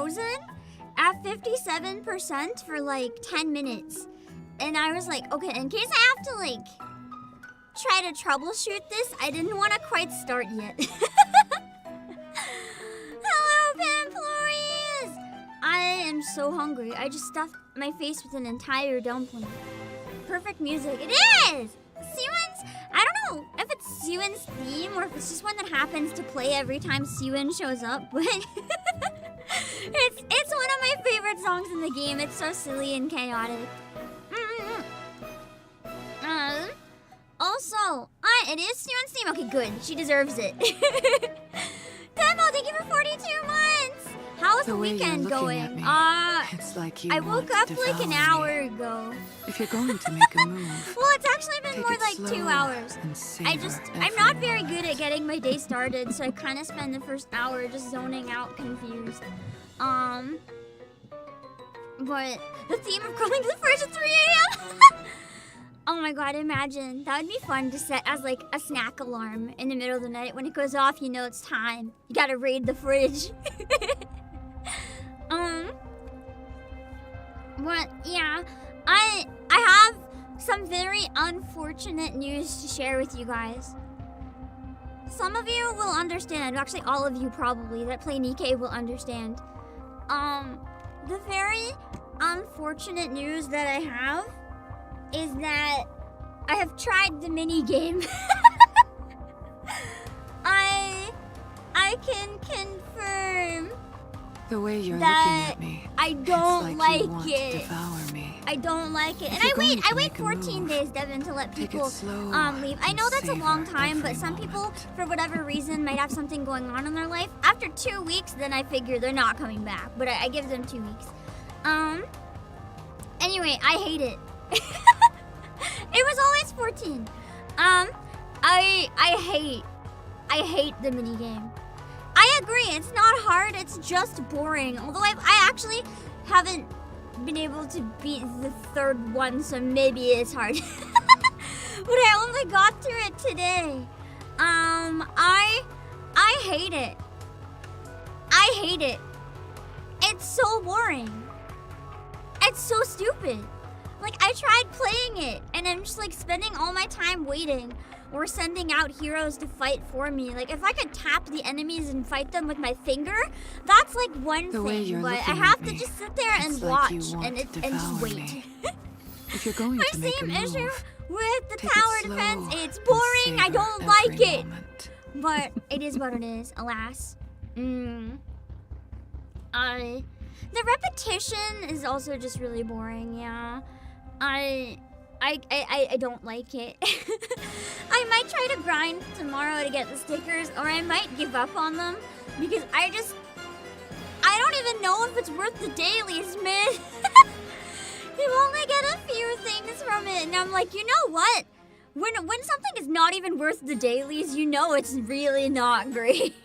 frozen at 57% for like 10 minutes. And I was like, okay, in case I have to like try to troubleshoot this, I didn't want to quite start yet. Hello, Pamplorius! I am so hungry. I just stuffed my face with an entire dumpling. Perfect music. It is! Siwon's, I don't know if it's Siwon's theme or if it's just one that happens to play every time Siwon shows up, but it's one of my favorite songs in the game. It's so silly and chaotic. Also, it is Siwon's theme. Okay, good. She deserves it. Demo, thank you for 42 months. How's the weekend going? It's like you I woke up like an hour ago. If you're going to make a move, well, it's actually been more like 2 hours. I'm not very good at getting my day started, so I kind of spend the first hour just zoning out, confused. But the theme of crawling to the fridge at 3 a.m. Oh my god, imagine. That would be fun to set as like a snack alarm in the middle of the night. When it goes off, you know it's time. You gotta raid the fridge. But yeah, I have some very unfortunate news to share with you guys. Some of you will understand, actually all of you probably that play NIKKE will understand. The very unfortunate news that I have is that I have tried the mini game. I can confirm the way you're that looking at me, I don't like you want it. To devour me. I don't like it. And I wait 14 days, Devin, to let people leave. I know that's a long time, but some people, for whatever reason, might have something going on in their life. After 2 weeks, then I figure they're not coming back. But I give them 2 weeks. Anyway, I hate it. It was always 14. I hate the minigame. I agree, it's not hard, it's just boring. Although I actually haven't been able to beat the third one, so maybe it's hard. But I only got through it today. I hate it. I hate it. It's so boring. It's so stupid. Like, I tried playing it, and I'm just like spending all my time waiting or sending out heroes to fight for me. Like, if I could tap the enemies and fight them with my finger, that's like one thing. But I have to just sit there and watch and just wait. If you're going to make a move, issue with the tower defense, it's boring. I don't like it. But it is what it is, alas. The repetition is also just really boring, yeah. I don't like it. I might try to grind tomorrow to get the stickers, or I might give up on them because I don't even know if it's worth the dailies, man. You only get a few things from it, and I'm like, you know what? When something is not even worth the dailies, you know it's really not great.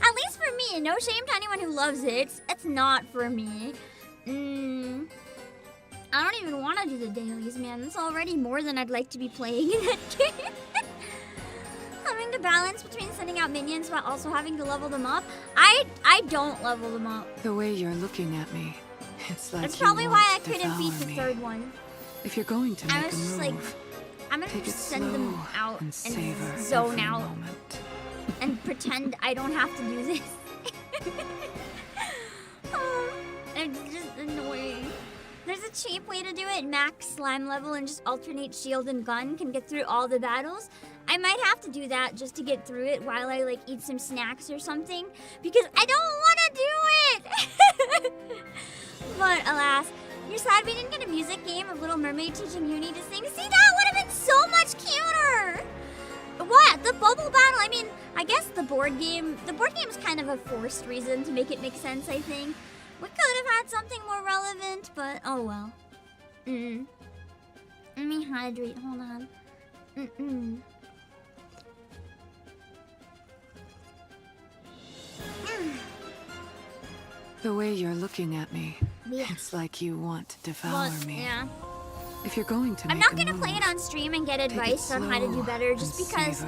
At least for me, no shame to anyone who loves it. It's not for me. I don't even want to do the dailies, man. That's already more than I'd like to be playing in that game. Having to balance between sending out minions while also having to level them up. I don't level them up. The way you're looking at me, it's like that's probably why I couldn't beat the third one. If you're going to make a move, like, I'm gonna just send them out and zone out and pretend I don't have to do this. It's just annoying. There's a cheap way to do it. Max slime level and just alternate shield and gun can get through all the battles. I might have to do that just to get through it while I like eat some snacks or something because I don't want to do it. But alas, you're sad we didn't get a music game of Little Mermaid teaching Uni to sing. See, that would have been so much cuter. What? The bubble battle? I mean, I guess the board game is kind of a forced reason to make it make sense, I think. We could have had something more relevant, but oh well. Let me hydrate, hold on. The way you're looking at me, it's like you want to devour me. Yeah. If you're going to make I'm not gonna play it on stream and get advice on how to do better just because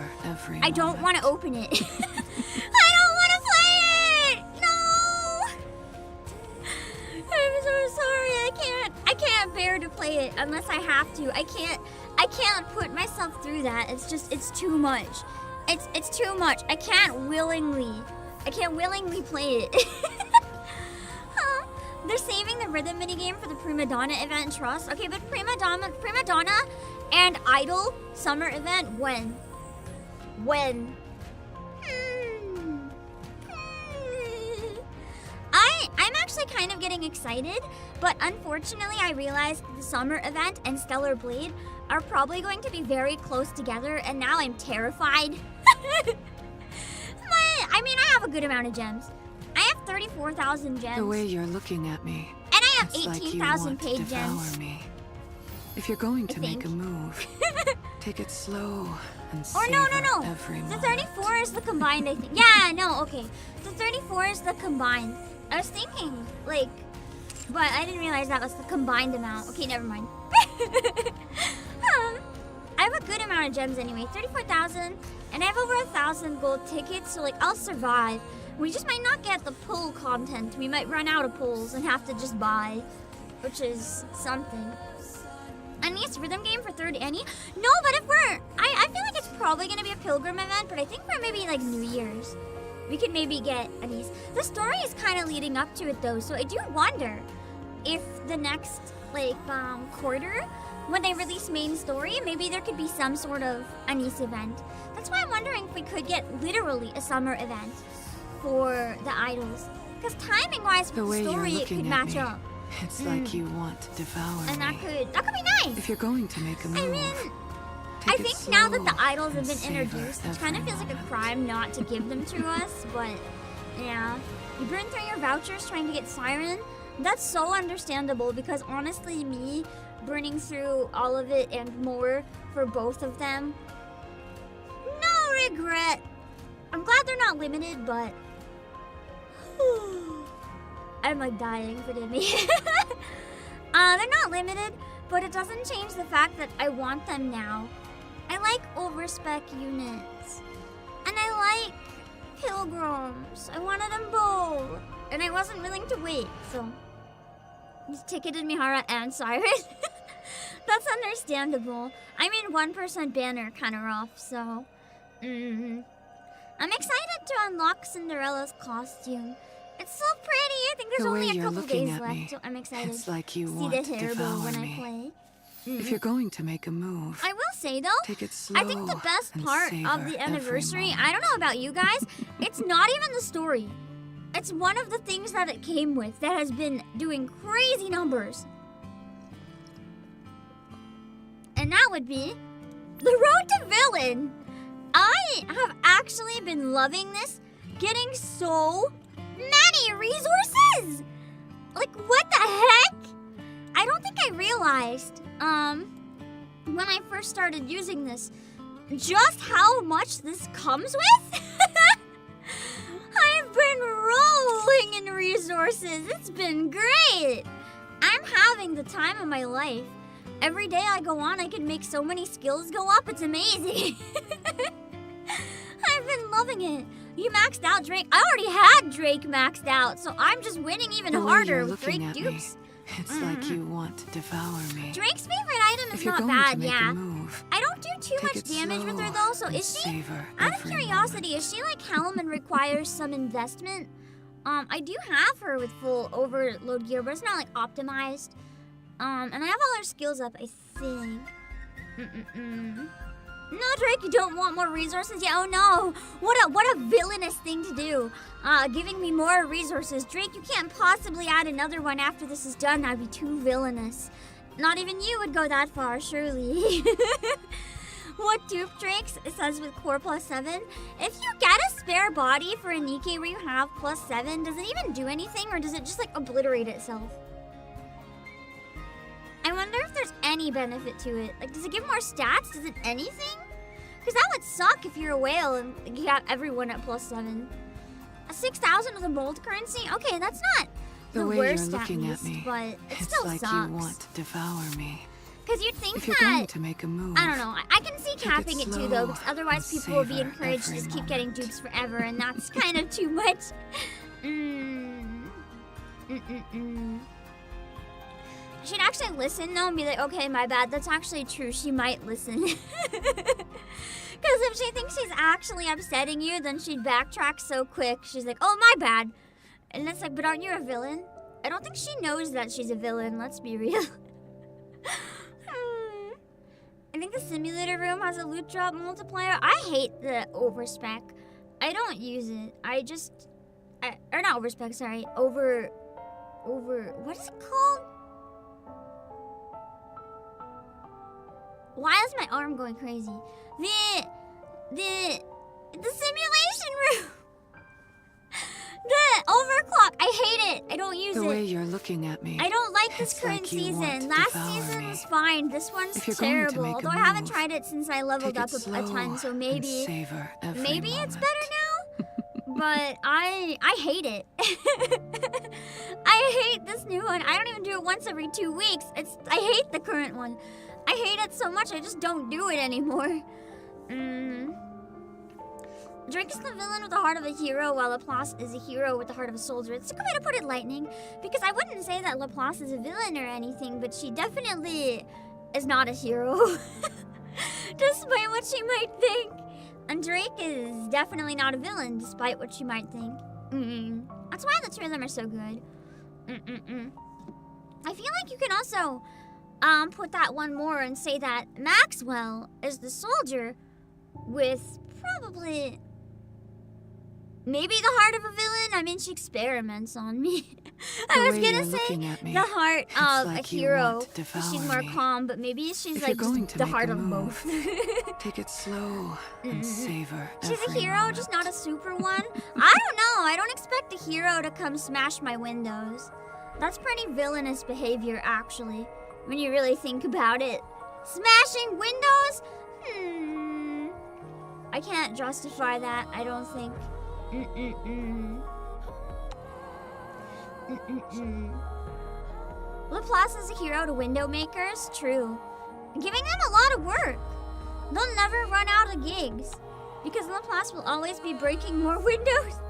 I don't want to open it. I don't want to play it! No! play it unless I have to. I can't put myself through that. It's too much. It's too much. I can't willingly play it. They're saving the rhythm minigame for the Prima Donna event, trust. Okay, but Prima Donna and Idol summer event, when? I'm actually kind of getting excited, but unfortunately I realized the summer event and Stellar Blade are probably going to be very close together, and now I'm terrified. I mean, I have a good amount of gems. I have 34,000 gems. The way you're looking at me, and I have it's 18,000 like paid devour gems. Me. If you're going to make a move, take it slow and Or savor no. every The moment. 34 is the combined, I think. Yeah, no, okay. The 34 is the combined. I was thinking, like, but I didn't realize that was the combined amount. Okay, never mind. I have a good amount of gems anyway, 34,000, and I have over 1,000 gold tickets, so like I'll survive. We just might not get the pull content. We might run out of pulls and have to just buy, which is something. Annie's rhythm game for third Annie? No, but if we're, I feel like it's probably gonna be a pilgrim event, but I think for maybe like New Year's, we could maybe get Annie's. The story is kind of leading up to it though, so I do wonder if the next like quarter, when they release main story, maybe there could be some sort of Annie's event. That's why I'm wondering if we could get literally a summer event for the idols, because timing-wise for the story it could match up. It's like you want to devour and me. that could be nice. If you're going to make a move, I mean, take I it think now that the slow idols have and been savor introduced, it kind of every feels like a moment. crime not to give them to us, but yeah. You burn through your vouchers trying to get Siren? That's so understandable, because honestly, me burning through all of it and more for both of them, no regret. I'm glad they're not limited, but I'm like dying, forgive me. They're not limited, but it doesn't change the fact that I want them now. I like overspec units, and I like pilgrims. I wanted them both, and I wasn't willing to wait, so just ticketed Mihara and Siren. That's understandable. I mean, 1% banner kind of rough, so I'm excited to unlock Cinderella's costume. It's so pretty. I think there's The way only a you're couple looking days at left, me, so I'm excited it's like you to see want the to hair bow devour when I me. play. If you're going to make a move, I will say though, take it slow I think the best and part savor of the every anniversary, moment. I don't know about you guys, it's not even the story. It's one of the things that it came with that has been doing crazy numbers. And that would be the Road to Villain. I have actually been loving this, getting so many resources. Like, what the heck? I don't think I realized, when I first started using this, just how much this comes with. I've been rolling in resources. It's been great. I'm having the time of my life. Every day I go on, I can make so many skills go up. It's amazing. I've been loving it. You maxed out Drake. I already had Drake maxed out, so I'm just winning even The way harder you're with Drake looking at me, dupes. it's like you want to devour me. Drake's favorite item is If you're not going bad, to make yeah. a move, I don't do too take much it damage with her slow though, so and is she? savor Out of every curiosity, moment. is she like Helm and requires some investment? I do have her with full overload gear, but it's not like optimized. And I have all her skills up, I think. No, Drake, you don't want more resources? Yeah, oh no. What a villainous thing to do. Giving me more resources. Drake, you can't possibly add another one after this is done. That'd be too villainous. Not even you would go that far, surely. What dupe Drakes? It says with core +7. If you get a spare body for a NIKKE where you have +7, does it even do anything, or does it just like obliterate itself? I wonder if there's any benefit to it. Like, does it give more stats? Does it anything? Because that would suck if you're a whale and you got everyone at +7. A 6,000 with a mold currency? Okay, that's not the way worst you're looking least, at me, but it it's still like sucks. you want to devour me. Because you'd think If you're that, going to make a move, I don't know, I can see capping it too though, slow because otherwise and people will be savor encouraged to every just keep getting moment. dupes forever, and that's kind of too much. she'd actually listen though and be like, okay, my bad, that's actually true. She might listen. Because if she thinks she's actually upsetting you, then she'd backtrack so quick. She's like, oh, my bad. And it's like, but aren't you a villain? I don't think she knows that she's a villain, let's be real. I think the simulator room has a loot drop multiplier. I hate the overspec. I don't use it. Or not overspec, sorry. Over, what is it called? Why is my arm going crazy? The simulation room. The overclock. I hate it. I don't use it. The way you're looking at me. I don't like this current season. Last season was fine. This one's terrible. Although I haven't tried it since I leveled up a ton, so maybe it's better now. But I hate it. I hate this new one. I don't even do it once every 2 weeks. I hate the current one. I hate it so much I just don't do it anymore. Drake is the villain with the heart of a hero, while Laplace is a hero with the heart of a soldier. It's a good way to put it, Lightning, because I wouldn't say that Laplace is a villain or anything, but she definitely is not a hero, despite what she might think. And Drake is definitely not a villain, despite what she might think. That's why the two of them are so good. I feel like you can also put that one more and say that Maxwell is the soldier with probably maybe the heart of a villain. I mean, she experiments on me. I was gonna say the heart of a hero. She's more calm, but maybe she's like just the heart of both. Take it slow and savor. She's a hero, just not a super one. I don't know. I don't expect a hero to come smash my windows. That's pretty villainous behavior, actually, when you really think about it. Smashing windows? I can't justify that, I don't think. Laplace is a hero to window makers? True. Giving them a lot of work. They'll never run out of gigs, because Laplace will always be breaking more windows.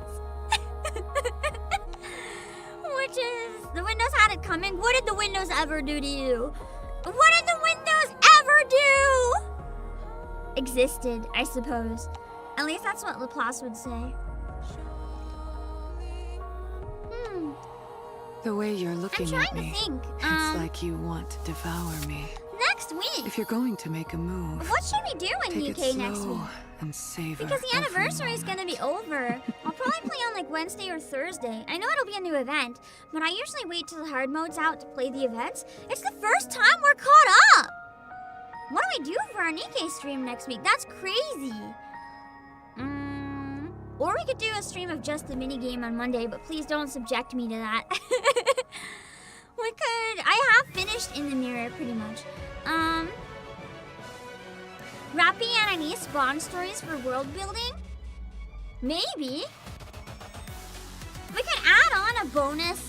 Which is, the Windows had it coming. What did the Windows ever do to you? What did the Windows ever do? Existed, I suppose. At least that's what Laplace would say. The way you're looking at me, think. it's like you want to devour me. Next week. If you're going to make a move, what should we do in take NIKKE it next slow week? And savor because the anniversary is gonna be over. I'll probably play on like Wednesday or Thursday. I know it'll be a new event, but I usually wait till the hard mode's out to play the events. It's the first time we're caught up. What do we do for our NIKKE stream next week? That's crazy. Or we could do a stream of just the minigame on Monday, but please don't subject me to that. We could. I have finished In the Mirror pretty much. Rappy and Annie spawn stories for world building? Maybe. We could add on a bonus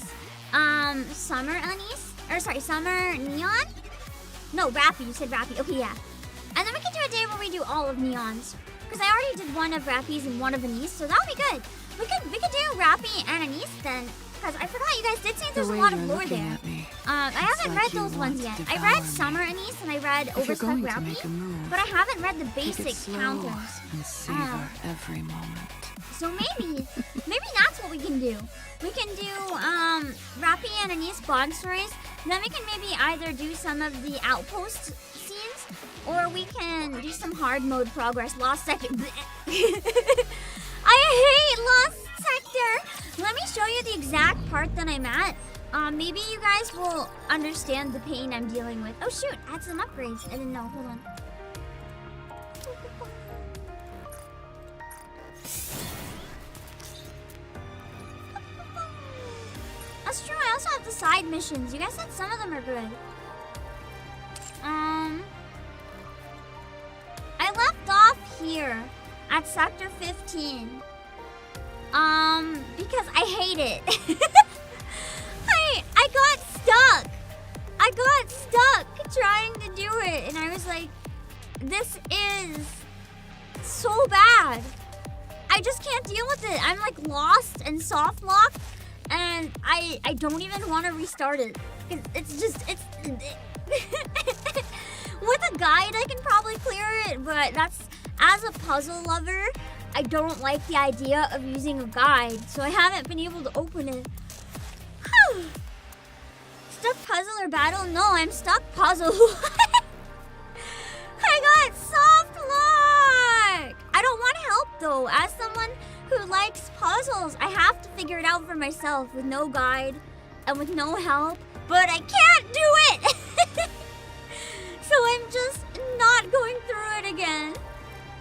summer Anise. Or sorry, summer Neon? No, Rappy. You said Rappy. Okay, yeah. And then we could do a day where we do all of Neons. Because I already did one of Rappy's and one of Anise, so that would be good. We could do Rappy and Anise then. Because I forgot you guys did say there's a lot of lore there. I haven't read those ones yet. I read Summer Anise and I read Overspec Rappy, but I haven't read the basic counters. And savor every moment. So maybe that's what we can do. We can do Rappy and Anise bond stories. Then we can maybe either do some of the outpost scenes, or we can do some hard mode progress. Lost Sector. I hate Lost Sector. Let me show you the exact part that I'm at. Maybe you guys will understand the pain I'm dealing with. Oh shoot, I had some upgrades. I didn't know. Hold on. That's true. I also have the side missions. You guys said some of them are good. I left off here at Sector 15. Because I hate it. I got stuck. I got stuck trying to do it, and I was like, this is so bad. I just can't deal with it. I'm like lost and soft locked, and I don't even want to restart it. It's just, it's... With a guide, I can probably clear it, but that's... As a puzzle lover, I don't like the idea of using a guide, so I haven't been able to open it. Stuck puzzle or battle? No, I'm stuck puzzle. I got soft lock! I don't want help though. As someone who likes puzzles, I have to figure it out for myself with no guide and with no help, but I can't do it! So I'm just not going through it again.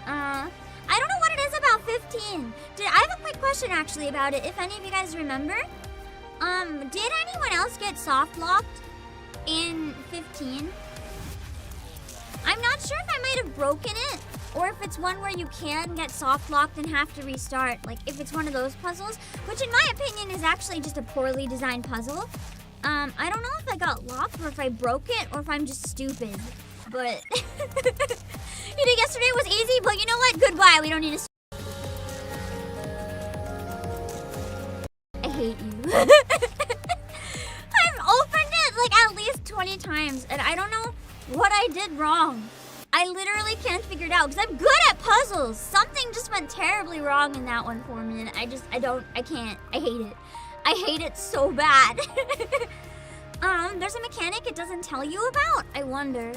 I don't know what it is about 15. I have a quick question actually about it, if any of you guys remember. Did anyone else get soft locked in 15? I'm not sure if I might have broken it, or if it's one where you can get soft locked and have to restart. Like if it's one of those puzzles, which in my opinion is actually just a poorly designed puzzle. I don't know if I got locked or if I broke it or if I'm just stupid. But you think yesterday was easy, but you know what? Goodbye. We don't need to. I hate you. I've opened it like at least 20 times and I don't know what I did wrong. I literally can't figure it out because I'm good at puzzles. Something just went terribly wrong in that one for me and I can't. I hate it. I hate it so bad. There's a mechanic it doesn't tell you about. I wonder.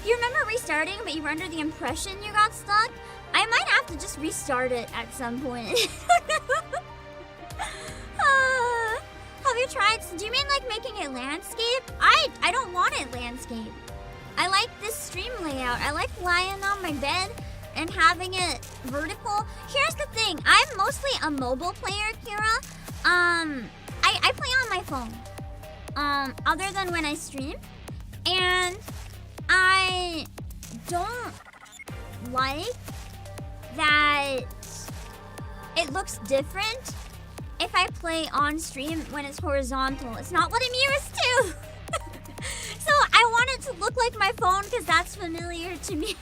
You remember restarting, but you were under the impression you got stuck? I might have to just restart it at some point. Have you tried? Do you mean like making it landscape? I don't want it landscape. I like this stream layout. I like lying on my bed and having it vertical. Here's the thing. I'm mostly a mobile player, Kira. I play on my phone. Other than when I stream. And I don't like that it looks different if I play on stream when it's horizontal. It's not what I'm used to. So I want it to look like my phone because that's familiar to me.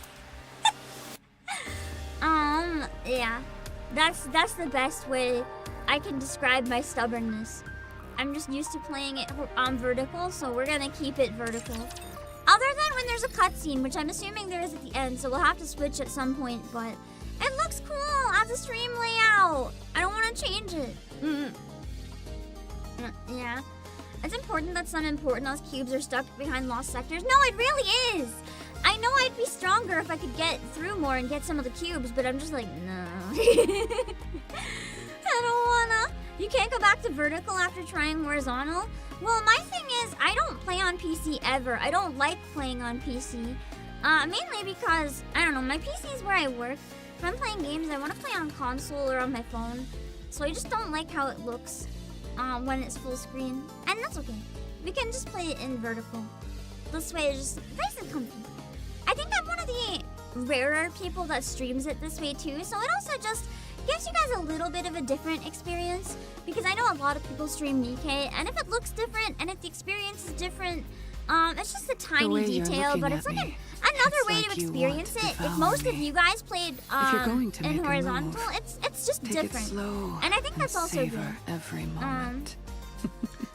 Yeah. That's the best way I can describe my stubbornness. I'm just used to playing it on vertical, so we're gonna keep it vertical. Other than when there's a cutscene, which I'm assuming there is at the end, so we'll have to switch at some point, but it looks cool as a stream layout. I don't want to change it. Yeah. It's important that's unimportant. Those cubes are stuck behind lost sectors. No, it really is. I know I'd be stronger if I could get through more and get some of the cubes, but I'm just like, no. I don't wanna. You can't go back to vertical after trying horizontal? Well, my thing is, I don't play on PC ever. I don't like playing on PC. Mainly because, I don't know, my PC is where I work. If I'm playing games, I want to play on console or on my phone. So I just don't like how it looks when it's full screen. And that's okay. We can just play it in vertical. This way it's just nice and comfy. I think I'm one of the rarer people that streams it this way too. So it also just gives you guys a little bit of a different experience, because I know a lot of people stream NIKKE, and if it looks different and if the experience is different, it's just a tiny detail, but it's like another way to experience it. If most of you guys played in horizontal, it's just different, and I think that's also good. Every moment.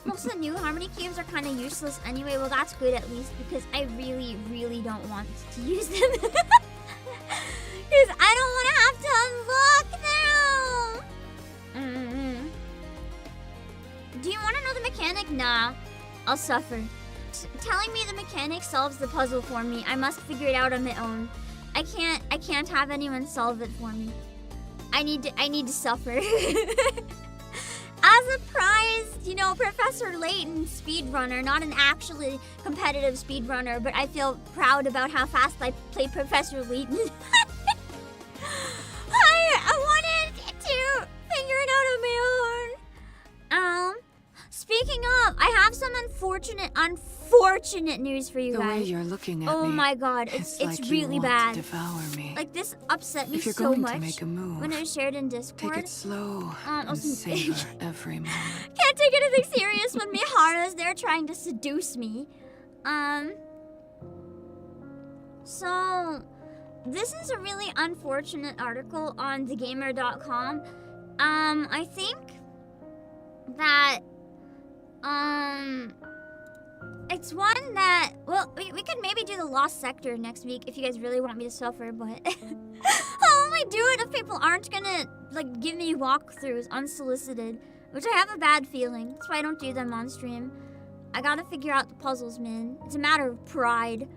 Most of the new Harmony cubes are kind of useless anyway. Well, that's good at least, because I really, really don't want to use them. Because I don't want to have to unlock them. Do you want to know the mechanic? Nah, I'll suffer. Telling me the mechanic solves the puzzle for me. I must figure it out on my own. I can't have anyone solve it for me. I need to suffer. As a prize, you know, Professor Layton speedrunner, not an actually competitive speedrunner, but I feel proud about how fast I play Professor Layton. I wanted to figure it out on my own. Speaking of, I have some unfortunate news for you guys. The way you're looking at me. Oh my god, it's like really you want bad. To devour me. Like, this upset me if you're so going much to make a move, when I shared in Discord. Take it slow and savor every moment. Can't take anything serious when Mihara's there trying to seduce me. So this is a really unfortunate article on thegamer.com. I think that It's one that, well, we could maybe do the Lost Sector next week if you guys really want me to suffer, but I'll only do it if people aren't gonna, like, give me walkthroughs unsolicited, which I have a bad feeling. That's why I don't do them on stream. I gotta figure out the puzzles, man. It's a matter of pride.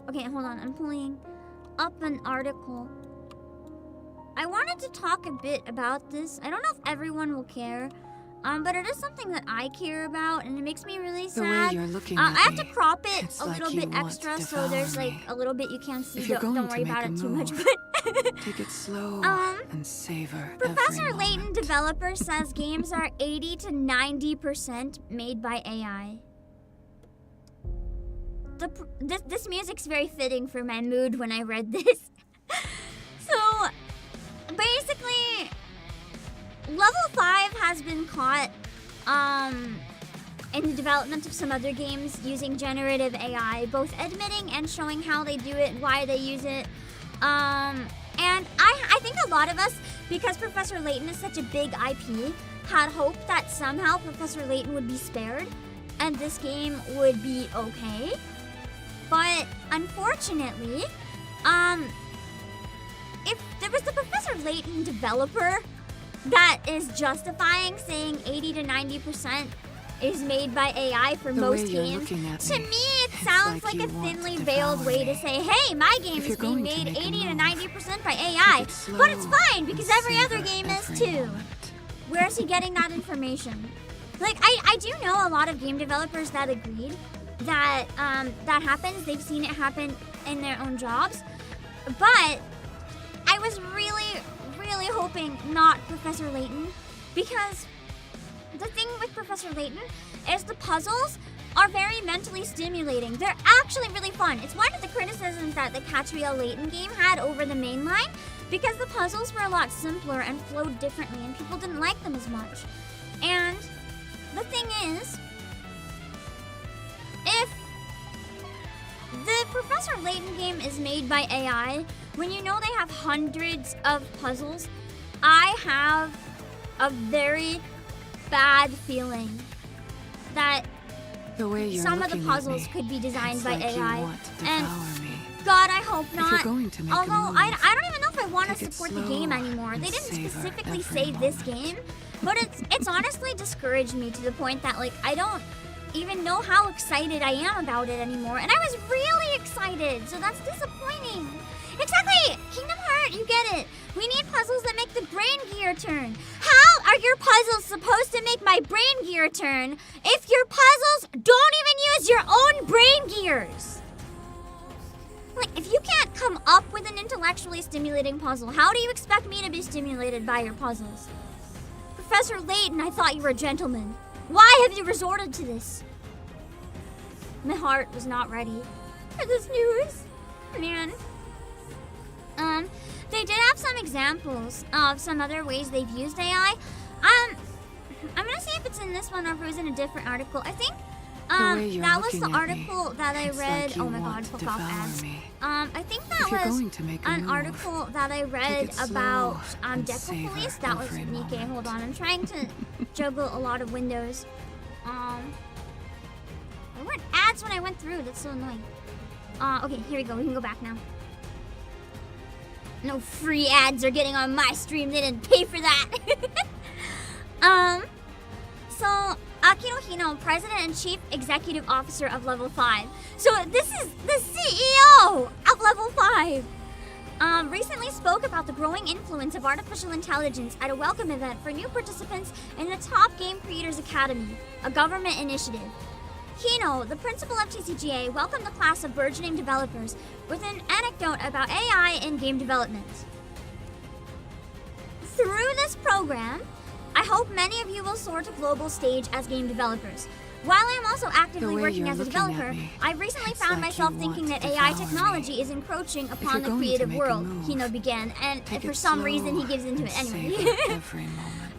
Okay, hold on. I'm pulling up an article. I wanted to talk a bit about this. I don't know if everyone will care. But it is something that I care about, and it makes me really sad. The way you're looking at I have to me, crop it it's a like little you bit want extra, to so there's devour like me. a little bit you can't see. If you're Don't going worry to about it make a too much. move, But take it slow and savor Professor every Layton, moment. developer, says games are 80 to 90% made by AI. This music's very fitting for my mood when I read this. So, basically, Level 5 has been caught in the development of some other games using generative AI, both admitting and showing how they do it and why they use it. And I think a lot of us, because Professor Layton is such a big IP, had hoped that somehow Professor Layton would be spared and this game would be okay. But unfortunately, if there was the Professor Layton developer that is justifying saying 80 to 90% is made by AI for most games, to me it sounds like a thinly veiled way to say, hey, my game is being made 80 to 90% by AI, but it's fine because every other game is too. Where is he getting that information? Like, I do know a lot of game developers that agreed that that happens. They've seen it happen in their own jobs. But I was really, really hoping not Professor Layton, because the thing with Professor Layton is the puzzles are very mentally stimulating. They're actually really fun. It's one of the criticisms that the Catch Real Layton game had over the mainline, because the puzzles were a lot simpler and flowed differently and people didn't like them as much. And the thing is, if the Professor Layton game is made by AI, when you know they have hundreds of puzzles, I have a very bad feeling that some of the puzzles could be designed by AI. And God, I hope not. Although I don't even know if I want to support the game anymore. They didn't specifically say this game, but it's honestly discouraged me to the point that, like, I don't even know how excited I am about it anymore. And I was really excited, so that's disappointing. Exactly! Kingdom Heart, you get it. We need puzzles that make the brain gear turn. How are your puzzles supposed to make my brain gear turn if your puzzles don't even use your own brain gears? Like, if you can't come up with an intellectually stimulating puzzle, how do you expect me to be stimulated by your puzzles? Professor Layton, I thought you were a gentleman. Why have you resorted to this? My heart was not ready for this news. Man. They did have some examples of some other ways they've used AI. I'm gonna see if it's in this one or if it was in a different article. I think that was the article that I read. Oh my god, fuck off ads. I think that was an article that I read about Deco Police. That was NIKKE. Hold on, I'm trying to juggle a lot of windows. There weren't ads when I went through. That's so annoying. Okay, here we go. We can go back now. No free ads are getting on my stream. They didn't pay for that. So Akino Hino, President and Chief Executive Officer of Level 5. So this is the CEO of Level 5. Recently spoke about the growing influence of artificial intelligence at a welcome event for new participants in the Top Game Creators Academy, a government initiative. Hino, the principal of TCGA, welcomed the class of burgeoning developers with an anecdote about AI in game development. Through this program, I hope many of you will soar to global stage as game developers. While I am also actively working as a developer, I've recently found myself thinking that AI technology is encroaching upon the creative world, Hino began, and for some reason he gives into it anyway.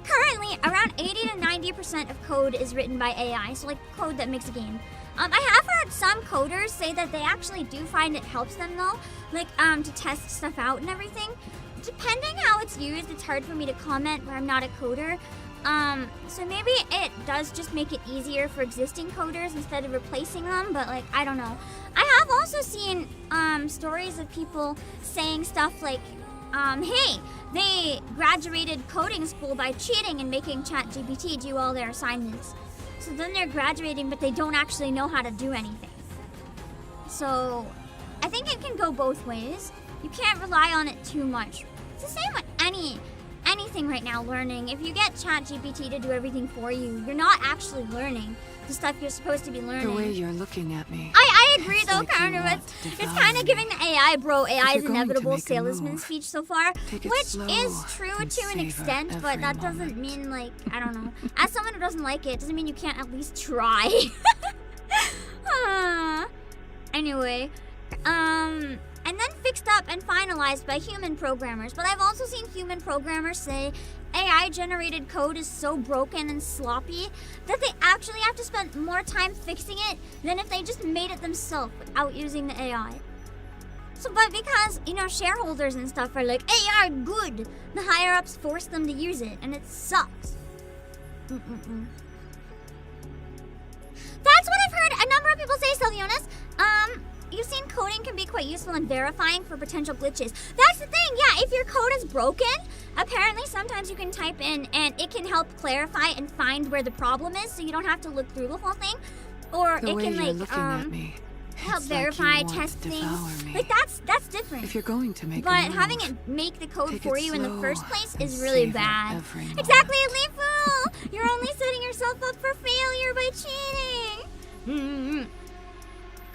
Currently, around 80 to 90% of code is written by AI, so like code that makes a game. I have heard some coders say that they actually do find it helps them though, like to test stuff out and everything. Depending how it's used, it's hard for me to comment where I'm not a coder. So maybe it does just make it easier for existing coders instead of replacing them, but like, I don't know. I have also seen stories of people saying stuff like, hey, they graduated coding school by cheating and making ChatGPT do all their assignments. So then they're graduating, but they don't actually know how to do anything. So I think it can go both ways. You can't rely on it too much. It's the same with anything right now, learning. If you get ChatGPT to do everything for you, you're not actually learning the stuff you're supposed to be learning. The way you're looking at me. I agree though, like kind of. It's kind of giving the AI, bro, AI's inevitable salesman speech so far, which is true to an extent, but that doesn't mean, like, I don't know. As someone who doesn't like it, doesn't mean you can't at least try. Anyway, and then fixed up and finalized by human programmers. But I've also seen human programmers say AI-generated code is so broken and sloppy that they actually have to spend more time fixing it than if they just made it themselves without using the AI. So, but because, you know, shareholders and stuff are like, AI good, the higher-ups force them to use it, and it sucks. That's what I've heard a number of people say, Sylvionis. You've seen coding can be quite useful in verifying for potential glitches. That's the thing, yeah, if your code is broken, apparently sometimes you can type in and it can help clarify and find where the problem is so you don't have to look through the whole thing. Or it can like help verify, test things. Like that's different. If you're going to make but having it make the code for you in the first place is really bad. Exactly, Leafu! You're only setting yourself up for failure by cheating.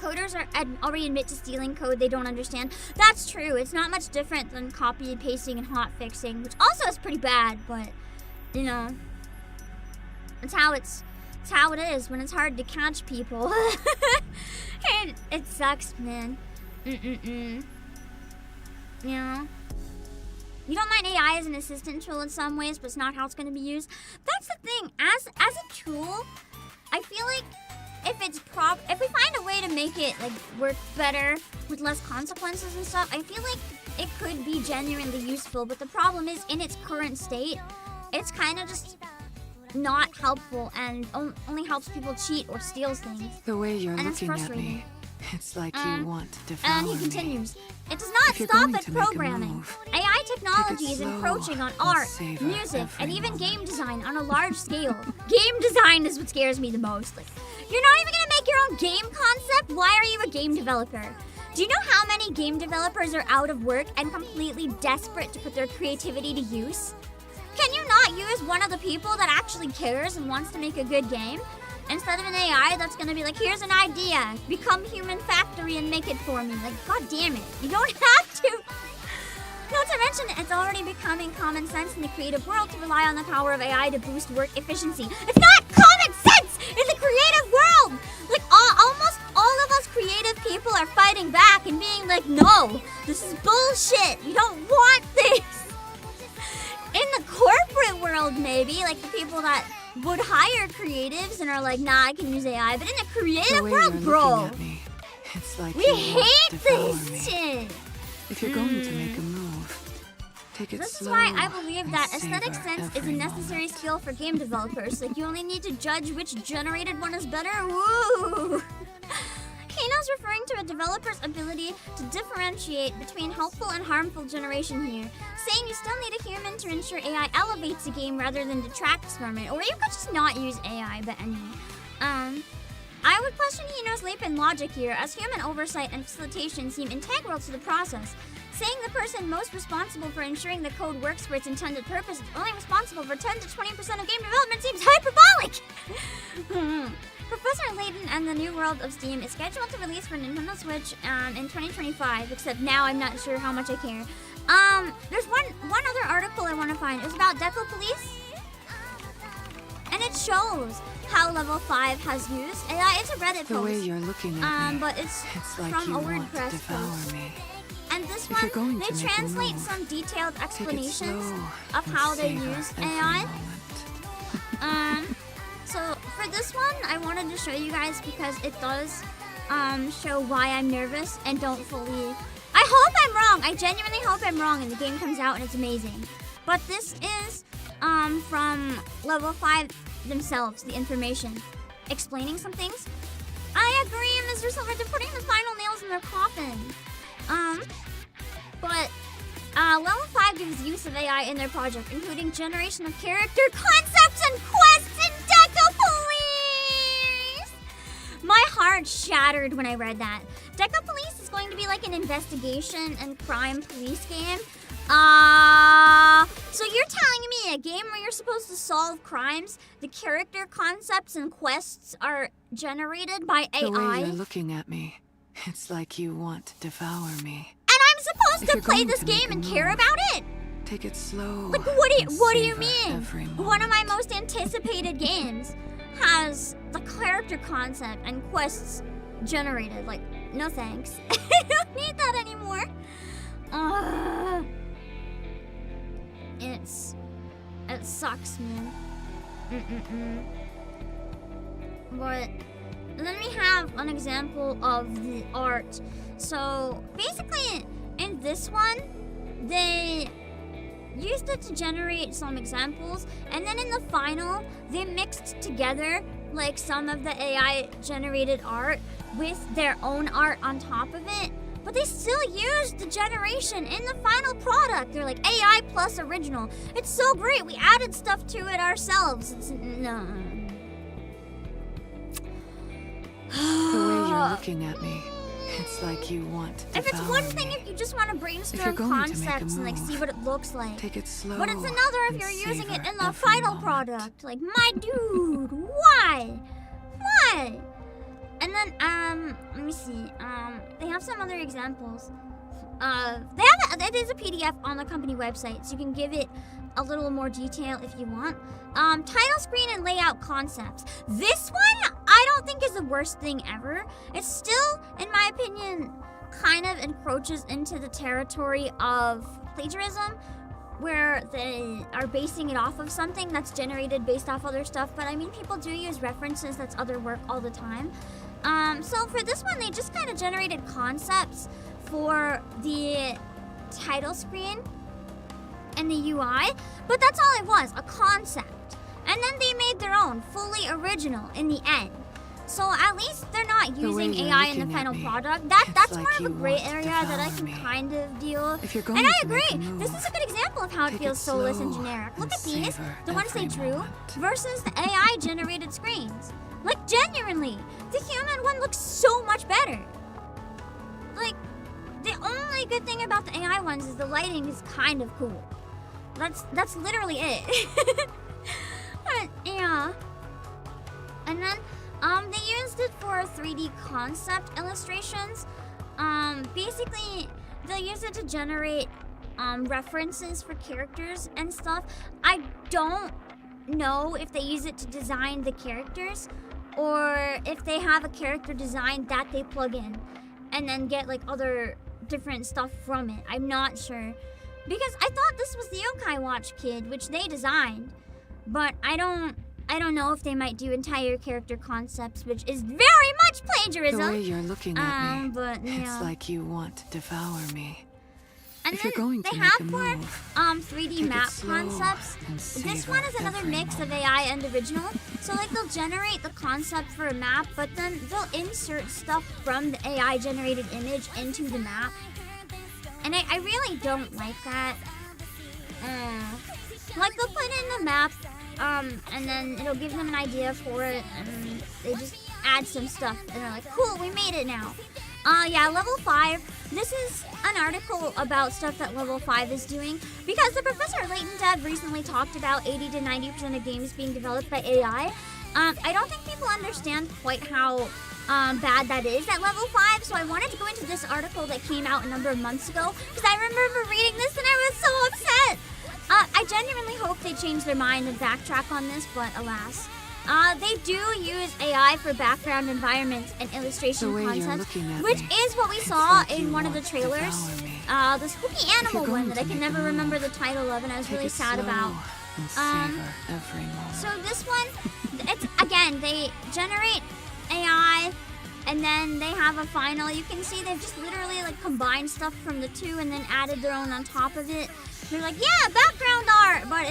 Coders already admit to stealing code they don't understand. That's true. It's not much different than copy and pasting and hot fixing, which also is pretty bad, but you know, it's how it is when it's hard to catch people. It sucks, man. You know? You don't mind AI as an assistant tool in some ways, but it's not how it's going to be used. That's the thing. As a tool, I feel like if we find a way to make it like work better with less consequences and stuff, I feel like it could be genuinely useful. But the problem is, in its current state, it's kind of just not helpful and only helps people cheat or steal things. The way you're looking at me, it's like you want to devour me. And he continues, it does not stop at programming. AI technology is encroaching on art, music, and even game design on a large scale. Game design is what scares me the most. Like, you're not even gonna make your own game concept? Why are you a game developer? Do you know how many game developers are out of work and completely desperate to put their creativity to use? Can you not use one of the people that actually cares and wants to make a good game? Instead of an AI that's gonna be like, here's an idea, become human factory and make it for me. Like, god damn it, you don't have to. Not to mention, it's already becoming common sense in the creative world to rely on the power of AI to boost work efficiency. It's not common sense in the creative world! Like, almost all of us creative people are fighting back and being like, no, this is bullshit, we don't want this. In the corporate world, maybe, like the people that would hire creatives and are like, nah, I can use AI, but in the creative world, bro, it's like we hate this shit. If you're going to make a move, take it This slow. is why I believe that aesthetic sense is a necessary skill for game developers. Like, you only need to judge which generated one is better. Woo! Kano's referring to a developer's ability to differentiate between helpful and harmful generation here, saying you still need a human to ensure AI elevates a game rather than detracts from it. Or you could just not use AI, but anyway. I would question Hino's leap in logic here, as human oversight and facilitation seem integral to the process. Saying the person most responsible for ensuring the code works for its intended purpose is only responsible for 10 to 20% of game development seems hyperbolic! Professor Layton and the New World of Steam is scheduled to release for Nintendo Switch in 2025, except now I'm not sure how much I care. There's one other article I want to find. It was about Deco Police. And it shows how level 5 has used AI. It's a Reddit post. The way you're looking at me, but it's like from you a want WordPress to devour post. Me. And this one, they translate some detailed explanations of how they use AI. So for this one, I wanted to show you guys because it does show why I'm nervous and don't fully... I hope I'm wrong. I genuinely hope I'm wrong and the game comes out and it's amazing. But this is from level 5 themselves, the information, explaining some things. I agree, Mr. Silver, they're putting the final nails in their coffin. But level 5 gives use of AI in their project, including generation of character concepts and quests in Deca Police! My heart shattered when I read that. Deca Police is going to be like an investigation and crime police game. So you're telling me a game where you're supposed to solve crimes, the character concepts and quests are generated by AI? The way you're looking at me, it's like you want to devour me. And I'm supposed to play this game and care about it? Take it slow. Like, what do you mean? One of my most anticipated games has the character concept and quests generated. Like, no thanks. I don't need that anymore. It sucks, man. But let me have an example of the art. So basically, in this one, they used it to generate some examples, and then in the final, they mixed together like some of the AI generated art with their own art on top of it. But they still used the generation in the final product. They're like AI plus original. It's so great. We added stuff to it ourselves. No. The way you're looking at me, it's like you want to If it's devour one thing me. if you just want to brainstorm going to make a concepts and like move, see what it looks like. Take it slow. But it's another if and you're using it savor in the every final moment. product. Like, my dude, why? Why? And then, let me see. They have some other examples. It is a PDF on the company website, so you can give it a little more detail if you want. Title screen and layout concepts. This one, I don't think is the worst thing ever. It's still, in my opinion, kind of encroaches into the territory of plagiarism, where they are basing it off of something that's generated based off other stuff. But I mean, people do use references, that's other work all the time. So for this one, they just kind of generated concepts for the title screen and the UI, but that's all it was, a concept. And then they made their own, fully original in the end. So at least they're not using AI in the final product. That's more of a gray area that I can kind of deal. And I agree, this is a good example of how it feels soulless and generic. Look at these, the ones they drew, versus the AI generated screens. Like, genuinely, the human one looks so much better. Like, the only good thing about the AI ones is the lighting is kind of cool. That's literally it. But, yeah. And then, they used it for 3D concept illustrations. Basically, they'll use it to generate references for characters and stuff. I don't know if they use it to design the characters, or if they have a character design that they plug in and then get like other different stuff from it. I'm not sure, because I thought this was the Yokai Watch kid, which they designed, but I don't know if they might do entire character concepts, which is very much plagiarism. The way you're looking at me, but, yeah. it's like you want to devour me. And if then you're going they to have make a for move, 3D map slow concepts. and This savor one is another every mix of moment. AI and original. So like they'll generate the concept for a map, but then they'll insert stuff from the AI generated image into the map. And I really don't like that. Like they'll put in the map, and then it'll give them an idea for it, and they just add some stuff, and they're like, cool, we made it now. Yeah, level 5. This is an article about stuff that level 5 is doing, because the Professor Layton Dev recently talked about 80 to 90% of games being developed by AI. I don't think people understand quite how bad that is at level 5, so I wanted to go into this article that came out a number of months ago, because I remember reading this and I was so upset. I genuinely hope they change their mind and backtrack on this, but alas. They do use AI for background environments and illustration concepts, which is what we saw in one of the trailers. The spooky animal one that I can never remember the title of, and I was really sad about. So this one, it's again, they generate AI, and then they have a final. You can see they've just literally like combined stuff from the two and then added their own on top of it. They're like, yeah, background art, but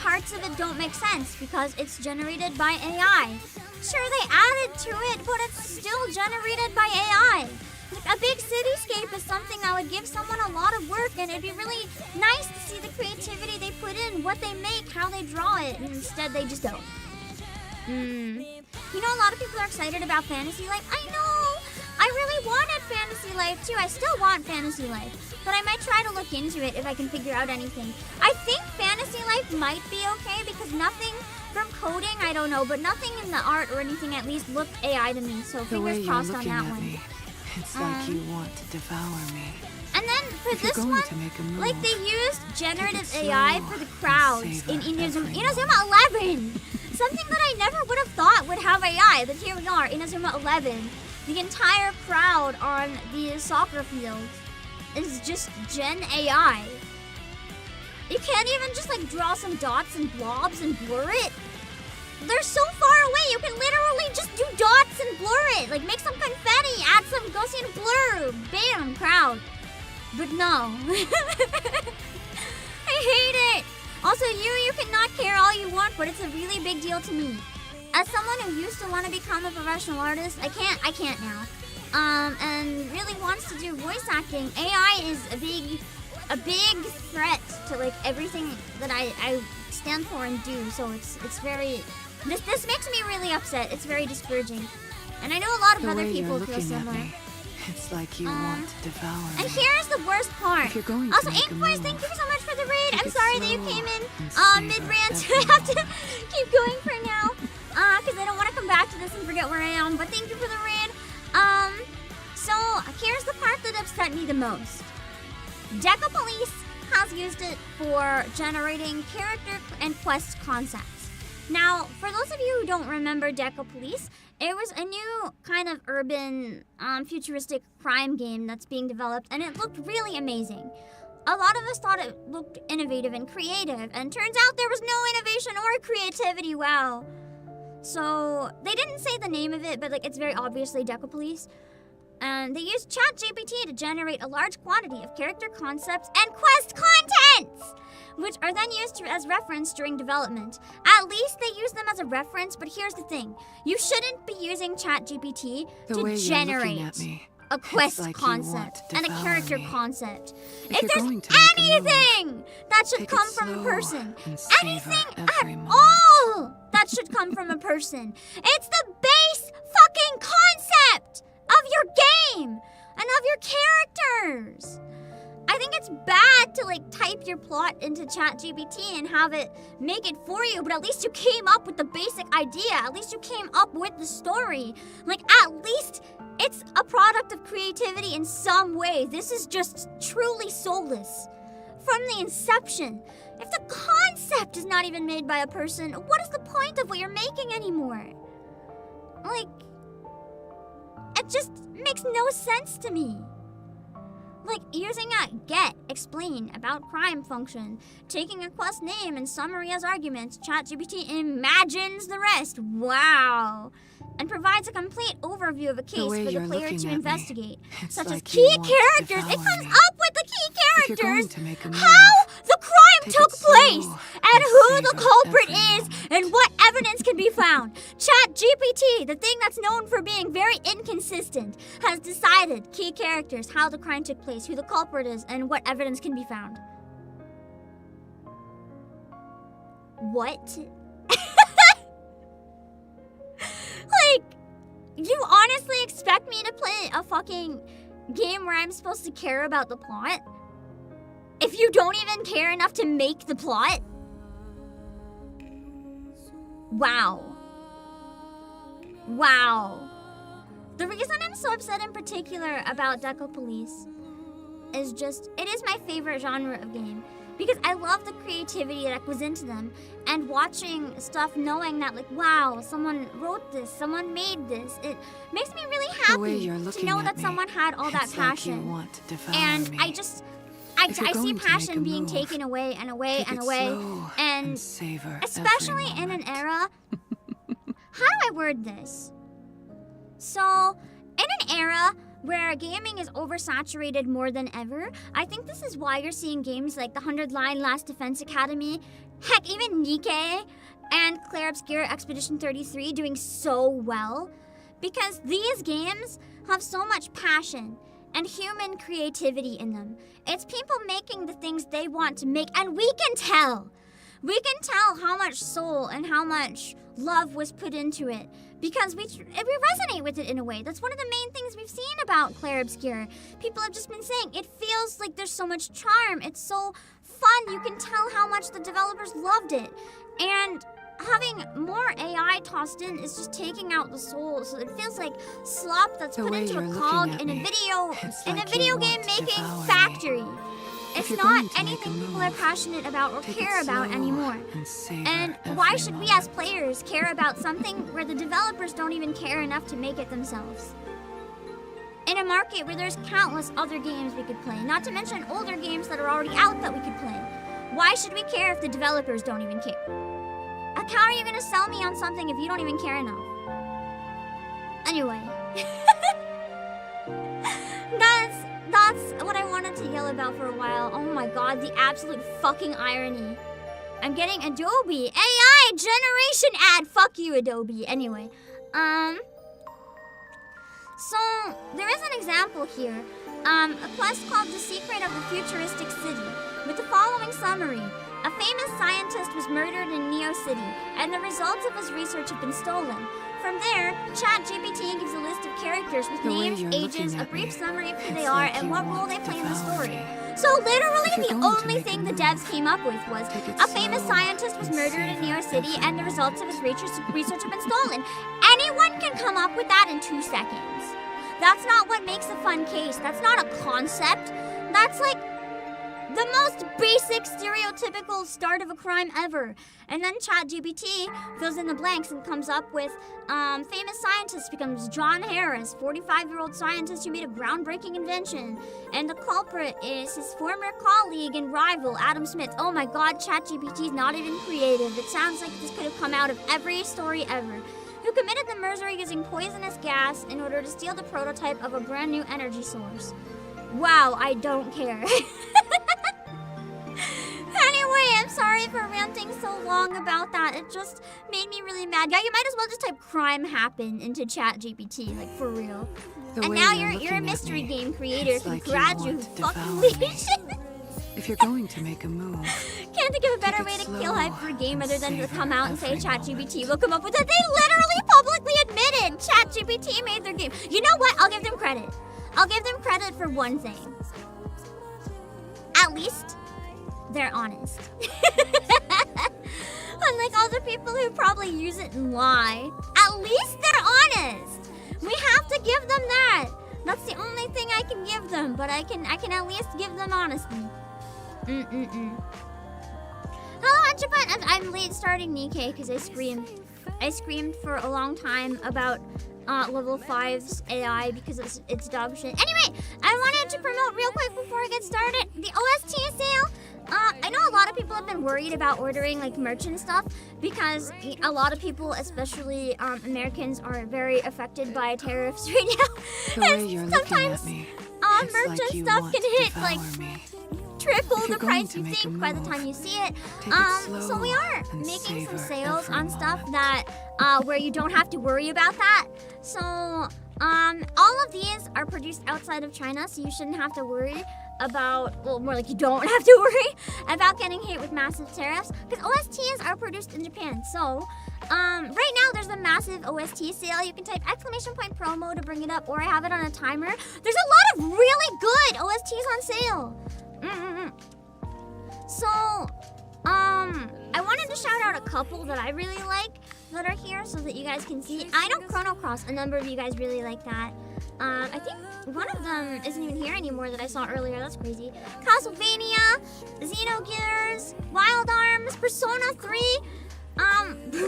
parts of it don't make sense because it's generated by AI. Sure, they added to it, but it's still generated by AI. Like, a big cityscape is something that would give someone a lot of work, and it'd be really nice to see the creativity they put in, what they make, how they draw it, and instead they just don't. You know, a lot of people are excited about Fantasy Life. I know! I really wanted Fantasy Life too. I still want Fantasy Life, but I might try to look into it if I can figure out anything. I think Fantasy Life might be okay because nothing from coding, I don't know, but nothing in the art or anything at least looked AI to me, so fingers crossed on that one. It's like you want to devour me. And then for this one, like they used generative AI for the crowds in Inazuma 11. Something that I never would have thought would have AI, but here we are, Inazuma 11. The entire crowd on the soccer field is just Gen AI. You can't even just like draw some dots and blobs and blur it. They're so far away, you can literally just do dots and blur it. Like make some confetti, add some Gaussian blur, bam, crowd. But no. I hate it. Also, you cannot care all you want, but it's a really big deal to me. As someone who used to want to become a professional artist, I can't now. And really wants to do voice acting. AI is a big threat to like everything that I stand for and do. So it's very this makes me really upset. It's very discouraging. And I know a lot of other people feel similar. It's like you want to devour me. And here's the worst part. Also, Inkboys, thank you so much for the raid. I'm sorry that you came in mid-rant. I have to keep going for now. Because I don't want to come back to this and forget where I am. But thank you for the raid. So here's the part that upset me the most. Deca Police has used it for generating character and quest concepts. Now, for those of you who don't remember Deca Police, it was a new kind of urban, futuristic crime game that's being developed, and it looked really amazing. A lot of us thought it looked innovative and creative, and turns out there was no innovation or creativity, wow. So, they didn't say the name of it, but like it's very obviously Deca Police. And they used ChatGPT to generate a large quantity of character concepts and quest contents, which are then used as reference during development. At least they use them as a reference, but here's the thing. You shouldn't be using ChatGPT to generate a quest concept and a character concept. If there's anything that should come from a person, anything at all that should come from a person, it's the base fucking concept of your game and of your characters. I think it's bad to like type your plot into ChatGPT and have it make it for you, but at least you came up with the basic idea. At least you came up with the story. Like at least it's a product of creativity in some way. This is just truly soulless. From the inception. If the concept is not even made by a person, what is the point of what you're making anymore? Like, it just makes no sense to me. Like using a get, explain, about crime function, taking a quest name and summary as arguments, ChatGPT imagines the rest. Wow. And provides a complete overview of a case for the player to investigate, such as key characters. It comes up with the key characters, how the crime took place, and who the culprit is, and what evidence can be found. ChatGPT, the thing that's known for being very inconsistent, has decided key characters, how the crime took place, who the culprit is, and what evidence can be found. What? Like, you honestly expect me to play a fucking game where I'm supposed to care about the plot? If you don't even care enough to make the plot? Wow. Wow. The reason I'm so upset in particular about Deca Police is just, it is my favorite genre of game. Because I love the creativity that was into them, and watching stuff knowing that like, wow, someone wrote this, someone made this. It makes me really happy to know that someone had all that passion. And I see passion being taken away and away and away. And especially in an era, how do I word this? So, in an era where gaming is oversaturated more than ever. I think this is why you're seeing games like the 100-Line Last Defense Academy, heck, even NIKKE and Clair Obscur Expedition 33 doing so well. Because these games have so much passion and human creativity in them. It's people making the things they want to make, and we can tell. We can tell how much soul and how much love was put into it because we resonate with it in a way. That's one of the main things we've seen about Clair Obscur. People have just been saying it feels like there's so much charm. It's so fun. You can tell how much the developers loved it. And having more AI tossed in is just taking out the soul, so it feels like slop that's put into a cog in a video game making factory. It's not anything people are passionate about or care about anymore. And why should we as players care about something where the developers don't even care enough to make it themselves? In a market where there's countless other games we could play, not to mention older games that are already out that we could play, why should we care if the developers don't even care? Like, how are you gonna sell me on something if you don't even care enough? Anyway. That's what I wanted to yell about for a while. Oh my god, the absolute fucking irony. I'm getting Adobe AI generation ad. Fuck you, Adobe. Anyway, so there is an example here. A quest called The Secret of the Futuristic City, with the following summary. A famous scientist was murdered in Neo City, and the results of his research have been stolen. From there, ChatGPT gives a list of characters with names, ages, a brief summary of who they are, and what role they play in the story. So literally the only thing the devs came up with was a famous scientist was murdered in Neo City, and the results of his research have been stolen. Anyone can come up with that in 2 seconds. That's not what makes a fun case. That's not a concept. That's like the most basic, stereotypical start of a crime ever. And then ChatGPT fills in the blanks and comes up with famous scientist becomes John Harris, 45-year-old scientist who made a groundbreaking invention. And the culprit is his former colleague and rival, Adam Smith. Oh my god, ChatGPT is not even creative. It sounds like this could have come out of every story ever. Who committed the murder using poisonous gas in order to steal the prototype of a brand new energy source. Wow, I don't care. Anyway, I'm sorry for ranting so long about that. It just made me really mad. Yeah, you might as well just type crime happen into ChatGPT, like for real. And now you're a mystery game creator. Congratulations. If you're going to make a move, can't think of a better way to kill hype for a game other than to come out and say ChatGPT will come up with it. They literally publicly admitted ChatGPT made their game. You know what? I'll give them credit. I'll give them credit for one thing. At least they're honest. Unlike other people who probably use it and lie, at least they're honest. We have to give them that. That's the only thing I can give them, but I can at least give them honesty. Hello, Anjapan. I'm late starting NIKKE because I screamed. I screamed for a long time about level 5's AI because it's dog shit. Anyway, I wanted to promote real quick before I get started the OST sale. I know a lot of people have been worried about ordering like merch and stuff because a lot of people, especially Americans, are very affected by tariffs right now. And sometimes merch and stuff can hit like triple the price you think by the time you see it. So we are making some sales on stuff that where you don't have to worry about that. So all of these are produced outside of China, so you shouldn't have to worry about, well, more like you don't have to worry about getting hit with massive tariffs, because OSTs are produced in Japan. So right now there's a massive OST sale. You can type !promo to bring it up, or I have it on a timer. There's a lot of really good OSTs on sale. So I wanted to shout out a couple that I really like that are here so that you guys can see. I know Chrono Cross, a number of you guys really like that. I think one of them isn't even here anymore that I saw earlier. That's crazy. Castlevania, Xenogears, Wild Arms, Persona 3,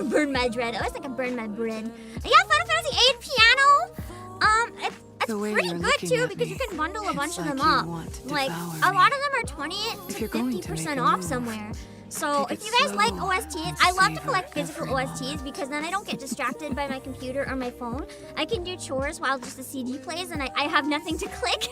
Burn My Dread. I always think I Burn My Bread. Yeah, Final Fantasy 8 Piano. It's pretty good too because you can bundle a bunch of them up. Like a lot of them are 20 to 50% off somewhere. So Take if it you guys slow like and OSTs, I love to savor collect physical every OSTs moment. because then I don't get distracted by my computer or my phone. I can do chores while just the CD plays and I have nothing to click.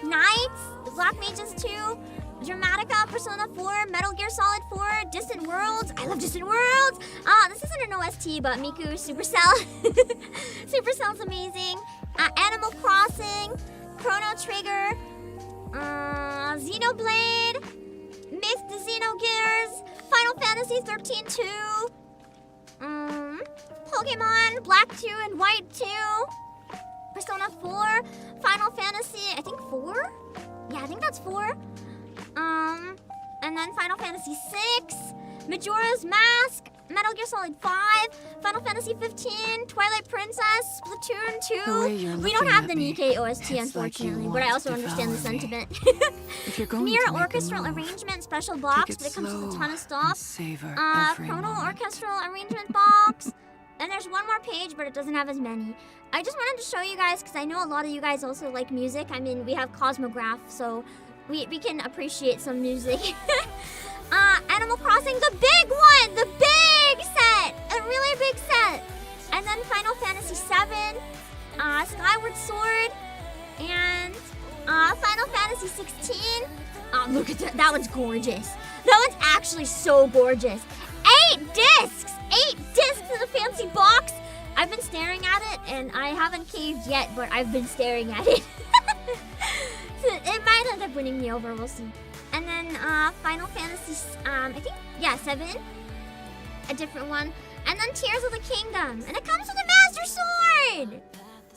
Knights, Black Mages 2, Dramatica, Persona 4, Metal Gear Solid 4, Distant Worlds. I love Distant Worlds. This isn't an OST, but Miku Supercell. Supercell's amazing. Animal Crossing, Chrono Trigger, Xenoblade, Myth the Xenogears, Final Fantasy 13 2, Pokemon Black 2 and White 2, Persona 4, Final Fantasy, I think 4? Yeah, I think that's 4. And then Final Fantasy 6, Majora's Mask, Metal Gear Solid 5, Final Fantasy 15, Twilight Princess, Splatoon 2. We don't have the NIKKE OST, unfortunately, but I also understand the sentiment. If you're going Near to make a orchestral move, arrangement special box, take it but it comes with a slow ton of and stuff. savor every Chrono moment. orchestral arrangement box. And there's one more page, but it doesn't have as many. I just wanted to show you guys, because I know a lot of you guys also like music. I mean, we have Cosmograph, so we can appreciate some music. Animal Crossing, the big one! The big set! A really big set! And then Final Fantasy 7, Skyward Sword, and Final Fantasy 16. Look at that. That one's gorgeous. That one's actually so gorgeous. 8 discs! 8 discs in a fancy box! I've been staring at it, and I haven't caved yet, but I've been staring at it. It might end up winning me over, we'll see. And then Final Fantasy, I think, yeah, 7. A different one. And then Tears of the Kingdom. And it comes with a Master Sword!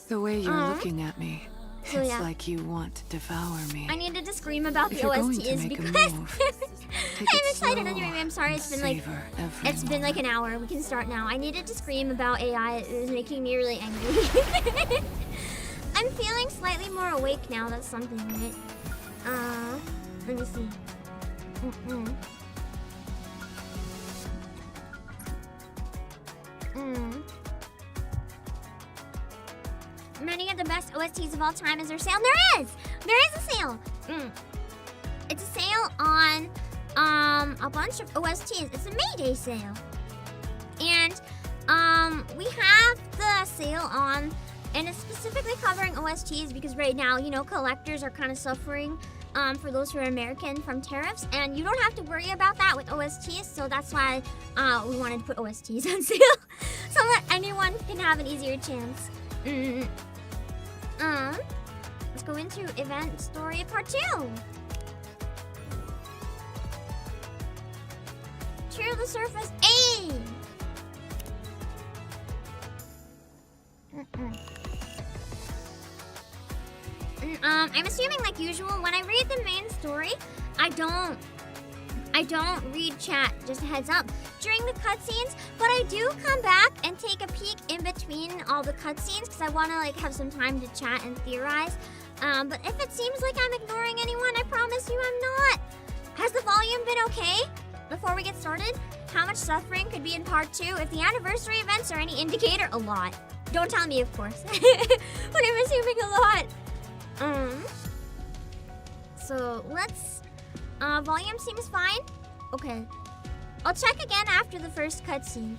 The way you're looking at me, So, it's yeah. like you want to devour me. I needed to scream about If the you're going to OSTs make a because move, I'm take it excited. slow Anyway, I'm sorry. and It's been like savor every an hour. We can start now. I needed to scream about AI. It was making me really angry. I'm feeling slightly more awake now. That's something, right? Let me see. Many of the best OSTs of all time. Is there a sale? There is! There is a sale! It's a sale on a bunch of OSTs. It's a May Day sale. And we have the sale on, and it's specifically covering OSTs because right now, you know, collectors are kind of suffering for those who are American from tariffs, and you don't have to worry about that with OSTs, so that's why we wanted to put OSTs on sale so that anyone can have an easier chance. Let's go into event story part 2. Cheer the surface. A. I'm assuming, like usual, when I read the main story, I don't read chat, just a heads up, during the cutscenes, but I do come back and take a peek in between all the cutscenes because I want to like have some time to chat and theorize. But if it seems like I'm ignoring anyone, I promise you I'm not. Has the volume been okay? Before we get started, how much suffering could be in part 2? If the anniversary events are any indicator, a lot. Don't tell me, of course, but I'm assuming a lot. So let's, volume seems fine. Okay. I'll check again after the first cutscene.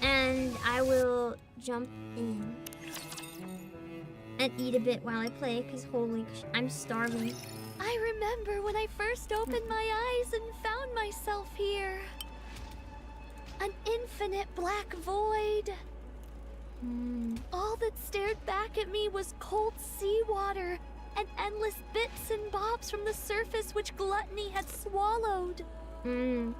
And I will jump in. And eat a bit while I play, because holy, I'm starving. I remember when I first opened my eyes and found myself here. An infinite black void. All that stared back at me was cold seawater and endless bits and bobs from the surface which Gluttony had swallowed. The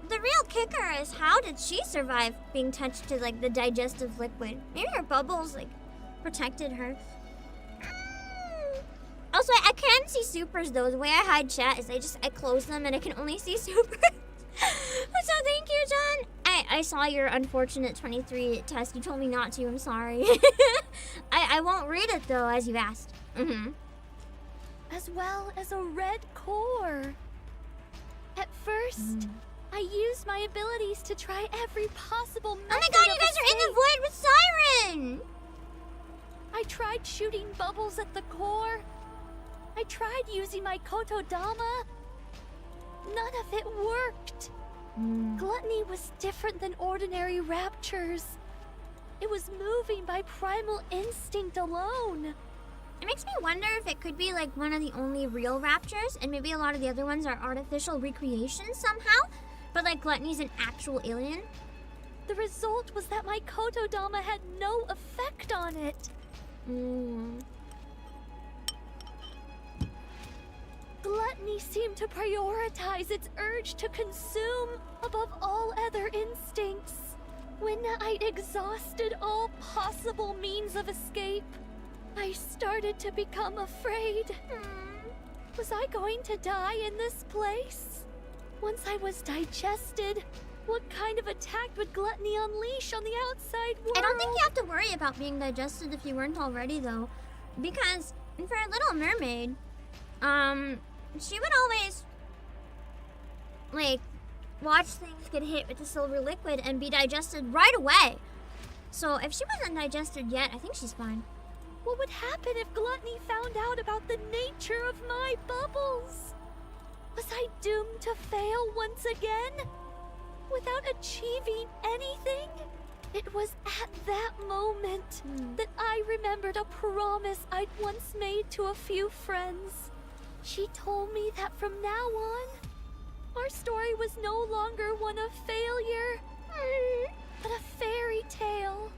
real kicker is how did she survive being touched to like the digestive liquid? Maybe her bubbles like protected her. Also, I can see supers though. The way I hide chat is I close them and I can only see supers. So thank you, John. I saw your unfortunate 23 test. You told me not to. I'm sorry. I won't read it though, as you asked. As well as a red core. At first, I used my abilities to try every possible method. Oh my god, you of guys are in the escape. void with Siren! I tried shooting bubbles at the core. I tried using my kotodama. None of it worked. Gluttony was different than ordinary raptures. It was moving by primal instinct alone. It makes me wonder if it could be like one of the only real raptures, and maybe a lot of the other ones are artificial recreations somehow, but like Gluttony's an actual alien. The result was that my kotodama had no effect on it. Gluttony seemed to prioritize its urge to consume above all other instincts. When I'd exhausted all possible means of escape, I started to become afraid. Was I going to die in this place? Once I was digested, what kind of attack would Gluttony unleash on the outside world? I don't think you have to worry about being digested if you weren't already, though. Because for a Little Mermaid, she would always, like, watch things get hit with the silver liquid and be digested right away. So if she wasn't digested yet, I think she's fine. What would happen if Gluttony found out about the nature of my bubbles? Was I doomed to fail once again? Without achieving anything? It was at that moment that I remembered a promise I'd once made to a few friends. She told me that from now on, our story was no longer one of failure, but a fairy tale.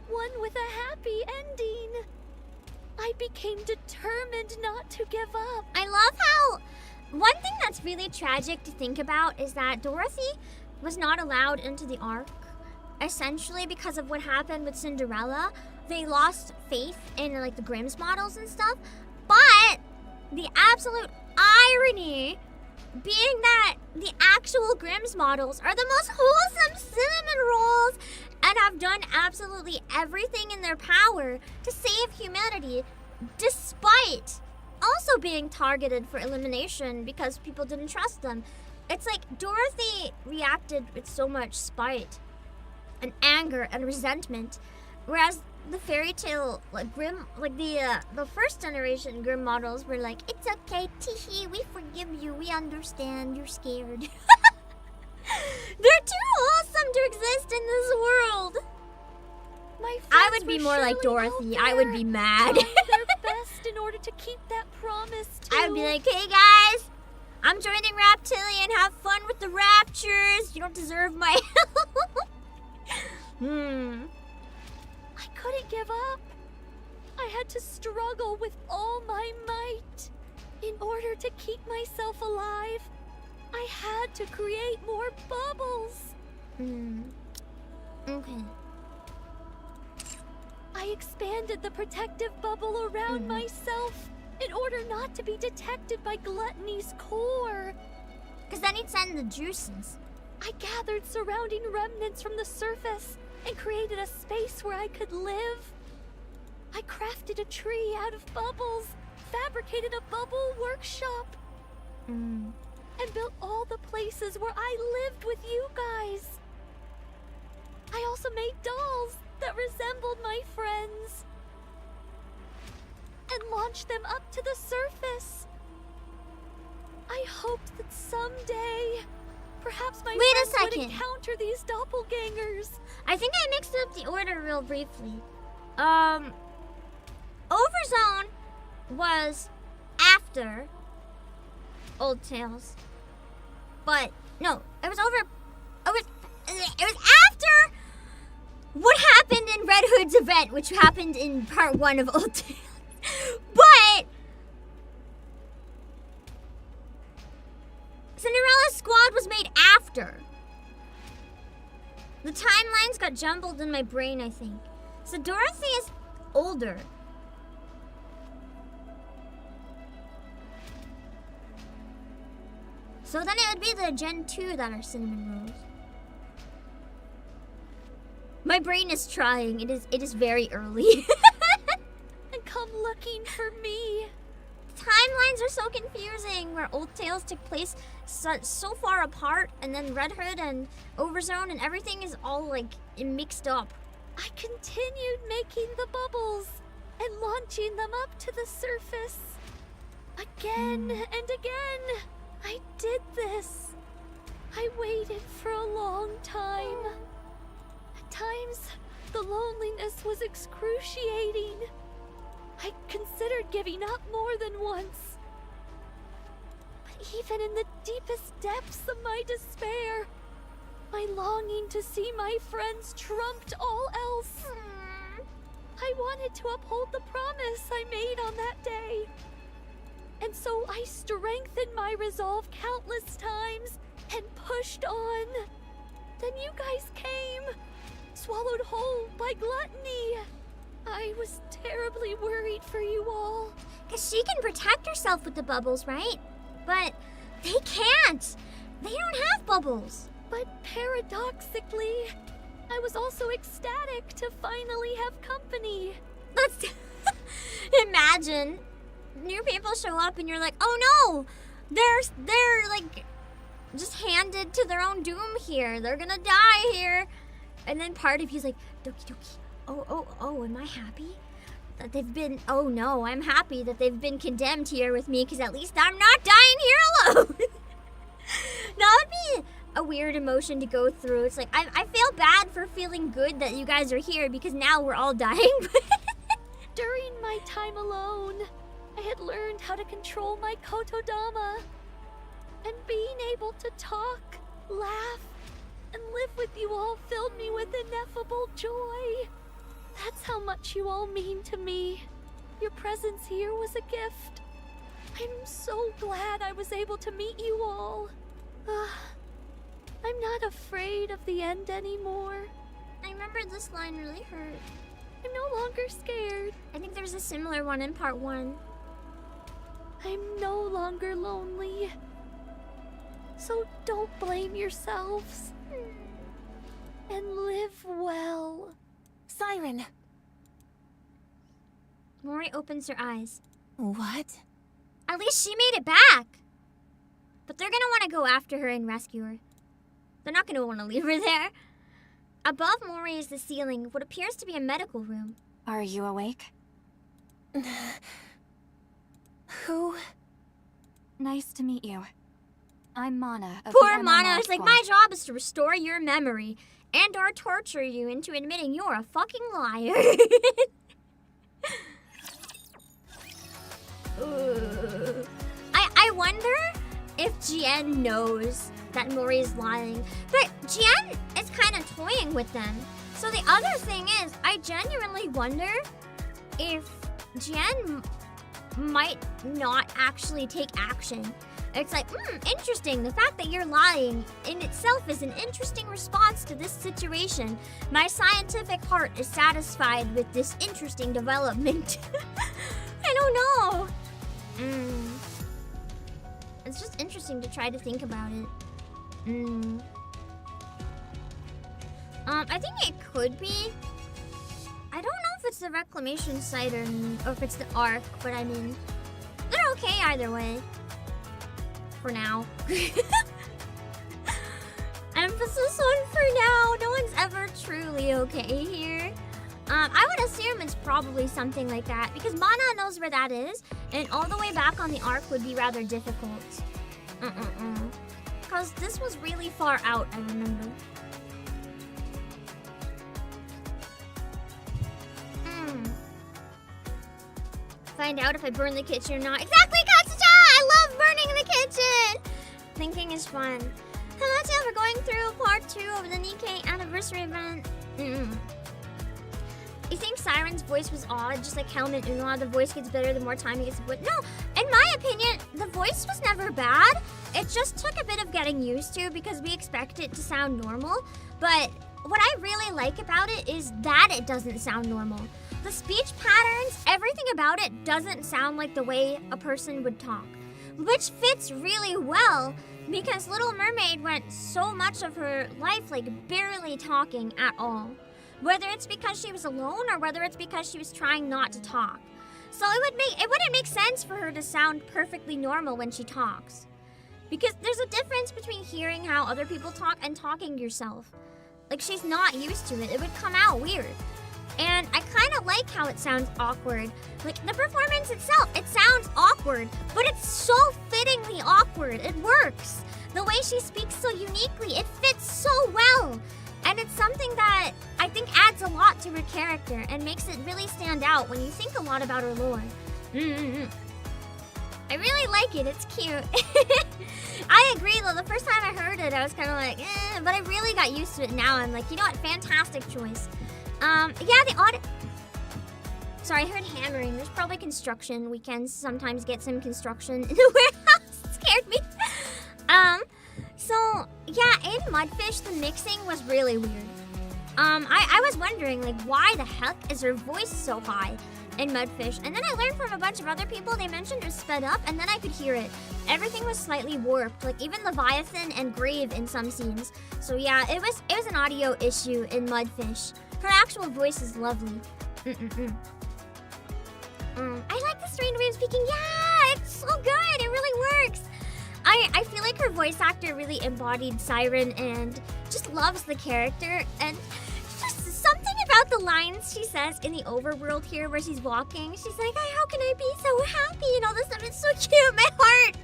One with a happy ending. I became determined not to give up. I love how one thing that's really tragic to think about is that Dorothy was not allowed into the Ark, essentially because of what happened with Cinderella. They lost faith in like the Grimm's models and stuff. But the absolute irony being that the actual Grimm's models are the most wholesome cinnamon rolls and have done absolutely everything in their power to save humanity, despite also being targeted for elimination because people didn't trust them. It's like Dorothy reacted with so much spite and anger and resentment, whereas the fairy tale, like Grimm, like the first generation Grimm models were like, "It's okay, Tihi, we forgive you, we understand, you're scared." They're too wholesome to exist in this world. I would be more like Dorothy. I would be mad. Their best in order to keep that promise too. I would be like, "Hey guys, I'm joining Raptillion. Have fun with the raptures. You don't deserve my help." I couldn't give up. I had to struggle with all my might. In order to keep myself alive, I had to create more bubbles. Okay. I expanded the protective bubble around myself in order not to be detected by Gluttony's core. Because then he'd send the juices. I gathered surrounding remnants from the surface and created a space where I could live. I crafted a tree out of bubbles, fabricated a bubble workshop, and built all the places where I lived with you guys. I also made dolls that resembled my friends and launched them up to the surface. I hoped that someday, perhaps my friends would encounter these doppelgangers. I think I mixed up the order real briefly. Overzone was after Old Tales. But no, it was after what happened in Red Hood's event, which happened in part 1 of Old Tales. But Cinderella's squad was made after. The timelines got jumbled in my brain, I think. So Dorothy is older. So then it would be the Gen 2 that are cinnamon rolls. My brain is trying. It is very early. And come looking for me. Timelines are so confusing, where Old Tales took place so far apart, and then Red Hood and Overzone and everything is all like mixed up. I continued making the bubbles and launching them up to the surface. Again and again, I did this. I waited for a long time. At times, the loneliness was excruciating. I considered giving up more than once. But even in the deepest depths of my despair, my longing to see my friends trumped all else. I wanted to uphold the promise I made on that day. And so I strengthened my resolve countless times and pushed on. Then you guys came, swallowed whole by gluttony. I was terribly worried for you all. Because she can protect herself with the bubbles, right? But they can't. They don't have bubbles. But paradoxically, I was also ecstatic to finally have company. Let's imagine new people show up and you're like, oh no, they're like just handed to their own doom here. They're gonna die here. And then part of you's like, Doki Doki, oh, am I happy that they've been, oh no, I'm happy that they've been condemned here with me because at least I'm not dying here alone. That would be a weird emotion to go through. It's like, I feel bad for feeling good that you guys are here because now we're all dying. During my time alone, I had learned how to control my kotodama. And being able to talk, laugh, and live with you all filled me with ineffable joy. That's how much you all mean to me. Your presence here was a gift. I'm so glad I was able to meet you all. I'm not afraid of the end anymore. I remember this line really hurt. I'm no longer scared. I think there's a similar one in part 1. I'm no longer lonely. So don't blame yourselves. And live well. Siren! Mori opens her eyes. What? At least she made it back. But they're gonna want to go after her and rescue her. They're not gonna want to leave her there. Above Mori is the ceiling of what appears to be a medical room. Are you awake? Who? Nice to meet you. I'm Mana of Poor the Mana MMR is like, squad. my job is to restore your memory and or torture you into admitting you're a fucking liar. I wonder if Jian knows that Mori is lying. But Jian is kind of toying with them. So the other thing is, I genuinely wonder if Jian might not actually take action. It's like, interesting. The fact that you're lying in itself is an interesting response to this situation. My scientific heart is satisfied with this interesting development. I don't know. It's just interesting to try to think about it. I think it could be. I don't know if it's the reclamation site or if it's the Ark, but I mean, they're okay either way. For now. Emphasis on for now. No one's ever truly okay here. I would assume it's probably something like that because Mana knows where that is, and all the way back on the Ark would be rather difficult. Because this was really far out, I remember. Find out if I burn the kitchen or not. Exactly, Katsucha! I love burning the kitchen! Thinking is fun. Hello, Tail. We're going through part 2 of the NIKKE anniversary event. You think Siren's voice was odd, just like Helmet Unwa? The voice gets better the more time he gets the voice. No, in my opinion, the voice was never bad. It just took a bit of getting used to because we expect it to sound normal. But what I really like about it is that it doesn't sound normal. The speech patterns, everything about it doesn't sound like the way a person would talk, which fits really well because Little Mermaid went so much of her life like barely talking at all. Whether it's because she was alone or whether it's because she was trying not to talk. So it wouldn't make sense for her to sound perfectly normal when she talks. Because there's a difference between hearing how other people talk and talking yourself. Like, she's not used to it. It would come out weird. And I kind of like how how it sounds awkward. Like, the performance itself, it sounds awkward, but it's so fittingly awkward. It works. The way she speaks so uniquely, it fits so well. And it's something that I think adds a lot to her character and makes it really stand out when you think a lot about her lore. I really like it. It's cute. I agree, though. The first time I heard it, I was kind of like, but I really got used to it now. I'm like, you know what? Fantastic choice. Yeah, the audit. Sorry, I heard hammering. There's probably construction. Weekends sometimes get some construction in the warehouse. It scared me. So, yeah, in Mudfish, the mixing was really weird. I was wondering, like, why the heck is her voice so high in Mudfish? And then I learned from a bunch of other people, they mentioned it was sped up, and then I could hear it. Everything was slightly warped, like even Leviathan and Grave in some scenes. So yeah, it was an audio issue in Mudfish. Her actual voice is lovely. I like the strange way of speaking. Yeah, it's so good. It really works. I feel like her voice actor really embodied Siren and just loves the character. And just something about the lines she says in the overworld here where she's walking. She's like, how can I be so happy and all this stuff. It's so cute. My heart.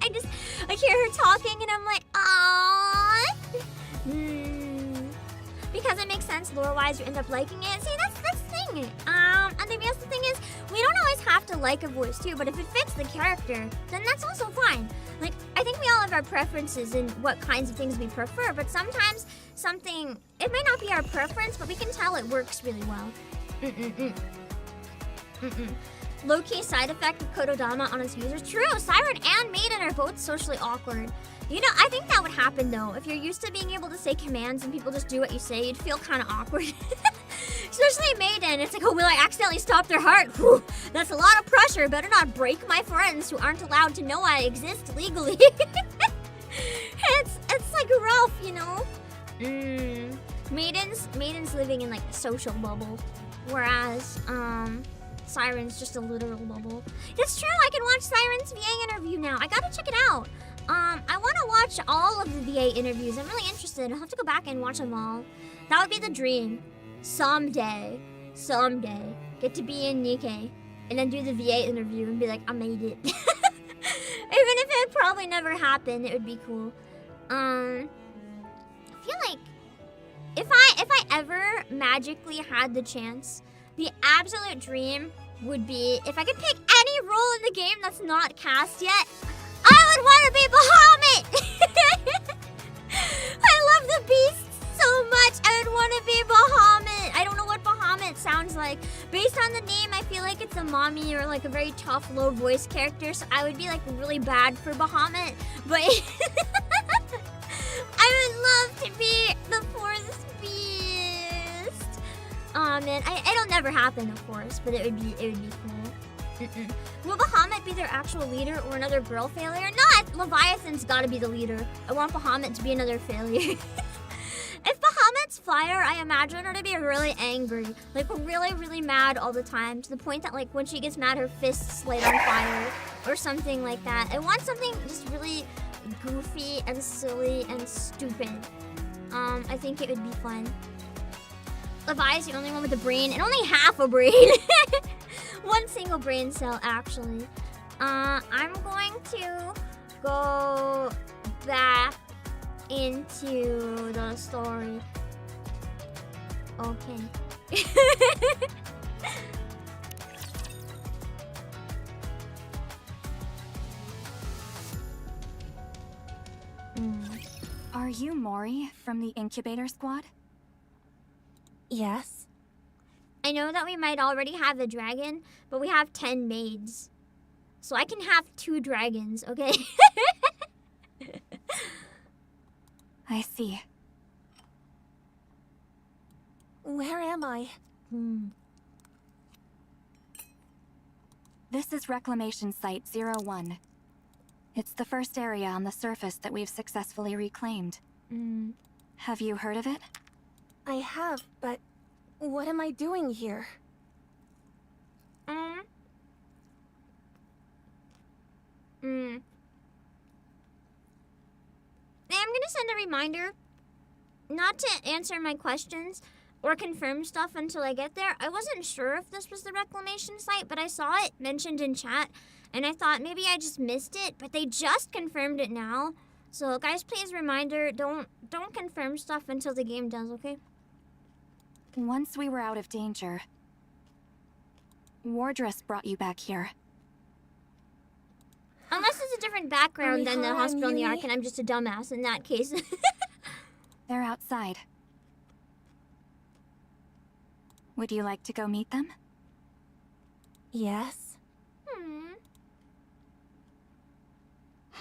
I hear her talking and I'm like, aww. Because it makes sense lore-wise, you end up liking it. See, that's the thing. And the other thing is, we don't always have to like a voice too, but if it fits the character, then that's also fine. Like, I think we all have our preferences in what kinds of things we prefer, but sometimes something, it may not be our preference, but we can tell it works really well. Low-key side effect of Kododama on its users. True, Siren and Maiden are both socially awkward. You know, I think that would happen though. If you're used to being able to say commands and people just do what you say, you'd feel kind of awkward. Especially Maiden. It's like, oh, will I accidentally stop their heart? Whew, that's a lot of pressure. Better not break my friends who aren't allowed to know I exist legally. It's like rough, you know? Maiden's living in like a social bubble. Whereas, Siren's just a literal bubble. It's true, I can watch Siren's VA interview now. I gotta check it out. I want to watch all of the VA interviews. I'm really interested. I'll have to go back and watch them all. That would be the dream. Someday, get to be in NIKKE and then do the VA interview and be like, I made it. Even if it probably never happened, it would be cool. I feel like if I ever magically had the chance, the absolute dream would be if I could pick any role in the game that's not cast yet, I would want to be Bahamut! I love the beast so much. I would want to be Bahamut. I don't know what Bahamut sounds like. Based on the name, I feel like it's a mommy or like a very tough, low voice character. So I would be like really bad for Bahamut. But I would love to be the fourth beast. Oh man, it'll never happen, of course, but it would be cool. Will Bahamut be their actual leader or another girl failure? No, Leviathan's gotta be the leader. I want Bahamut to be another failure. If Bahamut's fire, I imagine her to be really angry. Like, really, really mad all the time. To the point that, like, when she gets mad, her fists light on fire. Or something like that. I want something just really goofy and silly and stupid. I think it would be fun. Levi is the only one with a brain. And only half a brain. One single brain cell, actually. I'm going to go back into the story. Okay. Are you Mori from the incubator squad? Yes. I know that we might already have the dragon, but we have 10 maids. So I can have 2 dragons, okay? I see. Where am I? This is Reclamation Site 01. It's the first area on the surface that we've successfully reclaimed. Have you heard of it? I have, but what am I doing here? I'm gonna send a reminder not to answer my questions or confirm stuff until I get there. I wasn't sure if this was the reclamation site, but I saw it mentioned in chat, and I thought maybe I just missed it, but they just confirmed it now. So guys, please reminder, don't confirm stuff until the game does, okay? Once we were out of danger, Wardress brought you back here. Unless it's a different background than the Mihara hospital in the and Ark, and I'm just a dumbass in that case. They're outside. Would you like to go meet them? Yes.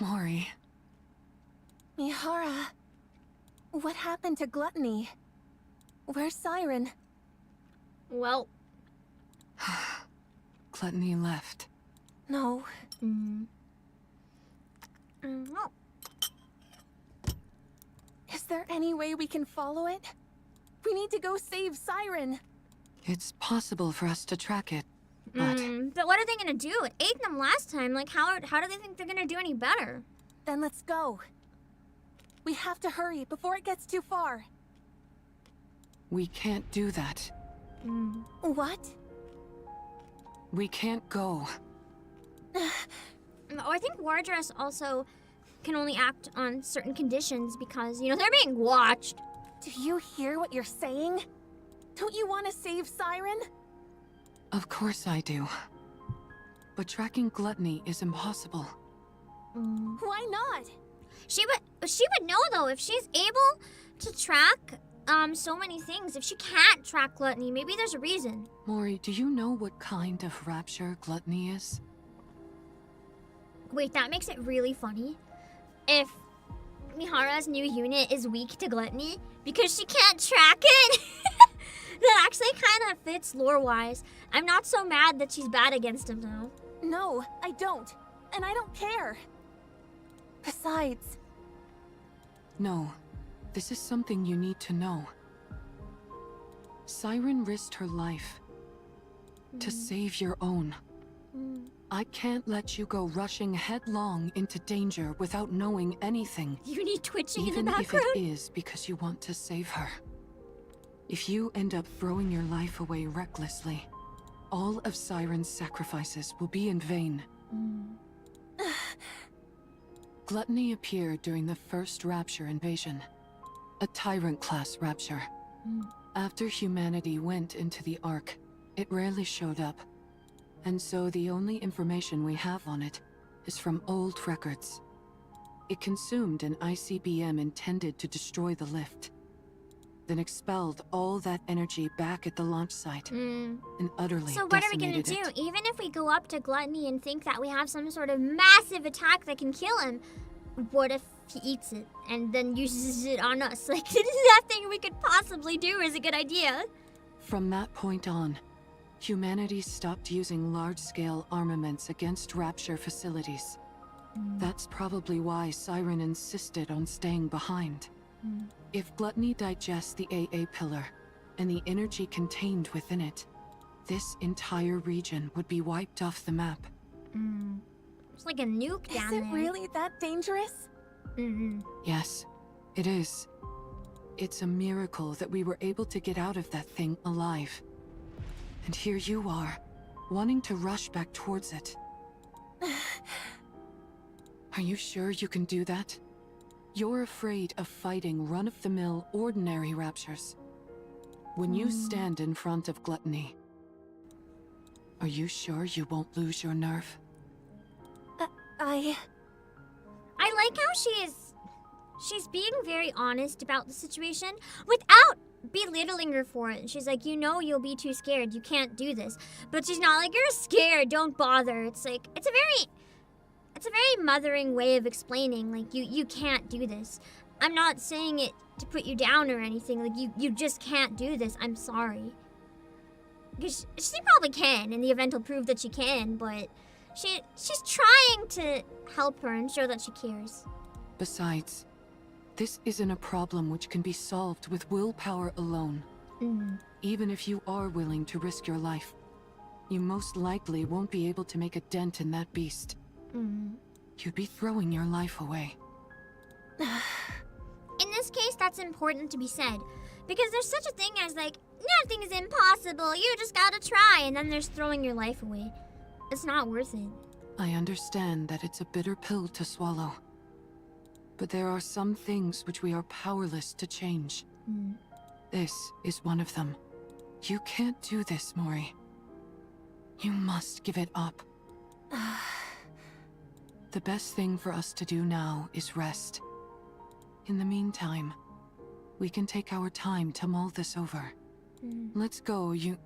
Mori. Mihara, what happened to Gluttony? Where's Siren? Well, Gluttony left. No. well, Is there any way we can follow it? We need to go save Siren. It's possible for us to track it, but but what are they gonna do? It ate them last time. Like, how do they think they're gonna do any better? Then let's go. We have to hurry before it gets too far. we can't do that. What? We can't go. Oh, I think Wardress also can only act on certain conditions because, you know, they're being watched. Do you hear what you're saying? Don't you want to save Siren? Of course I do. But tracking Gluttony is impossible. Why not? She would know though if she's able to track so many things. If she can't track Gluttony, maybe there's a reason. Mori, do you know what kind of rapture Gluttony is? Wait, that makes it really funny. If Mihara's new unit is weak to Gluttony because she can't track it, that actually kind of fits lore-wise. I'm not so mad that she's bad against him though. No, I don't. And I don't care. Besides, No. This is something you need to know. Siren risked her life to save your own. I can't let you go rushing headlong into danger without knowing anything, You need twitching in the even if background. it is because you want to save her. If you end up throwing your life away recklessly, all of Siren's sacrifices will be in vain. Gluttony appeared during the first Rapture invasion, a Tyrant-class Rapture. After humanity went into the Ark, it rarely showed up, and so the only information we have on it is from old records. It consumed an ICBM intended to destroy the lift, then expelled all that energy back at the launch site, and utterly So what are we gonna decimated do? it. Even if we go up to Gluttony and think that we have some sort of massive attack that can kill him, what if he eats it and then uses it on us? Like, nothing we could possibly do is a good idea. From that point on, humanity stopped using large-scale armaments against Rapture facilities. That's probably why Siren insisted on staying behind. If Gluttony digests the AA pillar and the energy contained within it, this entire region would be wiped off the map. It's like a nuke down is it there. really that dangerous? Yes, it is. It's a miracle that we were able to get out of that thing alive. And here you are, wanting to rush back towards it. Are you sure you can do that? You're afraid of fighting run-of-the-mill ordinary raptures. When you stand in front of Gluttony, are you sure you won't lose your nerve? I like how she's being very honest about the situation without belittling her for it. She's like, you know, you'll be too scared. You can't do this. But she's not like, you're scared. Don't bother. It's like, it's a very mothering way of explaining, like, you can't do this. I'm not saying it to put you down or anything. Like, you just can't do this. I'm sorry. Because she probably can, and the event will prove that she can, but she's trying to help her and show that she cares. Besides, this isn't a problem which can be solved with willpower alone. Even if you are willing to risk your life, you most likely won't be able to make a dent in that beast. You'd be throwing your life away. In this case, that's important to be said. Because there's such a thing as, like, Nothing is impossible. You just gotta try. And then there's throwing your life away. It's not worth it. I understand that it's a bitter pill to swallow. But there are some things which we are powerless to change. This is one of them. You can't do this, Mori. You must give it up. The best thing for us to do now is rest. In the meantime, we can take our time to mull this over. Let's go, Where's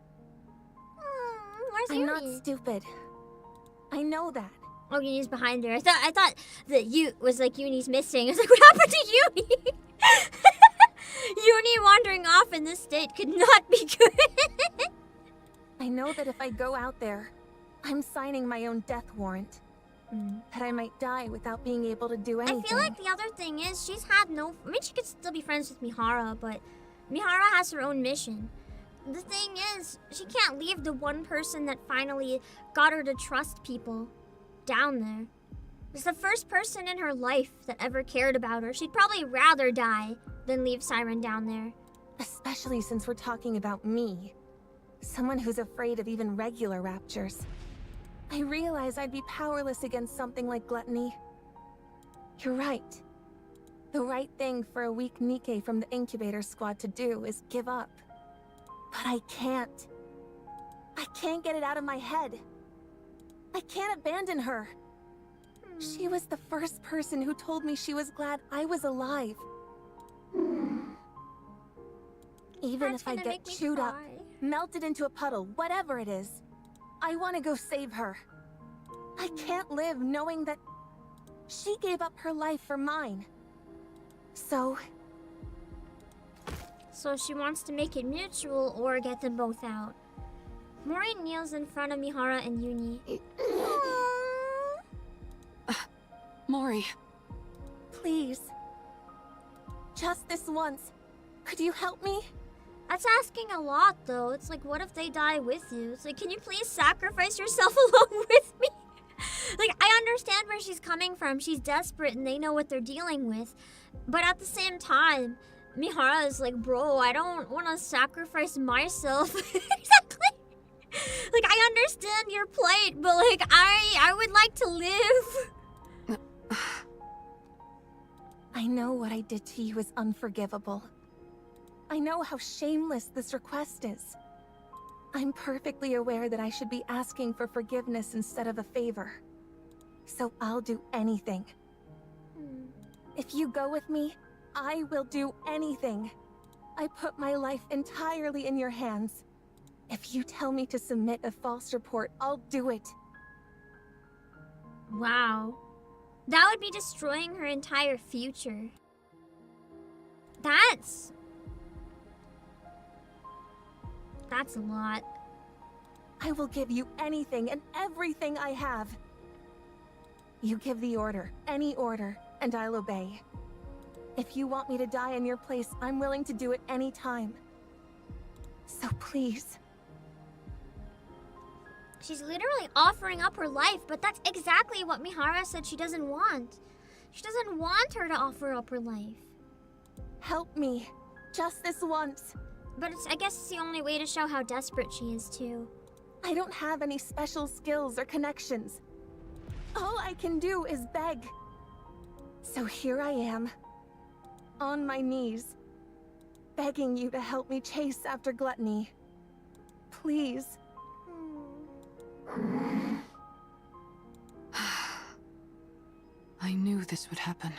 I'm Yuni? not stupid. I know that. Oh, Yuni's behind her. I thought that was like Yuni's missing. I was like, what happened to Yuni? Yuni wandering off in this state could not be good. I know that if I go out there, I'm signing my own death warrant. That I might die without being able to do anything. I feel like the other thing is she's had no... I mean, she could still be friends with Mihara, but Mihara has her own mission. The thing is, she can't leave the one person that finally got her to trust people down there. It's the first person in her life that ever cared about her. She'd probably rather die than leave Siren down there. Especially since we're talking about me. Someone who's afraid of even regular raptures. I realize I'd be powerless against something like gluttony. You're right. The right thing for a weak NIKKE from the incubator squad to do is give up. But I can't. I can't get it out of my head. I can't abandon her. She was the first person who told me she was glad I was alive. Even That's if I gonna get make me chewed up, cry. melted into a puddle, whatever it is, I want to go save her. I can't live knowing that she gave up her life for mine. So she wants to make it mutual or get them both out. Mori kneels in front of Mihara and Yuni. Mori. please, just this once, could you help me? That's asking a lot, though. It's like, what if they die with you? It's like, can you please sacrifice yourself along with me? Like, I understand where she's coming from. She's desperate and they know what they're dealing with. But at the same time, Mihara is like, bro, I don't want to sacrifice myself. Exactly. Like, I understand your plight, but like, I would like to live. I know what I did to you is unforgivable. I know how shameless this request is. I'm perfectly aware that I should be asking for forgiveness instead of a favor. So I'll do anything. If you go with me, I will do anything. I put my life entirely in your hands. If you tell me to submit a false report, I'll do it. Wow. That would be destroying her entire future. That's a lot. I will give you anything and everything I have. You give the order, any order, and I'll obey. If you want me to die in your place, I'm willing to do it any time. So please. She's literally offering up her life, but that's exactly what Mihara said she doesn't want. She doesn't want her to offer up her life. Help me. Just this once. But I guess it's the only way to show how desperate she is, too. I don't have any special skills or connections. All I can do is beg. So here I am, on my knees, begging you to help me chase after gluttony. Please. I knew this would happen.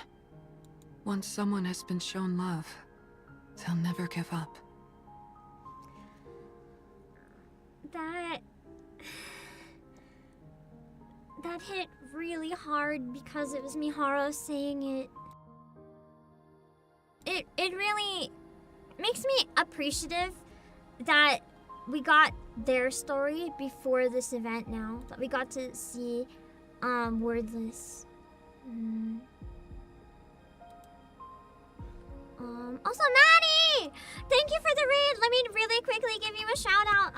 Once someone has been shown love, they'll never give up. That hit really hard because it was Mihara saying it. It really makes me appreciative that we got their story before this event now. That we got to see Wordless. Also, Maddie! Thank you for the read. Let me really quickly give you a shout out.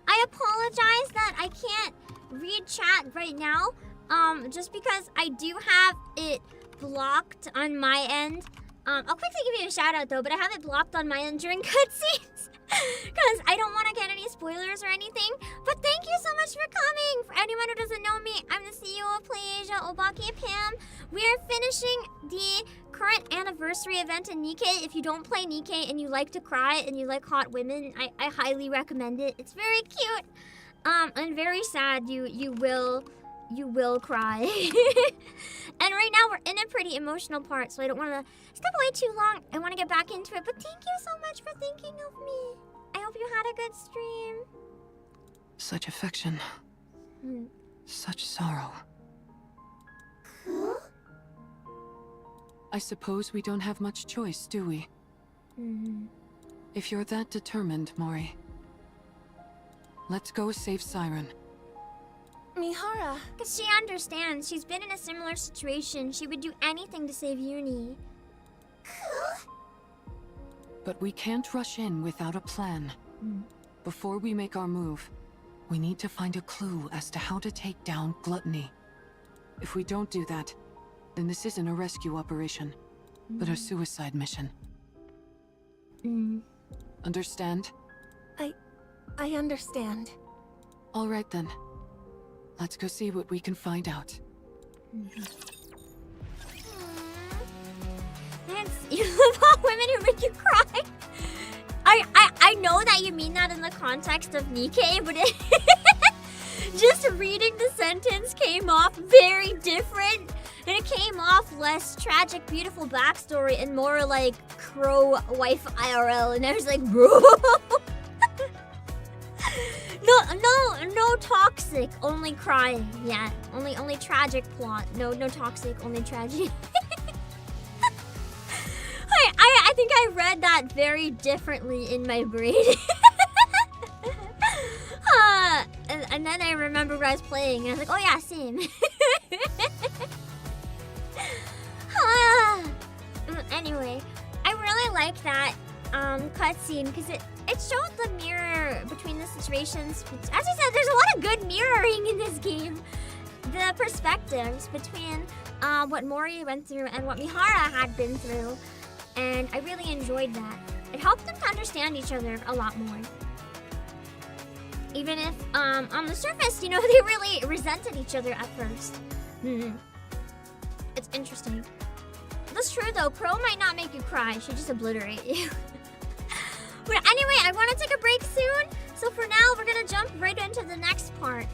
I apologize that I can't read chat right now. Just because I do have it blocked on my end. I'll quickly give you a shout out though, but I have it blocked on my end during cutscenes. Because I don't want to get any spoilers or anything. But thank you so much for coming. For anyone who doesn't know me, I'm the CEO of PlayAsia, Obake Pam. We are finishing the current anniversary event in NIKKE. If you don't play NIKKE and you like to cry and you like hot women, I highly recommend it. It's very cute. And very sad. You will cry. And right now we're in a pretty emotional part, so I don't want to step away too long. I want to get back into it, but thank you so much for thinking of me. I hope you had a good stream. Such affection. Such sorrow. I suppose we don't have much choice, do we? If you're that determined, Mori, let's go save Siren. Mihara. Because she understands. She's been in a similar situation. She would do anything to save Uni. But we can't rush in without a plan. Before we make our move, we need to find a clue as to how to take down Gluttony. If we don't do that, then this isn't a rescue operation, but a suicide mission. Understand? I understand. All right then. Let's go see what we can find out. You love all women who make you cry. I know that you mean that in the context of NIKKE, but just reading the sentence came off very different. And it came off less tragic, beautiful backstory and more like crow wife IRL. And I was like, bro. No toxic, only crying. Yeah, only tragic plot. No toxic, only tragedy. I think I read that very differently in my brain. And then I remembered what I was playing, and I was like, oh yeah, same. Anyway, I really like that cutscene because it showed the mirror between the situations. As you said, there's a lot of good mirroring in this game. The perspectives between what Mori went through and what Mihara had been through. And I really enjoyed that. It helped them to understand each other a lot more. Even if, on the surface, you know, they really resented each other at first. It's interesting. That's true though, Crow might not make you cry, she'll just obliterate you. But anyway, I want to take a break soon. So for now, we're gonna jump right into the next part.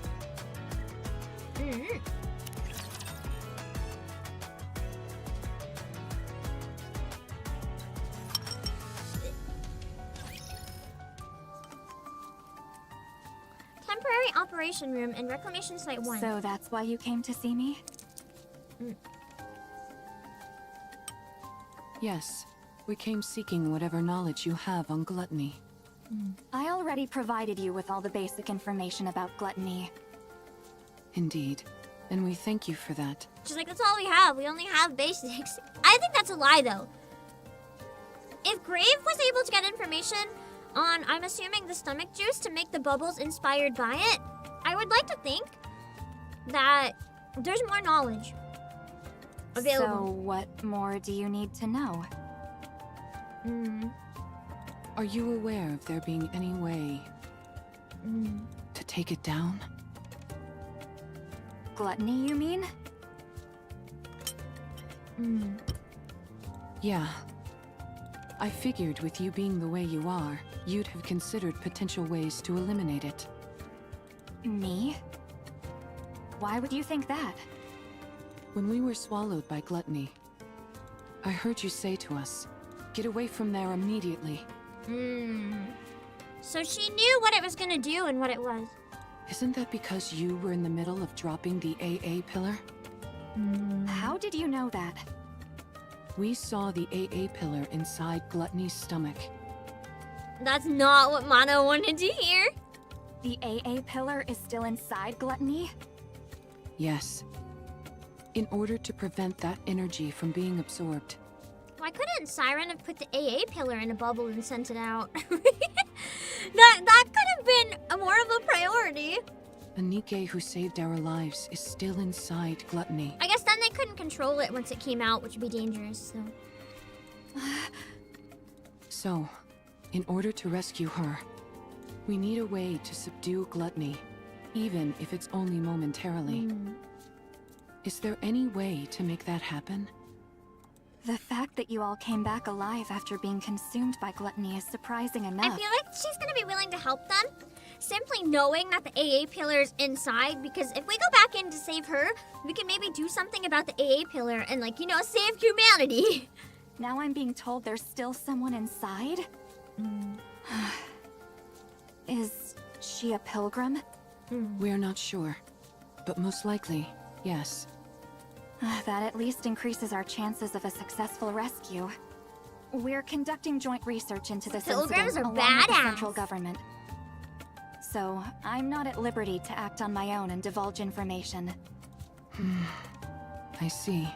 Temporary operation room in Reclamation Site 1. So that's why you came to see me? Yes, we came seeking whatever knowledge you have on Gluttony. I already provided you with all the basic information about Gluttony. Indeed, and we thank you for that. She's like, that's all we have. We only have basics. I think that's a lie, though. If Grave was able to get information on, I'm assuming, the stomach juice to make the bubbles inspired by it, I would like to think that there's more knowledge available. So what more do you need to know? Are you aware of there being any way to take it down? Gluttony, you mean? Yeah. I figured with you being the way you are, you'd have considered potential ways to eliminate it. Me? Why would you think that? When we were swallowed by Gluttony, I heard you say to us, get away from there immediately. So she knew what it was gonna do and what it was. Isn't that because you were in the middle of dropping the AA pillar? How did you know that? We saw the AA pillar inside Gluttony's stomach. That's not what Mana wanted to hear. The AA pillar is still inside Gluttony? Yes. In order to prevent that energy from being absorbed. Why couldn't Siren have put the AA pillar in a bubble and sent it out? that could have been more of a priority. The NIKKE who saved our lives is still inside Gluttony. I guess then they couldn't control it once it came out, which would be dangerous, so. So, In order to rescue her, we need a way to subdue gluttony, even if it's only momentarily. Is there any way to make that happen? The fact that you all came back alive after being consumed by gluttony is surprising I enough. feel like she's gonna be willing to help them, simply knowing that the AA pillar is inside, because if we go back in to save her, we can maybe do something about the AA pillar and, like, you know, save humanity. Now I'm being told there's still someone inside? Is she a pilgrim? We're not sure, but most likely, yes. That at least increases our chances of a successful rescue. We're conducting joint research into this Pilgrims incident are along with the badass. central government. So, I'm not at liberty to act on my own and divulge information. I see.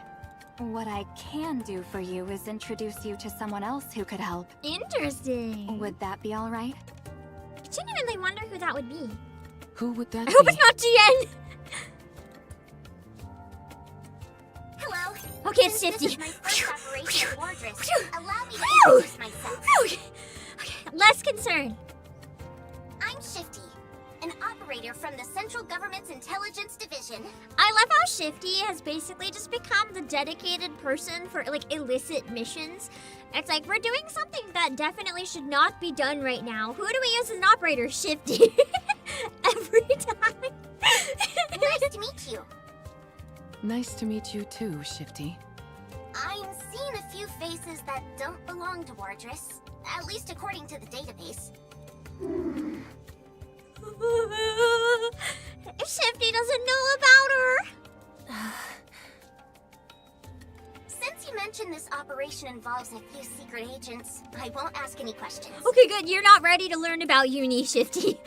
What I can do for you is introduce you to someone else who could help. Interesting. Would that be alright? I genuinely wonder who that would be. Who would that I hope be? it's not Tien. Hello. Okay, it's Since this Shifty. is my first operation in Wardress, allow me to introduce myself. Okay, less concerned. I'm Shifty, an operator from the Central Government's Intelligence Division. I love how Shifty has basically just become the dedicated person for, like, illicit missions. It's like, we're doing something that definitely should not be done right now. Who do we use as an operator? Shifty. Every time. Nice to meet you. Nice to meet you too, Shifty. I'm seeing a few faces that don't belong to Wardress, at least according to the database. If Shifty doesn't know about her. Since you mentioned this operation involves a few secret agents, I won't ask any questions. Okay, good. You're not ready to learn about uni, Shifty.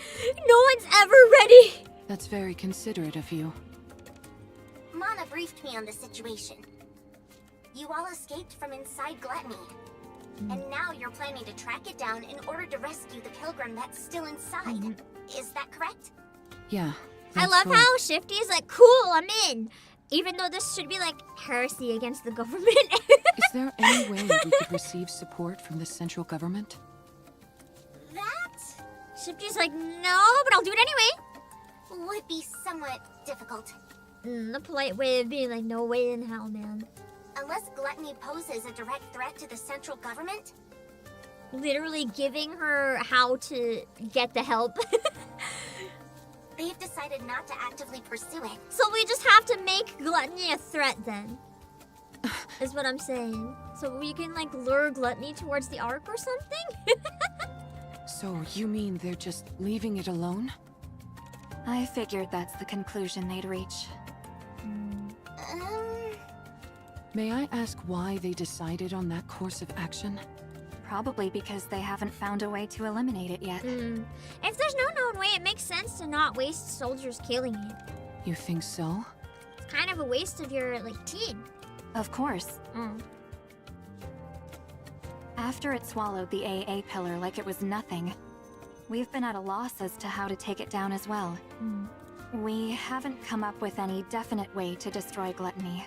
No one's ever ready. That's very considerate of you. Mana briefed me on the situation. You all escaped from inside Gluttony. And now you're planning to track it down in order to rescue the pilgrim that's still inside. Is that correct? Yeah. I that's love correct. how Shifty is like, cool, I'm in. Even though this should be like heresy against the government. Is there any way we could receive support from the central government? That Shifty's like, no, but I'll do it anyway. would be somewhat difficult. The polite way of being like, no way in hell, man. Unless Gluttony poses a direct threat to the central government. Literally giving her how to get the help. They've decided not to actively pursue it. So we just have to make Gluttony a threat then. Is what I'm saying. So we can like lure Gluttony towards the Ark or something? So you mean they're just leaving it alone? I figured that's the conclusion they'd reach. May I ask why they decided on that course of action? Probably because they haven't found a way to eliminate it yet. If there's no known way, it makes sense to not waste soldiers killing it. You think so? It's kind of a waste of your, like, team. Of course. After it swallowed the AA pillar like it was nothing, we've been at a loss as to how to take it down as well. We haven't come up with any definite way to destroy Gluttony.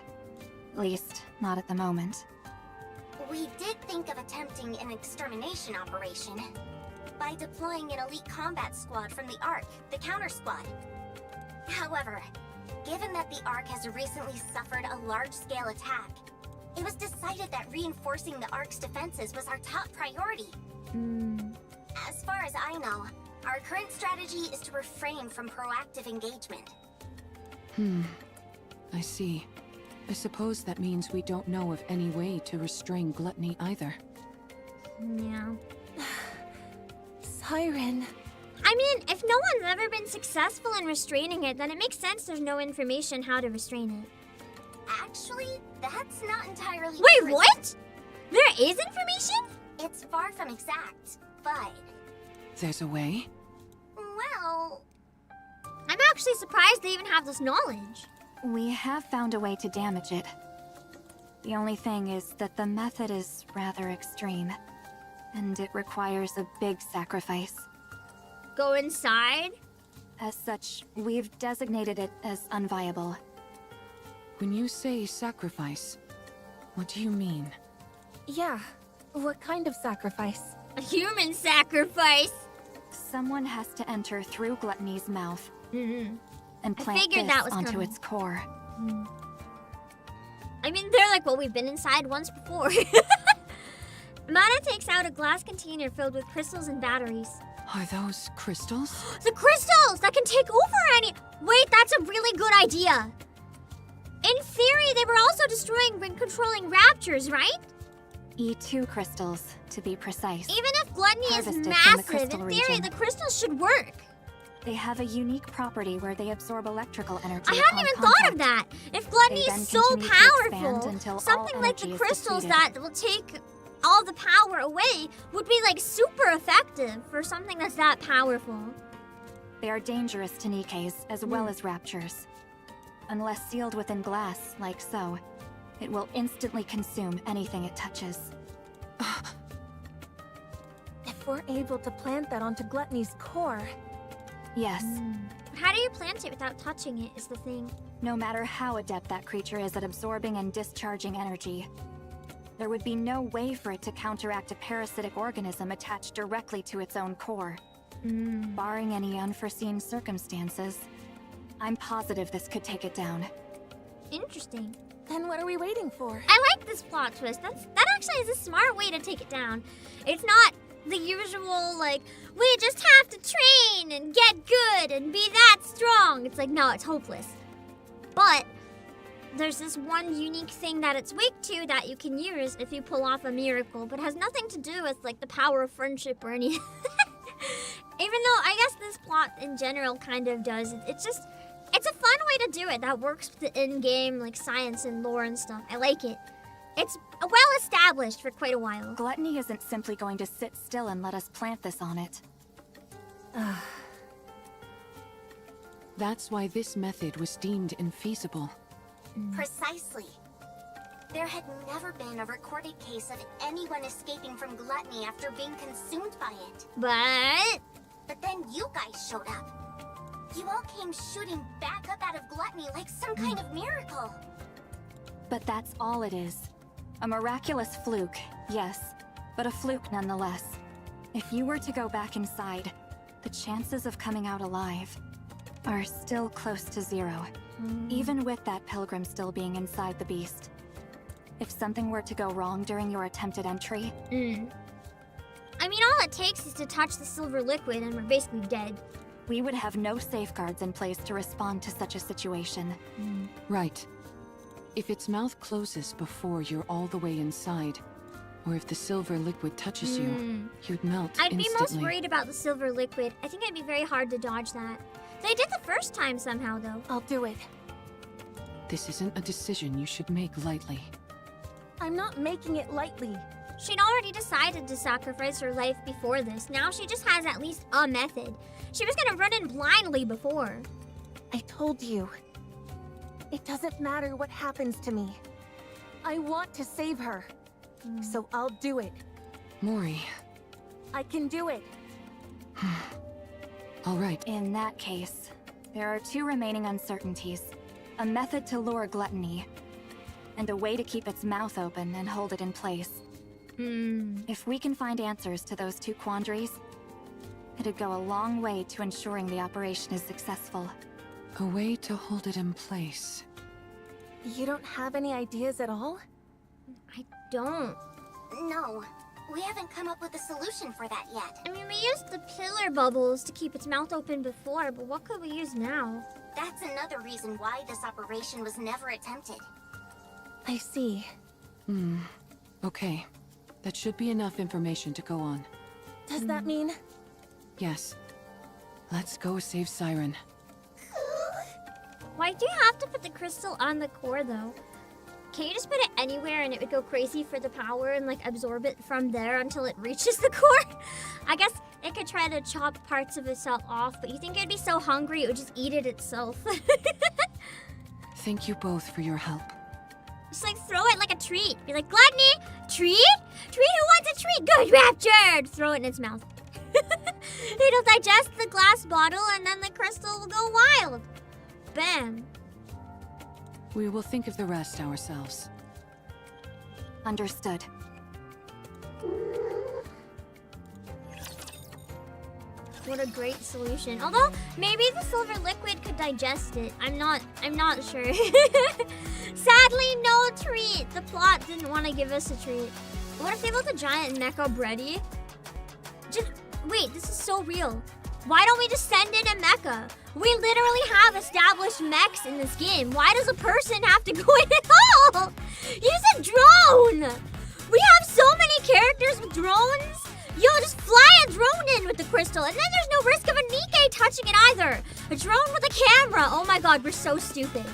At least, not at the moment. We did think of attempting an extermination operation by deploying an elite combat squad from the Ark, the counter squad. However, given that the Ark has recently suffered a large-scale attack, it was decided that reinforcing the Ark's defenses was our top priority. As far as I know, our current strategy is to refrain from proactive engagement. I see. I suppose that means we don't know of any way to restrain Gluttony either. Yeah. Siren. I mean, if no one's ever been successful in restraining it, then it makes sense there's no information how to restrain it. Actually, that's not entirely Wait, true. what? There is information? It's far from exact, but... There's a way? well... I'm actually surprised they even have this knowledge. We have found a way to damage it. The only thing is that the method is rather extreme, and it requires a big sacrifice. Go inside? As such, we've designated it as unviable. When you say sacrifice, what do you mean? Yeah. What kind of sacrifice? A human sacrifice. Someone has to enter through Gluttony's mouth Mm-hmm. and plant figured this that was onto coming. its core. I mean, they're like, well, we've been inside once before. Mana takes out a glass container filled with crystals and batteries. Are those crystals? The crystals that can take over any... Wait, that's a really good idea. In theory, they were also destroying and controlling raptures, right? E2 crystals, to be precise. Even if Gluttony is Harvested from the massive, crystal in theory, region. the crystals should work. They have a unique property where they absorb electrical energy. I hadn't upon even thought of contact. that. If Gluttony They then is so continue to expand powerful, until all something like energy the is crystals depleted. that will take all the power away would be like super effective for something that's that powerful. They are dangerous to NIKKEs as well as raptures. Unless sealed within glass, like so, it will instantly consume anything it touches. If we're able to plant that onto Gluttony's core, Yes, But how do you plant it without touching it is the thing. no matter how adept that creature is at absorbing and discharging energy, there would be no way for it to counteract a parasitic organism attached directly to its own core. Barring any unforeseen circumstances, I'm positive this could take it down. Interesting. then what are we waiting for? I like this plot twist. That actually is a smart way to take it down. It's not the usual, like, we just have to train and get good and be that strong. It's like, no, it's hopeless. But there's this one unique thing that it's weak to that you can use if you pull off a miracle, but has nothing to do with, like, the power of friendship or any... Even though I guess this plot in general kind of does. It's a fun way to do it that works with the in-game, like, science and lore and stuff. I like it. It's well established for quite a while. Gluttony isn't simply going to sit still and let us plant this on it. That's why this method was deemed infeasible. Precisely. There had never been a recorded case of anyone escaping from gluttony after being consumed by it. But But then you guys showed up. You all came shooting back up out of gluttony like some kind of miracle. But that's all it is. A miraculous fluke, yes, but a fluke nonetheless. If you were to go back inside, the chances of coming out alive are still close to zero. Even with that pilgrim still being inside the beast. If something were to go wrong during your attempted entry, I mean, all it takes is to touch the silver liquid and we're basically dead. we would have no safeguards in place to respond to such a situation. Right. If its mouth closes before you're all the way inside, or if the silver liquid touches you, you'd melt I'd be instantly. most worried about the silver liquid. I think it'd be very hard to dodge that. They did the first time somehow, though. I'll do it. This isn't a decision you should make lightly. I'm not making it lightly. She'd already decided to sacrifice her life before this. Now she just has at least a method. She was gonna run in blindly before. I told you. It doesn't matter what happens to me. I want to save her. So I'll do it. Mori, I can do it. all right. In that case, there are two remaining uncertainties. A method to lure gluttony, and a way to keep its mouth open and hold it in place. If we can find answers to those two quandaries, it'd go a long way to ensuring the operation is successful. A way to hold it in place. You don't have any ideas at all? I don't. No, we haven't come up with a solution for that yet. I mean, we used the pillar bubbles to keep its mouth open before, but what could we use now? That's another reason why this operation was never attempted. I see. Okay. That should be enough information to go on. Does that mean? Yes. Let's go save Siren. Why do you have to put the crystal on the core, though? Can't you just put it anywhere and it would go crazy for the power and, like, absorb it from there until it reaches the core? I guess it could try to chop parts of itself off, but you think it'd be so hungry it would just eat it itself? Thank you both for your help. Just, like, throw it like a treat. Be like, Gluttony, treat? Treat, who wants a treat? Good, raptured! Throw it in its mouth. It'll digest the glass bottle and then the crystal will go wild. Bam. We will think of the rest ourselves. Understood. What a great solution. Although maybe the silver liquid could digest it. I'm not sure. Sadly, no treat. The plot didn't want to give us a treat. What if they built a giant mecha bready? Just wait, this is so real. Why don't we just send in a mecha? We literally have established mechs in this game. Why does a person have to go in at all? Use a drone! We have so many characters with drones. Yo, just fly a drone in with the crystal, and then there's no risk of a NIKKE touching it either. A drone with a camera. Oh my god, we're so stupid.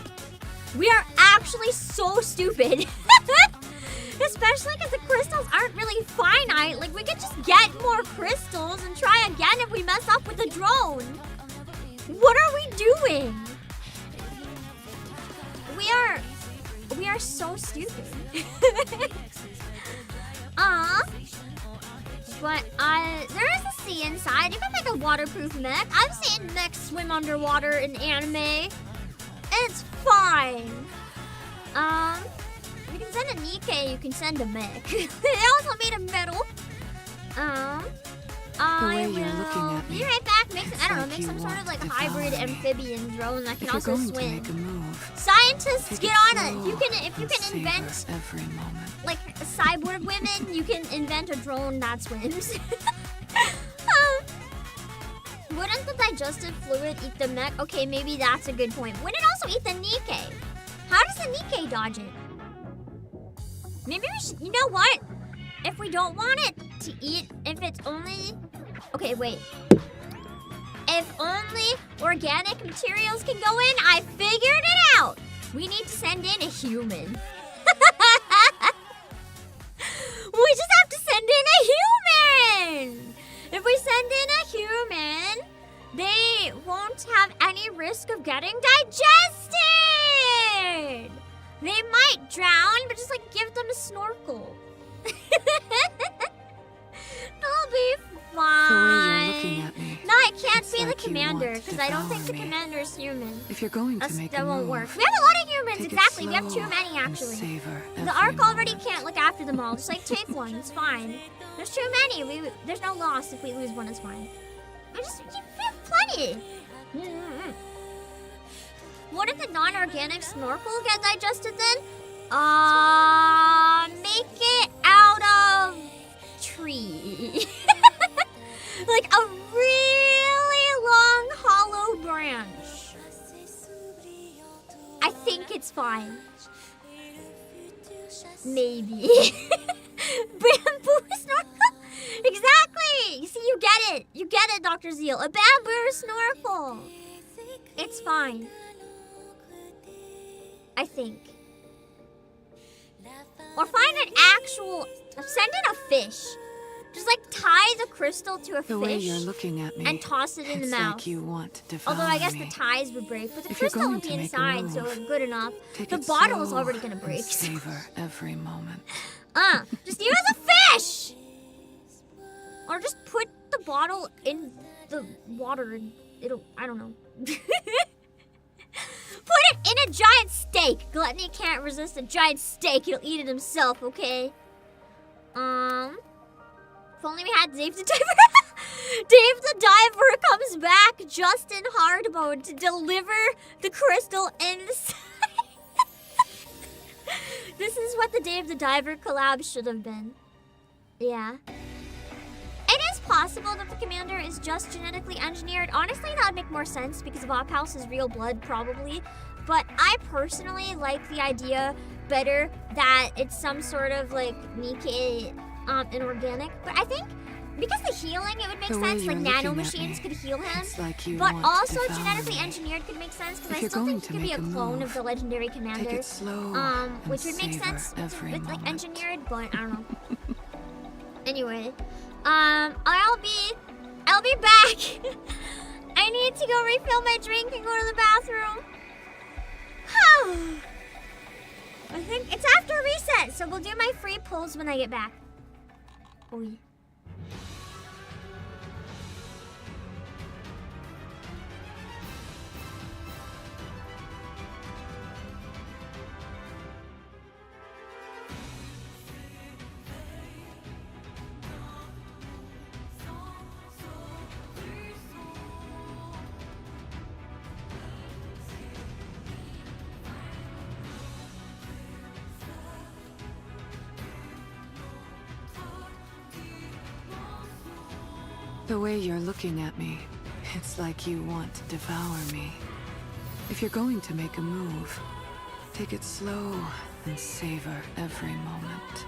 We are actually so stupid. Especially because the crystals aren't really finite. Like, we could just get more crystals and try again if we mess up with the drone. What are we doing? We are so stupid. But there is a sea inside. You can make a waterproof mech. I've seen mechs swim underwater in anime. It's fine. You can send a NIKKE, you can send a mech. They also made a metal. way you're looking at me, be right back. Make it's I don't know, like make you some sort of want like to hybrid follow me. amphibian drone that can If you're also going to swim. make a move, Scientists, take get it on it. slow If you and can savor invent every moment. like cyborg women, you can invent a drone that swims. Wouldn't the digestive fluid eat the mech? Okay, maybe that's a good point. Would it also eat the NIKKE? How does the NIKKE dodge it? Maybe we should, you know what? If we don't want it to eat, if it's only, okay, wait. If only organic materials can go in, I figured it out. We need to send in a human. We just have to send in a human. If we send in a human, they won't have any risk of getting digested. They might drown, but just like give them a snorkel. They'll be fine. The way you're looking at me, No, it can't it's be like the you commander, want to because I don't think the devour me. commander is human. if you're going to make That a won't move, work. We have a lot of humans, take it exactly. We have slow too many, and actually. savor The every Ark already moment. can't look after them all. Just like take one, it's fine. There's too many. There's no loss if we lose one. It's fine. We have plenty. What if the non-organic snorkel get digested then? Make it out of tree. Like a really long hollow branch. I think it's fine. Maybe. Bamboo snorkel? Exactly! You see, you get it. You get it, Dr. Zeal. A bamboo snorkel. It's fine. I think. Or find an actual... Send in a fish. Just like tie the crystal to a The way fish you're looking at me, and toss it in the it's mouth. like you want to devour Although I guess me. the ties would break, but the If you're crystal going would be to make a inside, so move, good enough. Take The it bottle is slow already gonna and break. savor every moment. Just use a fish! Or just put the bottle in the water and it'll, I don't know. Put it in a giant steak. Gluttony can't resist a giant steak. He'll eat it himself, okay? If only we had Dave the Diver. Dave the Diver comes back just in hard mode to deliver the crystal inside. This is what the Dave the Diver collab should have been. Yeah. It is possible that the commander is just genetically engineered. Honestly, that would make more sense because of Ophouse's real blood, probably. But I personally like the idea better that it's some sort of like NIKKE inorganic. But I think because the healing, it would make The way sense. Like you're looking at nanomachines me, could heal him. It's like you But want also to devour genetically me. engineered could make sense because If I you're still going think he to could be a make a clone of move, the legendary Take commander. it slow Which and would make savor sense every with like moment. engineered, but I don't know. Anyway, I'll be back. I need to go refill my drink and go to the bathroom. I think it's after reset, so we'll do my free pulls when I get back. Oh yeah. The way you're looking at me, it's like you want to devour me. If you're going to make a move, take it slow and savor every moment.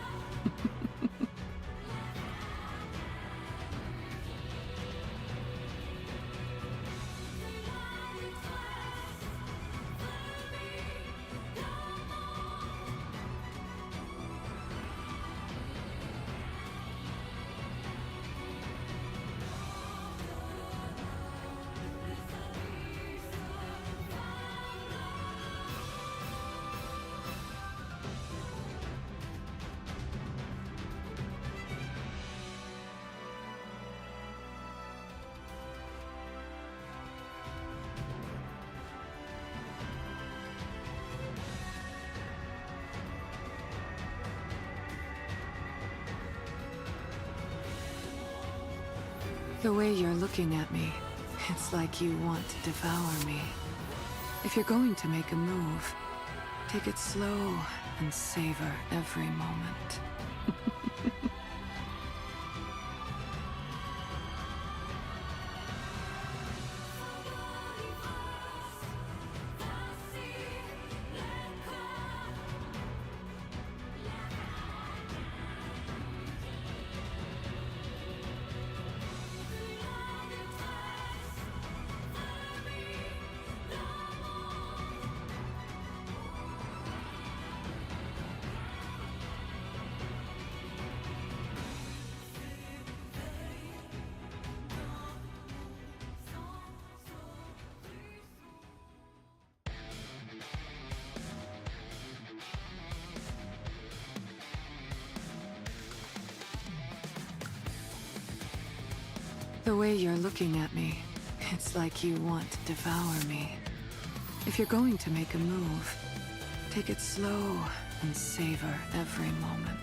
The way you're looking at me, it's like you want to devour me. If you're going to make a move, take it slow and savor every moment. The way you're looking at me, it's like you want to devour me. If you're going to make a move, take it slow and savor every moment.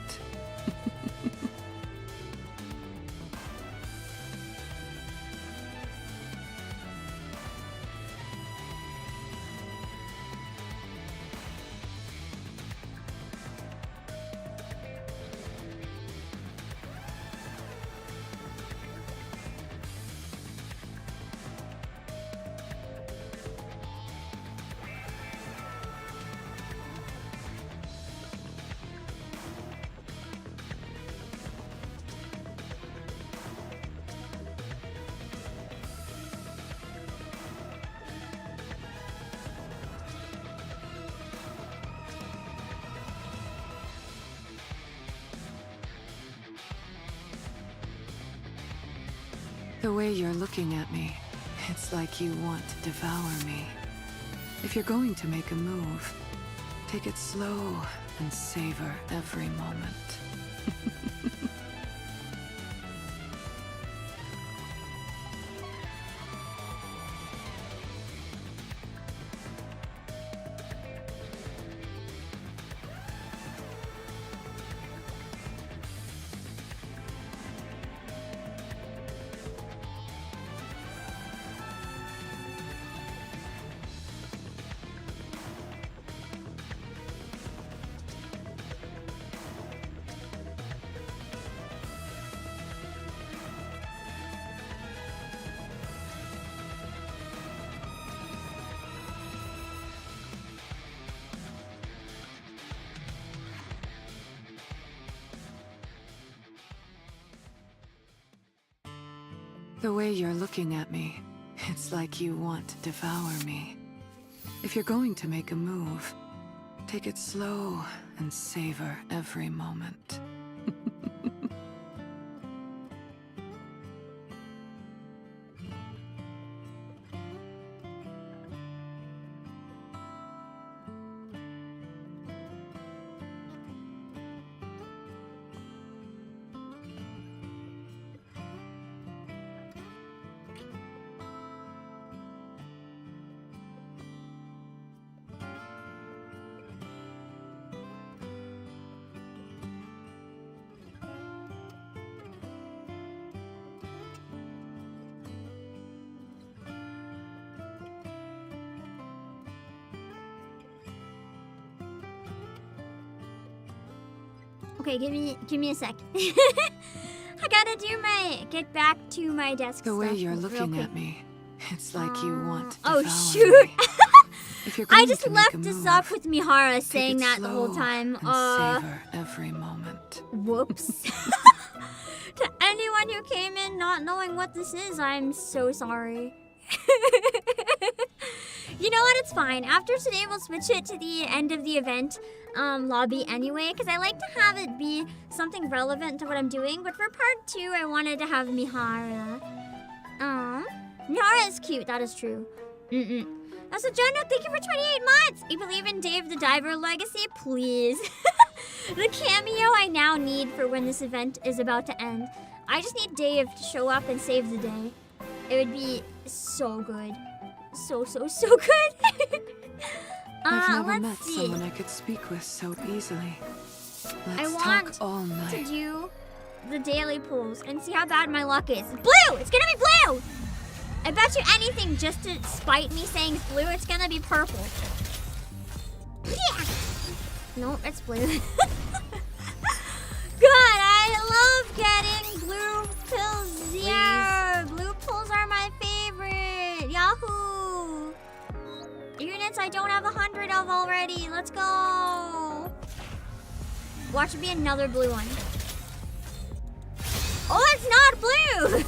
The way you're looking at me, it's like you want to devour me. If you're going to make a move, take it slow and savor every moment. The way you're looking at me, it's like you want to devour me. If you're going to make a move, take it slow and savor every moment. Okay, give me a sec. I gotta get back to my desk The way stuff you're real looking quick. at me, it's like you want to Oh devour shoot! me. If you're I going just to make a left this move, up with Mihara take saying it that the whole slow time. and savor every moment. Whoops. To anyone who came in not knowing what this is, I'm so sorry. You know what? It's fine. After today, we'll switch it to the end of the event lobby anyway, because I like to have it be something relevant to what I'm doing. But for part 2, I wanted to have Mihara. Mihara is cute. That is true. That's a Jenna. Thank you for 28 months. You believe in Dave the Diver legacy? Please. The cameo I now need for when this event is about to end. I just need Dave to show up and save the day. It would be so good. So good. I've never met let's see. someone I could speak with so easily. I Let's want talk all to night. do the daily pulls and see how bad my luck is. Blue! It's gonna be blue! I bet you anything just to spite me saying it's blue, it's gonna be purple. Yeah! No, it's blue. God, I love getting blue pills. Yeah, blue pills are my favorite. Yahoo! Units I don't have 100 of already. Let's go. Watch it be another blue one. Oh, it's not blue!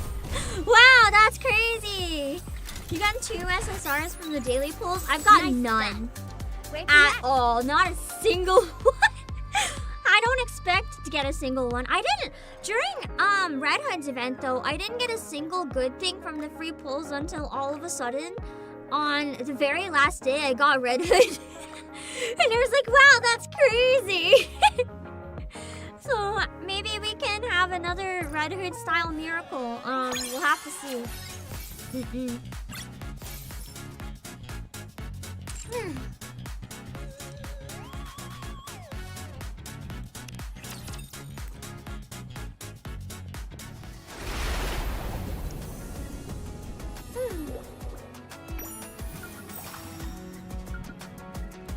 Wow, that's crazy. You got 2 SSRs from the daily pulls? I've got none. At all. Not a single one. I don't expect to get a single one. I didn't. During Red Hood's event, though, I didn't get a single good thing from the free pulls until all of a sudden, on the very last day, I got Red Hood. And I was like, wow, that's crazy. So maybe we can have another Red Hood style miracle. We'll have to see.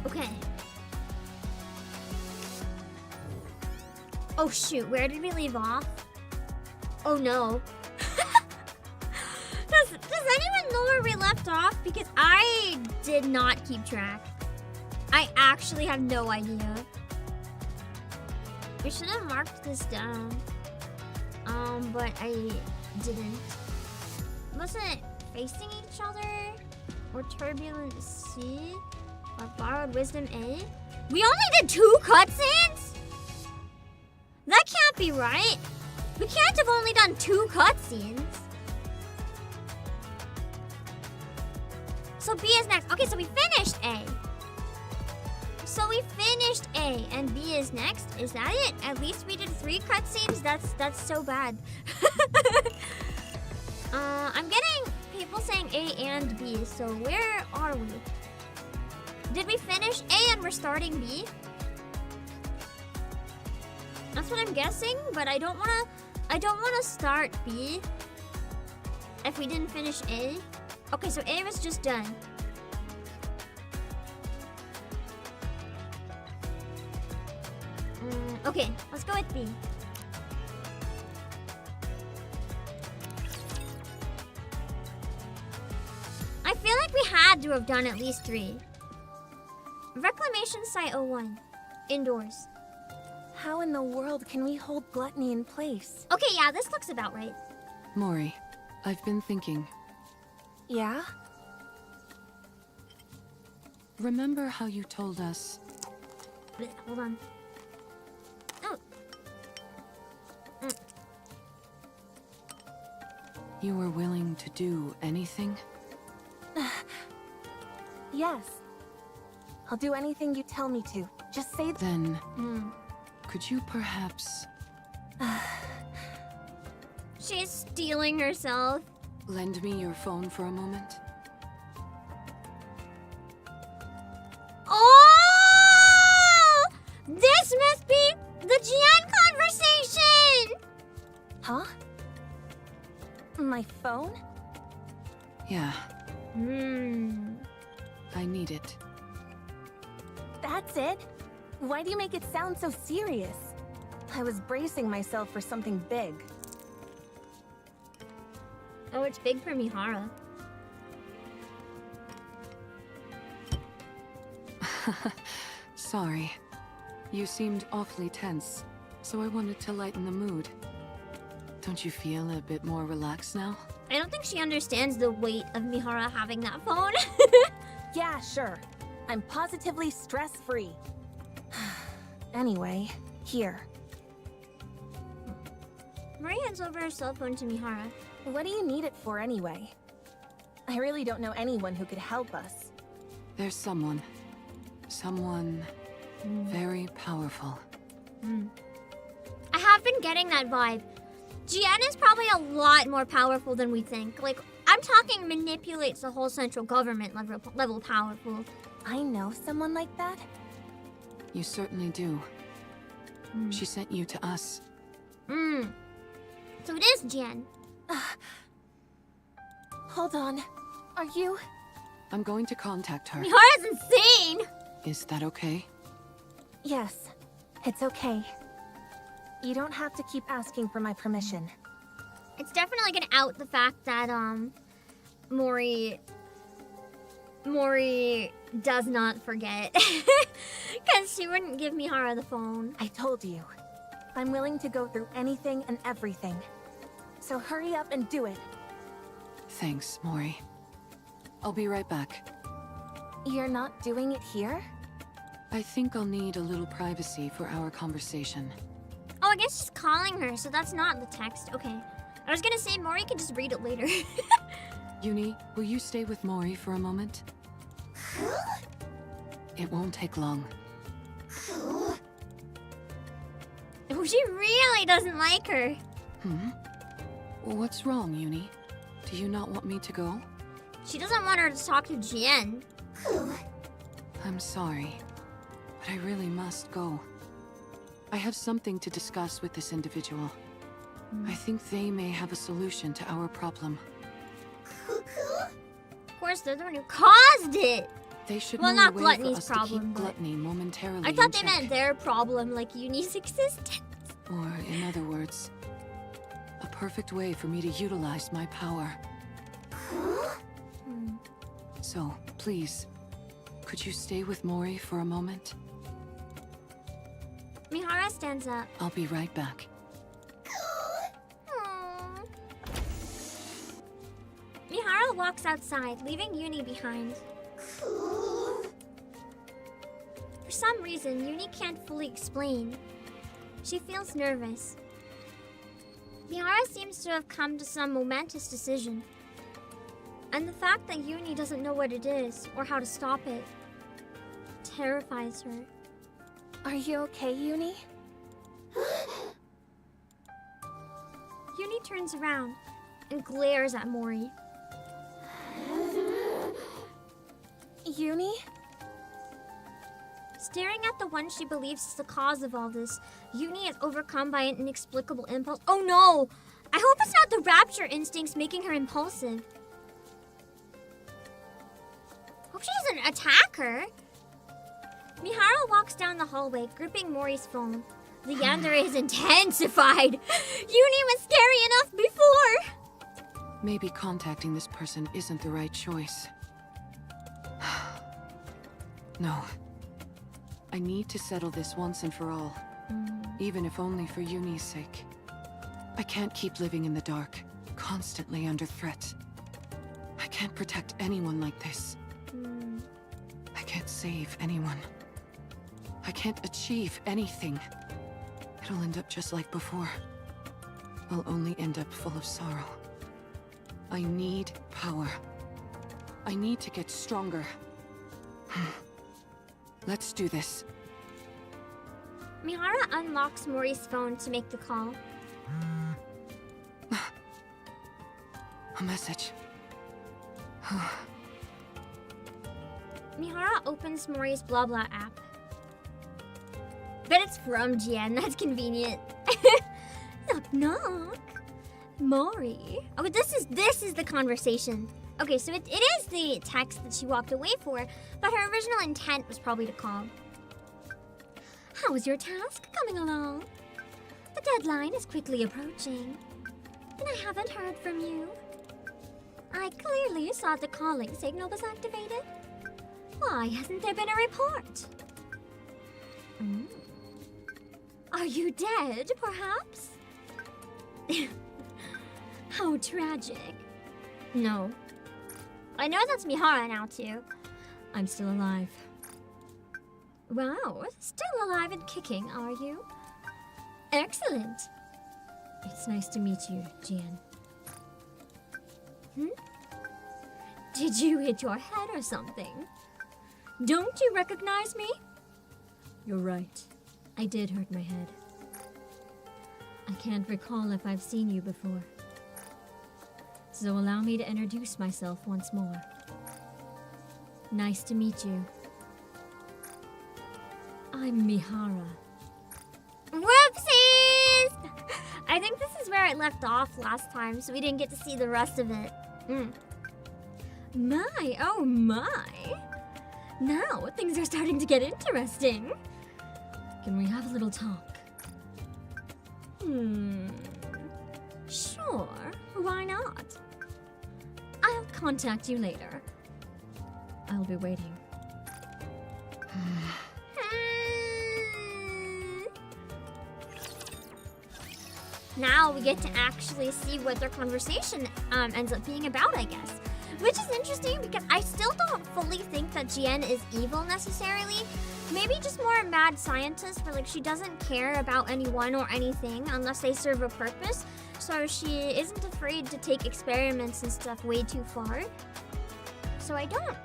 Okay. Oh shoot, where did we leave off? Oh no. Does anyone know where we left off? Because I did not keep track. I actually have no idea. We should have marked this down. But I didn't. Wasn't it facing each other? Or turbulent C? Or borrowed wisdom A? We only did 2 cutscenes? That can't be right. We can't have only done 2 cutscenes. So B is next. Okay, so we finished A. So we finished A and B is next. Is that it? At least we did 3 cutscenes. That's so bad. I'm getting people saying A and B. So where are we? Did we finish A and we're starting B? That's what I'm guessing, but I don't wanna start B if we didn't finish A. Okay, so A was just done. Okay, let's go with B. I feel like we had to have done at least 3. Reclamation Site 01. Indoors. How in the world can we hold Gluttony in place? Okay, yeah, this looks about right. Mori, I've been thinking. Yeah? Remember how you told us... Wait, hold on. Oh. You were willing to do anything? Yes. I'll do anything you tell me to. Just say Then, could you perhaps... She's stealing herself. lend me your phone for a moment? Oh! This must be the Gian conversation! Huh? My phone? Yeah, I need it. That's it? Why do you make it sound so serious? I was bracing myself for something big. Oh, it's big for Mihara. Sorry. You seemed awfully tense, so I wanted to lighten the mood. Don't you feel a bit more relaxed now? I don't think she understands the weight of Mihara having that phone. Yeah, sure. I'm positively stress-free. Anyway, here. Mori hands over her cell phone to Mihara. What do you need it for anyway? I really don't know anyone who could help us. There's someone. Someone very powerful. I have been getting that vibe. GN is probably a lot more powerful than we think. Like, I'm talking manipulates the whole central government level powerful. I know someone like that? You certainly do. She sent you to us. So it is GN. Hold on. Are you? I'm going to contact her. Mihara's insane! Is that okay? Yes, it's okay. You don't have to keep asking for my permission. It's definitely gonna out the fact that, Mori does not forget. Because she wouldn't give Mihara the phone. I told you. I'm willing to go through anything and everything. So hurry up and do it. Thanks, Mori. I'll be right back. You're not doing it here? I think I'll need a little privacy for our conversation. Oh, I guess she's calling her, so that's not the text. Okay. I was gonna say Mori can just read it later. Uni, will you stay with Mori for a moment? It won't take long. Oh, she really doesn't like her. What's wrong, Uni? Do you not want me to go? She doesn't want her to talk to Jien. I'm sorry, but I really must go. I have something to discuss with this individual. I think they may have a solution to our problem. Of course, they're the one who caused it. They should Well, know not a way Gluttony's for us problem, to keep but- Gluttony momentarily I thought in they check. meant their problem, like Uni's existence. Or, in other words, a perfect way for me to utilize my power. So, please, could you stay with Mori for a moment? Mihara stands up. I'll be right back. Aww. Mihara walks outside, leaving Uni behind. For some reason, Uni can't fully explain. She feels nervous. Mihara seems to have come to some momentous decision. And the fact that Uni doesn't know what it is, or how to stop it, terrifies her. Are you okay, Uni? Uni turns around and glares at Mori. Uni? Staring at the one she believes is the cause of all this, Uni is overcome by an inexplicable impulse. Oh no! I hope it's not the rapture instincts making her impulsive. Hope she doesn't attack her. Mihara walks down the hallway, gripping Mori's phone. The yandere is intensified. Uni was scary enough before. Maybe contacting this person isn't the right choice. No. I need to settle this once and for all. Even if only for Uni's sake. I can't keep living in the dark, constantly under threat. I can't protect anyone like this. I can't save anyone. I can't achieve anything. It'll end up just like before. I'll only end up full of sorrow. I need power. I need to get stronger. Let's do this. Mihara unlocks Mori's phone to make the call. A message. Mihara opens Mori's blah blah app. Bet it's from Jien, that's convenient. Knock knock. Mori. Oh, but this is the conversation. Okay, so it is the text that she walked away for, but her original intent was probably to call. How is your task coming along? The deadline is quickly approaching, and I haven't heard from you. I clearly saw the calling signal was activated. Why hasn't there been a report? Are you dead, perhaps? How tragic. No. I know that's Mihara now, too. I'm still alive. Wow, still alive and kicking, are you? Excellent. It's nice to meet you, Gian. Did you hit your head or something? Don't you recognize me? You're right. I did hurt my head. I can't recall if I've seen you before. So allow me to introduce myself once more. Nice to meet you. I'm Mihara. Whoopsies! I think this is where it left off last time, so we didn't get to see the rest of it. My, oh my. Now things are starting to get interesting. Can we have a little talk? Sure, why not? I'll contact you later. I'll be waiting. Now we get to actually see what their conversation ends up being about, I guess. Which is interesting because I still don't fully think that Gian is evil necessarily. Maybe just more a mad scientist where like she doesn't care about anyone or anything unless they serve a purpose. So she isn't afraid to take experiments and stuff way too far. So I don't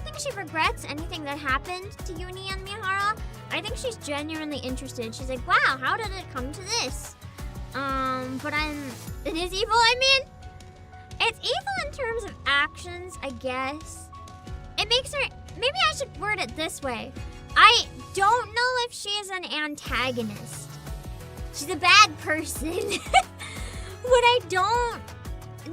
think she regrets anything that happened to Uni and Mihara. I think she's genuinely interested. She's like, wow, how did it come to this? But it is evil, I mean? It's evil in terms of actions, I guess. It makes her, maybe I should word it this way. I don't know if she is an antagonist. She's a bad person. But I don't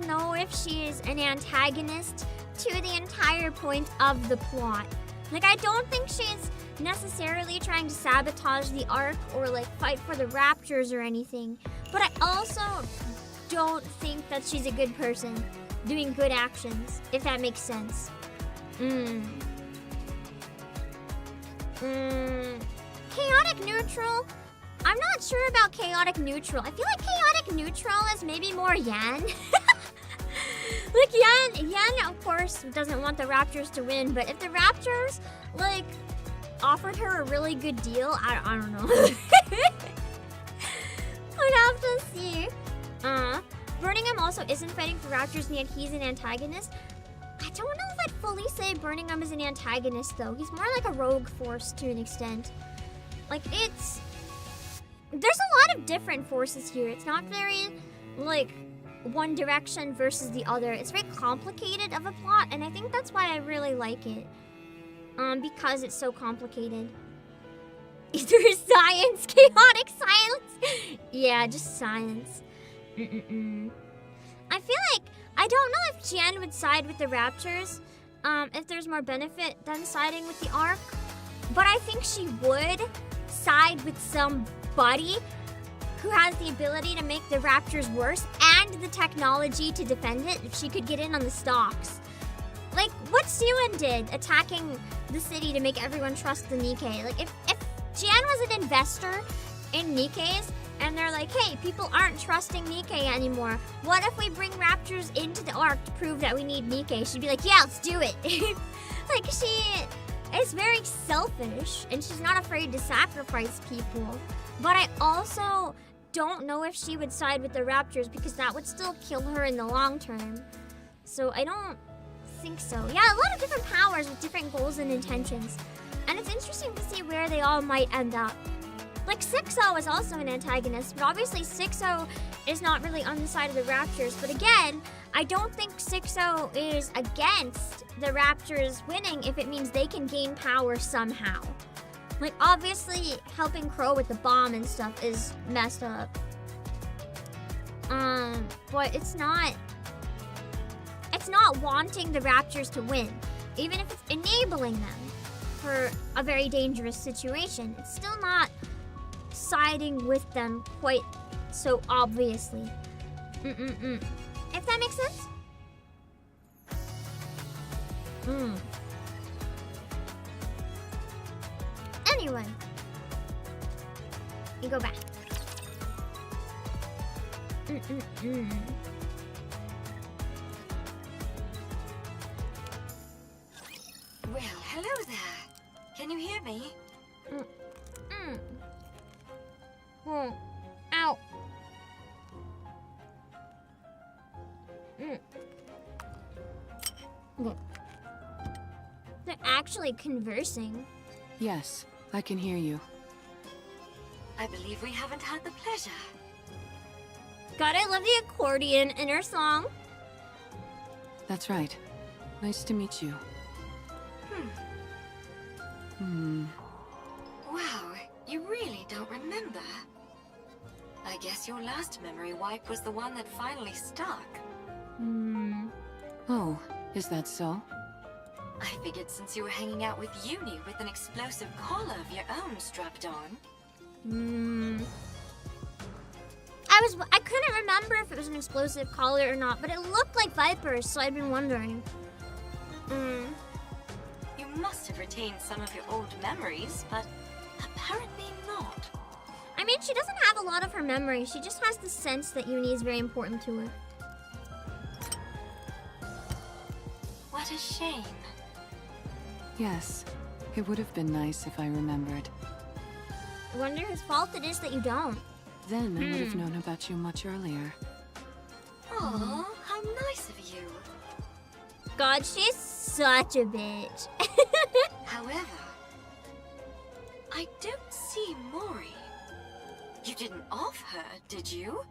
know if she is an antagonist to the entire point of the plot. Like, I don't think she's necessarily trying to sabotage the arc or like fight for the raptures or anything. But I also don't think that she's a good person doing good actions, if that makes sense. Chaotic neutral? I'm not sure about chaotic neutral. I feel like chaotic neutral is maybe more Yan. Like Yan of course doesn't want the Raptors to win, but if the Raptors like offered her a really good deal, I don't know. I'd have to see. Birmingham also isn't fighting for Raptors, and yet he's an antagonist. I don't know if I'd fully say Birmingham is an antagonist, though. He's more like a rogue force to an extent. Like, there's a lot of different forces here. It's not very, like, one direction versus the other. It's very complicated of a plot, and I think that's why I really like it. Because it's so complicated. Either science, chaotic silence. Yeah, just science. I feel like I don't know if Gian would side with the Raptors, if there's more benefit than siding with the Ark. But I think she would side with somebody who has the ability to make the Raptors worse and the technology to defend it if she could get in on the stocks. Like what Siwon did, attacking the city to make everyone trust the Nikke. Like if Gian was an investor in Nikkes, and they're like, hey, people aren't trusting Nikke anymore. What if we bring Raptors into the Ark to prove that we need Nikke? She'd be like, yeah, let's do it. Like, she is very selfish, and she's not afraid to sacrifice people. But I also don't know if she would side with the Raptors, because that would still kill her in the long term. So I don't think so. Yeah, a lot of different powers with different goals and intentions. And it's interesting to see where they all might end up. Like, 6-0 is also an antagonist, but obviously 6-0 is not really on the side of the Raptors. But again, I don't think 6-0 is against the Raptors winning if it means they can gain power somehow. Like, obviously, helping Crow with the bomb and stuff is messed up. But it's not wanting the Raptors to win. Even if it's enabling them for a very dangerous situation, it's still not siding with them quite so obviously. If that makes sense? Anyway. You go back. Well, hello there. Can you hear me? Oh, ow. They're actually conversing. Yes, I can hear you. I believe we haven't had the pleasure. God, I love the accordion in her song. That's right. Nice to meet you. Wow, you really don't remember. I guess your last memory wipe was the one that finally stuck. Oh, is that so? I figured since you were hanging out with Uni with an explosive collar of your own strapped on. I couldn't remember if it was an explosive collar or not, but it looked like vipers, so I'd been wondering. You must have retained some of your old memories, but apparently not. I mean, she doesn't have a lot of her memory. She just has the sense that Uni is very important to her. What a shame. Yes, it would have been nice if I remembered. I wonder whose fault it is that you don't. Then I would have known about you much earlier. Aw, how nice of you. God, she's such a bitch. However, I don't see Mori. You didn't off her, did you?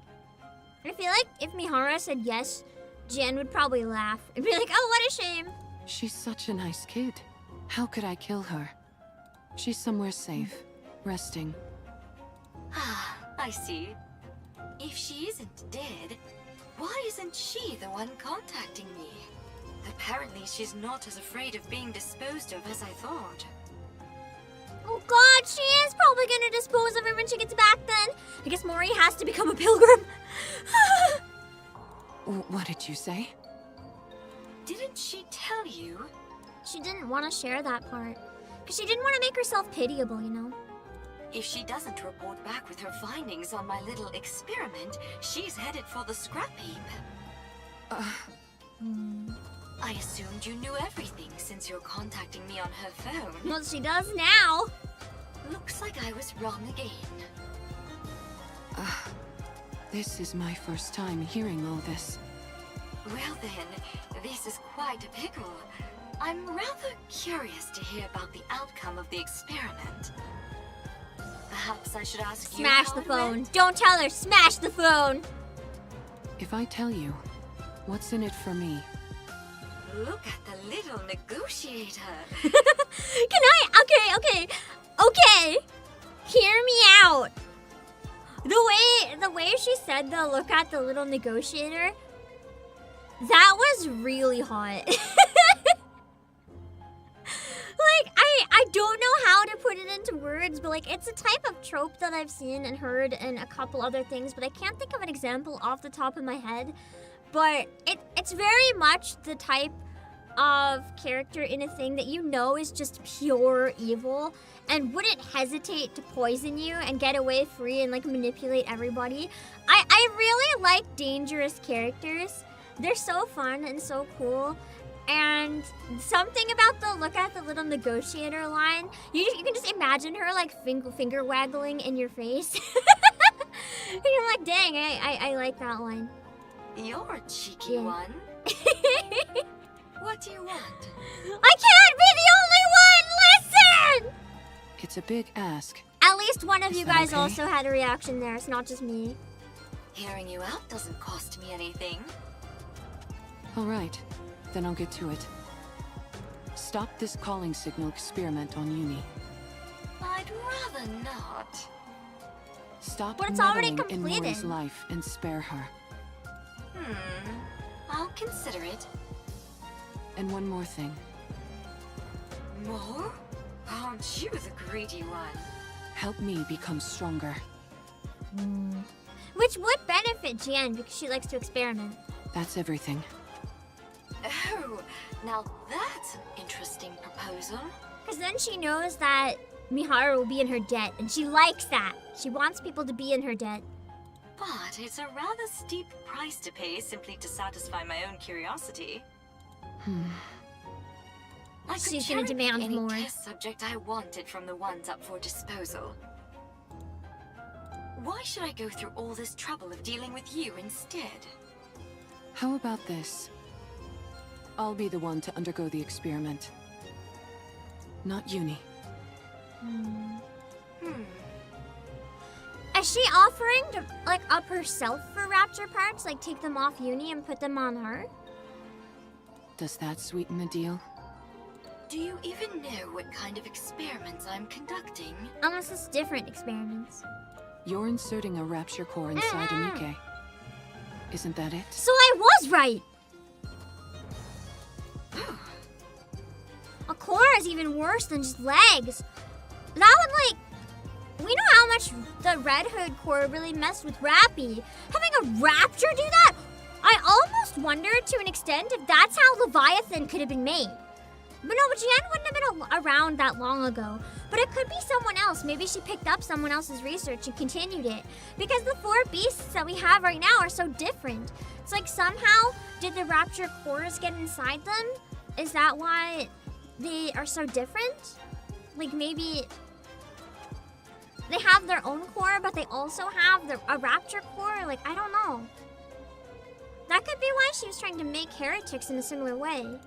I feel like if Mihara said yes, Jen would probably laugh and be like, oh, what a shame. She's such a nice kid. How could I kill her? She's somewhere safe, resting. Ah, I see. If she isn't dead, why isn't she the one contacting me? Apparently she's not as afraid of being disposed of as I thought. Oh God, she is probably gonna dispose of her when she gets back then. I guess Mori has to become a pilgrim. What did you say? Didn't she tell you? She didn't want to share that part. Because she didn't want to make herself pitiable, you know? If she doesn't report back with her findings on my little experiment, she's headed for the scrap heap. I assumed you knew everything since you're contacting me on her phone. Well, she does now. Looks like I was wrong again. This is my first time hearing all this. Well then, this is quite a pickle. I'm rather curious to hear about the outcome of the experiment. Perhaps I should ask you Smash how the it phone. went? Don't tell her. Smash the phone. If I tell you, what's in it for me? Look at the little negotiator. Can I? Okay. Hear me out. The way she said the look at the little negotiator, that was really hot. Like, I don't know how to put it into words, but like it's a type of trope that I've seen and heard in a couple other things, but I can't think of an example off the top of my head. But it's very much the type of character in a thing that you know is just pure evil and wouldn't hesitate to poison you and get away free and like manipulate everybody. I really like dangerous characters. They're so fun and so cool. And something about the look at the little negotiator line, you can just imagine her like finger waggling in your face. And you're like, dang, I like that line. You're a cheeky one. What do you want? I can't be the only one! Listen! It's a big ask. At least one of Is you that guys okay? also had a reaction there. It's not just me. Hearing you out doesn't cost me anything. All right, then I'll get to it. Stop this calling signal experiment on Uni. I'd rather not. Stop But it's already meddling in Mori's completed. life and spare her. I'll consider it. And one more thing. More? Aren't you the greedy one? Help me become stronger. Which would benefit Jan because she likes to experiment. That's everything. Oh, now that's proposal? Because then she knows that Mihara will be in her debt, and she likes that. She wants people to be in her debt. But it's a rather steep price to pay simply to satisfy my own curiosity. I could She's gonna cherry pick demand any more. test subject I wanted from the ones up for disposal. Why should I go through all this trouble of dealing with you instead? How about this? I'll be the one to undergo the experiment. Not Uni. Is she offering to, like, up herself for rapture parts? Like, take them off Uni and put them on her? Does that sweeten the deal? Do you even know what kind of experiments I'm conducting? Unless it's different experiments. You're inserting a rapture core inside a NIKKE. Isn't that it? So I was right! A core is even worse than just legs. That would, like... We know how much the Red Hood core really messed with Rappy. Having a rapture do that? I almost wondered to an extent if that's how Leviathan could have been made. But no, but Jen wouldn't have been around that long ago. But it could be someone else. Maybe she picked up someone else's research and continued it. Because the 4 beasts that we have right now are so different. It's like somehow, did the rapture cores get inside them? Is that why they are so different? Like maybe they have their own core, but they also have a rapture core? Like, I don't know. That could be why she was trying to make heretics in a similar way.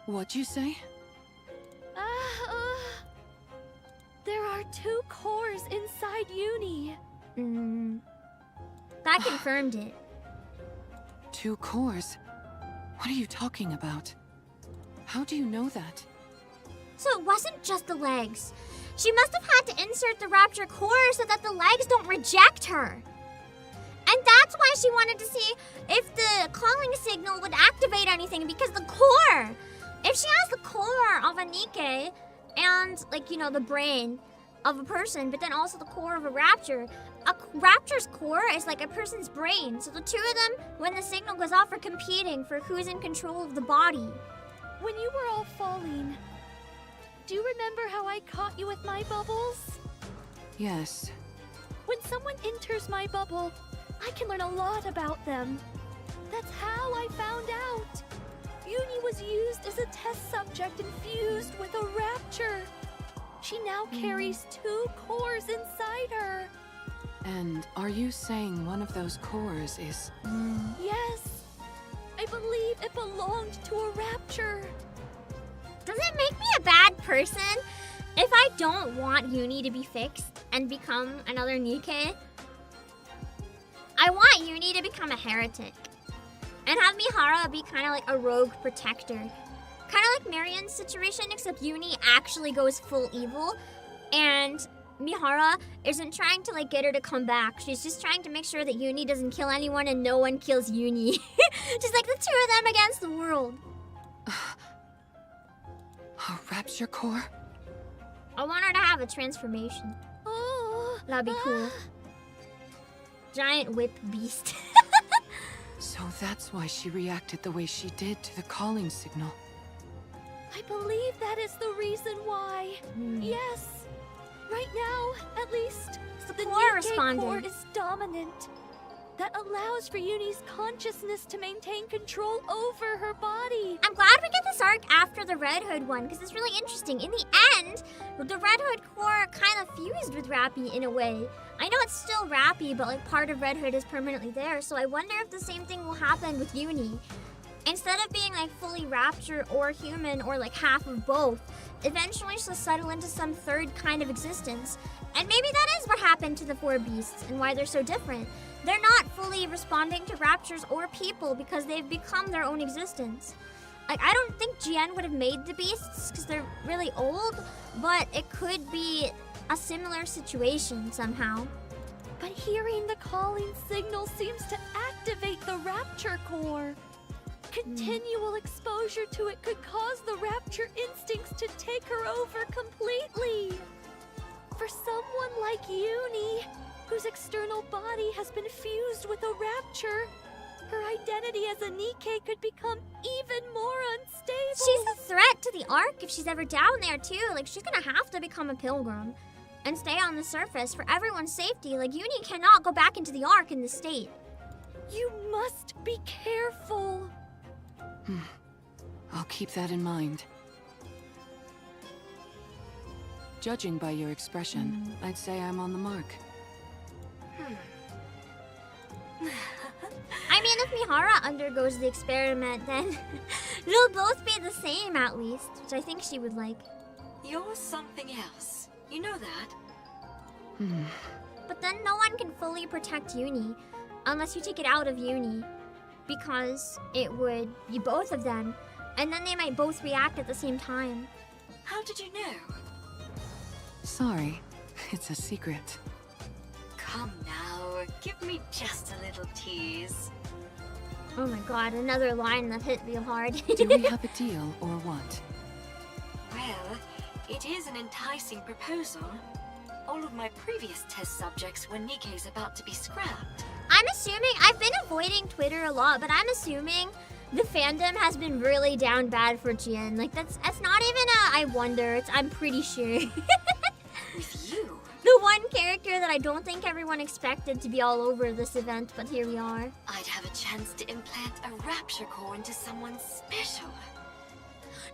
What'd you say? There are 2 cores inside Uni. That confirmed it. 2 cores? What are you talking about? How do you know that? So it wasn't just the legs. She must have had to insert the rapture core so that the legs don't reject her. And that's why she wanted to see if the calling signal would activate anything, because the core, if she has the core of a NIKKE and, like, you know, the brain of a person, but then also the core of a rapture's core is like a person's brain. So the 2 of them, when the signal goes off, are competing for who's in control of the body. When you were all falling, do you remember how I caught you with my bubbles? Yes. When someone enters my bubble, I can learn a lot about them. That's how I found out. Uni was used as a test subject infused with a rapture. She now carries 2 cores inside her. And are you saying one of those cores is... Yes. I believe it belonged to a rapture. Does it make me a bad person if I don't want Uni to be fixed and become another NIKKE? I want Uni to become a heretic and have Mihara be kind of like a rogue protector. Kind of like Marion's situation, except Uni actually goes full evil and Mihara isn't trying to like get her to come back. She's just trying to make sure that Uni doesn't kill anyone and no one kills Uni. Just like the 2 of them against the world. A rapture core? I want her to have a transformation. Oh, That'd be cool. Giant whip beast. So that's why she reacted the way she did to the calling signal. I believe that is the reason why. Yes. Right now, at least, The the core NIKKE responded. core is dominant. That allows for Uni's consciousness to maintain control over her body. I'm glad we get this arc after the Red Hood one, because it's really interesting. In the end, the Red Hood core kind of fused with Rappy in a way. I know it's still Rappy, but like part of Red Hood is permanently there, so I wonder if the same thing will happen with Uni. Instead of being like fully rapture or human or like half of both, eventually she'll settle into some third kind of existence. And maybe that is what happened to the 4 beasts and why they're so different. They're not fully responding to raptures or people because they've become their own existence. Like, I don't think Jian would have made the beasts because they're really old, but it could be a similar situation somehow. But hearing the calling signal seems to activate the rapture core. Continual exposure to it could cause the rapture instincts to take her over completely. For someone like Uni, whose external body has been fused with a rapture, her identity as a NIKKE could become even more unstable. She's a threat to the Ark if she's ever down there too. Like, she's gonna have to become a pilgrim and stay on the surface for everyone's safety. Like, Uni cannot go back into the Ark in this state. You must be careful. I'll keep that in mind. Judging by your expression, I'd say I'm on the mark. I mean, if Mihara undergoes the experiment, then they'll both be the same at least, which I think she would like. You're something else. You know that? But then no one can fully protect Uni unless you take it out of Uni, because it would be both of them, and then they might both react at the same time. How did you know? Sorry, it's a secret. Come now, give me just a little tease. Oh my god, another line that hit real hard. Do we have a deal or what? Well, it is an enticing proposal. All of my previous test subjects were NIKKE's about to be scrapped. I'm assuming, I've been avoiding Twitter a lot, but I'm assuming the fandom has been really down bad for Jin. Like, that's not even a I wonder, it's I'm pretty sure. With you? The one character that I don't think everyone expected to be all over this event, but here we are. I'd have a chance to implant a rapture core into someone special.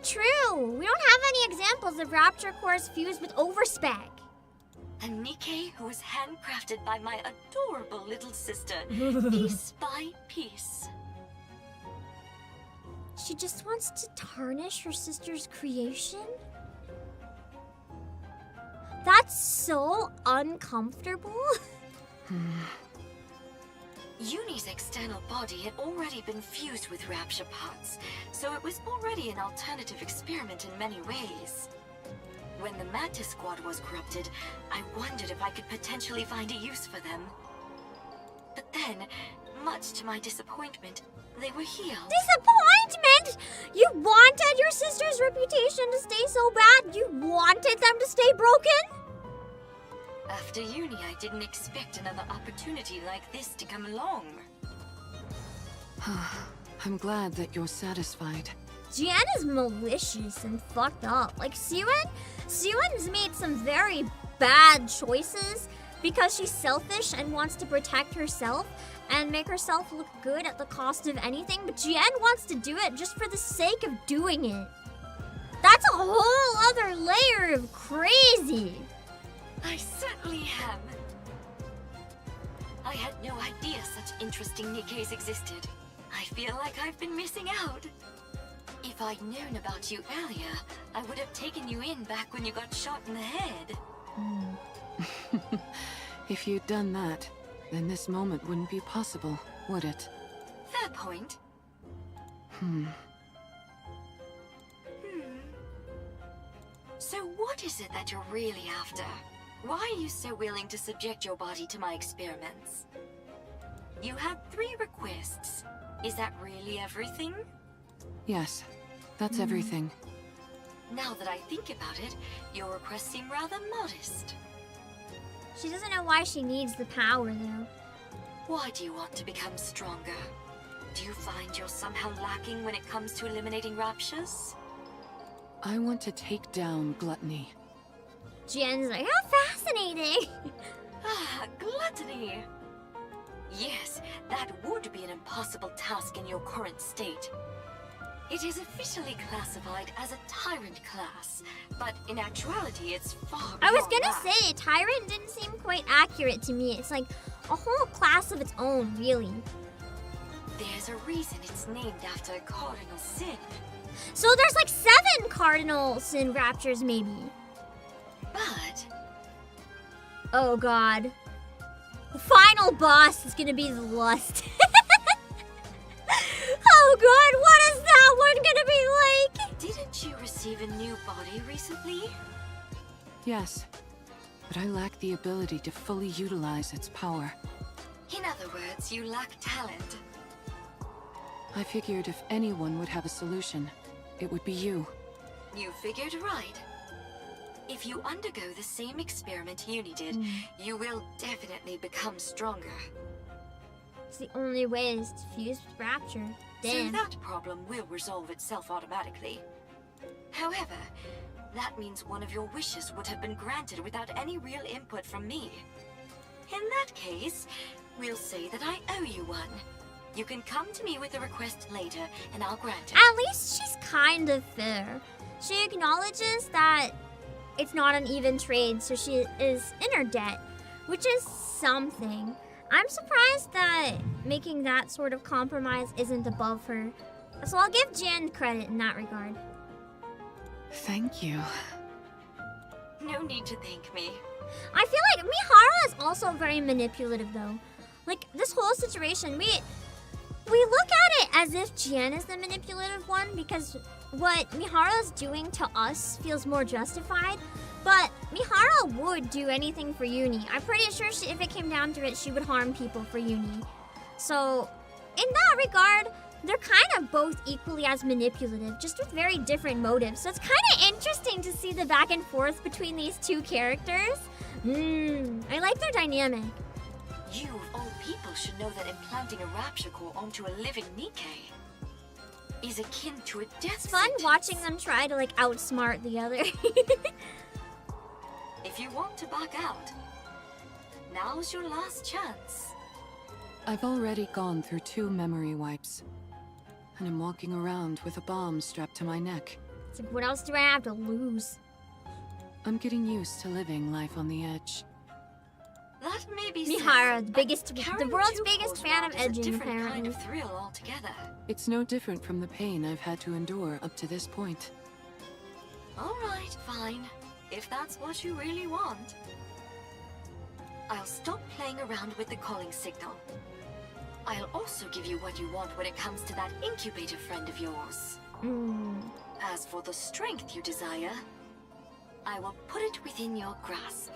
True! We don't have any examples of rapture cores fused with overspec. A NIKKE who was handcrafted by my adorable little sister, piece by piece. She just wants to tarnish her sister's creation? That's so uncomfortable. Uni's external body had already been fused with rapture parts, so it was already an alternative experiment in many ways. When the Matter Squad was corrupted, I wondered if I could potentially find a use for them. But then, much to my disappointment, they were healed. Disappointment? You wanted your sister's reputation to stay so bad? You wanted them to stay broken? After uni, I didn't expect another opportunity like this to come along. I'm glad that you're satisfied. Jian is malicious and fucked up. Like, Siwon's made some very bad choices because she's selfish and wants to protect herself and make herself look good at the cost of anything, but Jian wants to do it just for the sake of doing it. That's a whole other layer of crazy. I certainly am. I had no idea such interesting NIKKEs existed. I feel like I've been missing out. If I'd known about you earlier, I would have taken you in back when you got shot in the head. If you'd done that, then this moment wouldn't be possible, would it? Fair point. So what is it that you're really after? Why are you so willing to subject your body to my experiments? You had 3 requests. Is that really everything? Yes, that's everything. Now that I think about it, your requests seem rather modest. She doesn't know why she needs the power, though. Why do you want to become stronger? Do you find you're somehow lacking when it comes to eliminating raptures? I want to take down Gluttony. Jian's like, how fascinating! Ah, gluttony! Yes, that would be an impossible task in your current state. It is officially classified as a tyrant class, but in actuality it's far I was beyond gonna that. say, Tyrant didn't seem quite accurate to me. It's like a whole class of its own, really. There's a reason it's named after a cardinal sin. So there's like 7 cardinal sin raptures, maybe. But Oh god. The final boss is gonna be the lust. Oh god, what is that one gonna be like? didn't you receive a new body recently? Yes, but I lack the ability to fully utilize its power. In other words, you lack talent. I figured if anyone would have a solution, it would be you. You figured right. If you undergo the same experiment Uni did, you will definitely become stronger. It's the only way is to fuse with Rapture. So Damn. that problem will resolve itself automatically. However, that means one of your wishes would have been granted without any real input from me. In that case, we'll say that I owe you one. You can come to me with a request later, and I'll grant it. At least she's kind of fair. She acknowledges that it's not an even trade, so she is in her debt, which is something. I'm surprised that making that sort of compromise isn't above her. So I'll give Jan credit in that regard. Thank you. No need to thank me. I feel like Mihara is also very manipulative though. Like this whole situation, we look at it as if Jan is the manipulative one because what Mihara is doing to us feels more justified. But Mihara would do anything for Uni. I'm pretty sure if it came down to it, she would harm people for Uni. So, in that regard, they're kind of both equally as manipulative, just with very different motives. So it's kind of interesting to see the back and forth between these two characters. I like their dynamic. You, of all people, should know that implanting a rapture core onto a living NIKKE is akin to a death It's fun sentence. watching them try to like outsmart the other. If you want to back out, now's your last chance. I've already gone through 2 memory wipes. And I'm walking around with a bomb strapped to my neck. It's like, what else do I have to lose? I'm getting used to living life on the edge. That may be Mihara, sad, the but biggest, the carrying world's 2 biggest cores fan of around is a edging, different kind apparently. of thrill altogether. It's no different from the pain I've had to endure up to this point. All right, fine. If that's what you really want. I'll stop playing around with the calling signal. I'll also give you what you want when it comes to that incubator friend of yours. As for the strength you desire, I will put it within your grasp.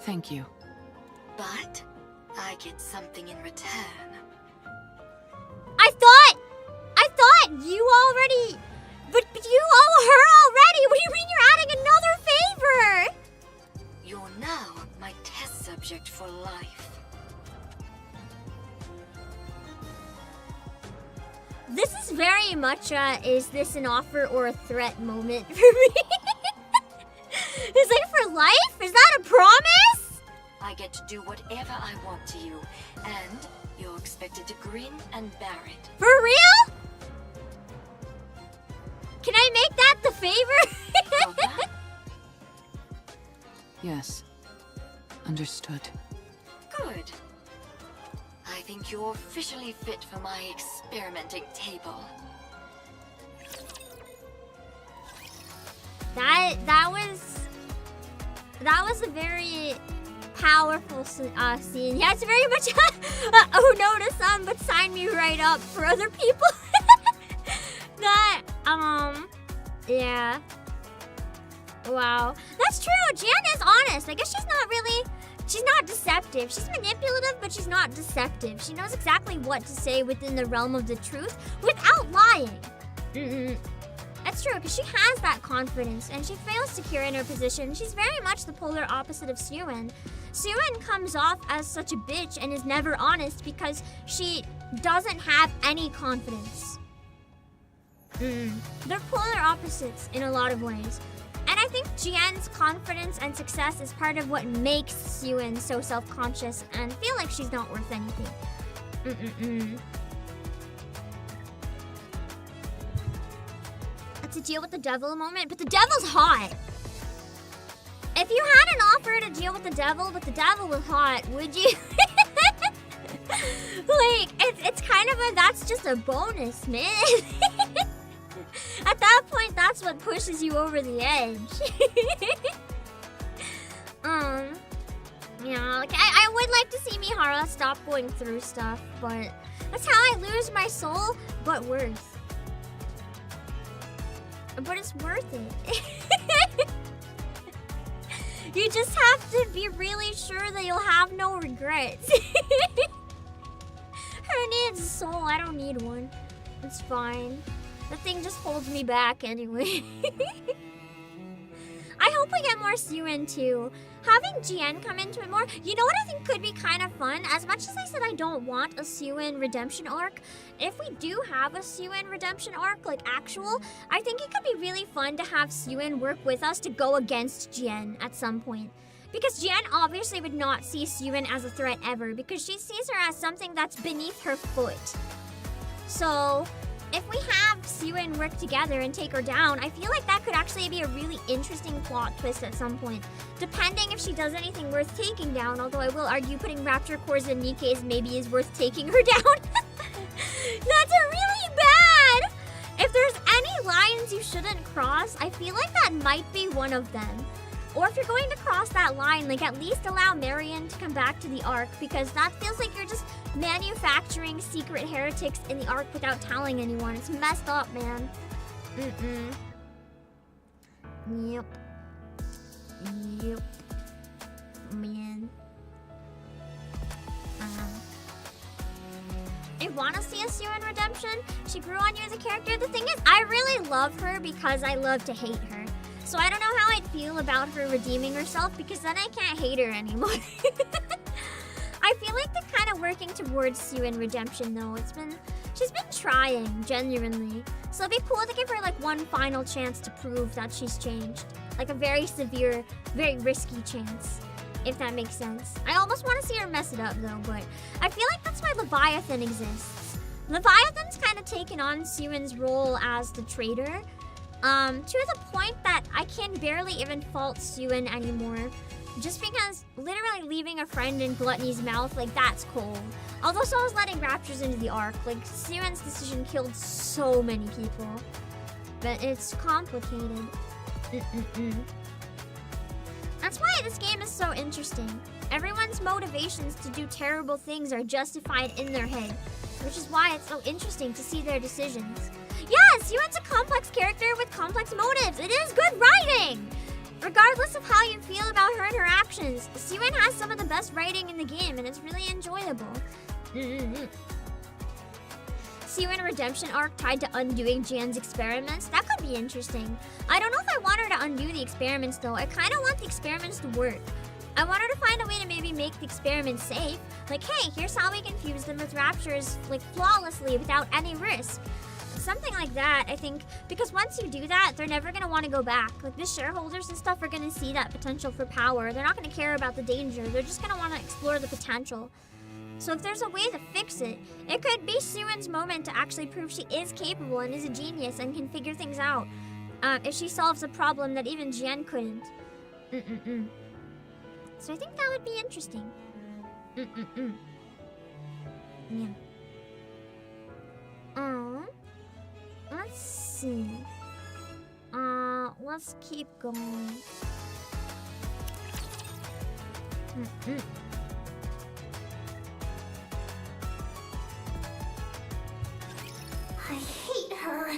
Thank you. But I get something in return. I thought you already, but you owe her already. What do you mean you're adding another favor? You're now my test subject for life. This is very much is this an offer or a threat moment for me. It's like for life? Is that a promise? I get to do whatever I want to you, and you're expected to grin and bear it. For real? Can I make that the favor? Obake? Yes. Understood. Good. I think you're officially fit for my experimenting table. That was a very powerful scene. Yeah, it's very much oh no to some, but sign me right up for other people. That yeah. Wow, that's true. Jan is honest. I guess she's not deceptive. She's manipulative, but she's not deceptive. She knows exactly what to say within the realm of the truth without lying. That's true, because she has that confidence, and she feels secure in her position. She's very much the polar opposite of Suen. Suen comes off as such a bitch and is never honest because she doesn't have any confidence. They're polar opposites in a lot of ways. And I think Jian's confidence and success is part of what makes Suen so self-conscious and feel like she's not worth anything. That's a deal with the devil moment, but the devil's hot. If you had an offer to deal with the devil, but the devil was hot, would you? Like, it's kind of that's just a bonus, man. At that point, that's what pushes you over the edge. Yeah, like I would like to see Mihara stop going through stuff, but that's how I lose my soul, but worse. But it's worth it. You just have to be really sure that you'll have no regrets. Her needs a soul, I don't need one. It's fine. The thing just holds me back anyway. I hope we get more Suyun too. Having Jian come into it more, you know what I think could be kind of fun? As much as I said I don't want a Suyun redemption arc, if we do have a Suyun redemption arc, like actual, I think it could be really fun to have Suyun work with us to go against Jian at some point. Because Jian obviously would not see Suyun as a threat ever, because she sees her as something that's beneath her foot. So, if we have Suyun work together and take her down, I feel like that could actually be a really interesting plot twist at some point. Depending if she does anything worth taking down, although I will argue putting Rapture Cores in NIKKE's maybe is worth taking her down. That's a really bad! If there's any lines you shouldn't cross, I feel like that might be one of them. Or if you're going to cross that line, like at least allow Marion to come back to the Ark, because that feels like you're just manufacturing secret heretics in the Ark without telling anyone. It's messed up, man. Yep. Man. I want to see a Suyun redemption. She grew on you as a character. The thing is, I really love her because I love to hate her. So I don't know how I'd feel about her redeeming herself, because then I can't hate her anymore. I feel like they're kind of working towards Suyun redemption though. She's been trying, genuinely. So it'd be cool to give her like one final chance to prove that she's changed. Like a very severe, very risky chance, if that makes sense. I almost want to see her mess it up though, but I feel like that's why Leviathan exists. Leviathan's kind of taken on Suyun's role as the traitor. To the point that I can barely even fault Suyun anymore. Just because literally leaving a friend in Gluttony's mouth, like, that's cold. Although so was letting Raptures into the Ark. Like, Suyun's decision killed so many people. But it's complicated. That's why this game is so interesting. Everyone's motivations to do terrible things are justified in their head. Which is why it's so interesting to see their decisions. Yes, Suyun's a complex character with complex motives. It is good writing! Regardless of how you feel about her interactions, Suyun has some of the best writing in the game, and it's really enjoyable. Suyun redemption arc tied to undoing Jian's experiments? That could be interesting. I don't know if I want her to undo the experiments, though. I kind of want the experiments to work. I want her to find a way to maybe make the experiments safe. Like, hey, here's how we can fuse them with Raptures, like, flawlessly without any risk. Something like that, I think, because once you do that, they're never going to want to go back. Like, the shareholders and stuff are going to see that potential for power. They're not going to care about the danger. They're just going to want to explore the potential. So if there's a way to fix it, it could be Suyun's moment to actually prove she is capable and is a genius and can figure things out. If she solves a problem that even Jian couldn't. So I think that would be interesting. Yeah. Let's see. Let's keep going. I hate her.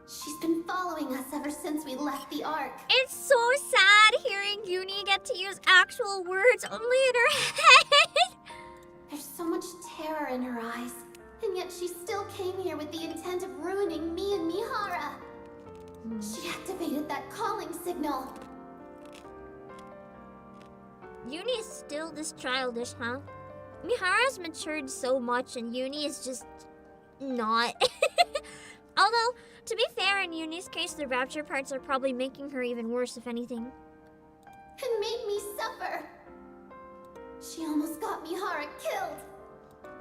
She's been following us ever since we left the Ark. It's so sad hearing Uni get to use actual words only in her head. There's so much terror in her eyes. And yet she still came here with the intent of ruining me and Mihara. She activated that calling signal. Uni is still this childish, huh? Mihara's matured so much and Uni is just not. Although, to be fair, in Uni's case, the rapture parts are probably making her even worse, if anything. And made me suffer. She almost got Mihara killed.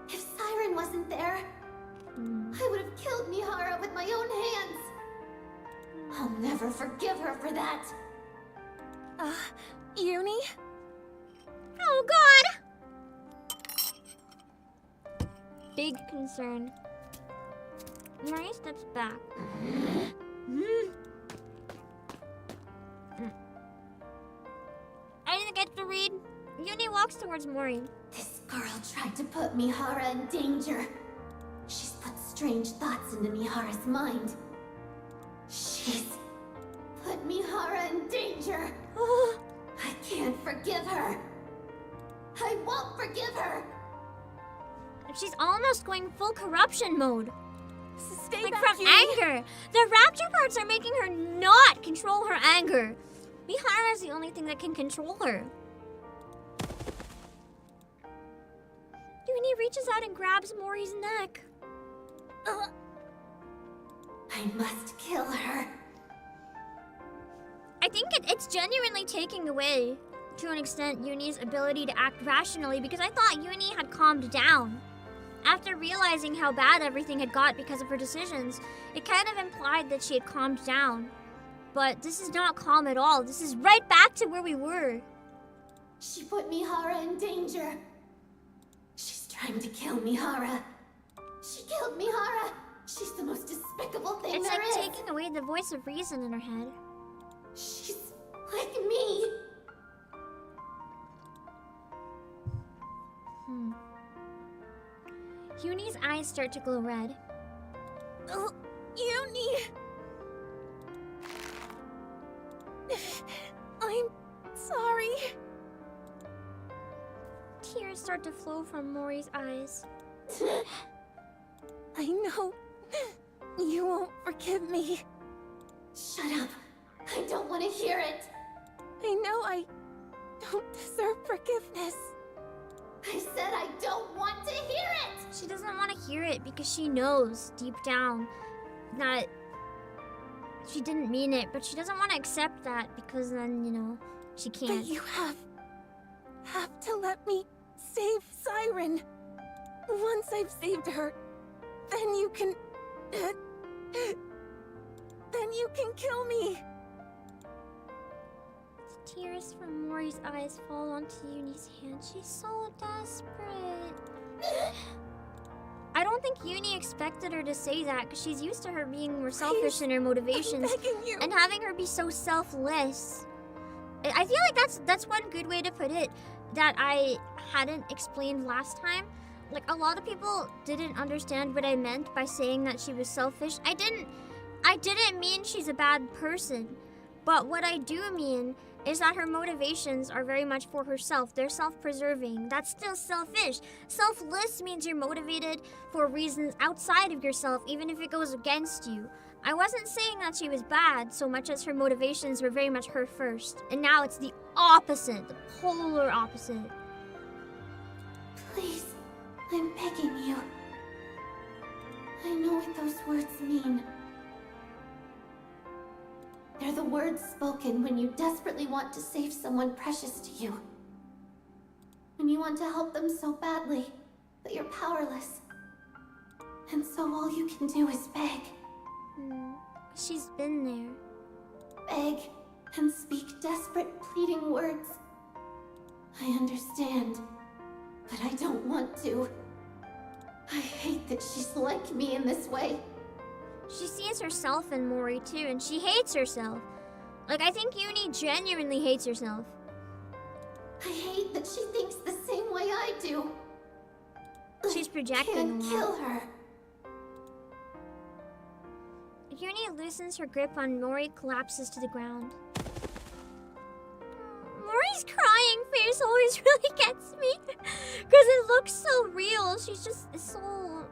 If Siren wasn't there, I would have killed Mihara with my own hands. I'll never forgive her for that. Uni? Oh god! Big concern. Mari steps back. I didn't get to read. Uni walks towards Mori. This girl tried to put Mihara in danger. She's put strange thoughts into Mihara's mind. She's put Mihara in danger. I can't forgive her. I won't forgive her. She's almost going full corruption mode. Stay Like back, from Uni. anger. The rapture parts are making her not control her anger. Mihara is the only thing that can control her. Uni reaches out and grabs Mori's neck. I must kill her. I think it's genuinely taking away, to an extent, Uni's ability to act rationally, because I thought Uni had calmed down. After realizing how bad everything had got because of her decisions, it kind of implied that she had calmed down. But this is not calm at all. This is right back to where we were. She put Mihara in danger. She's trying to kill Mihara. She killed Mihara. She's the most despicable thing It's there like is. taking away the voice of reason in her head. She's like me. Uni's eyes start to glow red. Oh, Uni! I'm sorry. Tears start to flow from Mori's eyes. I know you won't forgive me. Shut up. I don't want to hear it. I know I don't deserve forgiveness. I said I don't want to hear it. She doesn't want to hear it because she knows deep down that she didn't mean it, but she doesn't want to accept that because then, you know, she can't. But you have to let me save Siren. Once I've saved her, then you can kill me. Tears from Mori's eyes fall onto Uni's hand. She's so desperate. I don't think Uni expected her to say that because she's used to her being more selfish in her motivations I'm begging you. and having her be so selfless. I feel like that's one good way to put it that I hadn't explained last time. Like, a lot of people didn't understand what I meant by saying that she was selfish. I didn't mean she's a bad person. But what I do mean is that her motivations are very much for herself. They're self-preserving. That's still selfish. Selfless means you're motivated for reasons outside of yourself, even if it goes against you. I wasn't saying that she was bad so much as her motivations were very much her first. And now it's the opposite, the polar opposite. Please, I'm begging you. I know what those words mean. They're the words spoken when you desperately want to save someone precious to you. When you want to help them so badly, but you're powerless. And so all you can do is beg. She's been there. Beg and speak desperate, pleading words. I understand, but I don't want to. I hate that she's like me in this way. She sees herself in Mori too, and she hates herself. Like, I think Uni genuinely hates herself. I hate that she thinks the same way I do. She's projecting Can't a lot. kill her. Uni loosens her grip on Mori, collapses to the ground. Mori's crying face always really gets me. Because it looks so real. She's just so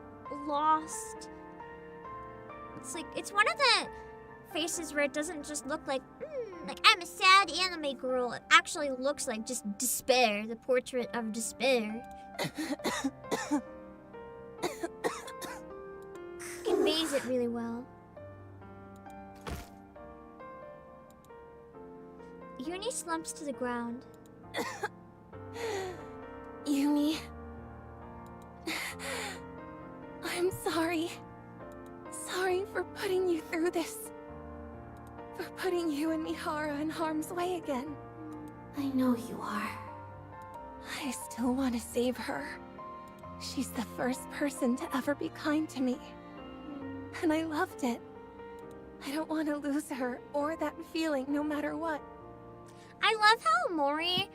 lost. It's like, it's one of the faces where it doesn't just look like I'm a sad anime girl. It actually looks like just despair, the portrait of despair. Conveys it really well. Uni slumps to the ground. Uni. I'm sorry. Sorry for putting you through this. For putting you and Mihara in harm's way again. I know you are. I still want to save her. She's the first person to ever be kind to me. And I loved it. I don't want to lose her or that feeling no matter what. I love how Mori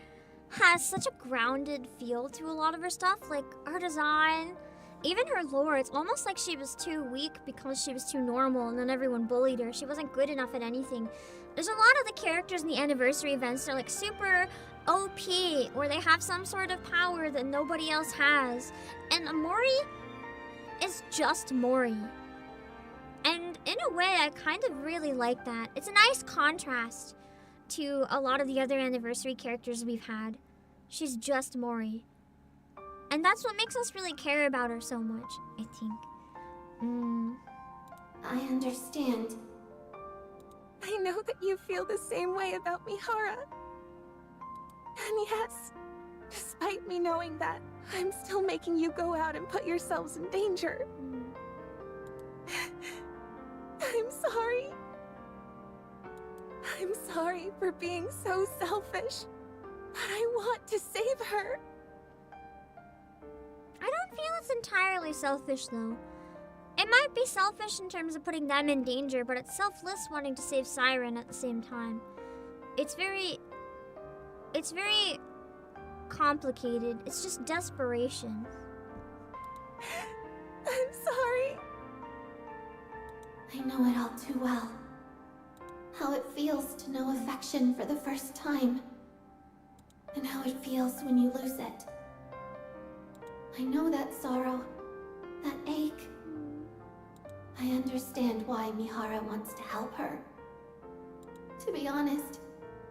has such a grounded feel to a lot of her stuff, like her design, even her lore. It's almost like she was too weak because she was too normal and then everyone bullied her. She wasn't good enough at anything. There's a lot of the characters in the anniversary events, they're like super OP, or they have some sort of power that nobody else has. And Mori is just Mori. And in a way, I kind of really like that. It's a nice contrast. to a lot of the other anniversary characters we've had. She's just Mori. And that's what makes us really care about her so much, I think. I understand. I know that you feel the same way about Mihara. And yes, despite me knowing that, I'm still making you go out and put yourselves in danger. I'm sorry. I'm sorry for being so selfish, but I want to save her. I don't feel it's entirely selfish, though. It might be selfish in terms of putting them in danger, but it's selfless wanting to save Siren at the same time. It's very complicated. It's just desperation. I'm sorry. I know it all too well. How it feels to know affection for the first time. And how it feels when you lose it. I know that sorrow, that ache. I understand why Mihara wants to help her. To be honest,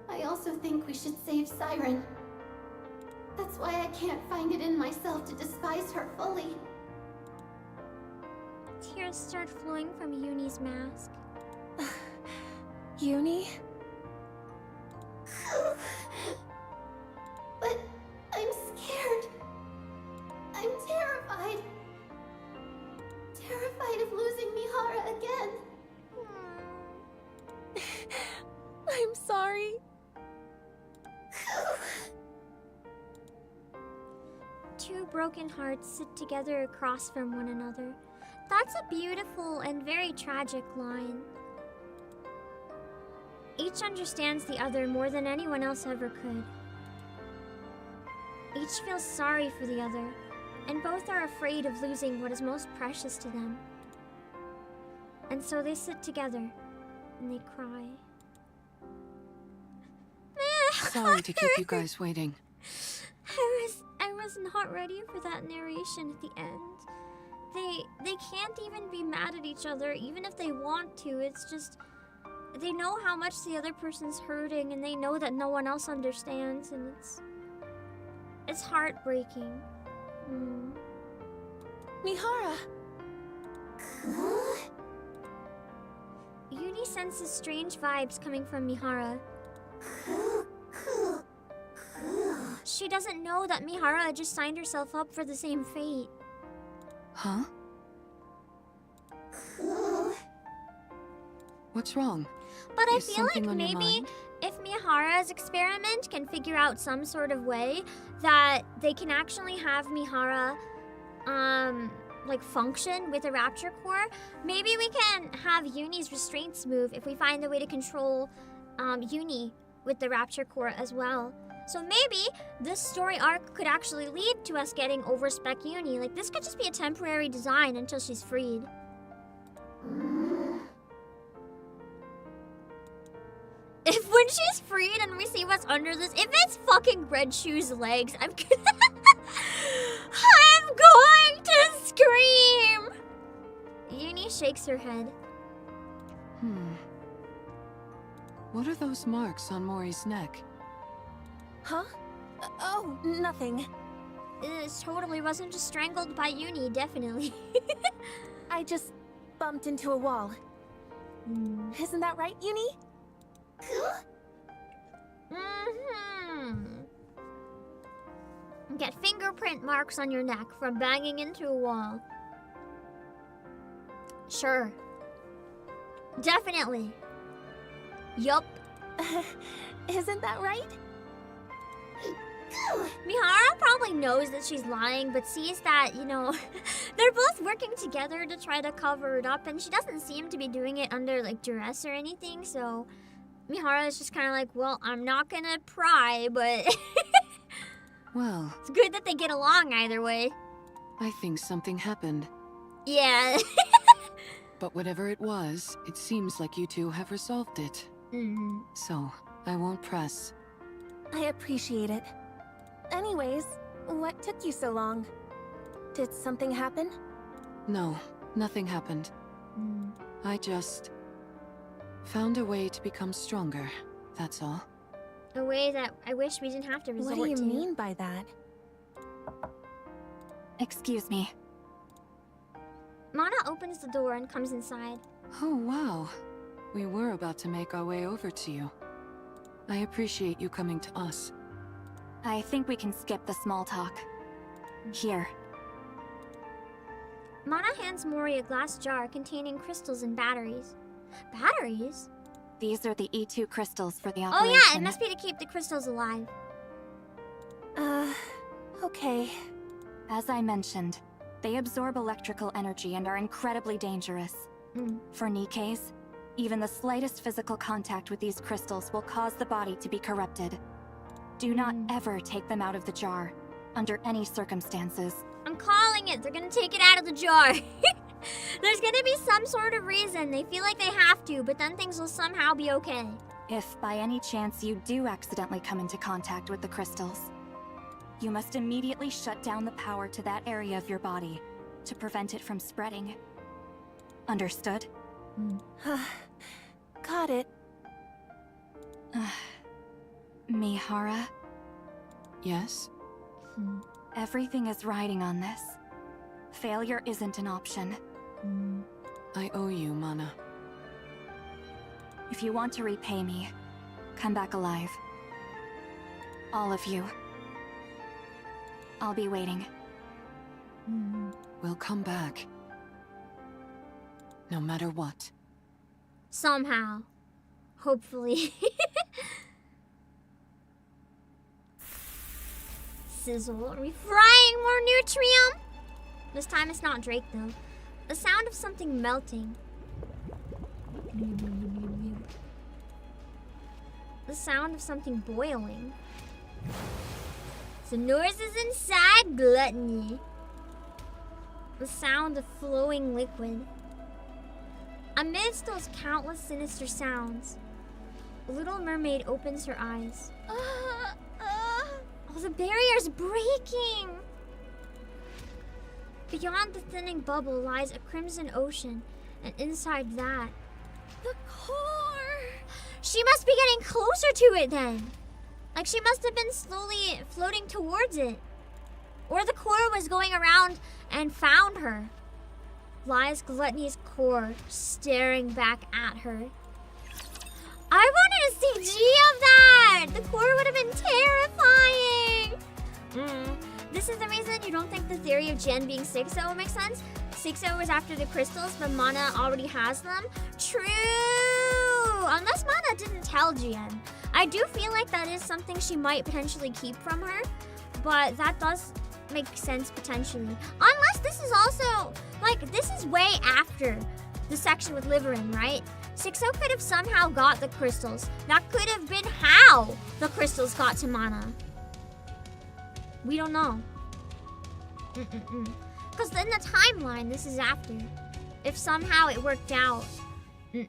I also think we should save Siren. That's why I can't find it in myself to despise her fully. Tears start flowing from Uni's mask. Uni? But I'm scared. I'm terrified. Terrified of losing Mihara again. I'm sorry. Two broken hearts sit together across from one another. That's a beautiful and very tragic line. Each understands the other more than anyone else ever could. Each feels sorry for the other, and both are afraid of losing what is most precious to them. And so they sit together, and they cry. Sorry to keep you guys waiting. I was not ready for that narration at the end. They can't even be mad at each other, even if they want to. It's just, they know how much the other person's hurting, and they know that no one else understands, and it's heartbreaking. Mihara! Uni senses strange vibes coming from Mihara. She doesn't know that Mihara just signed herself up for the same fate. Huh? What's wrong? But I Is feel something like on your maybe mind? if Mihara's experiment can figure out some sort of way that they can actually have Mihara, like function with a Rapture Core, maybe we can have Uni's restraints move if we find a way to control, Uni with the Rapture Core as well. So maybe this story arc could actually lead to us getting overspec Uni. Like, this could just be a temporary design until she's freed. If when she's freed and we see what's under this, if it's fucking Red Shoe's legs, I'm going to scream! Uni shakes her head. What are those marks on Mori's neck? Huh? Oh, nothing. This totally wasn't just strangled by Uni, definitely. I just bumped into a wall. Isn't that right, Uni? Get fingerprint marks on your neck from banging into a wall. Sure. Definitely. Yup. Isn't that right? Mihara probably knows that she's lying, but sees that, you know, they're both working together to try to cover it up, and she doesn't seem to be doing it under, like, duress or anything, so Mihara is just kind of like, well, I'm not gonna pry, but Well, it's good that they get along either way. I think something happened. Yeah. But whatever it was, it seems like you two have resolved it. So, I won't press. I appreciate it. Anyways, what took you so long? Did something happen? No, nothing happened. I just found a way to become stronger. that's all. A way that I wish we didn't have to resort to. What do you mean by that? Excuse me. Mana opens the door and comes inside. Oh, wow. We were about to make our way over to you. I appreciate you coming to us. I think we can skip the small talk. Here. Mana hands Mori a glass jar containing crystals and batteries. Batteries? These are the E2 crystals for the Oh operation. yeah, it must be to keep the crystals alive. Okay. As I mentioned, they absorb electrical energy and are incredibly dangerous. For NIKKEs, even the slightest physical contact with these crystals will cause the body to be corrupted. Do not ever take them out of the jar, under any circumstances. I'm calling it. They're gonna take it out of the jar. There's gonna be some sort of reason. They feel like they have to, but then things will somehow be okay. If by any chance you do accidentally come into contact with the crystals, you must immediately shut down the power to that area of your body to prevent it from spreading. Understood? Got it. Mihara, Yes? everything is riding on this. Failure isn't an option. I owe you, Mana. If you want to repay me, come back alive. All of you. I'll be waiting. We'll come back. No matter what. Somehow. Hopefully. Sizzle. Are we frying more nutrium? This time it's not Drake though. The sound of something melting. The sound of something boiling. The noise is inside Gluttony. The sound of flowing liquid. Amidst those countless sinister sounds, Little Mermaid opens her eyes. Oh, the barrier's breaking! Beyond the thinning bubble lies a crimson ocean, and inside that, the core! She must be getting closer to it then! Like she must have been slowly floating towards it. Or the core was going around and found her. Lies Gluttony's core, staring back at her. I wanted a CG of that! The core would have been terrifying! This is the reason you don't think the theory of Gen being 6-0 makes sense? 6-0 was after the crystals, but Mana already has them? True! Unless Mana didn't tell Gen. I do feel like that is something she might potentially keep from her, but that does make sense potentially. Unless this is also, like, this is way after the section with Liverin, right? 6-0 could have somehow got the crystals. That could have been how the crystals got to Mana. We don't know. Because in the timeline, this is after. If somehow it worked out. Yeah.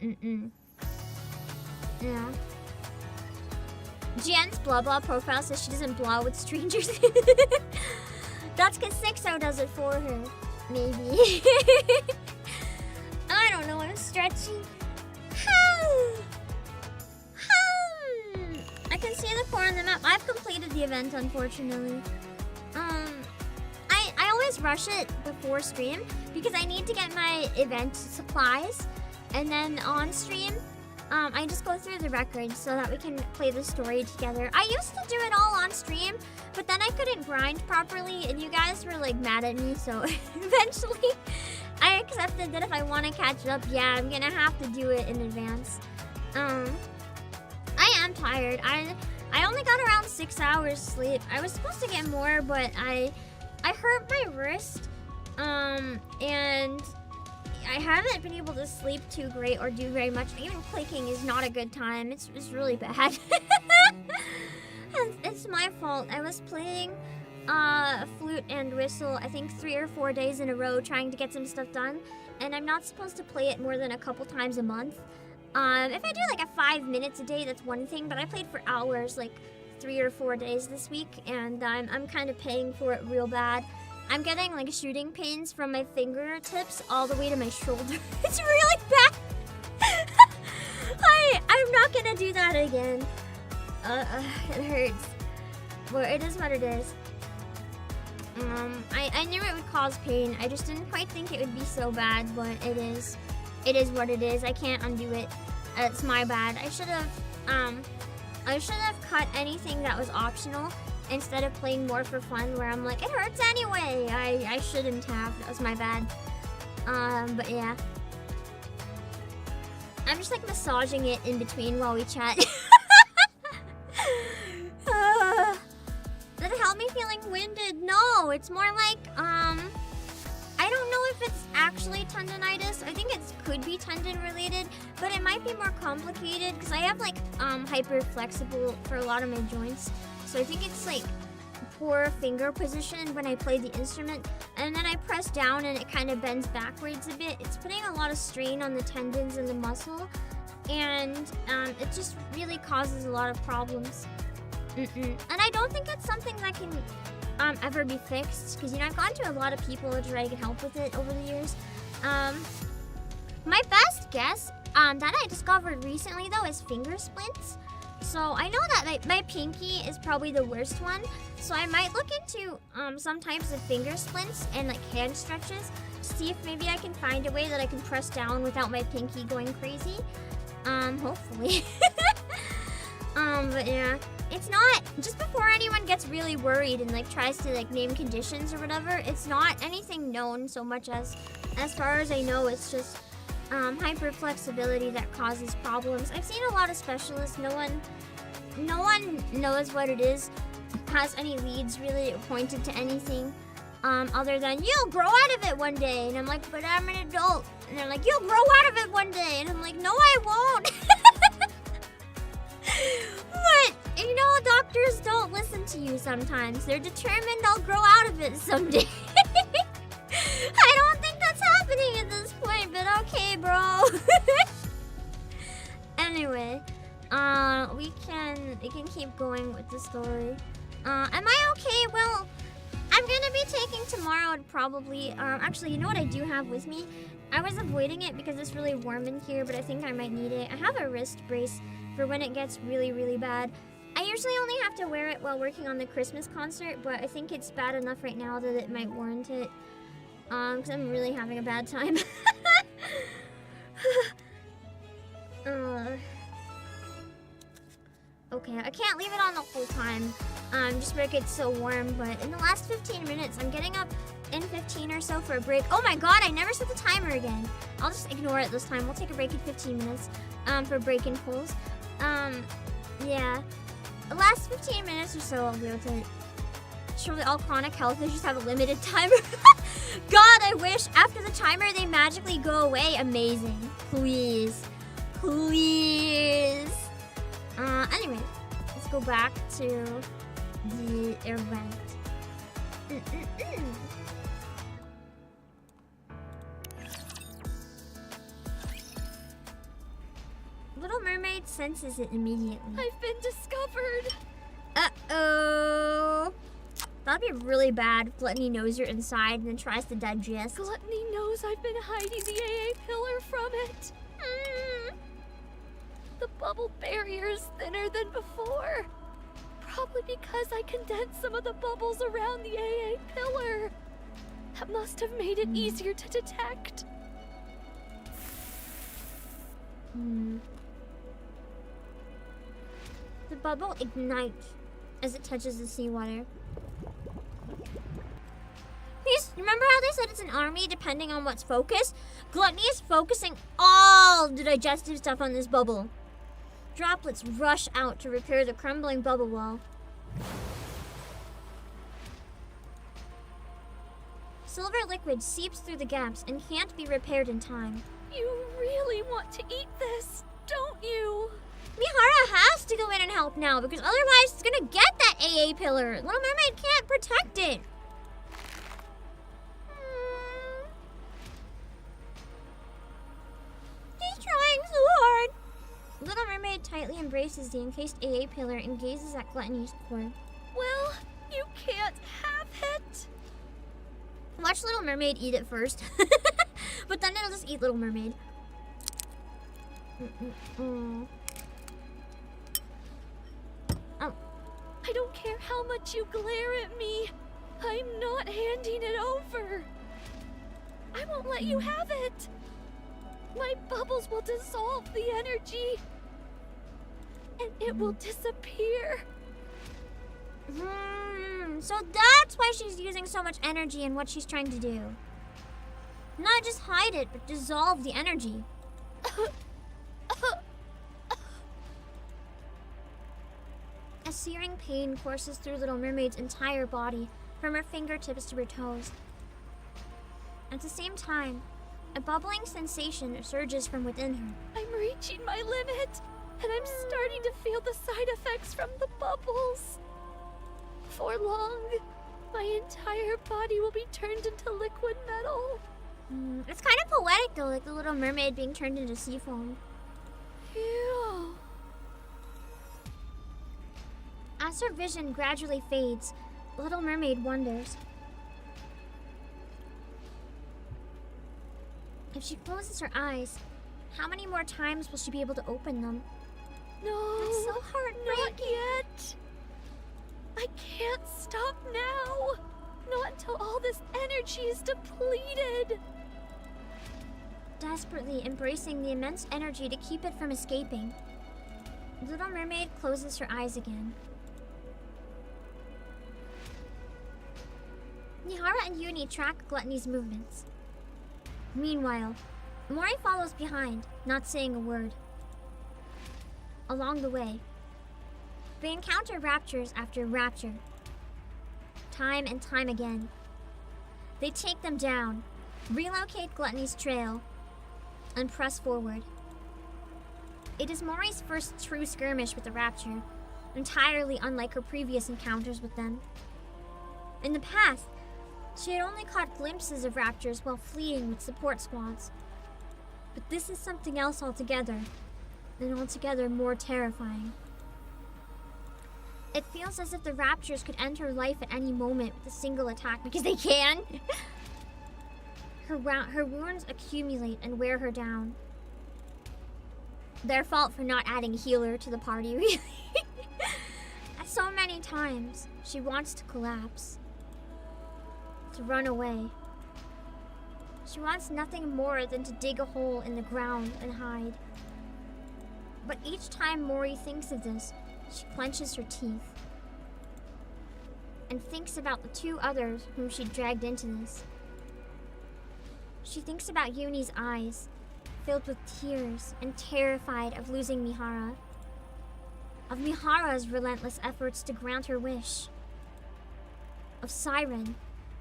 Jen's blah blah profile says she doesn't blah with strangers. That's because 6-0 does it for her. Maybe. I don't know, I'm stretching. I can see the core on the map. I've completed the event, unfortunately. I always rush it before stream because I need to get my event supplies, and then on stream, I just go through the records so that we can play the story together. I used to do it all on stream, but then I couldn't grind properly, and you guys were like mad at me, so eventually I accepted that if I want to catch up, yeah, I'm gonna have to do it in advance. I am tired. I only got around 6 hours sleep. I was supposed to get more, but I hurt my wrist, and I haven't been able to sleep too great or do very much. Even clicking is not a good time. It's really bad. It's my fault. I was playing flute and whistle, I think 3 or 4 days in a row trying to get some stuff done, and I'm not supposed to play it more than a couple times a month. If I do like a 5 minutes a day, that's one thing, but I played for hours, like 3 or 4 days this week, and I'm kind of paying for it real bad. I'm getting like shooting pains from my fingertips all the way to my shoulder. It's really bad. I'm I'm not gonna do that again. It hurts. Well, it is what it is. I knew it would cause pain. I just didn't quite think it would be so bad, but it is. It is what it is. I can't undo it. It's my bad. I should have cut anything that was optional instead of playing more for fun where I'm like, it hurts anyway. I shouldn't have. That was my bad. But yeah. I'm just like massaging it in between while we chat. Did it help me feeling winded? No, it's more like, I don't know if it's actually tendonitis. I think it could be tendon related, but it might be more complicated because I have like hyper flexible for a lot of my joints. So I think it's like poor finger position when I play the instrument, and then I press down and it kind of bends backwards a bit. It's putting a lot of strain on the tendons and the muscle, and it just really causes a lot of problems. And I don't think it's something that can ever be fixed, because, you know, I've gone to a lot of people to try to get help with it over the years. My best guess that I discovered recently, though, is finger splints. So I know that my pinky is probably the worst one, so I might look into some types of finger splints and like hand stretches to see if maybe I can find a way that I can press down without my pinky going crazy. Hopefully. But yeah, it's not, just before anyone gets really worried and like tries to like name conditions or whatever, it's not anything known so much as far as I know, it's just hyperflexibility that causes problems. I've seen a lot of specialists. No one knows what it is, has any leads really pointed to anything other than you'll grow out of it one day. And I'm like, but I'm an adult. And they're like, you'll grow out of it one day. And I'm like, no, I won't. But you know, doctors don't listen to you sometimes. They're determined I'll grow out of it someday. I don't think that's happening at this point, but okay, bro. Anyway, we can keep going with the story. Am I okay? Well, I'm gonna be taking tomorrow probably. Actually, you know what I do have with me? I was avoiding it because it's really warm in here, but I think I might need it. I have a wrist brace for when it gets really, really bad. I usually only have to wear it while working on the Christmas concert, but I think it's bad enough right now that it might warrant it. Because I'm really having a bad time. Okay, I can't leave it on the whole time, just where it gets so warm, but in the last 15 minutes, I'm getting up in 15 or so for a break. Oh my god, I never set the timer again. I'll just ignore it this time. We'll take a break in 15 minutes, for break and pulls. Yeah. The last 15 minutes or so, I'll be able to... Surely all chronic health issues have a limited timer. God, I wish after the timer they magically go away. Amazing. Please. Please. Anyway, let's go back to the event. Little Mermaid senses it immediately. I've been discovered. Uh-oh. That'd be really bad if Gluttony knows you're inside and then tries to digest. Gluttony knows I've been hiding the AA pillar from it. The bubble barrier is thinner than before. Probably because I condensed some of the bubbles around the AA pillar. That must have made it easier to detect. The bubble ignites as it touches the seawater. Remember how they said it's an army depending on what's focused? Gluttony is focusing all the digestive stuff on this bubble. Droplets rush out to repair the crumbling bubble wall. Silver liquid seeps through the gaps and can't be repaired in time. You really want to eat this, don't you? Mihara has to go in and help now because otherwise it's gonna get that AA pillar. Little Mermaid can't protect it. He's trying so hard. Little Mermaid tightly embraces the encased AA pillar and gazes at Gluttony's core. Well, you can't have it. Watch Little Mermaid eat it first. But then it'll just eat Little Mermaid. care how much you glare at me. I'm not handing it over. I won't let you have it. My bubbles will dissolve the energy. And it will disappear. So that's why she's using so much energy in what she's trying to do. Not just hide it, but dissolve the energy. A searing pain courses through Little Mermaid's entire body, from her fingertips to her toes. At the same time, a bubbling sensation surges from within her. I'm reaching my limit, and I'm starting to feel the side effects from the bubbles. For long, my entire body will be turned into liquid metal. It's kind of poetic though, like the Little Mermaid being turned into sea foam. Ew. As her vision gradually fades, Little Mermaid wonders. If she closes her eyes, how many more times will she be able to open them? No, That's so heartbreaking. not yet. I can't stop now. Not until all this energy is depleted. Desperately embracing the immense energy to keep it from escaping, Little Mermaid closes her eyes again. Mihara and Uni track Gluttony's movements. Meanwhile, Mori follows behind, not saying a word. Along the way, they encounter raptures after rapture. Time and time again. They take them down, relocate Gluttony's trail, and press forward. It is Mori's first true skirmish with the rapture, entirely unlike her previous encounters with them. In the past, she had only caught glimpses of raptors while fleeing with support squads. But this is something else altogether, and altogether more terrifying. It feels as if the raptors could end her life at any moment with a single attack, because they can! Her wounds accumulate and wear her down. Their fault for not adding healer to the party, really. So many times, she wants to collapse. To run away. She wants nothing more than to dig a hole in the ground and hide. But each time Mori thinks of this, she clenches her teeth. And thinks about the two others whom she dragged into this. She thinks about Uni's eyes, filled with tears and terrified of losing Mihara. Of Mihara's relentless efforts to grant her wish. Of Siren,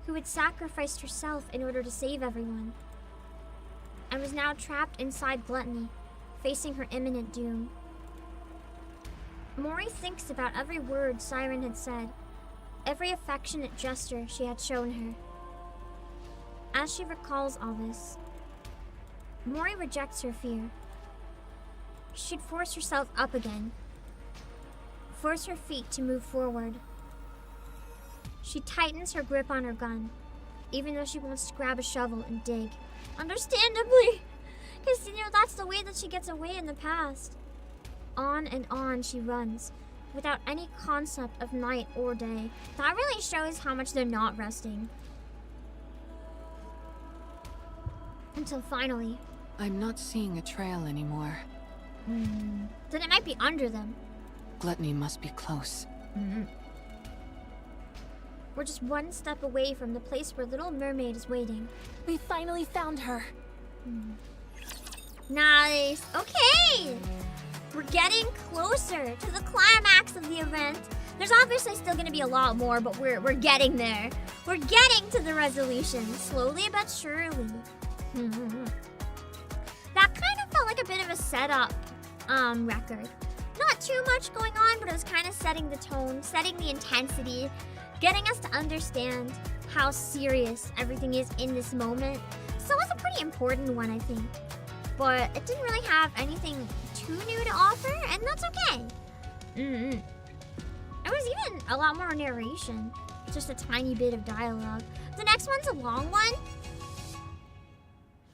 who had sacrificed herself in order to save everyone, and was now trapped inside Gluttony, facing her imminent doom. Mori thinks about every word Siren had said, every affectionate gesture she had shown her. As she recalls all this, Mori rejects her fear. She'd force herself up again, force her feet to move forward. She tightens her grip on her gun, even though she wants to grab a shovel and dig. Understandably, because, that's the way that she gets away in the past. On and on she runs, without any concept of night or day. That really shows how much they're not resting. Until finally... I'm not seeing a trail anymore. Then it might be under them. Gluttony must be close. We're just one step away from the place where Little Mermaid is waiting. We finally found her. Nice. Okay! We're getting closer to the climax of the event. There's obviously still going to be a lot more, but we're getting there. We're getting to the resolution, slowly but surely. That kind of felt like a bit of a setup record. Not too much going on, but it was kind of setting the tone, setting the intensity, getting us to understand how serious everything is in this moment. So it was a pretty important one, I think. But it didn't really have anything too new to offer, and that's okay. There was even a lot more narration, just a tiny bit of dialogue. The next one's a long one.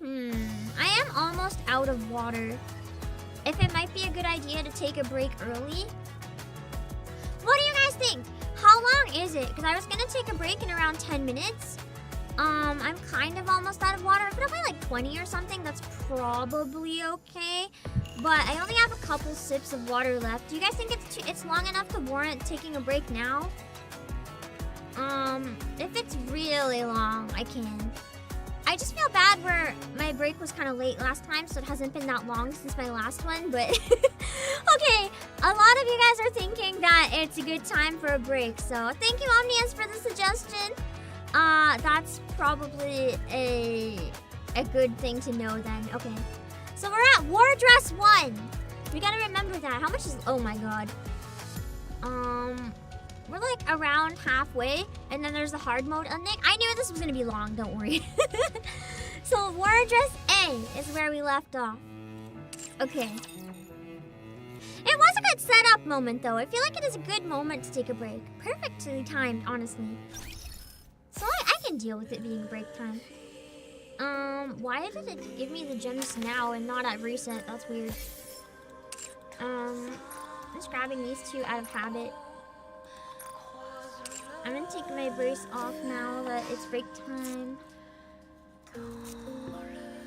I am almost out of water. If it might be a good idea to take a break early. What do you guys think? is it? Because I was gonna take a break in around 10 minutes. I'm kind of almost out of water. If I'm like 20 or something, that's probably okay. But I only have a couple sips of water left. Do you guys think it's long enough to warrant taking a break now? If it's really long, I can. I just feel bad where my break was kind of late last time, so it hasn't been that long since my last one, but... Okay, a lot of you guys are thinking that it's a good time for a break, so thank you, Omnius, for the suggestion. That's probably a good thing to know then. Okay, so we're at War Dress 1. We gotta remember that. How much is... Oh my god. We're like around halfway, and then there's the hard mode ending. I knew this was gonna be long, don't worry. So War Dress A is where we left off. Okay. It was a good setup moment though. I feel like it is a good moment to take a break. Perfectly timed, honestly. So I can deal with it being break time. Why did it give me the gems now and not at reset? That's weird. I'm just grabbing these two out of habit. I'm gonna take my brace off now that it's break time.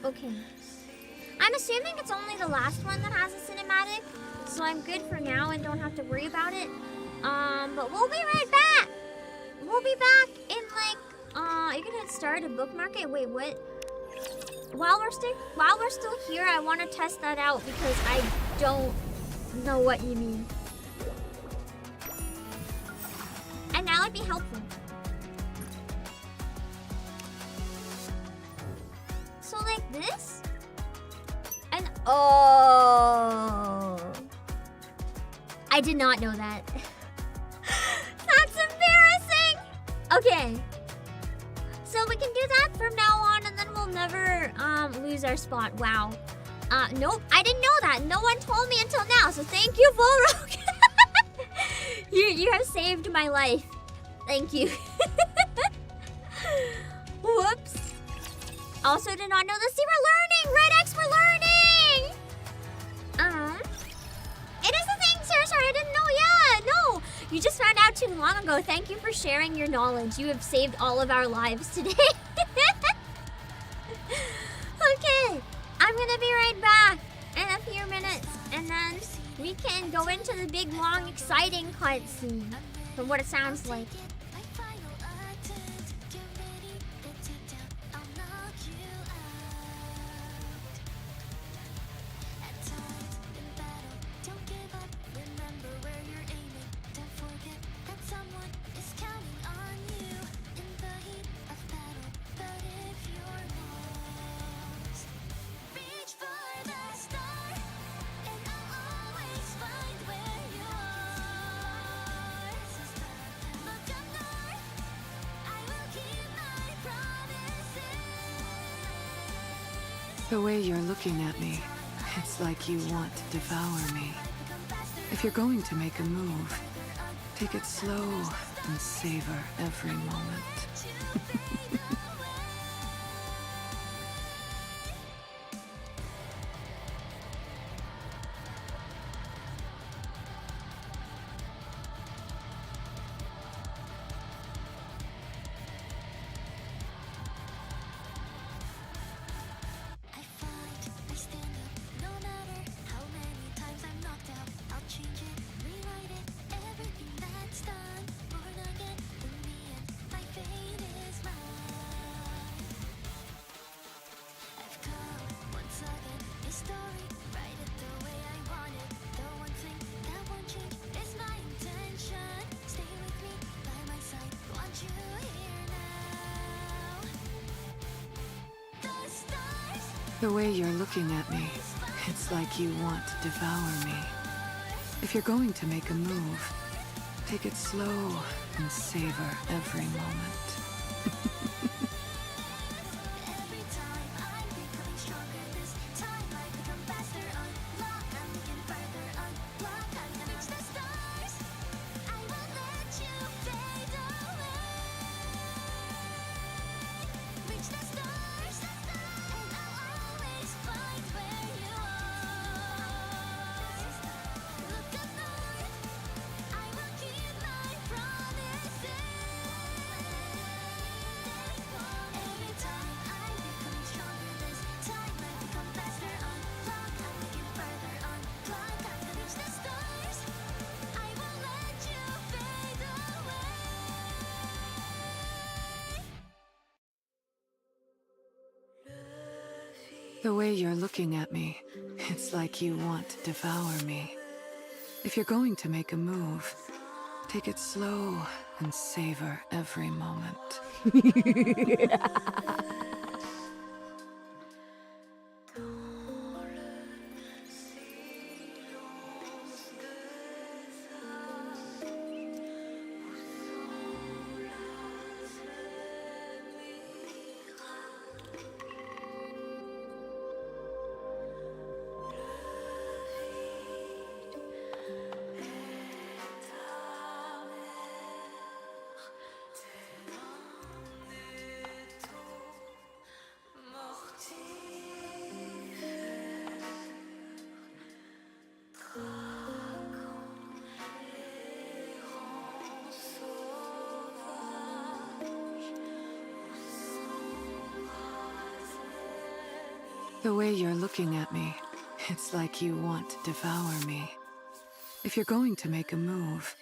Okay. I'm assuming it's only the last one that has a cinematic, so I'm good for now and don't have to worry about it. But we'll be right back. We'll be back in like, you can hit start and bookmark it. Wait, what? While we're still here, I want to test that out because I don't know what you mean. And that would be helpful. So like this? And oh, I did not know that. That's embarrassing. Okay. So we can do that from now on and then we'll never lose our spot. Wow. Nope, I didn't know that. No one told me until now, so thank you, Volrogue. You have saved my life. Thank you. Whoops. Also did not know this. See, we're learning! Red X, we're learning! It is a thing, sir. Sorry, I didn't know. Yeah, no. You just found out too long ago. Thank you for sharing your knowledge. You have saved all of our lives today. Okay. I'm gonna be right back in a few minutes. And then we can go into the big, long, exciting cutscene. From what it sounds like. The way you're looking at me, it's like you want to devour me. If you're going to make a move, take it slow and savor every moment. The way you're looking at me, it's like you want to devour me. If you're going to make a move, take it slow and savor every moment. The way you're looking at me, it's like you want to devour me. If you're going to make a move, take it slow and savor every moment. The way you're looking at me, it's like you want to devour me. If you're going to make a move,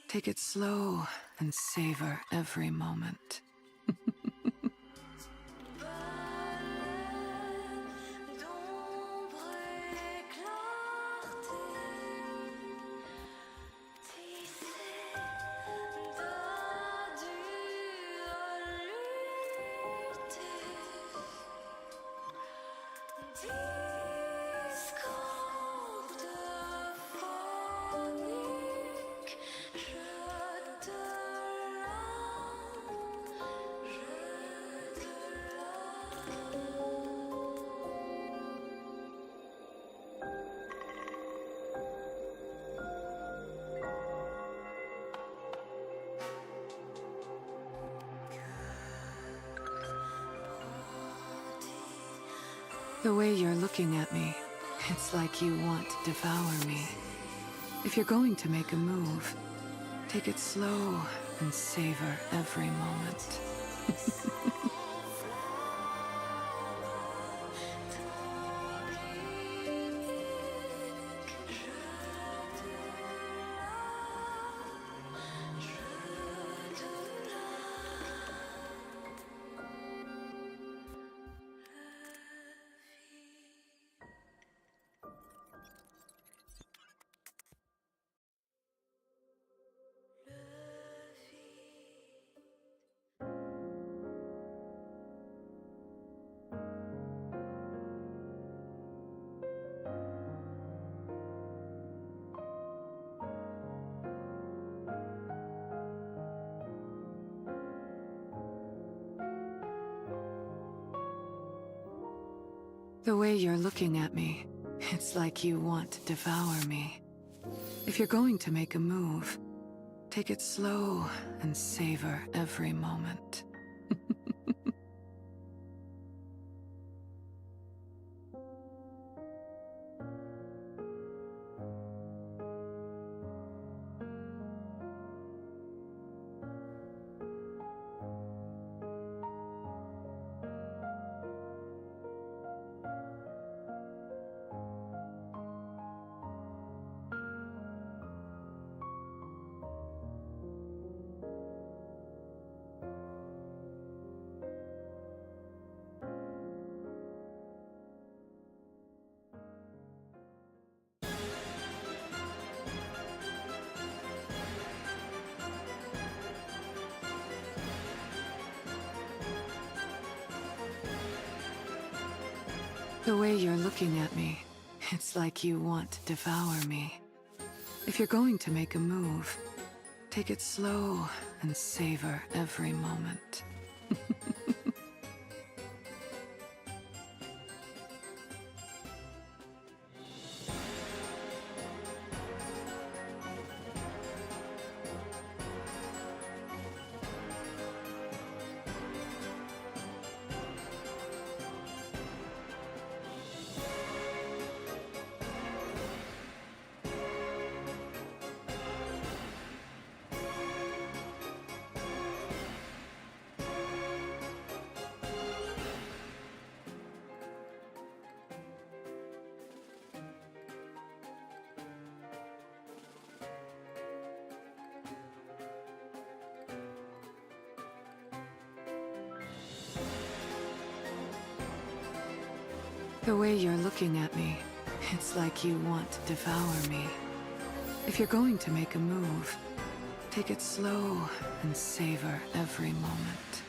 take it slow and savor every moment. The way you're looking at me, it's like you want to devour me. If you're going to make a move, take it slow and savor every moment. The way you're looking at me, it's like you want to devour me. If you're going to make a move, take it slow and savor every moment. The way you're looking at me, it's like you want to devour me. If you're going to make a move, take it slow and savor every moment. The way you're looking at me, it's like you want to devour me. If you're going to make a move, take it slow and savor every moment.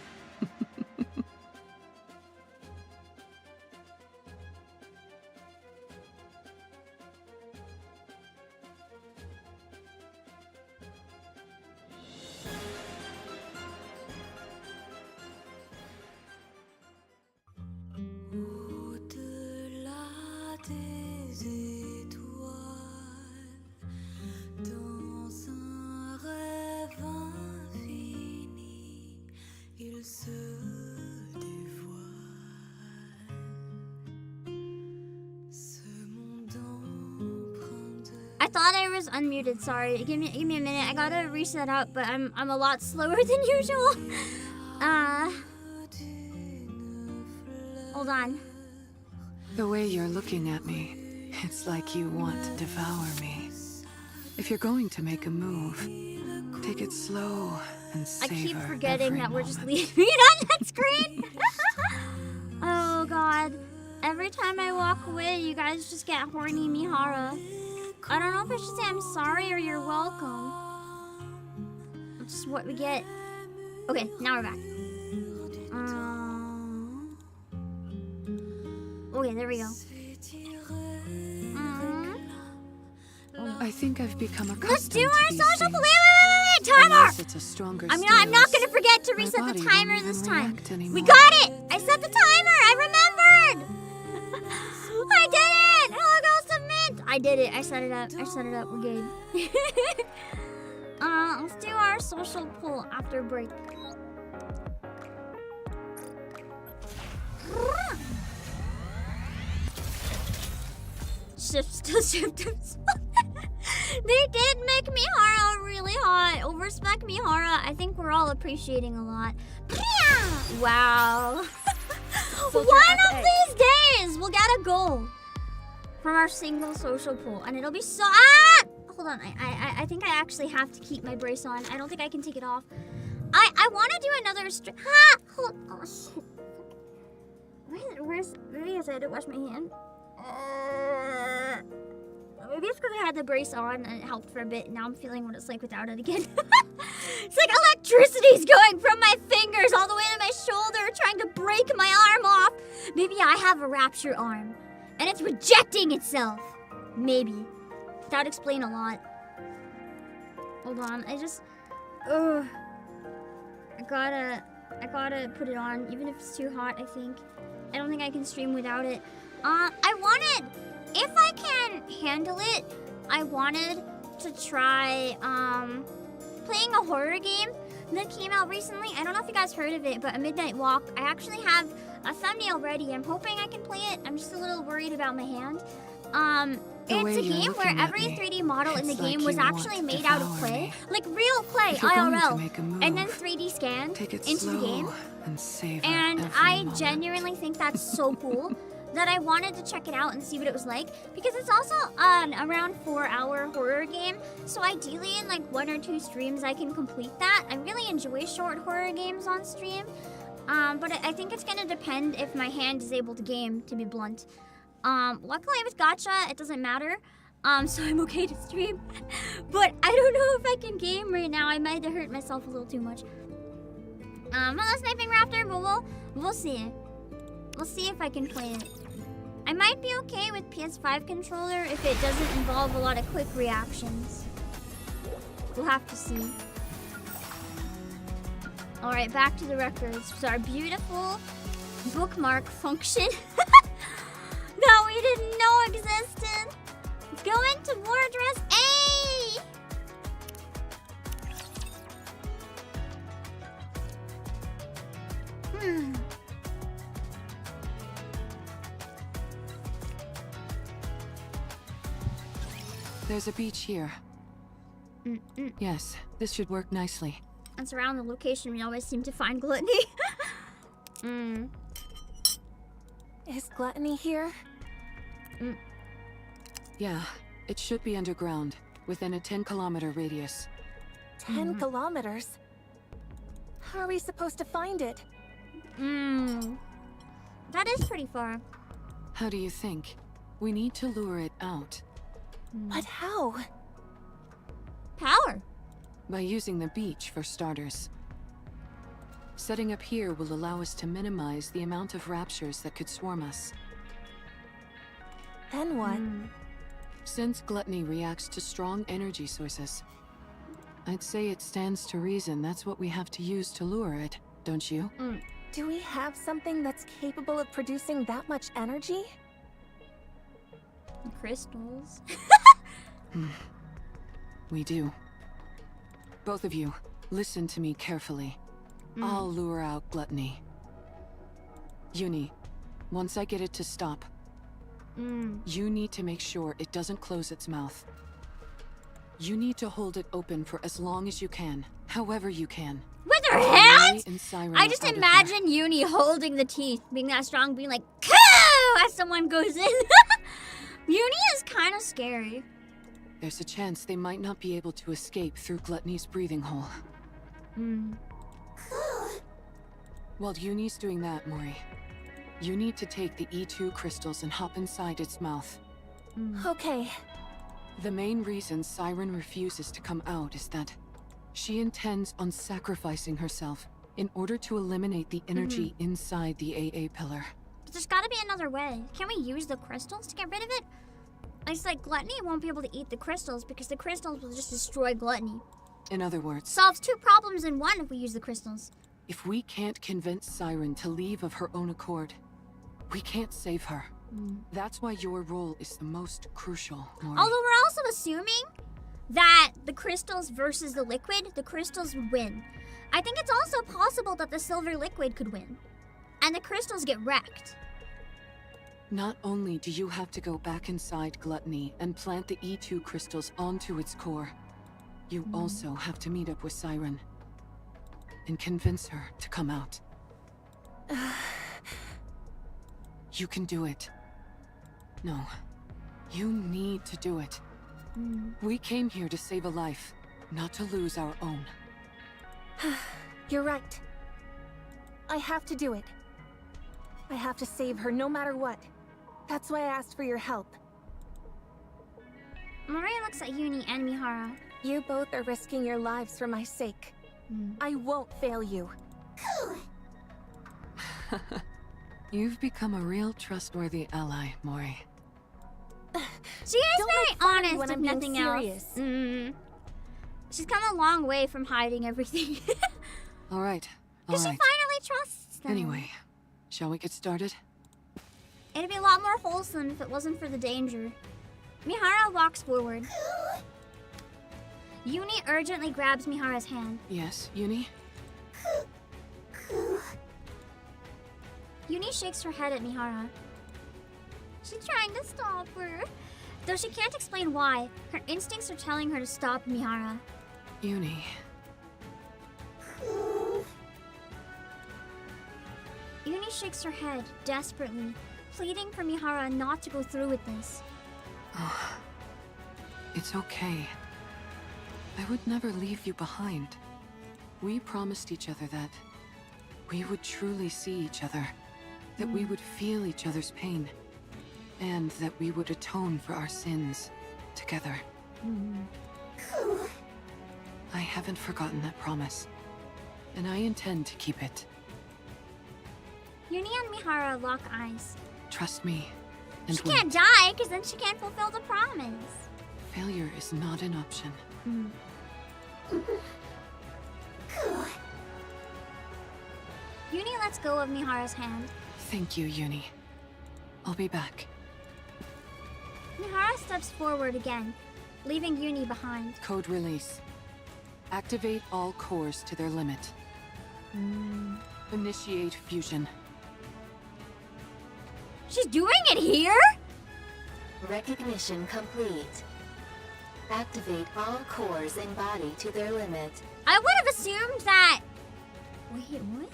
I thought I was unmuted. Sorry. Give me a minute. I gotta reset up, but I'm a lot slower than usual. Hold on. The way you're looking at me, it's like you want to devour me. If you're going to make a move, take it slow and savor I keep forgetting every that we're moment. just leaving it on that screen. Oh god. Every time I walk away, you guys just get horny Mihara. I don't know if I should say I'm sorry or you're welcome. That's just what we get. Okay, now we're back. Okay, there we go. I think I've become accustomed Let's do to our these social. things. Wait, timer! Unless it's a stronger I'm not stimulus, gonna forget to my reset body the won't timer even this time. react anymore. We got it! I set the timer! I remembered! I did it! Oh, go submit! I did it. I set it up. We're good. Let's do our social pull after break. Shift. They did make Mihara really hot. Overspec Mihara. I think we're all appreciating a lot. Wow. One of these days, we'll get a goal from our single social pool, and it'll be so. Hold on. I think I actually have to keep my brace on. I don't think I can take it off. I want to do another stream. Hold on. Oh shit. Where's? Maybe I had to wash my hand. Maybe it's because I had the brace on and it helped for a bit. Now I'm feeling what it's like without it again. It's like electricity's going from my fingers all the way to my shoulder, trying to break my arm off. Maybe I have a rapture arm, and it's rejecting itself. Maybe. That would explain a lot. Hold on, I gotta put it on, even if it's too hot, I think. I don't think I can stream without it. If I can handle it, I wanted to try, playing a horror game that came out recently. I don't know if you guys heard of it, but A Midnight Walk. I actually have a thumbnail ready. I'm hoping I can play it. I'm just a little worried about my hand. It's a game where every 3D model in the game was actually made out of clay. Like real clay, IRL. And then 3D scanned into the game. And I genuinely think that's so cool that I wanted to check it out and see what it was like, because it's also an around 4-hour horror game. So ideally in like 1 or 2 streams I can complete that. I really enjoy short horror games on stream. But I think it's gonna depend if my hand is able to game, to be blunt. Luckily with gacha, it doesn't matter. So I'm okay to stream. But I don't know if I can game right now. I might have hurt myself a little too much. Hello Sniping Raptor, but we'll see. We'll see if I can play it. I might be okay with PS5 controller if it doesn't involve a lot of quick reactions. We'll have to see. Alright, back to the records. So our beautiful bookmark function that we didn't know existed. Go into Wardress A! There's a beach here. Yes, this should work nicely. That's around the location we always seem to find Gluttony. Is Gluttony here? Yeah, it should be underground, within a 10-kilometer radius. 10 kilometers? How are we supposed to find it? That is pretty far. How do you think? We need to lure it out. But how? Power. By using the beach for starters. Setting up here will allow us to minimize the amount of raptures that could swarm us. Then what? Since gluttony reacts to strong energy sources, I'd say it stands to reason that's what we have to use to lure it, don't you? Do we have something that's capable of producing that much energy? Crystals. We do. Both of you, listen to me carefully. I'll lure out gluttony. Uni, once I get it to stop, you need to make sure it doesn't close its mouth. You need to hold it open for as long as you can, however you can. With her hands? And Siren I just out of imagine Uni holding the teeth, being that strong, being like, "Coo!" as someone goes in. Uni is kind of scary. There's a chance they might not be able to escape through Gluttony's breathing hole. While Uni's doing that, Mori, you need to take the E2 crystals and hop inside its mouth. Okay. The main reason Siren refuses to come out is that she intends on sacrificing herself in order to eliminate the energy inside the AA pillar. But there's gotta be another way. Can we use the crystals to get rid of it? It's like Gluttony won't be able to eat the crystals because the crystals will just destroy Gluttony. In other words, Solves two problems in one if we use the crystals. if we can't convince Siren to leave of her own accord, we can't save her. That's why your role is the most crucial, Mori. Although we're also assuming that the crystals versus the liquid, the crystals would win. I think it's also possible that the silver liquid could win. And the crystals get wrecked. Not only do you have to go back inside Gluttony and plant the E2 crystals onto its core, you also have to meet up with Siren and convince her to come out. You can do it. No, you need to do it. We came here to save a life, not to lose our own. You're right. I have to do it. I have to save her no matter what. That's why I asked for your help. Maria looks at Uni and Mihara. You both are risking your lives for my sake. I won't fail you. You've become a real trustworthy ally, Mori. She is Don't very make fun of me honest, when if I'm being nothing serious. else. She's come a long way from hiding everything. All right, all Because she right. finally trusts them. Anyway, shall we get started? It'd be a lot more wholesome if it wasn't for the danger. Mihara walks forward. Uni urgently grabs Mihara's hand. Yes, Uni? Uni shakes her head at Mihara. She's trying to stop her. Though she can't explain why, her instincts are telling her to stop Mihara. Uni. Uni shakes her head, desperately, pleading for Mihara not to go through with this. Oh, it's okay. I would never leave you behind. We promised each other that we would truly see each other, that we would feel each other's pain, and that we would atone for our sins together. I haven't forgotten that promise, and I intend to keep it. Uni and Mihara lock eyes. Trust me, and She wait. can't die, because then she can't fulfill the promise. Failure is not an option. Uni lets go of Mihara's hand. Thank you, Uni. I'll be back. Mihara steps forward again, leaving Uni behind. Code release. Activate all cores to their limit. Initiate fusion. She's doing it here? Recognition complete. Activate all cores in body to their limit. I would have assumed that... Wait, what?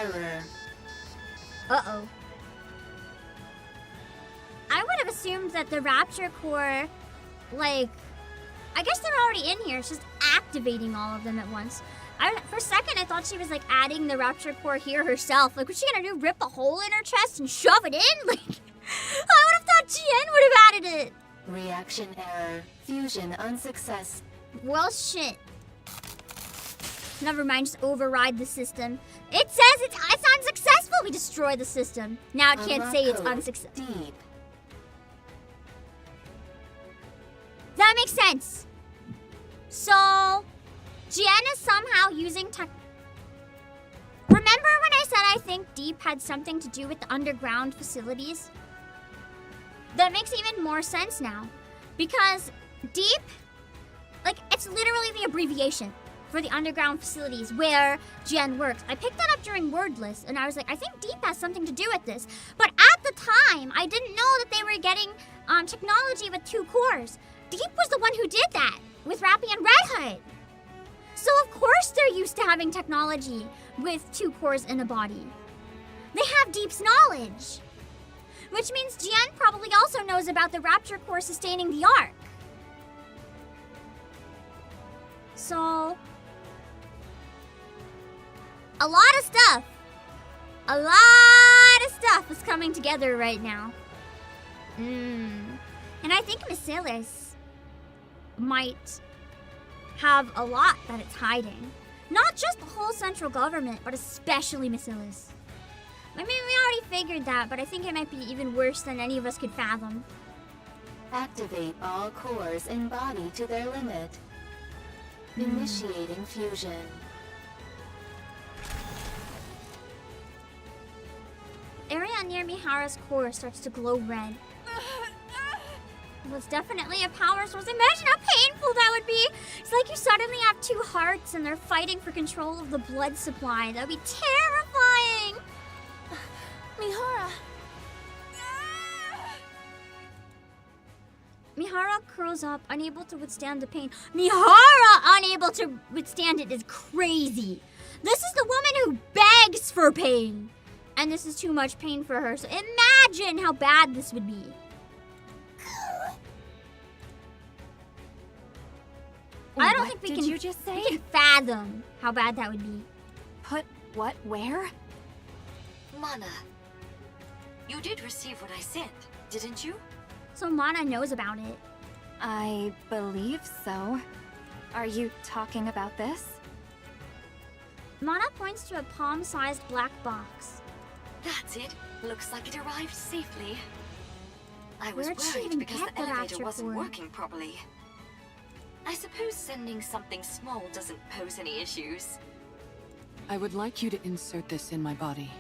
Error. Uh-oh. I would have assumed that the Rapture Core, like... I guess they're already in here. It's just activating all of them at once. For a second, I thought she was, like, adding the Rapture Core here herself. Like, what's she gonna do? Rip a hole in her chest and shove it in? Like... I would have thought Jien would have added it. Reaction error. Fusion unsuccess. Well, shit. Never mind, just override the system. It says it's unsuccessful. We destroy the system. Now it can't say it's unsuccessful. Deep. That makes sense. So, Jien is somehow using tech. Remember when I said I think Deep had something to do with the underground facilities? That makes even more sense now. Because Deep, like, it's literally the abbreviation for the underground facilities where Jien works. I picked that up during Wordless, and I was like, I think Deep has something to do with this. But at the time, I didn't know that they were getting technology with 2 cores. Deep was the one who did that with Rappy and Red Hood. So of course they're used to having technology with 2 cores in a body. They have Deep's knowledge. Which means Jien probably also knows about the Rapture core sustaining the arc. So, a lot of stuff is coming together right now. And I think Miscelis might have a lot that it's hiding. Not just the whole central government, but especially Miscelis. I mean, we already figured that, but I think it might be even worse than any of us could fathom. Activate all cores in body to their limit. Initiating fusion. Area near Mihara's core starts to glow red. Well, it's definitely a power source. Imagine how painful that would be. It's like you suddenly have 2 hearts and they're fighting for control of the blood supply. That would be terrifying. Mihara! Mihara curls up, unable to withstand the pain. Mihara unable to withstand it is crazy. This is the woman who begs for pain. And this is too much pain for her. So imagine how bad this would be. I don't think we can. What did you just say? We can fathom how bad that would be. Put what where? Mana, you did receive what I sent, didn't you? So Mana knows about it. I believe so. Are you talking about this? Mana points to a palm-sized black box. That's it. Looks like it arrived safely. I was Where'd she worried even because get the the elevator rapture wasn't cord? working properly. I suppose sending something small doesn't pose any issues. I would like you to insert this in my body.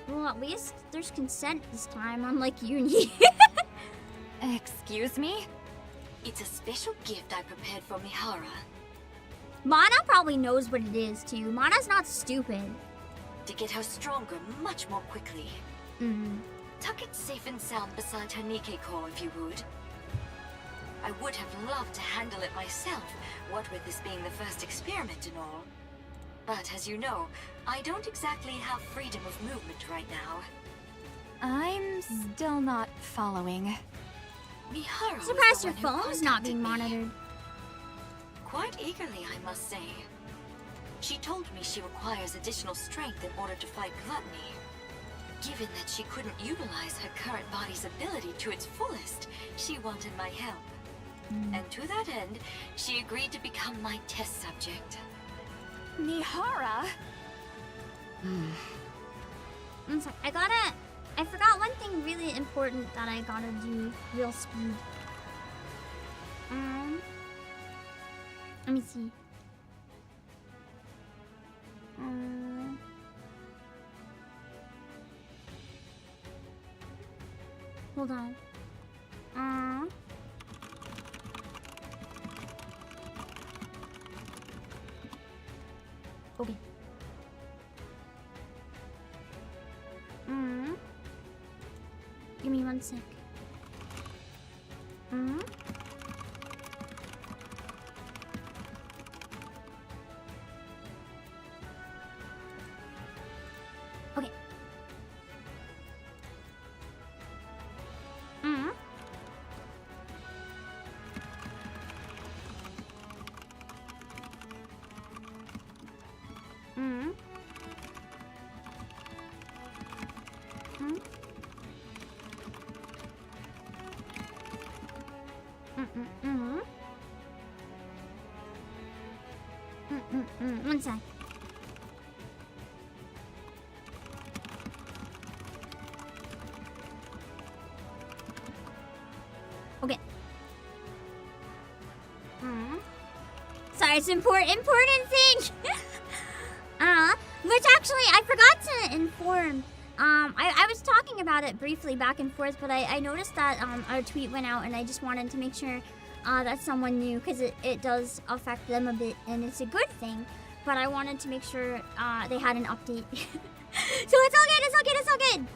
Well, at least there's consent this time, unlike Uni. Excuse me? It's a special gift I prepared for Mihara. Mana probably knows what it is, too. Mana's not stupid. To get her stronger much more quickly. Tuck it safe and sound beside her NIKKE core if you would. I would have loved to handle it myself, what with this being the first experiment and all. But as you know, I don't exactly have freedom of movement right now. I'm still not following. Mihara was Surprised the your one who phone's not contacted being me. monitored. Quite eagerly, I must say. She told me she requires additional strength in order to fight gluttony. Given that she couldn't utilize her current body's ability to its fullest, she wanted my help. And to that end, she agreed to become my test subject. Mihara? I'm sorry, I forgot one thing really important that I gotta do real speed. Let me see. Hold on. Okay. Give me 1 sec. Okay. One sec. Okay. Sorry, it's important thing. Which actually I forgot to inform. I was talking about it briefly back and forth, but I noticed that our tweet went out, and I just wanted to make sure that someone knew, because it does affect them a bit, and it's a good thing. But I wanted to make sure they had an update. So it's all good.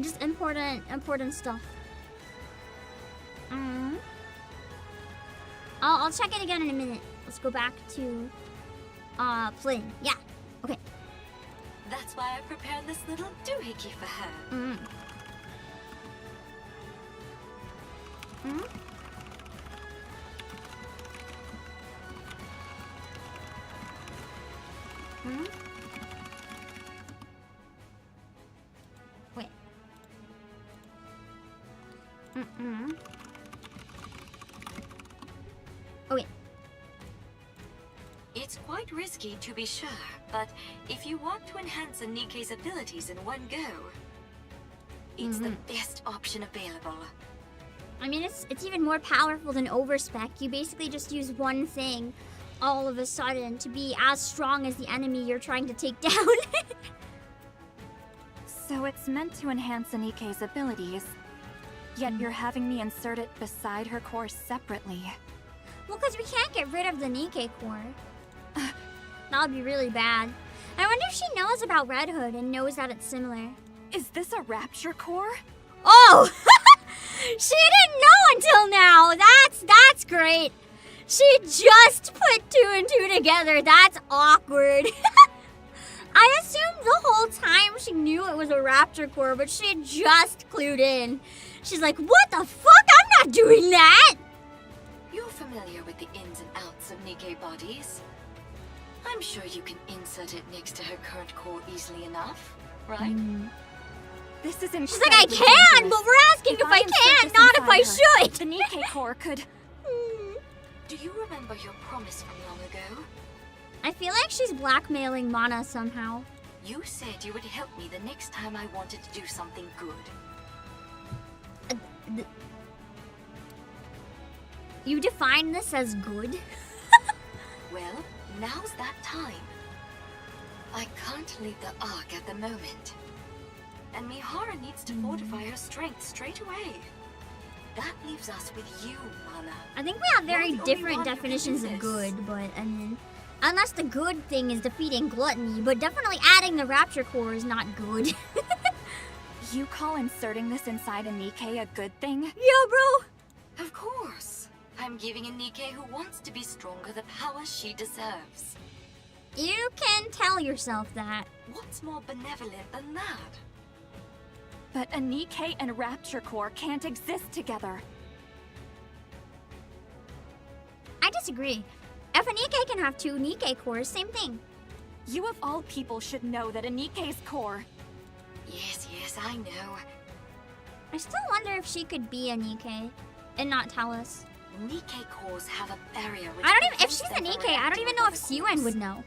Just important stuff. I'll check it again in a minute. Let's go back to Flynn. Yeah. Okay. That's why I prepared this little doohickey for her. Wait. Okay. It's quite risky to be sure, but if you want to enhance a NIKKE's abilities in one go, it's the best option available. I mean, it's even more powerful than overspec. You basically just use one thing all of a sudden to be as strong as the enemy you're trying to take down. So it's meant to enhance NIKKE's abilities, yet you're having me insert it beside her core separately. Well, because we can't get rid of the NIKKE core. That would be really bad. I wonder if she knows about Red Hood and knows that it's similar. Is this a rapture core? Oh! She didn't know until now! That's great! She just put 2 and 2 together. That's awkward. I assumed the whole time she knew it was a rapture core, but she had just clued in. She's like, what the fuck? I'm not doing that! You're familiar with the ins and outs of NIKKE bodies. I'm sure you can insert it next to her current core easily enough, right? This is incredibly She's like, I can, dangerous. but we're asking if I can, not if I should. The NIKKE core could... Do you remember your promise from long ago? I feel like she's blackmailing Mana somehow. You said you would help me the next time I wanted to do something good. You define this as good? Well, now's that time. I can't leave the Ark at the moment. And Mihara needs to fortify her strength straight away. That leaves us with you, Mana. I think we have very different definitions of good, but I mean, unless the good thing is defeating Gluttony, but definitely adding the Rapture Core is not good. You call inserting this inside a NIKKE a good thing? Yeah, bro! Of course. I'm giving a NIKKE who wants to be stronger the power she deserves. You can tell yourself that. What's more benevolent than that? But a NIKKE and Rapture Core can't exist together. I disagree. If a NIKKE can have 2 NIKKE cores, same thing. You of all people should know that a NIKKE's core... Yes, I know. I still wonder if she could be a NIKKE and not tell us. NIKKE cores have a barrier which I don't even, if prevents she's them a from NIKKE, I don't reacting even with know if other Suen cores. would know.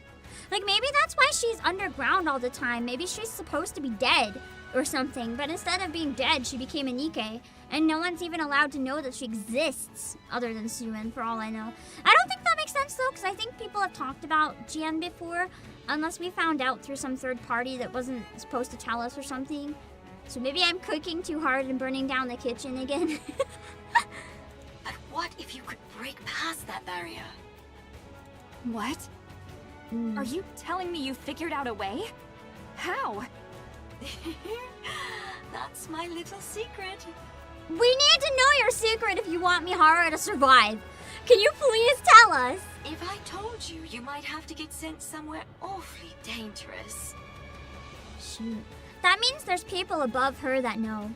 Like, maybe that's why she's underground all the time. Maybe she's supposed to be dead or something, but instead of being dead, she became a NIKKE, and no one's even allowed to know that she exists other than Suen, for all I know. I don't think that makes sense, though, because I think people have talked about Jian before, unless we found out through some third party that wasn't supposed to tell us or something. So maybe I'm cooking too hard and burning down the kitchen again. But what if you could break past that barrier? What? Are you telling me you figured out a way? How? That's my little secret. We need to know your secret if you want Mihara to survive. Can you please tell us? If I told you, you might have to get sent somewhere awfully dangerous. Shoot. That means there's people above her that know.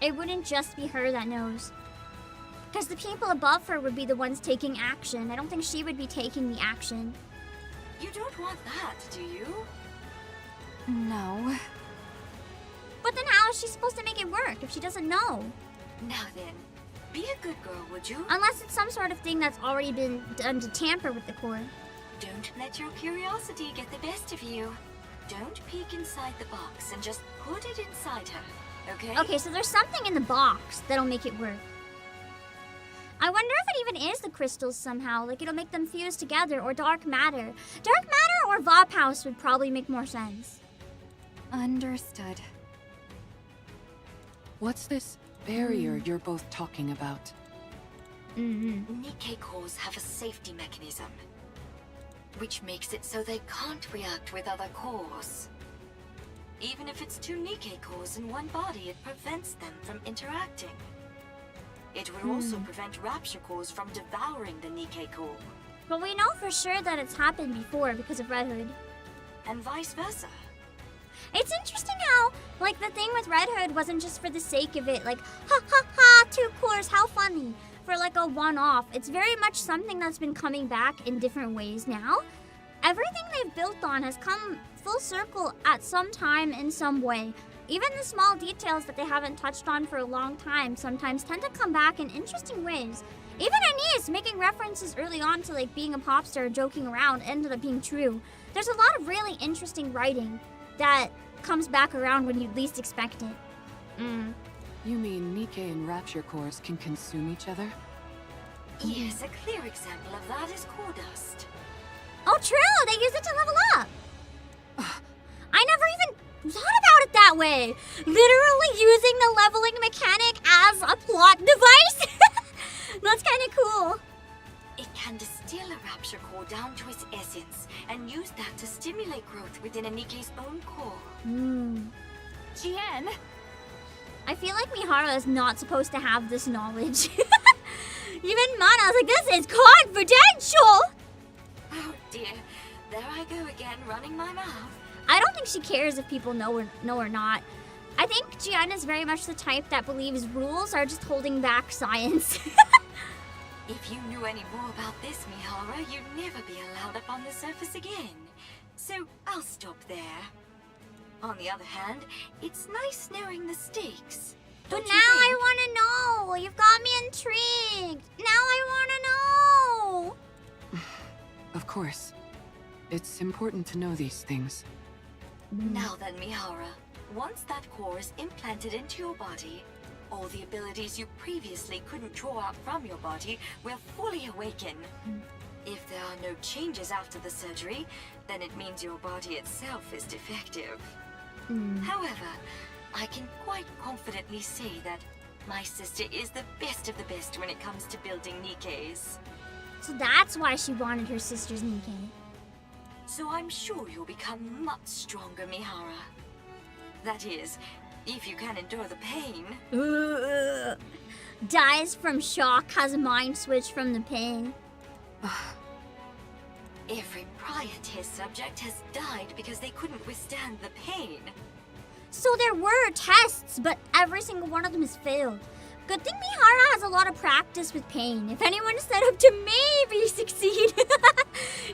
It wouldn't just be her that knows. Because the people above her would be the ones taking action. I don't think she would be taking the action. You don't want that, do you? No. But then how is she supposed to make it work if she doesn't know? Now then, Be a good girl, would you? Unless it's some sort of thing that's already been done to tamper with the core. Don't let your curiosity get the best of you. Don't peek inside the box and just put it inside her, okay? Okay, so there's something in the box that'll make it work. I wonder if it even is the crystals somehow. Like, it'll make them fuse together, or dark matter. Dark matter or Vophouse would probably make more sense. Understood. What's this barrier you're both talking about? NIKKE cores have a safety mechanism, which makes it so they can't react with other cores. Even if it's two NIKKE cores in one body, it prevents them from interacting. It would also prevent rapture cores from devouring the NIKKE core. But we know for sure that it's happened before because of Red Hood. And vice versa. It's interesting how, like, the thing with Red Hood wasn't just for the sake of it, like, ha ha ha, 2 cores, how funny, for like a one-off. It's very much something that's been coming back in different ways now. Everything they've built on has come full circle at some time in some way. Even the small details that they haven't touched on for a long time sometimes tend to come back in interesting ways. Even Annie's making references early on to, like, being a pop star, joking around, ended up being true. There's a lot of really interesting writing that comes back around when you least expect it. You mean NIKKE and rapture cores can consume each other? Yes, a clear example of that is core dust. Oh, true! They use it to level up! I never even thought about it that way! Literally using the leveling mechanic as a plot device? That's kind of cool. It can distill a rapture core down to its essence and use that to stimulate growth within a NIKKE's own core. Jen! I feel like Mihara is not supposed to have this knowledge. Even Mana's like, this is confidential! Oh dear, there I go again, running my mouth. I don't think she cares if people know or not. I think Jian is very much the type that believes rules are just holding back science. If you knew any more about this, Mihara, you'd never be allowed up on the surface again. So I'll stop there. On the other hand, it's nice knowing the stakes. But Don't now you think? I want to know. You've got me intrigued. Now I want to know. Of course. It's important to know these things. Now then, Mihara, once that core is implanted into your body, all the abilities you previously couldn't draw out from your body will fully awaken. If there are no changes after the surgery, then it means your body itself is defective. However, I can quite confidently say that my sister is the best of the best when it comes to building NIKKEs. So that's why she wanted her sister's NIKKE. So I'm sure you'll become much stronger, Mihara. That is, if you can endure the pain. Dies from shock, has a mind switch from the pain. Every prior test subject has died because they couldn't withstand the pain. So there were tests, but every single one of them has failed. Good thing Mihara has a lot of practice with pain. If anyone's set up to maybe succeed,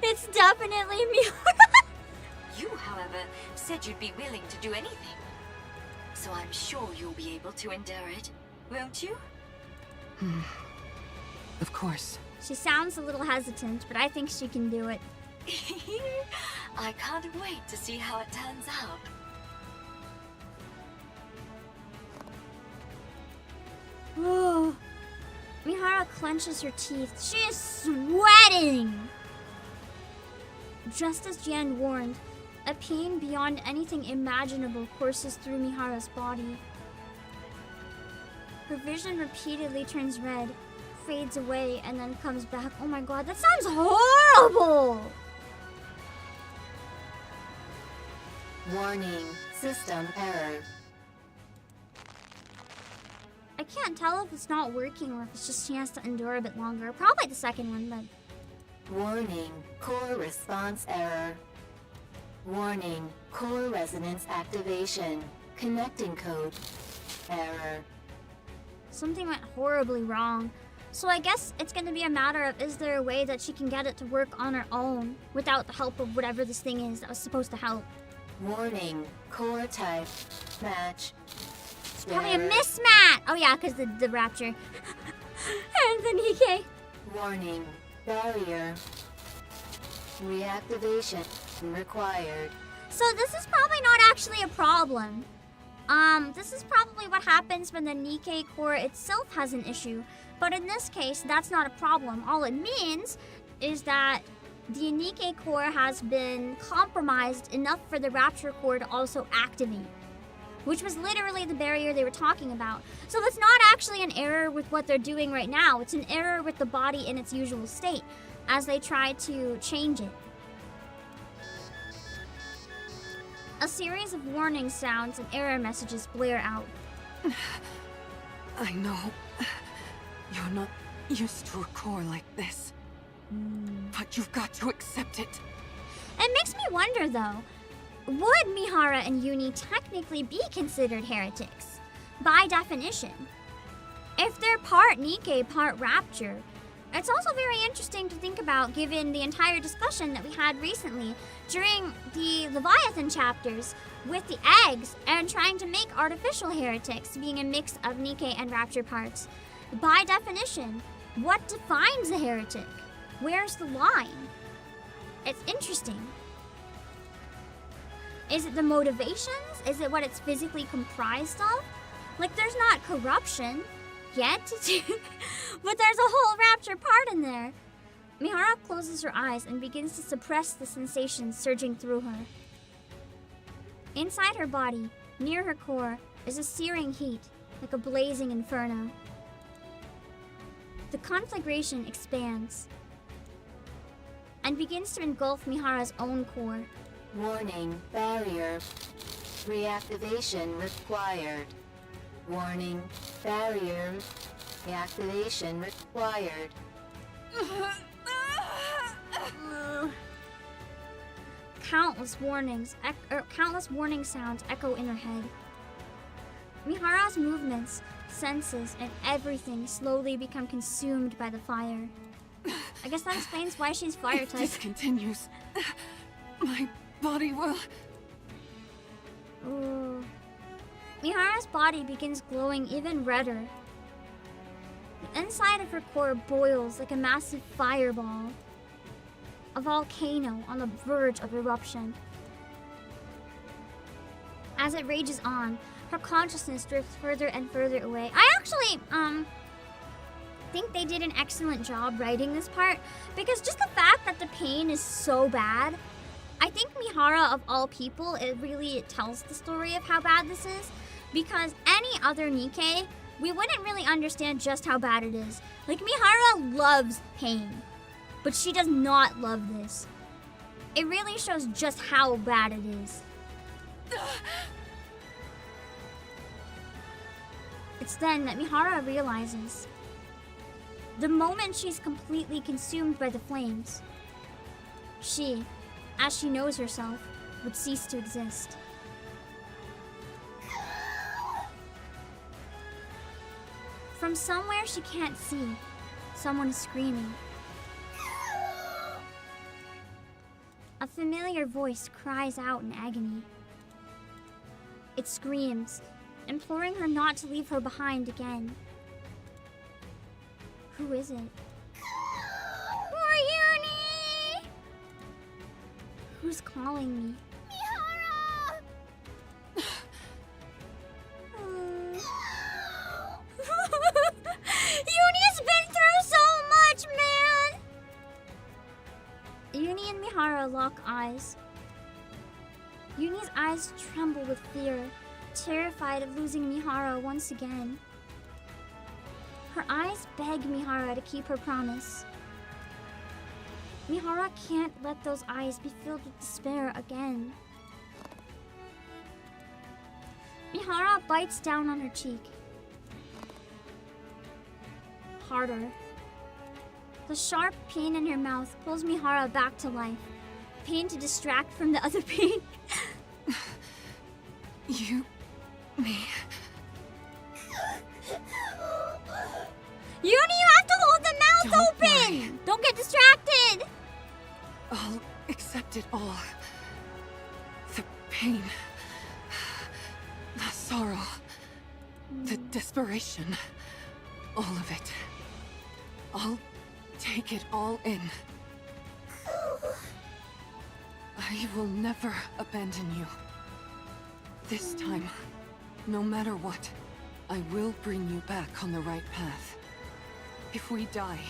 it's definitely Mihara. You, however, said you'd be willing to do anything. So I'm sure you'll be able to endure it, won't you? Of course. She sounds a little hesitant, but I think she can do it. I can't wait to see how it turns out. Mihara clenches her teeth. She is sweating! Just as Jian warned, a pain beyond anything imaginable courses through Mihara's body. Her vision repeatedly turns red, fades away, and then comes back. Oh my god, that sounds horrible! Warning, system error. I can't tell if it's not working or if it's just she has to endure a bit longer. Probably the second one, but... Warning, core response error. Warning, core resonance activation. Connecting code. Error. something went horribly wrong. So I guess it's gonna be a matter of, is there a way that she can get it to work on her own without the help of whatever this thing is that was supposed to help? Warning, core type, match. Probably a mismatch! Oh yeah, because the rapture. And the Nikke. Warning. Barrier. Reactivation required. So this is probably not actually a problem. This is probably what happens when the Nikke core itself has an issue. But in this case, that's not a problem. All it means is that the Nikke core has been compromised enough for the Rapture core to also activate, which was literally the barrier they were talking about. So it's not actually an error with what they're doing right now. It's an error with the body in its usual state as they try to change it. A series of warning sounds and error messages blare out. I know. You're not used to a core like this. But you've got to accept it. It makes me wonder though, would Mihara and Uni technically be considered heretics? By definition. If they're part Nikke, part Rapture. It's also very interesting to think about given the entire discussion that we had recently during the Leviathan chapters with the eggs and trying to make artificial heretics being a mix of Nikke and Rapture parts. By definition, what defines a heretic? Where's the line? It's interesting. Is it the motivations? Is it what it's physically comprised of? Like, there's not corruption yet, but there's a whole Rapture part in there. Mihara closes her eyes and begins to suppress the sensations surging through her. Inside her body, near her core, is a searing heat, like a blazing inferno. The conflagration expands and begins to engulf Mihara's own core. Warning. Barrier. Reactivation required. Warning. Barrier. Reactivation required. Countless warning sounds echo in her head. Mihara's movements, senses, and everything slowly become consumed by the fire. I guess that explains why she's fire If type. this continues, my body will... Ooh. Mihara's body begins glowing even redder. The inside of her core boils like a massive fireball. A volcano on the verge of eruption. As it rages on, her consciousness drifts further and further away. I actually, think they did an excellent job writing this part, because just the fact that the pain is so bad, I think Mihara, of all people, it tells the story of how bad this is, because any other Nikke, we wouldn't really understand just how bad it is. Like, Mihara loves pain, but she does not love this. It really shows just how bad it is. It's then that Mihara realizes the moment she's completely consumed by the flames, she, as she knows herself, would cease to exist. From somewhere she can't see, someone is screaming. A familiar voice cries out in agony. It screams, imploring her not to leave her behind again. Who is it? Poor Uni! Who's calling me? Mihara! Uni's been through so much, man! Uni and Mihara lock eyes. Uni's eyes tremble with fear, terrified of losing Mihara once again. Her eyes beg Mihara to keep her promise. Mihara can't let those eyes be filled with despair again. Mihara bites down on her cheek. Harder. The sharp pain in her mouth pulls Mihara back to life. Pain to distract from the other pain. Me. Uni, you have to hold the mouth open! Worry. Don't get distracted! I'll accept it all. The pain. The sorrow. The desperation. All of it. I'll take it all in. I will never abandon you. This time, no matter what, I will bring you back on the right path. If we die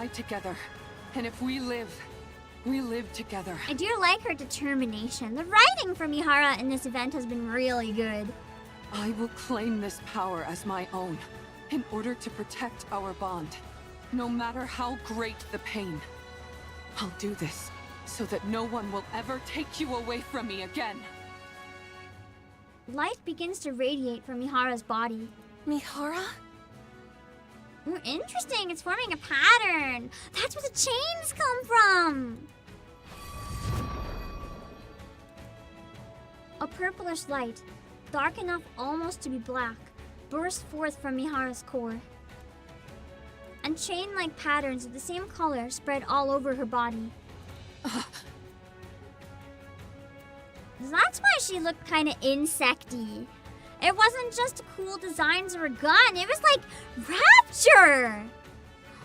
together. And if we live together. I do like her determination. The writing from Mihara in this event has been really good. I will claim this power as my own, in order to protect our bond, no matter how great the pain. I'll do this, so that no one will ever take you away from me again. Light begins to radiate from Mihara's body. Mihara? Interesting, it's forming a pattern. That's where the chains come from. A purplish light, dark enough almost to be black, bursts forth from Mihara's core. And chain-like patterns of the same color spread all over her body. That's why she looked kind of insecty. It wasn't just cool designs or a gun, it was like rapture!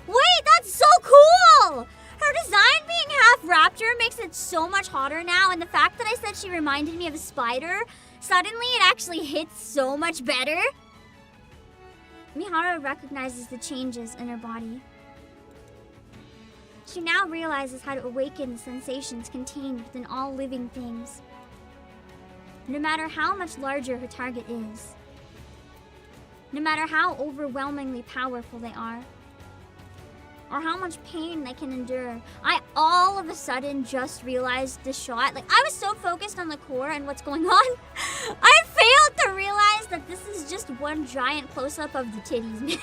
Wait, that's so cool! Her design being half rapture makes it so much hotter now, and the fact that I said she reminded me of a spider, suddenly it actually hits so much better. Mihara recognizes the changes in her body. She now realizes how to awaken the sensations contained within all living things. No matter how much larger her target is. No matter how overwhelmingly powerful they are. Or how much pain they can endure. I all of a sudden just realized the shot. Like, I was so focused on the core and what's going on. I failed to realize that this is just one giant close-up of the titties.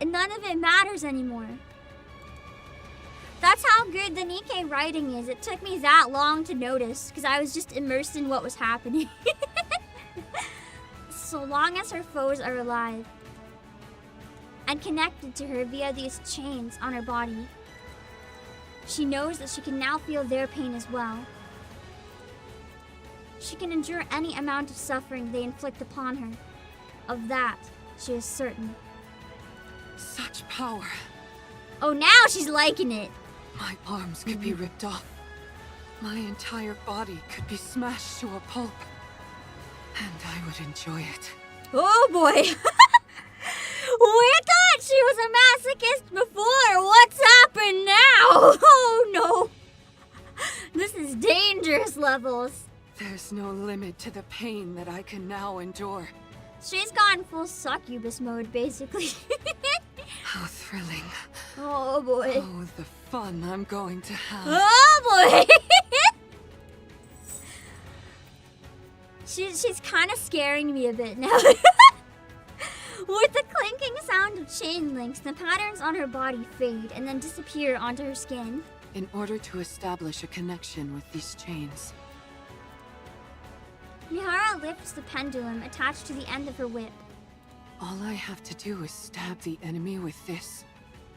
And none of it matters anymore. That's how good the NIKKE writing is. It took me that long to notice because I was just immersed in what was happening. So long as her foes are alive and connected to her via these chains on her body, she knows that she can now feel their pain as well. She can endure any amount of suffering they inflict upon her. Of that, she is certain. Such power. Oh, now she's liking it. My arms could be ripped off. My entire body could be smashed to a pulp. And I would enjoy it. Oh boy. We thought she was a masochist before. What's happened now? Oh no. This is dangerous levels. There's no limit to the pain that I can now endure. She's gone full succubus mode, basically. How thrilling. Oh boy. Oh, the fun I'm going to have. Oh boy. She's kind of scaring me a bit now. With the clinking sound of chain links, the patterns on her body fade and then disappear onto her skin. In order to establish a connection with these chains. Mihara lifts the pendulum attached to the end of her whip. All I have to do is stab the enemy with this.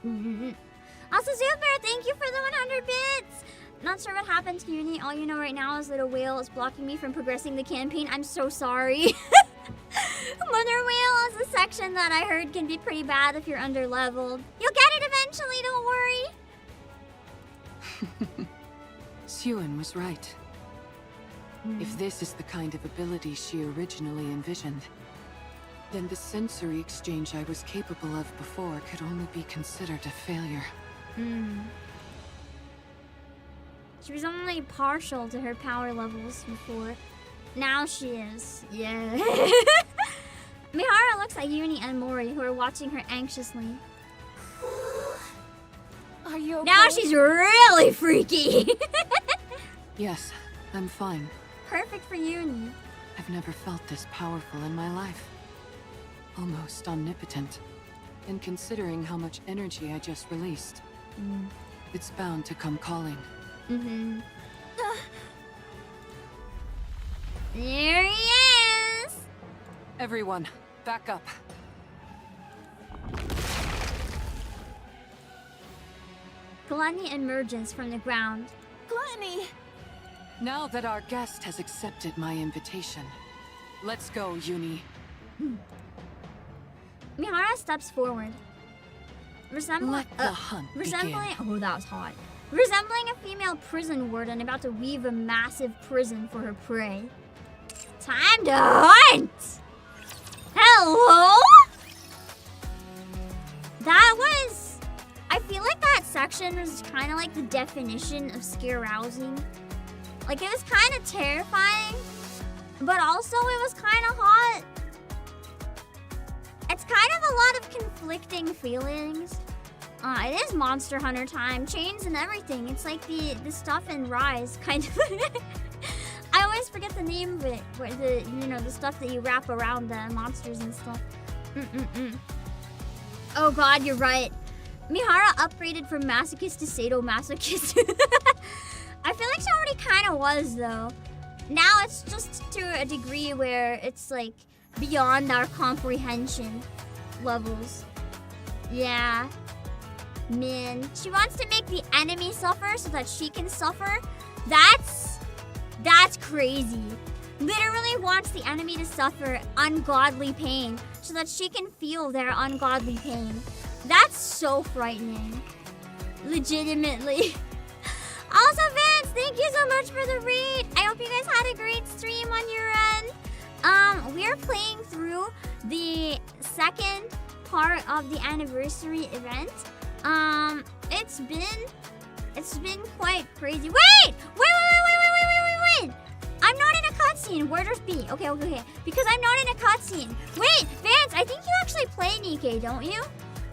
Also, Super, thank you for the 100 bits! Not sure what happened to Uni. All you know right now is that a whale is blocking me from progressing the campaign. I'm so sorry. Mother whale is a section that I heard can be pretty bad if you're under-leveled. You'll get it eventually, don't worry! Suen was right. If this is the kind of ability she originally envisioned, then the sensory exchange I was capable of before could only be considered a failure. She was only partial to her power levels before. Now she is. Yeah. Mihara looks at Uni and Mori, who are watching her anxiously. Are you okay? Now she's really freaky! Yes, I'm fine. Perfect for Uni. I've never felt this powerful in my life. Almost omnipotent. And considering how much energy I just released, it's bound to come calling. There he is! Everyone, back up. Gluttony emerges from the ground. Gluttony! Now that our guest has accepted my invitation, let's go, Uni. Mihara steps forward. Let the hunt Resembling, begin. oh, that was hot. Resembling a female prison warden about to weave a massive prison for her prey. Time to hunt! Hello? That was... I feel like that section was kind of like the definition of scare-rousing. Like, it was kind of terrifying, but also it was kind of hot. It's kind of a lot of conflicting feelings. It is Monster Hunter time, chains and everything. It's like the stuff in Rise, kind of. I always forget the name of it, where the stuff that you wrap around the monsters and stuff. Oh God, you're right. Mihara upgraded from masochist to sadomasochist. I feel like she already kind of was though. Now it's just to a degree where it's like beyond our comprehension levels. Yeah. Man, she wants to make the enemy suffer so that she can suffer. That's crazy. Literally wants the enemy to suffer ungodly pain so that she can feel their ungodly pain. That's so frightening. Legitimately. Also, Vince, thank you so much for the read. I hope you guys had a great stream on your end. We're playing through the second part of the anniversary event. It's been quite crazy. Wait! I'm not in a cutscene. Where does B? Okay. Because I'm not in a cutscene. Wait, Vance, I think you actually play NIKKE, don't you?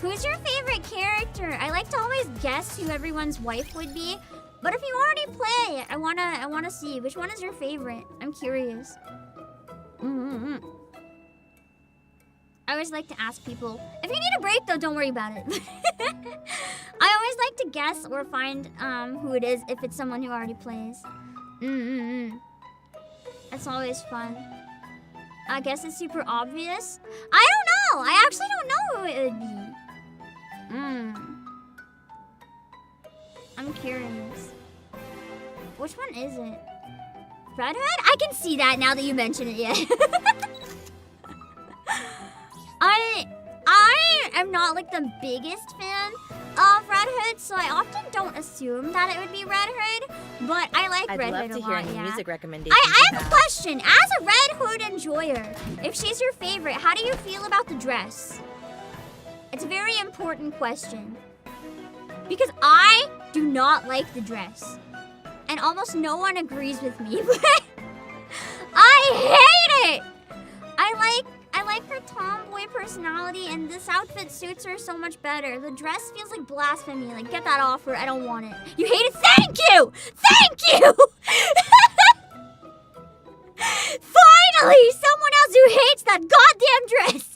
Who's your favorite character? I like to always guess who everyone's wife would be. But if you already play, I wanna see. Which one is your favorite? I'm curious. I always like to ask people. If you need a break though, don't worry about it. I always like to guess or find who it is if it's someone who already plays. That's always fun. I guess it's super obvious. I don't know. I actually don't know who it would be. I'm curious. Which one is it? Red Hood? I can see that now that you mention it, yeah. I am not like the biggest fan of Red Hood, so I often don't assume that it would be Red Hood, but I like Red Hood a lot. I'd love to hear any music recommendations. I have a question. As a Red Hood enjoyer, if she's your favorite, how do you feel about the dress? It's a very important question. Because I do not like the dress. And almost no one agrees with me, but I hate it! I like her tomboy personality, and this outfit suits her so much better. The dress feels like blasphemy. Like, get that off her. I don't want it. You hate it? Thank you! Thank you! Finally! Someone else who hates that goddamn dress!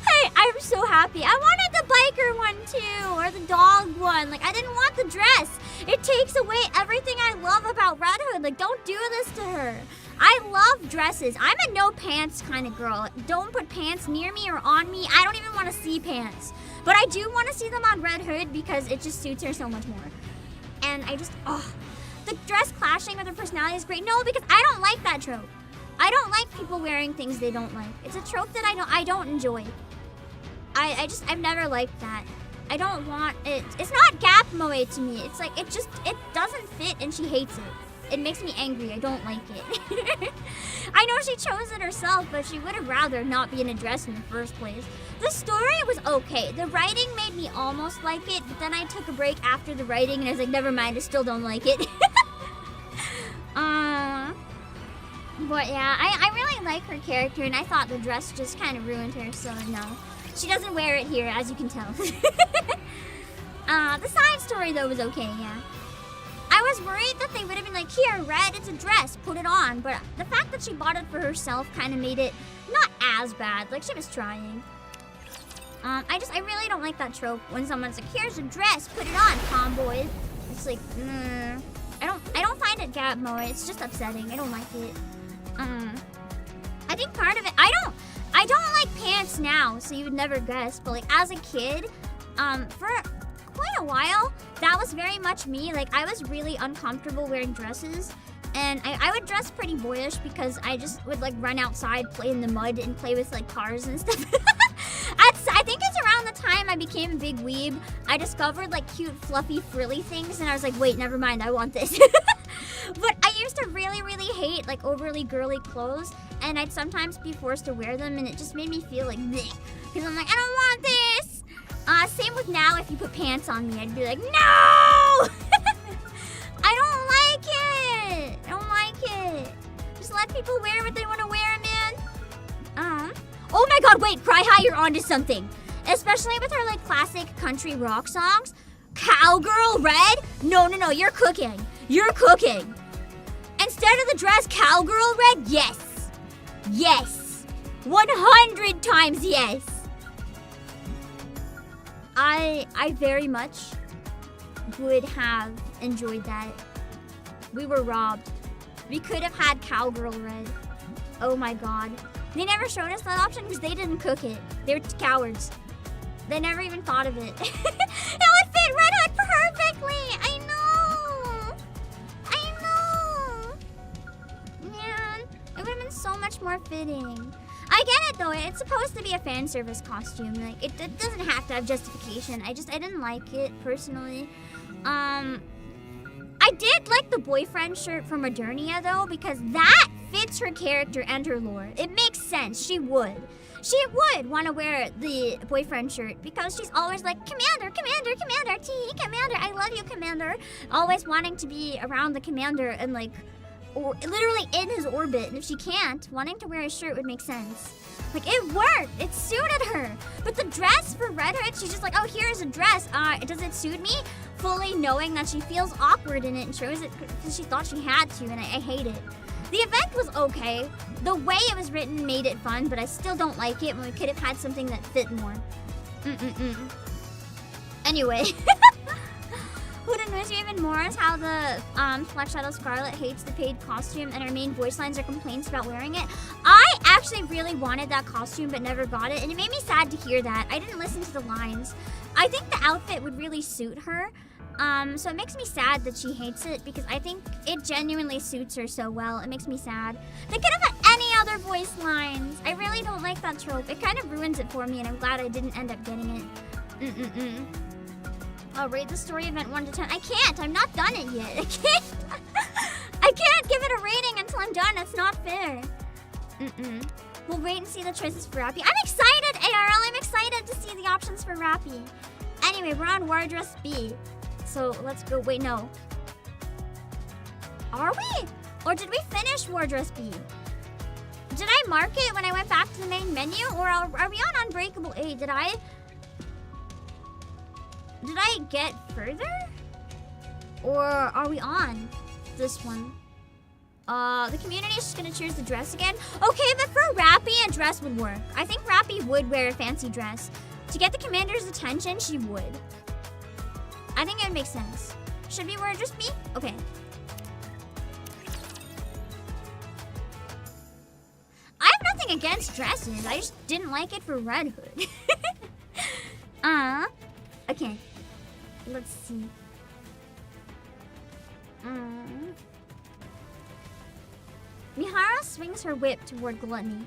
Hey, I'm so happy. I wanted the biker one too, or the dog one. Like, I didn't want the dress. It takes away everything I love about Red Hood. Like, don't do this to her. I love dresses. I'm a no pants kind of girl. Don't put pants near me or on me. I don't even want to see pants. But I do want to see them on Red Hood because it just suits her so much more. And I just, the dress clashing with her personality is great. No, because I don't like that trope. I don't like people wearing things they don't like. It's a trope that I don't enjoy. I've never liked that. I don't want it. It's not Gap Moe to me. It's like, it doesn't fit and she hates it. It makes me angry. I don't like it. I know she chose it herself, but she would have rather not be in a dress in the first place. The story was okay. The writing made me almost like it, but then I took a break after the writing and I was like, never mind, I still don't like it. But yeah, I really like her character, and I thought the dress just kind of ruined her, so no. She doesn't wear it here, as you can tell. The side story, though, was okay, yeah. I was worried that they would have been like, here, Red, it's a dress, put it on. But the fact that she bought it for herself kind of made it not as bad. Like, she was trying. I really don't like that trope when someone's like, here's a dress, put it on, tomboy. It's like, I don't find it Gap Moe. It's just upsetting. I don't like it. I think part of it, I don't like pants now, so you would never guess. But like, as a kid, for quite a while, that was very much me. Like, I was really uncomfortable wearing dresses And I would dress pretty boyish because I just would like run outside, play in the mud, and play with like cars and stuff. I think it's around the time I became a big weeb. I discovered like cute, fluffy, frilly things, and I was like, wait, never mind, I want this. But I used to really, really hate like overly girly clothes, and I'd sometimes be forced to wear them, and it just made me feel like bleh. Because I'm like, I don't want this. Same with now, if you put pants on me, I'd be like, no! I don't like it. I don't like it. Just let people wear what they want to wear, man. Oh my god, wait, Cry High, you're onto something. Especially with her like classic country rock songs. Cowgirl Red? No, you're cooking. You're cooking. Instead of the dress, Cowgirl Red? Yes. Yes. 100 times yes. I very much would have enjoyed that. We were robbed. We could have had Cowgirl Red. Oh my god. They never showed us that option because they didn't cook it. They were cowards. They never even thought of it. It would fit Red Hood perfectly. I know. Man, it would have been so much more fitting. I get it though. It's supposed to be a fan service costume. Like it doesn't have to have justification. I didn't like it personally. I did like the boyfriend shirt from Modernia though, because that fits her character and her lore. It makes sense. She would want to wear the boyfriend shirt because she's always like, Commander, T, Commander, I love you, Commander. Always wanting to be around the Commander and like, or literally in his orbit. And if she can't, wanting to wear a shirt would make sense. Like, it worked. It suited her. But the dress for Red Hood, she's just like, oh, here's a dress. Does it suit me? Fully knowing that she feels awkward in it and chose it because she thought she had to, and I hate it. The event was okay. The way it was written made it fun, but I still don't like it when we could have had something that fit more. Anyway. What annoys me even more is how the Flesh Shadow Scarlet hates the paid costume and her main voice lines are complaints about wearing it. I actually really wanted that costume but never got it, and it made me sad to hear that. I didn't listen to the lines. I think the outfit would really suit her. So it makes me sad that she hates it because I think it genuinely suits her so well. It makes me sad. They could have had any other voice lines. I really don't like that trope. It kind of ruins it for me, and I'm glad I didn't end up getting it. I'll rate the story event 1 to 10. I can't. I'm not done it yet. I can't give it a rating until I'm done. That's not fair. We'll wait and see the choices for Rappy. I'm excited, ARL. I'm excited to see the options for Rappy. Anyway, we're on Wardress B. So let's go. Wait, no. Are we? Or did we finish Wardress B? Did I mark it when I went back to the main menu? Or are we on Unbreakable A? Did I get further? Or are we on this one? The community is just gonna choose the dress again. Okay, but for Rappy, a dress would work. I think Rappy would wear a fancy dress. To get the commander's attention, she would. I think it would make sense. Should we wear just me? Okay. I have nothing against dresses. I just didn't like it for Red Hood. Okay. Let's see. Mihara swings her whip toward Gluttony.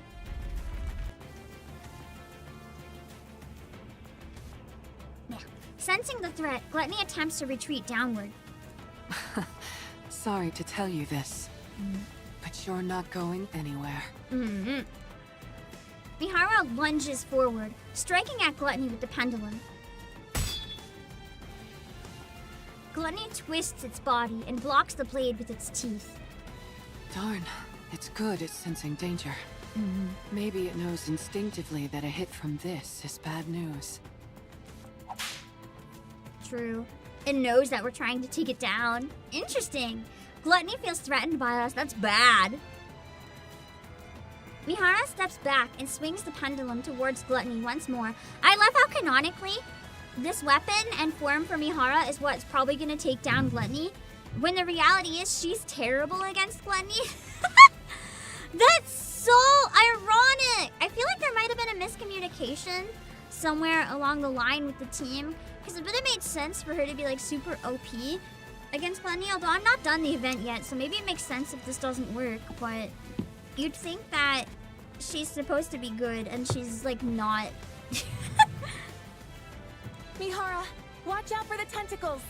Yeah. Sensing the threat, Gluttony attempts to retreat downward. Sorry to tell you this, but you're not going anywhere. Mihara lunges forward, striking at Gluttony with the pendulum. Gluttony twists its body and blocks the blade with its teeth. Darn, it's good at sensing danger. Maybe it knows instinctively that a hit from this is bad news. True. It knows that we're trying to take it down. Interesting. Gluttony feels threatened by us. That's bad. Mihara steps back and swings the pendulum towards Gluttony once more. I love how canonically this weapon and form for Mihara is what's probably gonna take down Gluttony, when the reality is she's terrible against Gluttony. That's so ironic. I feel like there might have been a miscommunication somewhere along the line with the team, because it would have made sense for her to be like super OP against Gluttony, although I'm not done the event yet, so maybe it makes sense if this doesn't work, but you'd think that she's supposed to be good and she's like not. Mihara, watch out for the tentacles!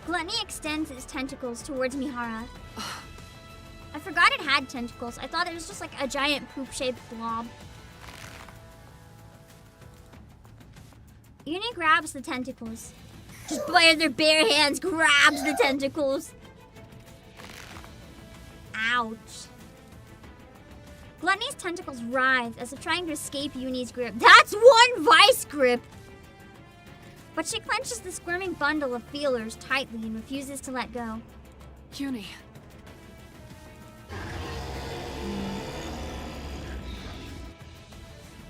Gluttony extends its tentacles towards Mihara. I forgot it had tentacles. I thought it was just like a giant poop-shaped blob. Uni grabs the tentacles. Just by their bare hands, grabs the tentacles. Ouch. Gluttony's tentacles writhe as if trying to escape Uni's grip. That's one vice grip! But she clenches the squirming bundle of feelers tightly and refuses to let go. Uni.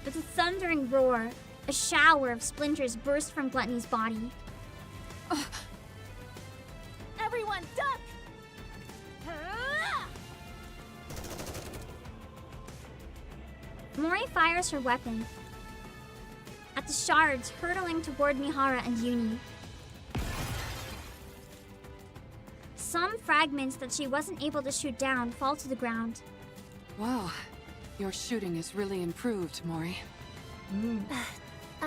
With a thundering roar, a shower of splinters burst from Gluttony's body. Everyone, duck! Mori fires her weapon at the shards hurtling toward Mihara and Uni. Some fragments that she wasn't able to shoot down fall to the ground. Wow, your shooting is really improved, Mori.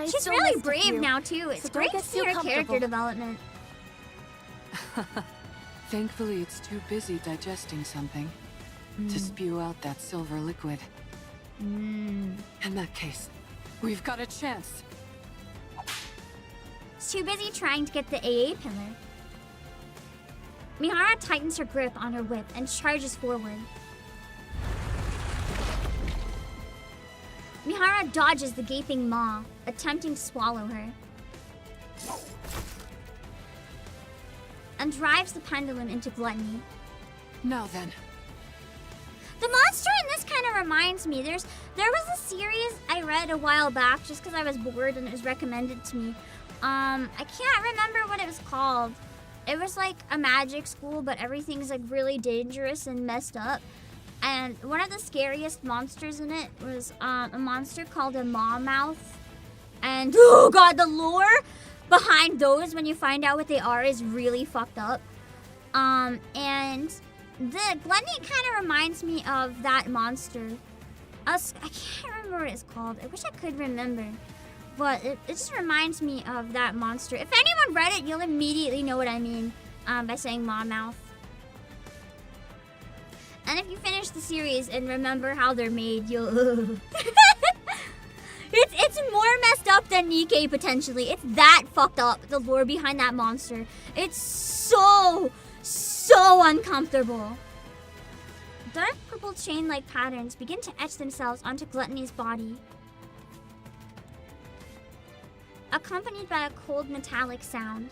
She's really brave now too. It's great to see her character development. Thankfully, it's too busy digesting something to spew out that silver liquid. In that case, we've got a chance. She's too busy trying to get the AA pillar. Mihara tightens her grip on her whip and charges forward. Mihara dodges the gaping maw, attempting to swallow her. And drives the pendulum into Gluttony. Now then. The monster in this kind of reminds me. There was a series I read a while back just because I was bored and it was recommended to me. I can't remember what it was called. It was like a magic school, but everything's like really dangerous and messed up. And one of the scariest monsters in it was a monster called a maw mouth. And oh god, the lore behind those when you find out what they are is really fucked up. And the Gluttony kind of reminds me of that monster. I can't remember what it's called. I wish I could remember. But it just reminds me of that monster. If anyone read it, you'll immediately know what I mean by saying maw mouth. And if you finish the series and remember how they're made, you'll... It's more messed up than NIKKE, potentially. It's that fucked up, the lore behind that monster. It's so uncomfortable. Dark purple chain-like patterns begin to etch themselves onto Gluttony's body, accompanied by a cold metallic sound.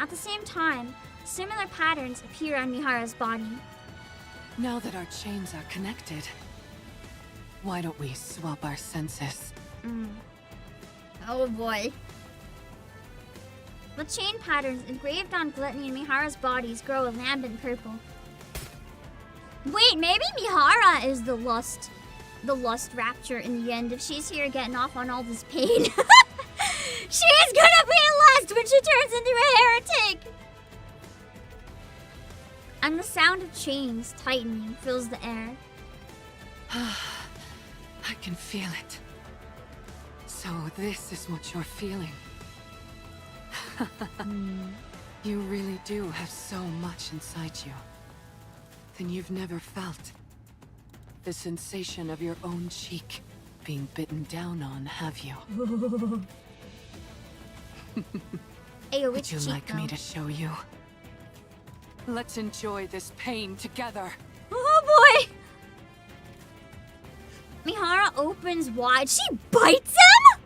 At the same time, similar patterns appear on Mihara's body. Now that our chains are connected, why don't we swap our senses? Oh boy. The chain patterns engraved on Gluttony and Mihara's bodies grow a lambent purple. Wait, maybe Mihara is the lust rapture in the end if she's here getting off on all this pain. She's gonna be lust when she turns into a heretic! And the sound of chains tightening fills the air. I can feel it. So this is what you're feeling. You really do have so much inside you. Then you've never felt the sensation of your own cheek being bitten down on, have you? Ayo, Would you like me to show you? Let's enjoy this pain together. Oh boy! Mihara opens wide. She bites him?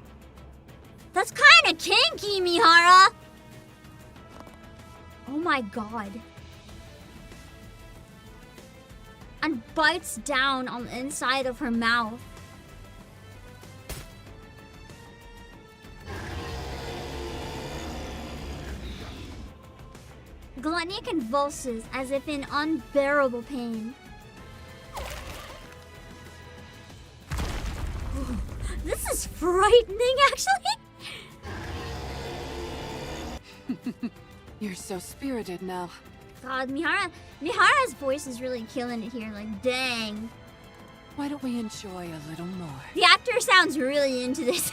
That's kinda kinky, Mihara! Oh my god. And bites down on the inside of her mouth. Gluttony convulses as if in unbearable pain. This is frightening, actually. You're so spirited now. God, Mihara's voice is really killing it here. Like, dang. Why don't we enjoy a little more? The actor sounds really into this.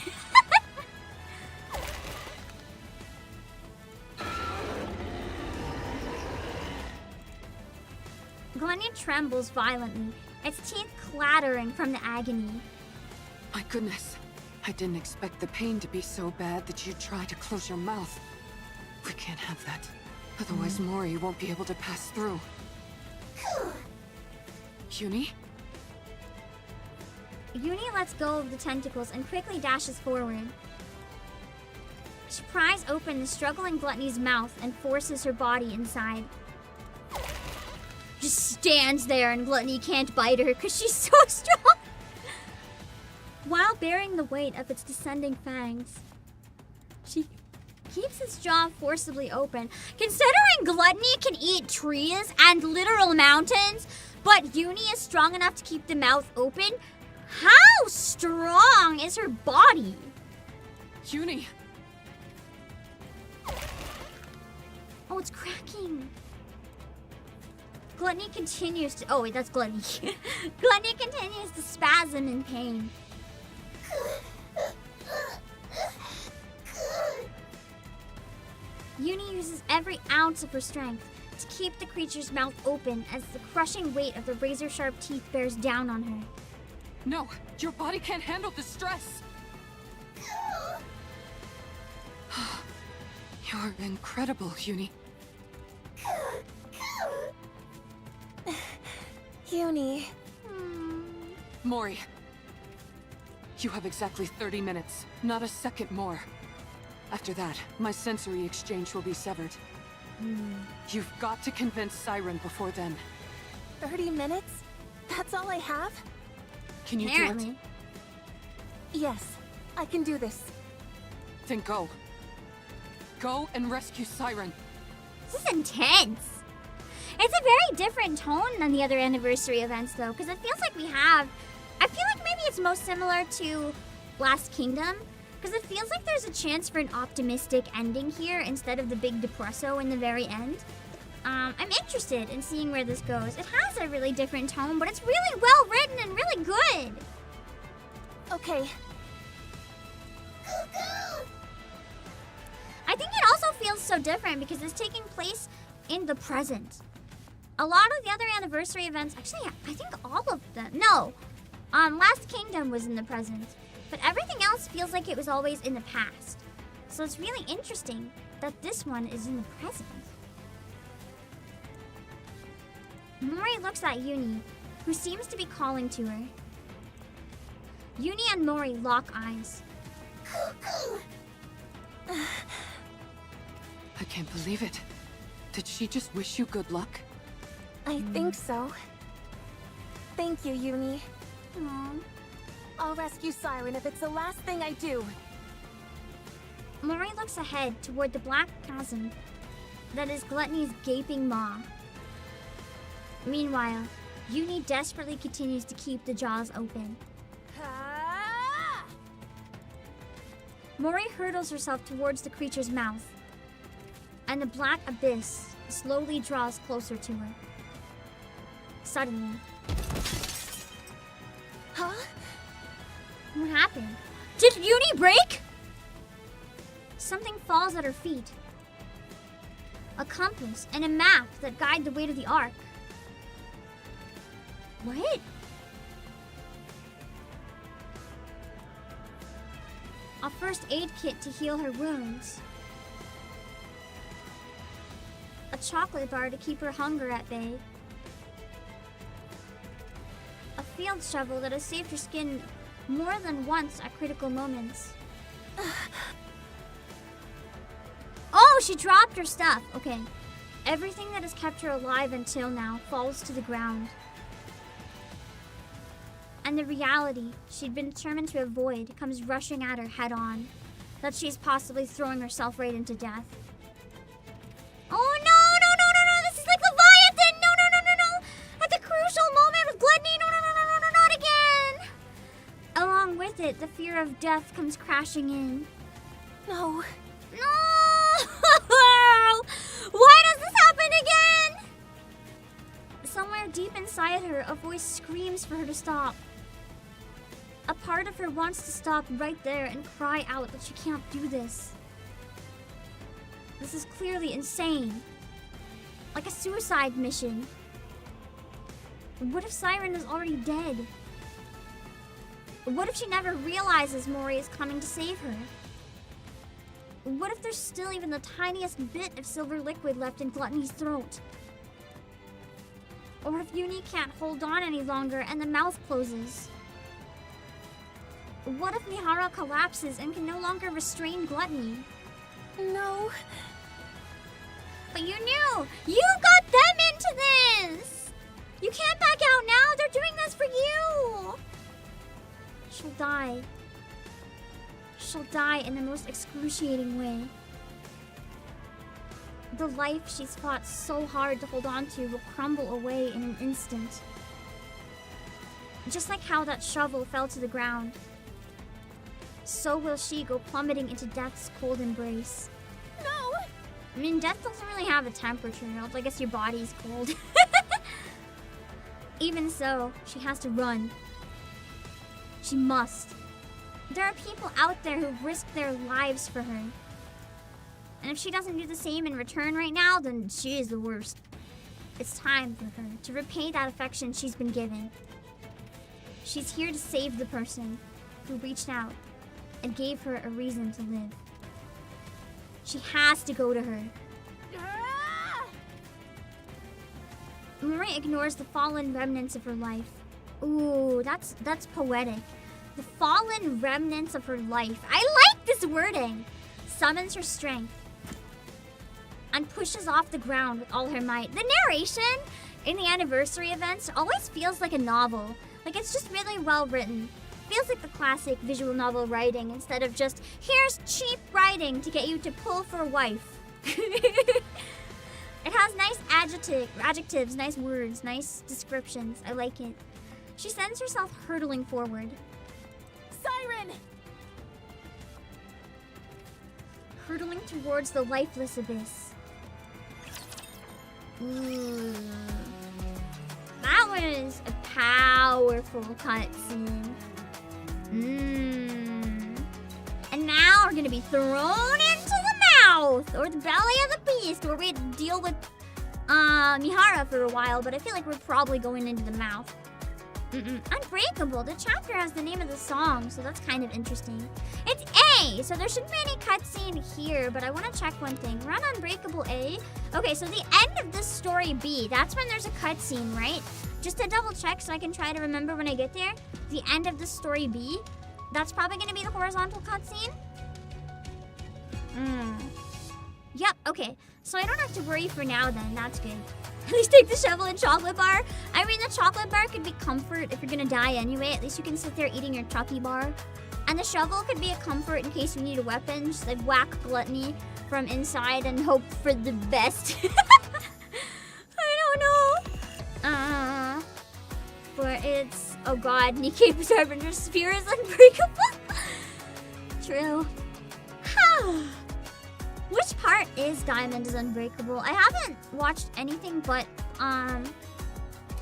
Gluttony trembles violently, its teeth clattering from the agony. My goodness. I didn't expect the pain to be so bad that you'd try to close your mouth. We can't have that. Otherwise Mori won't be able to pass through. Uni? Uni lets go of the tentacles and quickly dashes forward. She pries open the struggling Gluttony's mouth and forces her body inside. Just stands there and Gluttony can't bite her because she's so strong. While bearing the weight of its descending fangs, she keeps its jaw forcibly open. Considering Gluttony can eat trees and literal mountains, but Uni is strong enough to keep the mouth open, how strong is her body? Uni! Oh, it's cracking. Gluttony continues to... Oh, wait, that's Gluttony. Gluttony continues to spasm in pain. Uni uses every ounce of her strength to keep the creature's mouth open as the crushing weight of the razor-sharp teeth bears down on her. No! Your body can't handle the stress! You're incredible, Uni. Uni. Mori. You have exactly 30 minutes, not a second more. After that, my sensory exchange will be severed. You've got to convince Siren before then. 30 minutes? That's all I have? Can you Apparently. do it? Yes, I can do this. Then go. Go and rescue Siren. This is intense. It's a very different tone than the other anniversary events, though, because it feels like we have... I feel like maybe it's most similar to Last Kingdom, because it feels like there's a chance for an optimistic ending here instead of the big depresso in the very end. I'm interested in seeing where this goes. It has a really different tone, but it's really well written and really good. Okay. I think it also feels so different because it's taking place in the present. A lot of the other anniversary events, actually, I think all of them. No, Last Kingdom was in the present, but everything else feels like it was always in the past. So it's really interesting that this one is in the present. Mori looks at Uni, who seems to be calling to her. Uni and Mori lock eyes. I can't believe it. Did she just wish you good luck? I think so. Thank you, Uni. Aww. I'll rescue Siren if it's the last thing I do. Mori looks ahead toward the black chasm that is Gluttony's gaping maw. Meanwhile, Uni desperately continues to keep the jaws open. Mori hurtles herself towards the creature's mouth, and the black abyss slowly draws closer to her. Suddenly... Huh? What happened? Did Uni break? Something falls at her feet. A compass and a map that guide the way to the Ark. What? A first aid kit to heal her wounds. A chocolate bar to keep her hunger at bay. A field shovel that has saved her skin more than once at critical moments. Oh, she dropped her stuff. Okay. Everything that has kept her alive until now falls to the ground. And the reality she'd been determined to avoid comes rushing at her head on. That she's possibly throwing herself right into death. Oh no, no, no, no, no, this is like Leviathan! No, no, no, no, no! At the crucial moment with Gluttony, no, no, no, no, no, no, not again! Along with it, the fear of death comes crashing in. No. No! Why does this happen again? Somewhere deep inside her, a voice screams for her to stop. A part of her wants to stop right there and cry out that she can't do this. This is clearly insane. Like a suicide mission. What if Siren is already dead? What if she never realizes Mori is coming to save her? What if there's still even the tiniest bit of silver liquid left in Gluttony's throat? Or if Uni can't hold on any longer and the mouth closes? What if Mihara collapses and can no longer restrain Gluttony? No. But you knew! You got them into this! You can't back out now! They're doing this for you! She'll die. She'll die in the most excruciating way. The life she's fought so hard to hold on to will crumble away in an instant. Just like how that shovel fell to the ground, so will she go plummeting into death's cold embrace. No! I mean, death doesn't really have a temperature. I guess your body's cold. Even so, she has to run. She must. There are people out there who risk their lives for her. And if she doesn't do the same in return right now, then she is the worst. It's time for her to repay that affection she's been given. She's here to save the person who reached out and gave her a reason to live. She has to go to her. Mori ignores the fallen remnants of her life. Ooh, that's poetic. The fallen remnants of her life. I like this wording. Summons her strength and pushes off the ground with all her might. The narration in the anniversary events always feels like a novel. Like it's just really well written. Feels like the classic visual novel writing instead of just, here's cheap writing to get you to pull for a wife. It has nice adjectives, nice words, nice descriptions. I like it. She sends herself hurtling forward. Siren! Hurtling towards the lifeless abyss. Ooh. That was a powerful cutscene. And now we're gonna be thrown into the mouth or the belly of the beast, where we deal with Mihara for a while, but I feel like we're probably going into the mouth. Unbreakable. The chapter has the name of the song, so that's kind of interesting. It's A, so there shouldn't be any cutscene here, but I want to check one thing. We're on Unbreakable A. Okay, so the end of this story B, that's when there's a cutscene, right? Just to double check so I can try to remember when I get there. The end of the story B, that's probably going to be the horizontal cutscene. Yep, okay. So I don't have to worry for now then, that's good. At least take the shovel and chocolate bar. I mean, the chocolate bar could be comfort if you're gonna die anyway. At least you can sit there eating your Chucky bar. And the shovel could be a comfort in case you need a weapon. Just like whack Gluttony from inside and hope for the best. I don't know. But it's... Oh god, NIKKE Harbinger Sphere is unbreakable. True. Which part is Diamond is Unbreakable? I haven't watched anything but, I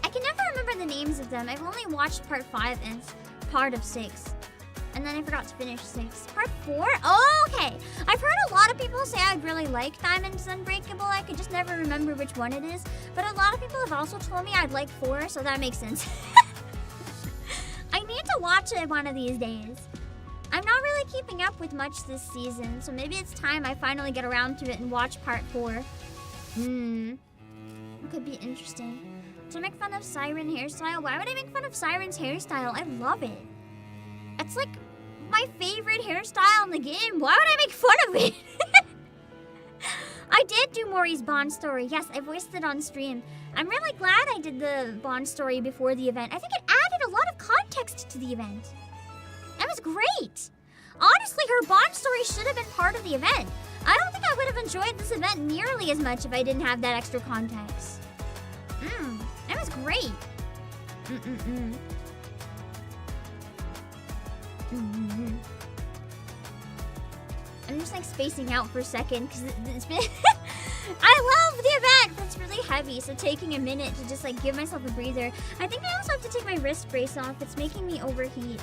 can never remember the names of them. I've only watched part 5 and part of 6. And then I forgot to finish 6. Part 4? Oh, okay. I've heard a lot of people say I'd really like Diamond is Unbreakable. I could just never remember which one it is. But a lot of people have also told me I'd like 4, so that makes sense. I need to watch it one of these days. I'm not really keeping up with much this season, so maybe it's time I finally get around to it and watch part 4. It could be interesting. To make fun of Siren hairstyle? Why would I make fun of Siren's hairstyle? I love it. It's like my favorite hairstyle in the game. Why would I make fun of it? I did do Mori's Bond story. Yes, I voiced it on stream. I'm really glad I did the Bond story before the event. I think it added a lot of context to the event. That was great! Honestly, her Bond story should have been part of the event. I don't think I would have enjoyed this event nearly as much if I didn't have that extra context. That was great. I'm just like spacing out for a second because it's been. I love the event, but it's really heavy, so taking a minute to just like give myself a breather. I think I also have to take my wrist brace off. It's making me overheat.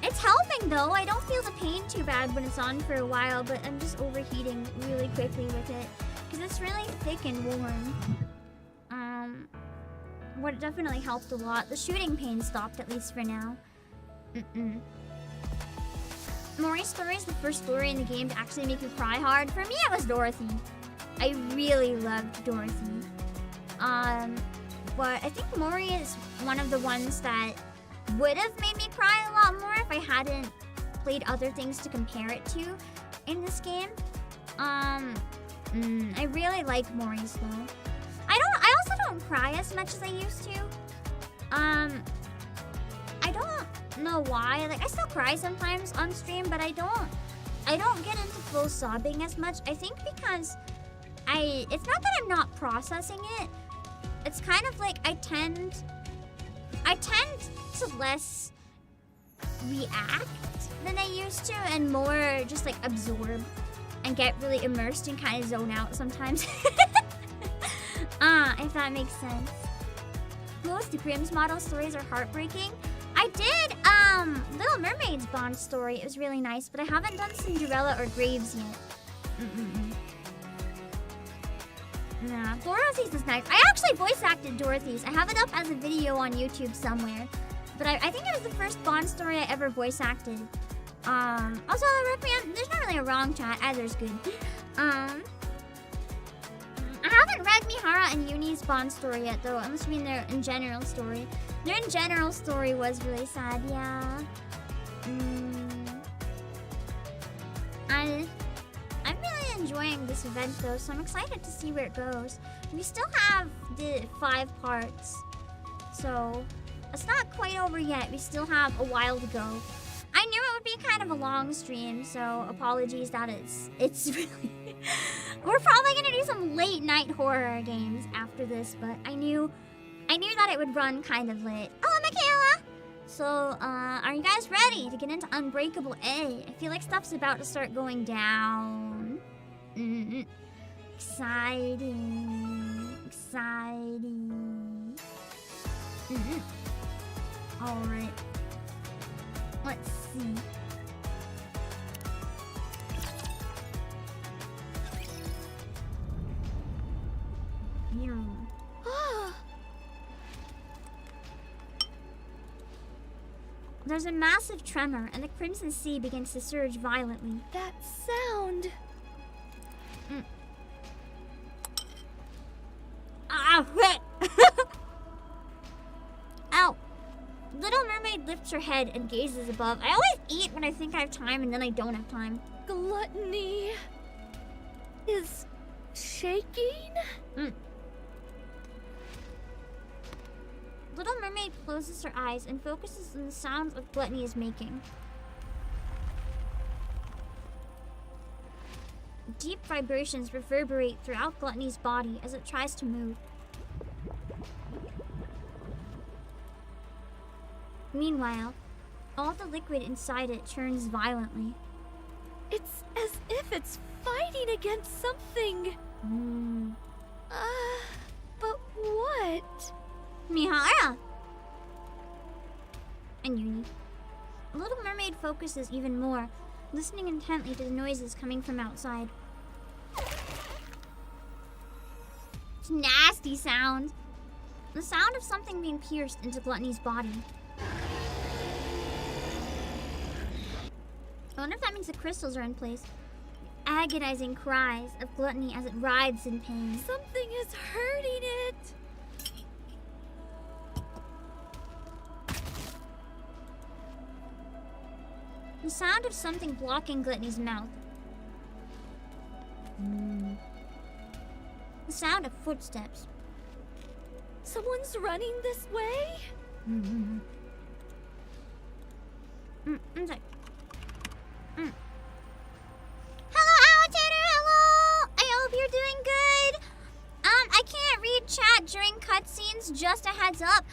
It's helping though. I don't feel the pain too bad when it's on for a while, but I'm just overheating really quickly with it because it's really thick and warm. What definitely helped a lot. The shooting pain stopped, at least for now. Mori's story is the first story in the game to actually make me cry hard. For me, it was Dorothy. I really loved Dorothy. But I think Mori is one of the ones that would have made me cry a lot more if I hadn't played other things to compare it to in this game. I really like Mori's though. I also don't cry as much as I used to. I don't know why. Like I still cry sometimes on stream, but I don't get into full sobbing as much. I think because it's not that I'm not processing it. It's kind of like I tend to less react than I used to and more just like absorb and get really immersed and kind of zone out sometimes. If that makes sense. Most Grimm's model stories are heartbreaking. I did Little Mermaid's Bond story. It was really nice, but I haven't done Cinderella or Graves yet. Nah, Dorothy's is nice. I actually voice acted Dorothy's. I have it up as a video on YouTube somewhere. But I think it was the first Bond story I ever voice acted. Also, there's not really a wrong chat. Either's good. I haven't read Mihara and Uni's Bond story yet, though. Unless you mean their in general story. Their in general story was really sad, yeah. I'm really enjoying this event, though, so I'm excited to see where it goes. We still have the 5 parts, so it's not quite over yet. We still have a while to go. I knew it would be kind of a long stream, so apologies that it's really... We're probably gonna do some late night horror games after this, but I knew that it would run kind of late. Oh, Michaela! So, are you guys ready to get into Unbreakable A? I feel like stuff's about to start going down. Exciting. Alright. Let's see. There's a massive tremor, and the Crimson Sea begins to surge violently. That sound. Ow. Little Mermaid lifts her head and gazes above. I always eat when I think I have time, and then I don't have time. Gluttony is shaking? Little Mermaid closes her eyes and focuses on the sounds of Gluttony is making. Deep vibrations reverberate throughout Gluttony's body as it tries to move. Meanwhile, all the liquid inside it churns violently. It's as if it's fighting against something. But what? Mihara! And Uni. Little Mermaid focuses even more, listening intently to the noises coming from outside. It's a nasty sound. The sound of something being pierced into Gluttony's body. I wonder if that means the crystals are in place. Agonizing cries of Gluttony as it writhes in pain. Something is hurting it. The sound of something blocking Gluttony's mouth. The sound of footsteps. Someone's running this way? I'm sorry. Hello, Allotator, hello! I hope you're doing good. I can't read chat during cutscenes, just a heads up.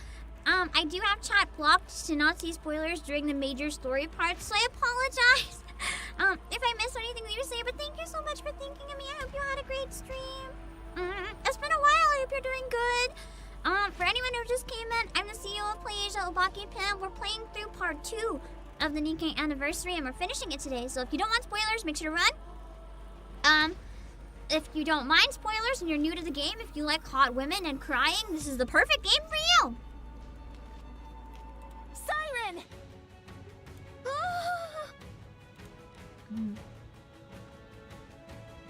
I do have chat blocked to not see spoilers during the major story parts, so I apologize. If I missed anything that you say, but thank you so much for thinking of me. I hope you had a great stream. It's been a while. I hope you're doing good. For anyone who just came in, I'm the CEO of PlayAsia, Obake Pam. We're playing through part 2 of the NIKKE anniversary, and we're finishing it today. So if you don't want spoilers, make sure to run. If you don't mind spoilers and you're new to the game, if you like hot women and crying, this is the perfect game for you. Siren!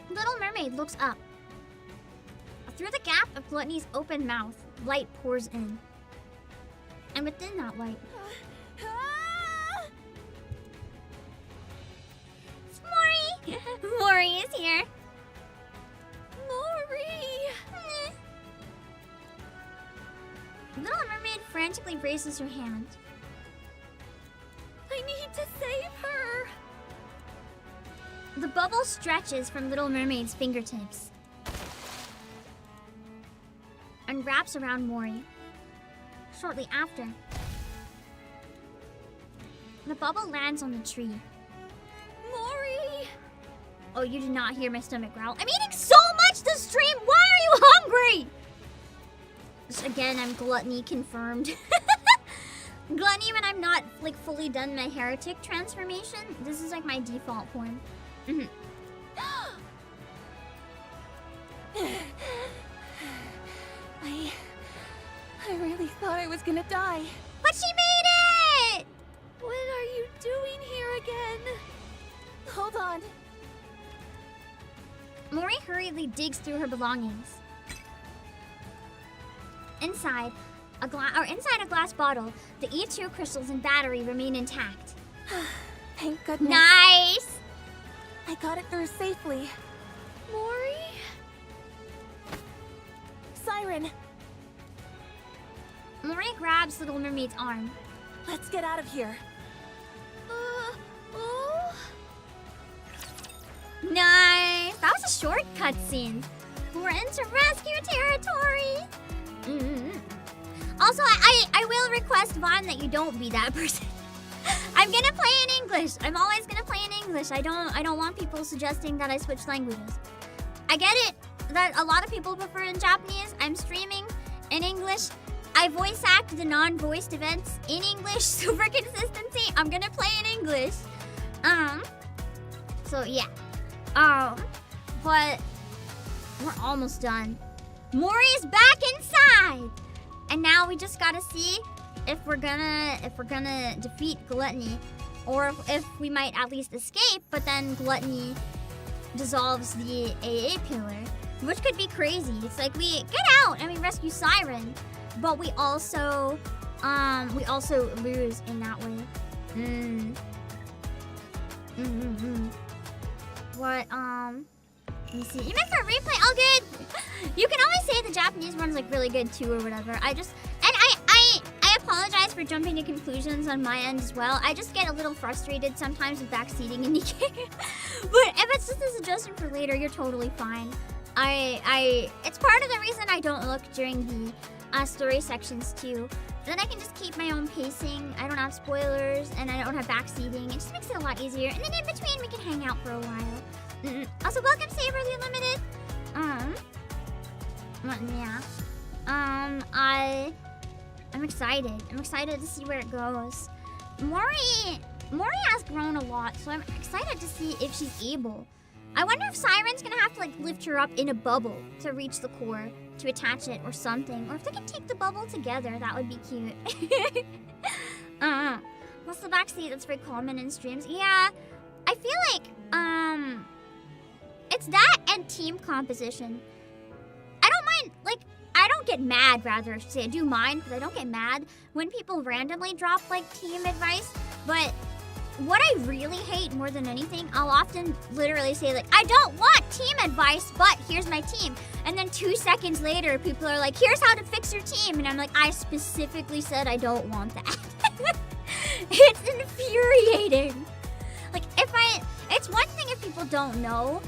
Little Mermaid looks up. Through the gap of Gluttony's open mouth, light pours in. And within that light, it's Mori! Mori is here. Mori! Little Mermaid frantically raises her hand. I need to save her! The bubble stretches from Little Mermaid's fingertips and wraps around Mori. Shortly after, the bubble lands on the tree. Mori! Oh, you did not hear my stomach growl. I'm eating so much this stream! Why are you hungry? Again, I'm gluttony confirmed. Gluttony when I'm not, like, fully done my heretic transformation. This is, like, my default form. I really thought I was gonna die. But she made it! What are you doing here again? Hold on. Mori hurriedly digs through her belongings. Inside a glass bottle, the E2 crystals and battery remain intact. Thank goodness. Nice! I got it through safely. Mori? Siren, Mori grabs Little Mermaid's arm. let's get out of here. Oh? Nice! That was a short cutscene. We're into rescue territory! Also, I will request, Vaughn, that you don't be that person. I'm gonna play in English. I'm always gonna play in English. I don't want people suggesting that I switch languages. I get it that a lot of people prefer in Japanese. I'm streaming in English. I voice act the non-voiced events in English, so for consistency, I'm gonna play in English. So yeah. But we're almost done. Mori's back inside! And now we just gotta see if we're gonna defeat Gluttony, or if we might at least escape, but then Gluttony dissolves the AA pillar, which could be crazy. It's like we get out and we rescue Siren, but we also lose in that way. What let me see. You meant for a replay? All good. You can always say the Japanese one's like really good too or whatever. I apologize for jumping to conclusions on my end as well. I just get a little frustrated sometimes with backseating in NIKKE. But if it's just a suggestion for later, you're totally fine. It's part of the reason I don't look during the story sections too. Then I can just keep my own pacing. I don't have spoilers and I don't have backseating. It just makes it a lot easier. And then in between, we can hang out for a while. Also, welcome Saber the Unlimited. Yeah. I'm excited. I'm excited to see where it goes. Mori has grown a lot, so I'm excited to see if she's able. I wonder if Siren's gonna have to like lift her up in a bubble to reach the core, to attach it or something. Or if they can take the bubble together, that would be cute. What's the backseat that's very common in streams? Yeah, I feel like, it's that and team composition. I don't mind, like, I don't get mad, rather, I should say. I do mind, but I don't get mad when people randomly drop, like, team advice. But what I really hate more than anything, I'll often literally say, like, I don't want team advice, but here's my team. And then 2 seconds later, people are like, here's how to fix your team. And I'm like, I specifically said I don't want that. It's infuriating. Like, it's one thing if people don't know,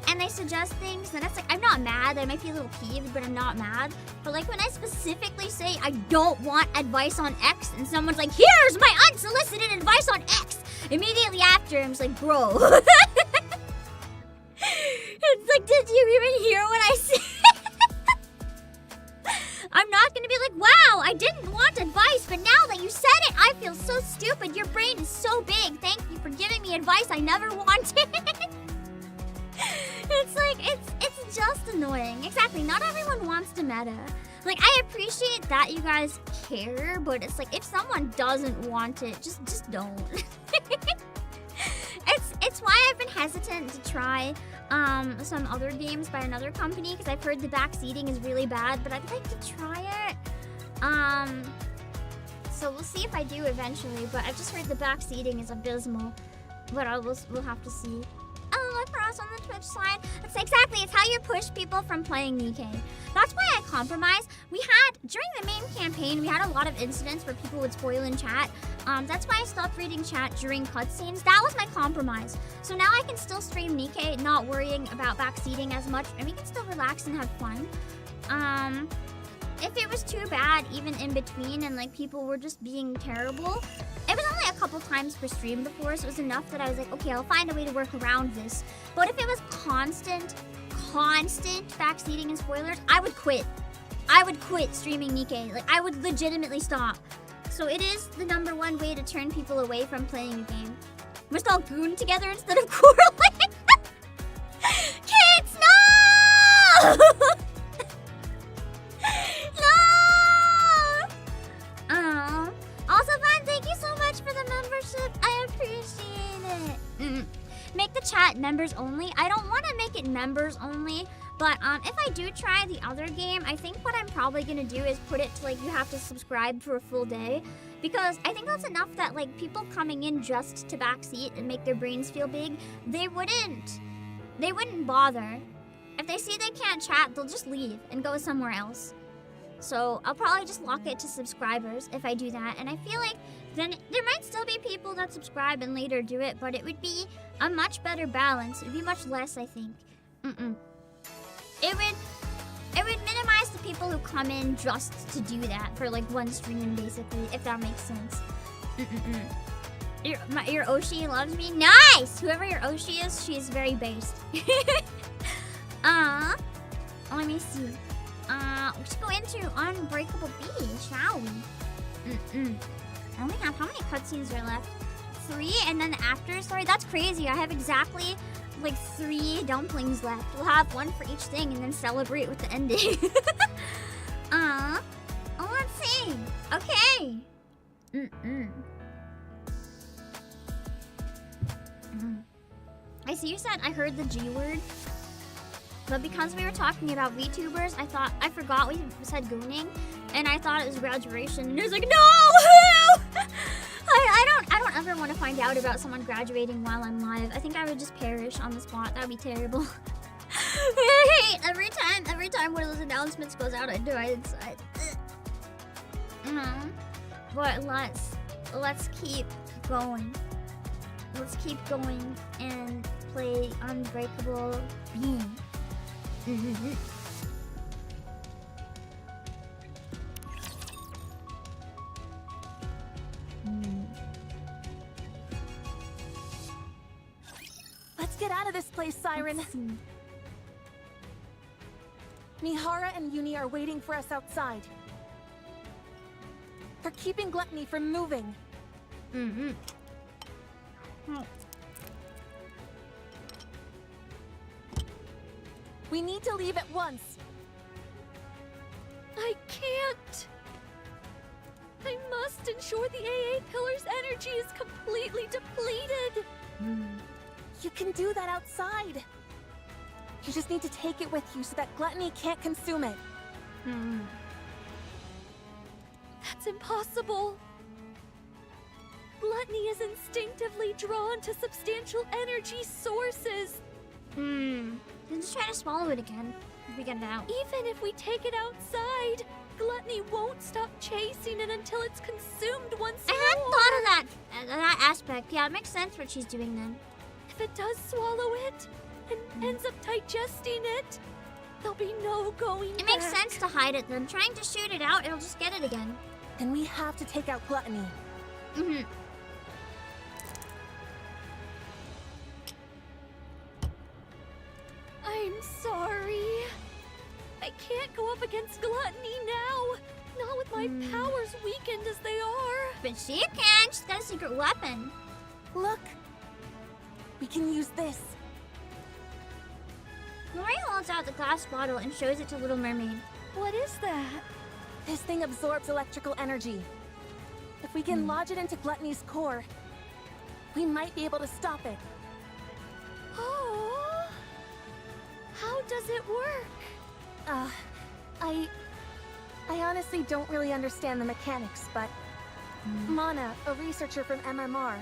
and they suggest things, then it's like, I'm not mad. I might be a little peeved, but I'm not mad. But like when I specifically say I don't want advice on X, and someone's like, here's my unsolicited advice on X, immediately after, I'm just like, bro. It's like, did you even hear what I said? I'm not gonna be like, wow, I didn't want advice, but now that you said it, I feel so stupid. Your brain is so big. Thank you for giving me advice I never wanted. It's like, it's just annoying. Exactly, not everyone wants to meta. Like, I appreciate that you guys care, but it's like, if someone doesn't want it, just don't. It's why I've been hesitant to try some other games by another company, because I've heard the backseating is really bad, but I'd like to try it. So we'll see if I do eventually, but I've just heard the backseating is abysmal. But we'll have to see. Oh, look for us on the Twitch side. That's exactly, it's how you push people from playing NIKKE. That's why I compromise. We had, during the main campaign, we had a lot of incidents where people would spoil in chat. That's why I stopped reading chat during cutscenes. That was my compromise. So now I can still stream NIKKE, not worrying about backseating as much, and we can still relax and have fun. If it was too bad, even in between, and like people were just being terrible, it was only a couple times per stream before, so it was enough that I was like, okay, I'll find a way to work around this. But if it was constant backseating and spoilers, I would quit. I would quit streaming NIKKE. Like, I would legitimately stop. So it is the #1 way to turn people away from playing a game. We're all goon together instead of quarreling. Kids, no! No! Also, Van, thank you so much for the membership. I appreciate it. Make the chat members only. I don't want to make it members only, but if I do try the other game, I think what I'm probably gonna do is put it to like you have to subscribe for a full day, because I think that's enough that like people coming in just to backseat and make their brains feel big, they wouldn't bother. If they see they can't chat, they'll just leave and go somewhere else. So I'll probably just lock it to subscribers if I do that. And I feel like then there might still be people that subscribe and later do it, but it would be a much better balance. It would be much less, I think. It would minimize the people who come in just to do that for like one stream, basically, if that makes sense. Your Oshi loves me? Nice! Whoever your Oshi is, she is very based. Let me see. We should go into Unbreakable Beach, shall we? I only have, how many cutscenes are left? 3, and then the after story? That's crazy. I have exactly like 3 dumplings left. We'll have one for each thing and then celebrate with the ending. Oh, let's see. Okay. I see you said I heard the G word. But because we were talking about VTubers, I forgot we said gooning, and I thought it was graduation, and it was like, no! I don't ever want to find out about someone graduating while I'm live. I think I would just perish on the spot. That would be terrible. I hate every time one of those announcements goes out, I die inside. But let's keep going. Let's keep going and play Unbreakable Bean. Let's get out of this place, Siren. Mihara and Uni are waiting for us outside. They're keeping Gluttony from moving. We need to leave at once. I can't. I must ensure the AA pillar's energy is completely depleted. You can do that outside. You just need to take it with you so that Gluttony can't consume it. That's impossible. Gluttony is instinctively drawn to substantial energy sources. Then just try to swallow it again. If we get it out. Even if we take it outside, Gluttony won't stop chasing it until it's consumed once more. I hadn't thought of that aspect. Yeah, it makes sense what she's doing then. If it does swallow it, and ends up digesting it, there'll be no going back. It makes sense to hide it then. Trying to shoot it out, it'll just get it again. Then we have to take out Gluttony. Mm-hmm. I'm sorry. I can't go up against Gluttony now. Not with my powers weakened as they are. But she can. She's got a secret weapon. Look! We can use this. Mori holds out the glass bottle and shows it to Little Mermaid. What is that? This thing absorbs electrical energy. If we can lodge it into Gluttony's core, we might be able to stop it. Oh. How does it work? I honestly don't really understand the mechanics, but Mana, a researcher from MMR,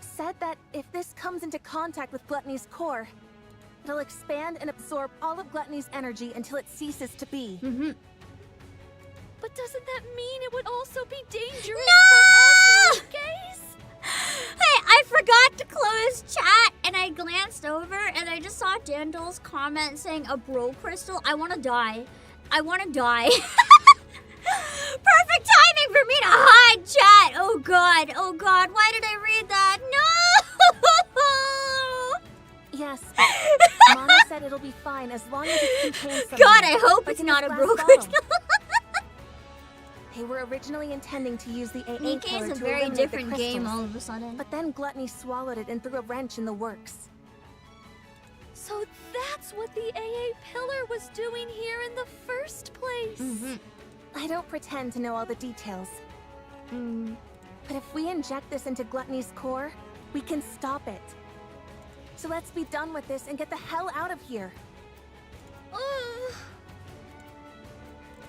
said that if this comes into contact with Gluttony's core, it'll expand and absorb all of Gluttony's energy until it ceases to be. But doesn't that mean it would also be dangerous No! for us Nikke's? Hey, I forgot to close chat and I glanced over and I just saw Dandle's comment saying a bro crystal. I want to die. I want to die. Perfect timing for me to hide chat. Oh god, why did I read that? No! Yes, but Mana said it'll be fine as long as it contains something. God, I hope like it's in not this a glass bro bottle. crystal. They were originally intending to use the AA NIKKE pillar is a to very eliminate different the game crystals, all of a sudden. but then Gluttony swallowed it and threw a wrench in the works. So that's what the AA pillar was doing here in the first place. I don't pretend to know all the details. But if we inject this into Gluttony's core, we can stop it. So let's be done with this and get the hell out of here.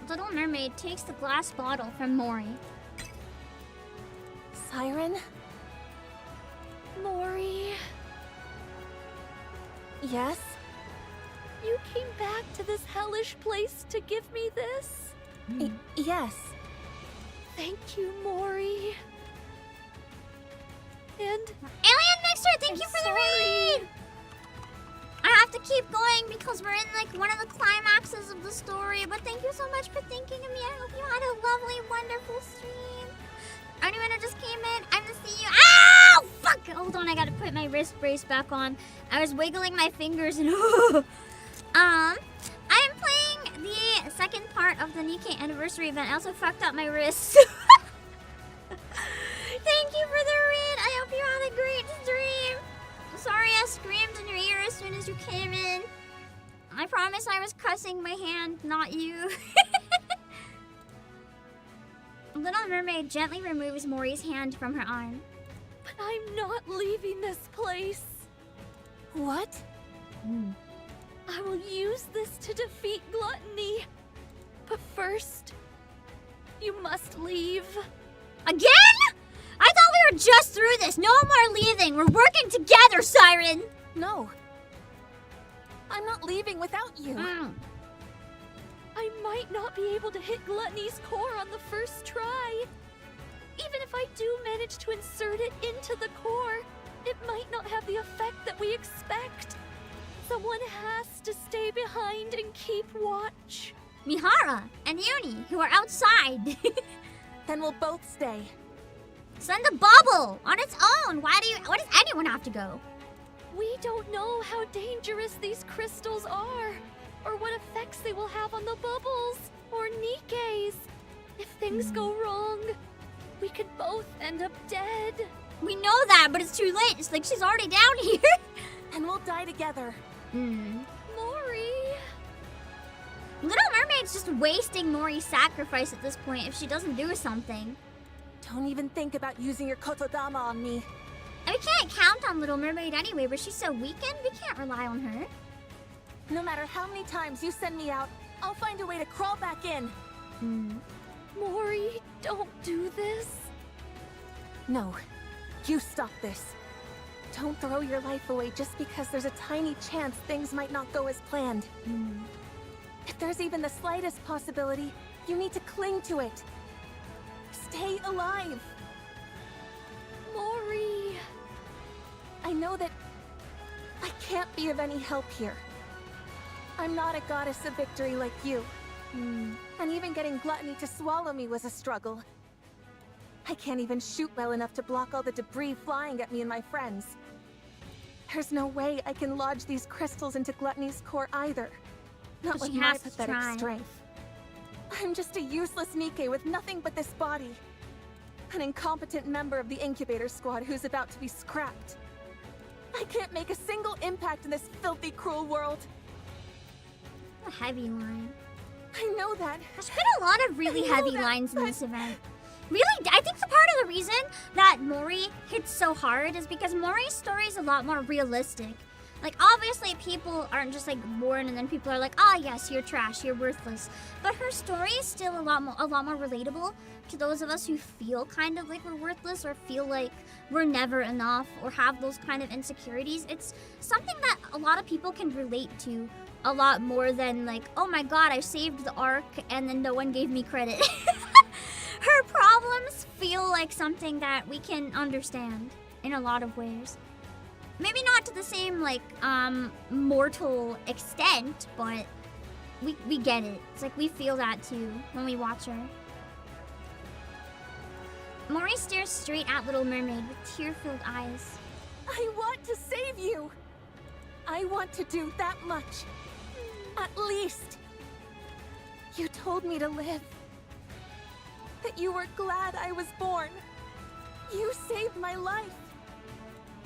Little Mermaid takes the glass bottle from Mori. Siren? Mori, Yes? you came back to this hellish place to give me this? Yes. Thank you, Mori. And Alien Mixer, thank you for the raid! I have to keep going because we're in like one of the climaxes of the story, but thank you so much for thinking of me. I hope you had a lovely, wonderful stream. Anyone who just came in, I'm gonna see you. Ow! Fuck! Hold on, I gotta put my wrist brace back on. I was wiggling my fingers and I am playing the second part of the NIKKE anniversary event. I also fucked up my wrist. Thank you for the read. I hope you had a great stream. Sorry I screamed in your ear as soon as you came in. I promise I was cussing my hand, not you. Little Mermaid gently removes Mori's hand from her arm. but I'm not leaving this place. What? I will use this to defeat Gluttony. But first, you must leave. Again? I thought we were just through this. No more leaving. We're working together, Siren. No. I'm not leaving without you. I might not be able to hit Gluttony's core on the first try. Even if I do manage to insert it into the core, it might not have the effect that we expect. Someone has to stay behind and keep watch. Mihara and Uni, who are outside. Then we'll both stay. Send a bubble on its own. Why does anyone have to go? We don't know how dangerous these crystals are, or what effects they will have on the bubbles, or NIKKE's. If things go wrong, we could both end up dead. We know that, but it's too late. It's like she's already down here. And we'll die together. Mori! Little Mermaid's just wasting Mori's sacrifice at this point if she doesn't do something. Don't even think about using your kotodama on me. And we can't count on Little Mermaid anyway, but she's so weakened, we can't rely on her. No matter how many times you send me out, I'll find a way to crawl back in. Mori, don't do this. No, you stop this. Don't throw your life away just because there's a tiny chance things might not go as planned. If there's even the slightest possibility, you need to cling to it. Stay alive. Mori! I know that I can't be of any help here. I'm not a goddess of victory like you. And even getting Gluttony to swallow me was a struggle. I can't even shoot well enough to block all the debris flying at me and my friends. There's no way I can lodge these crystals into Gluttony's core either. Not with my pathetic strength. I'm just a useless NIKKE with nothing but this body. An incompetent member of the incubator squad who's about to be scrapped. I can't make a single impact in this filthy, cruel world. A heavy line. I know that. There's been a lot of really heavy lines in this event. Really, I think the part of the reason that Mori hits so hard is because Mori's story is a lot more realistic. Like, obviously, people aren't just, like, born and then people are like, ah, yes, you're trash, you're worthless. But her story is still a lot more relatable to those of us who feel kind of like we're worthless or feel like we're never enough or have those kind of insecurities. It's something that a lot of people can relate to a lot more than, like, oh my god, I saved the Ark and then no one gave me credit. Her problems feel like something that we can understand in a lot of ways. Maybe not to the same, like, mortal extent, but we get it. It's like we feel that too when we watch her. Mori stares straight at Little Mermaid with tear-filled eyes. I want to save you! I want to do that much. At least. You told me to live. That you were glad I was born. You saved my life.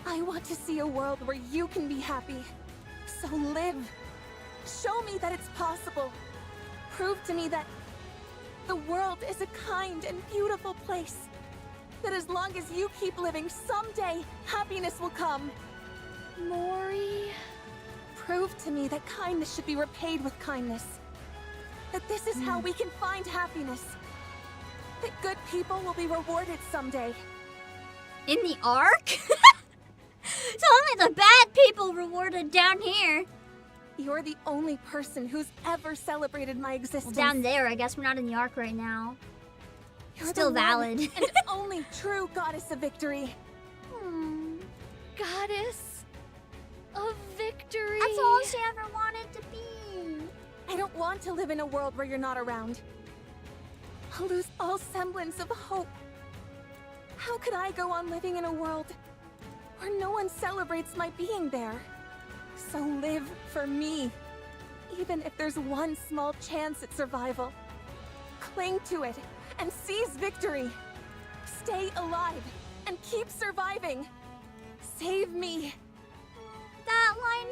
I want to see a world where you can be happy. So live. Show me that it's possible. Prove to me that the world is a kind and beautiful place. That as long as you keep living, someday happiness will come. Mori... Prove to me that kindness should be repaid with kindness. That this is how we can find happiness. That good people will be rewarded someday. In the Ark? It's only the bad people rewarded down here. You're the only person who's ever celebrated my existence. Well, down there, I guess we're not in the Ark right now. You're still the valid. One and only true goddess of victory. Goddess of victory. That's all she ever wanted to be. I don't want to live in a world where you're not around. I'll lose all semblance of hope. How could I go on living in a world where no one celebrates my being there? So live for me, even if there's one small chance at survival. Cling to it and seize victory. Stay alive and keep surviving. Save me. That line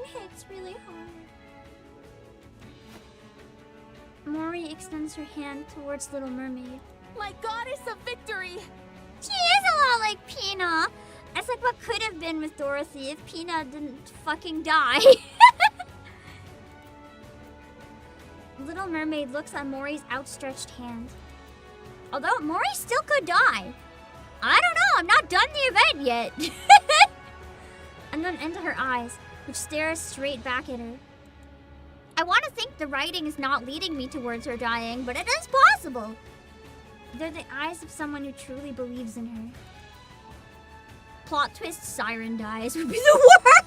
hits really hard. Mori extends her hand towards Little Mermaid. My goddess of victory! She is a lot like Pina. It's like what could have been with Dorothy if Pina didn't fucking die. Little Mermaid looks at Mori's outstretched hand. Although Mori still could die. I don't know, I'm not done the event yet. And then into her eyes, which stares straight back at her. I want to think the writing is not leading me towards her dying, but it is possible. They're the eyes of someone who truly believes in her. Plot twist, Siren dies would be the worst!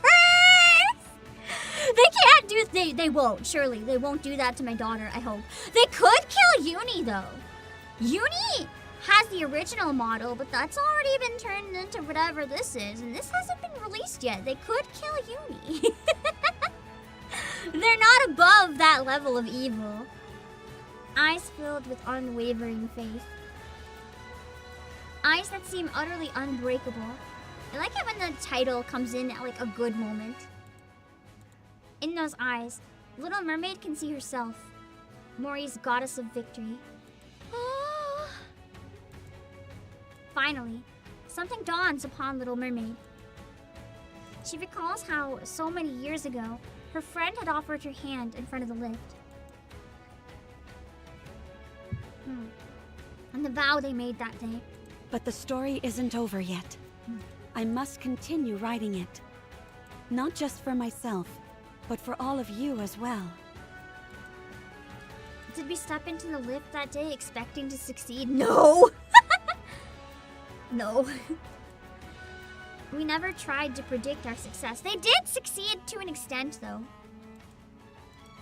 They can't do, they won't, surely. They won't do that to my daughter, I hope. They could kill Uni, though. Uni has the original model, but that's already been turned into whatever this is, and this hasn't been released yet. They could kill Uni. They're not above that level of evil. Eyes filled with unwavering faith. Eyes that seem utterly unbreakable. I like it when the title comes in at like a good moment. In those eyes, Little Mermaid can see herself, Mori's goddess of victory. Finally, something dawns upon Little Mermaid. She recalls how, so many years ago, her friend had offered her hand in front of the lift. And the vow they made that day. But the story isn't over yet. I must continue writing it. Not just for myself, but for all of you as well. Did we step into the lift that day expecting to succeed? No! No. We never tried to predict our success. They did succeed to an extent, though.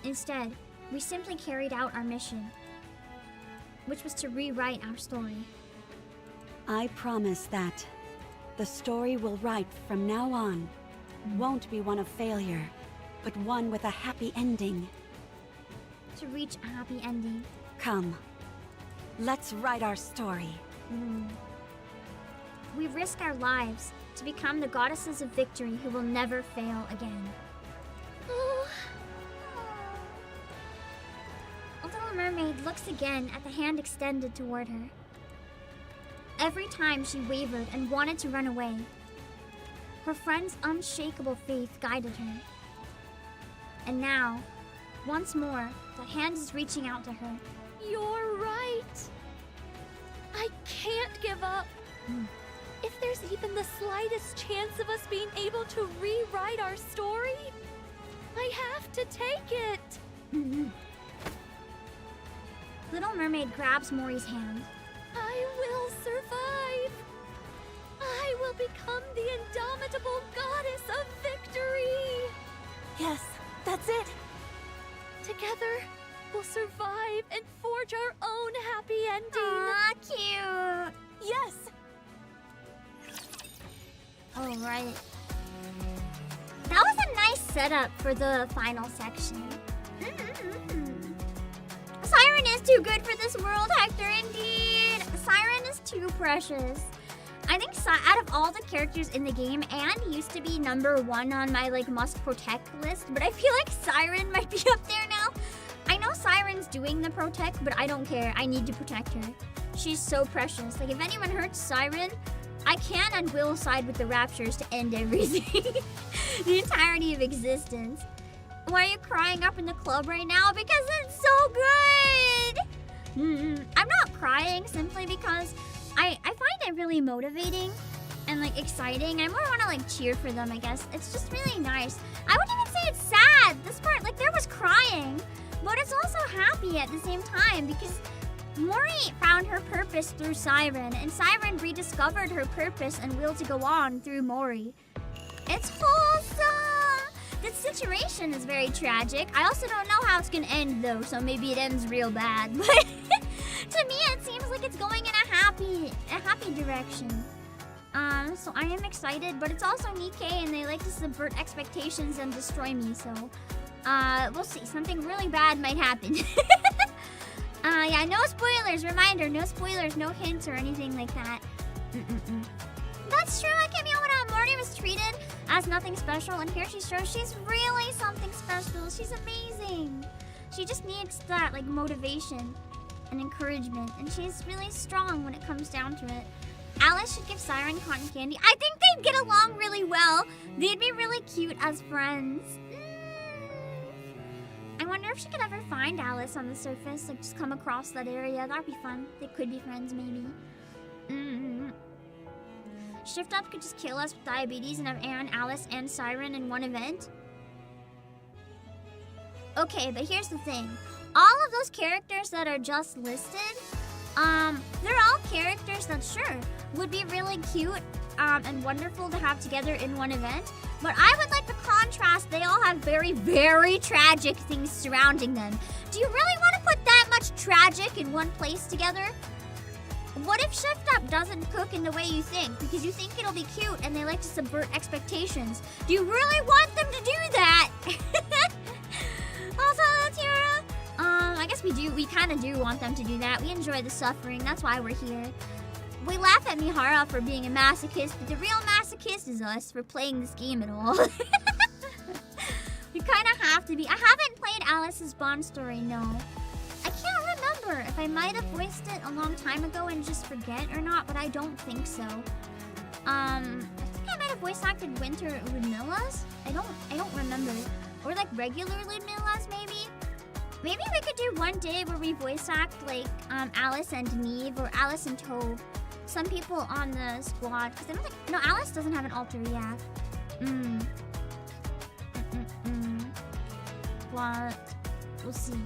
Instead, we simply carried out our mission, which was to rewrite our story. I promise that the story we'll write from now on won't be one of failure, but one with a happy ending. To reach a happy ending. Come, let's write our story. We risk our lives to become the goddesses of victory who will never fail again. Oh. A little mermaid looks again at the hand extended toward her. Every time she wavered and wanted to run away, her friend's unshakable faith guided her. And now, once more, the hand is reaching out to her. You're right. I can't give up. If there's even the slightest chance of us being able to rewrite our story, I have to take it. Little Mermaid grabs Mori's hand. I will survive. I will become the indomitable goddess of victory. Yes, that's it. Together, we'll survive and forge our own happy ending. Aw, cute. Yes. All right. That was a nice setup for the final section. Siren is too good for this world, Hector, indeed. Siren is too precious. I think out of all the characters in the game, Anne used to be #1 on my must protect list, but I feel like Siren might be up there now. I know Siren's doing the protect, but I don't care. I need to protect her. She's so precious. If anyone hurts Siren, I can and will side with the Raptures to end everything. The entirety of existence. Why are you crying up in the club right now? Because it's so good! I'm not crying simply because I find it really motivating and exciting. I more want to cheer for them, I guess. It's just really nice. I wouldn't even say it's sad. This part, there was crying, but it's also happy at the same time because Mori found her purpose through Siren, and Siren rediscovered her purpose and will to go on through Mori. It's wholesome! This situation is very tragic. I also don't know how it's gonna end though, so maybe it ends real bad. But to me, it seems like it's going in a happy direction. So I am excited, but it's also NIKKE, and they like to subvert expectations and destroy me. So, we'll see. Something really bad might happen. Yeah, no spoilers. Reminder, no spoilers, no hints or anything like that. That's true. I can't be when Morty was treated as nothing special, and here she shows she's really something special. She's amazing. She just needs that motivation and encouragement, and she's really strong when it comes down to it. Alice should give Siren cotton candy. I think they'd get along really well. They'd be really cute as friends. I wonder if she could ever find Alice on the surface, just come across that area. That'd be fun. They could be friends, maybe. Shift Up could just kill us with diabetes and have Anne, Alice, and Siren in one event. Okay, but here's the thing. All of those characters that are just listed, they're all characters that, sure, would be really cute and wonderful to have together in one event. But I would like to contrast, they all have very, very tragic things surrounding them. Do you really want to put that much tragic in one place together? What if Shift Up doesn't cook in the way you think because you think it'll be cute and they like to subvert expectations? Do you really want them to do that? Also, Tira, I guess we do. We kind of do want them to do that. We enjoy the suffering. That's why we're here. We laugh at Mihara for being a masochist, but the real masochist is us for playing this game at all. We kind of have to be. I haven't played Alice's Bond story, no. I can't remember if I might have voiced it a long time ago and just forget or not, but I don't think so. I think I might have voice acted Winter Ludmilla's. I don't remember. Or regular Ludmilla's, maybe. Maybe we could do one day where we voice act Alice and Neve or Alice and Toad. Some people on the squad, because I don't think, no, Alice doesn't have an alter, yeah. What? We'll see.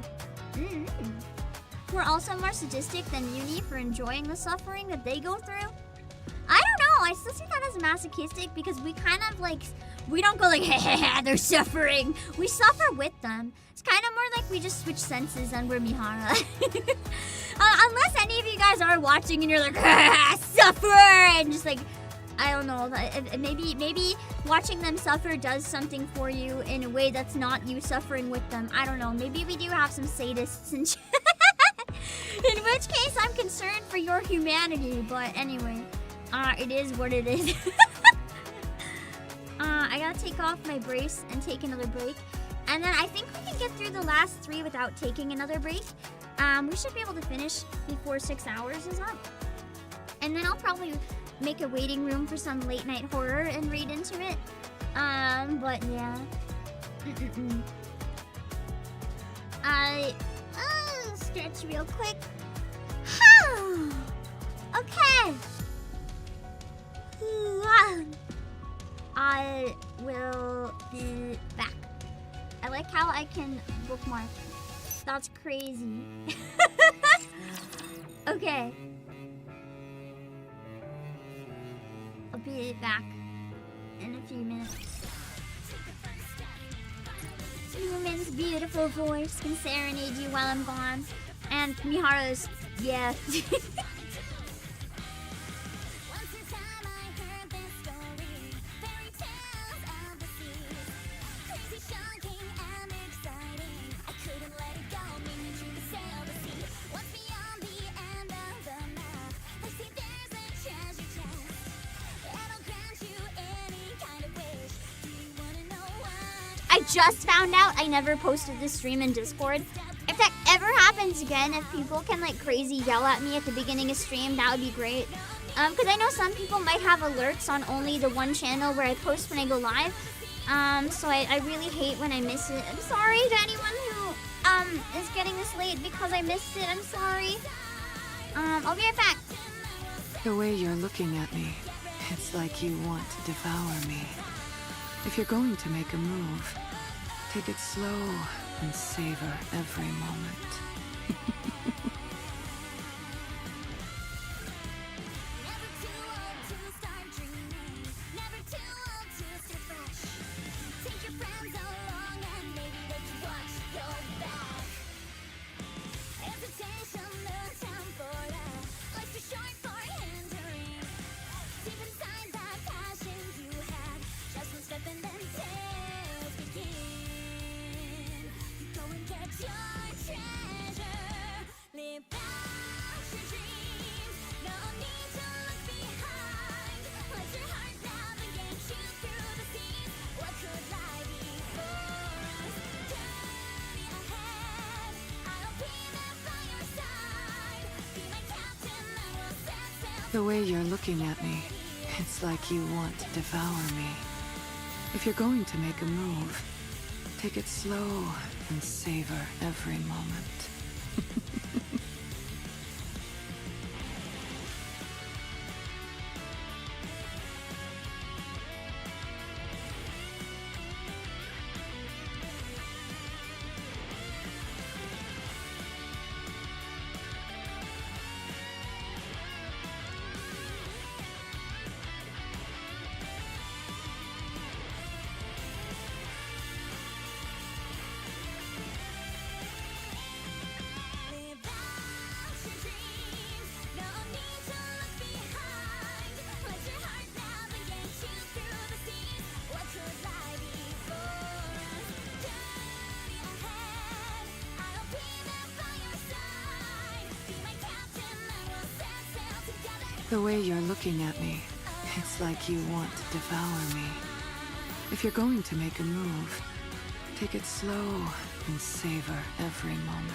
We're also more sadistic than Uni for enjoying the suffering that they go through. I don't know. I still see that as masochistic because we kind of like, we don't go like, hey, they're suffering. We suffer with them. It's kind of more like we just switch senses and we're Mihara. Unless any of you guys are watching and you're like, suffer, and just like, I don't know, maybe watching them suffer does something for you in a way that's not you suffering with them. I don't know, maybe we do have some sadists and in which case I'm concerned for your humanity, but anyway, it is what it is. I gotta take off my brace and take another break. And then I think we can get through the last 3 without taking another break. We should be able to finish before 6 hours is up. And then I'll probably make a waiting room for some late night horror and read into it. But yeah. Stretch real quick. Okay. I will be back. I like how I can bookmark. That's crazy. Okay. I'll be back in a few minutes. Human's beautiful voice can serenade you while I'm gone. And Mihara's, yeah. I just found out I never posted this stream in Discord. If that ever happens again, if people can like crazy yell at me at the beginning of stream, that would be great. Because I know some people might have alerts on only the one channel where I post when I go live. So I really hate when I miss it. I'm sorry to anyone who is getting this late because I missed it. I'm sorry. I'll be right back. The way you're looking at me, it's like you want to devour me. If you're going to make a move, take it slow and savor every moment. The way you're looking at me, it's like you want to devour me. If you're going to make a move, take it slow and savor every moment. The way you're looking at me, it's like you want to devour me. If you're going to make a move, take it slow and savor every moment.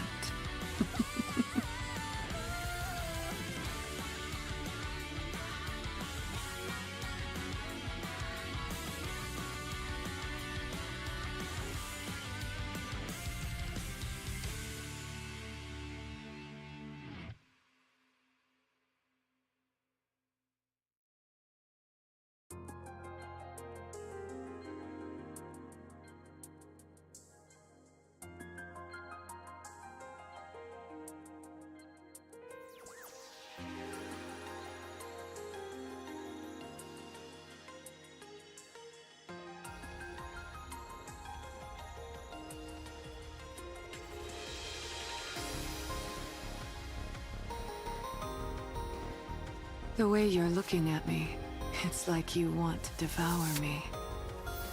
The way you're looking at me, it's like you want to devour me.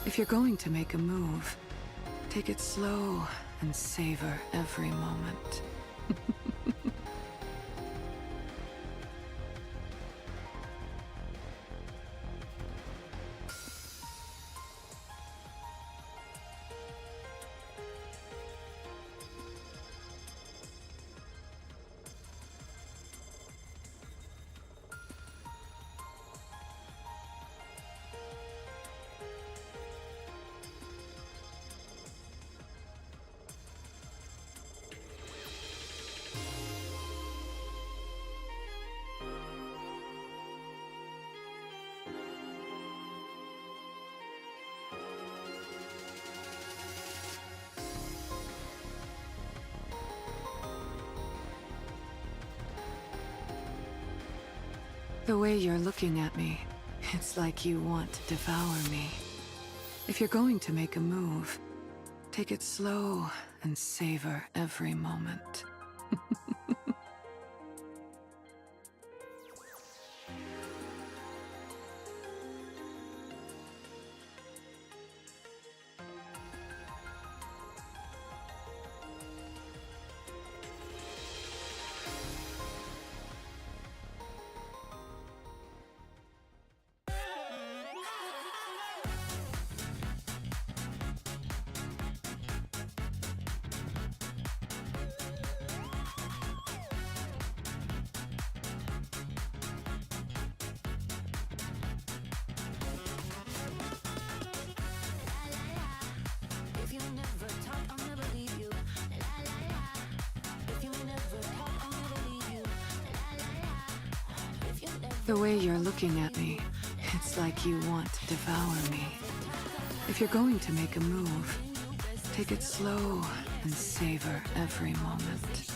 If you're going to make a move, take it slow and savor every moment. The way you're looking at me, it's like you want to devour me. If you're going to make a move, take it slow and savor every moment. The way you're looking at me, it's like you want to devour me. If you're going to make a move, take it slow and savor every moment.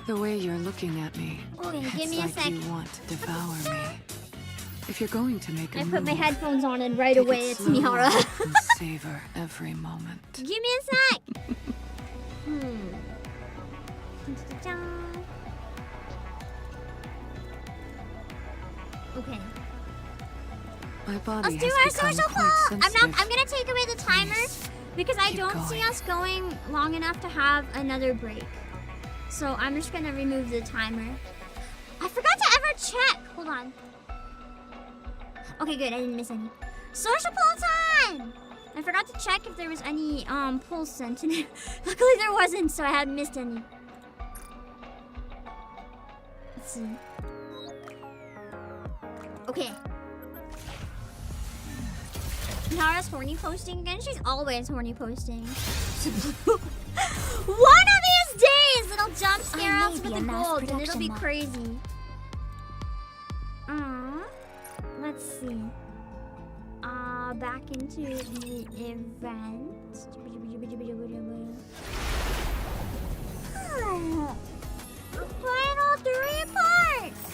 The way you're looking at me, Okay, give it's me a like sec. you want to devour me. If you're going to make a I move, put my headphones on and right take away it it's slow Mihara. and savor every moment. Give me a sec. Okay. My body Let's do has our become social quite poll. sensitive. I'm gonna take away the timer because I keep don't see going. us going long enough to have another break. So I'm just gonna remove the timer. I forgot to ever check. Hold on. Okay, good. I didn't miss any. Social poll time. I forgot to check if there was any polls sent in it. Luckily there wasn't, so I haven't missed any. Let's see. Okay. Mihara's horny posting again. She's always horny posting. One of these days it'll jump scare I us may with be a the mass gold and it'll production be model. crazy. Let's see. Back into the event. Final 3 parts!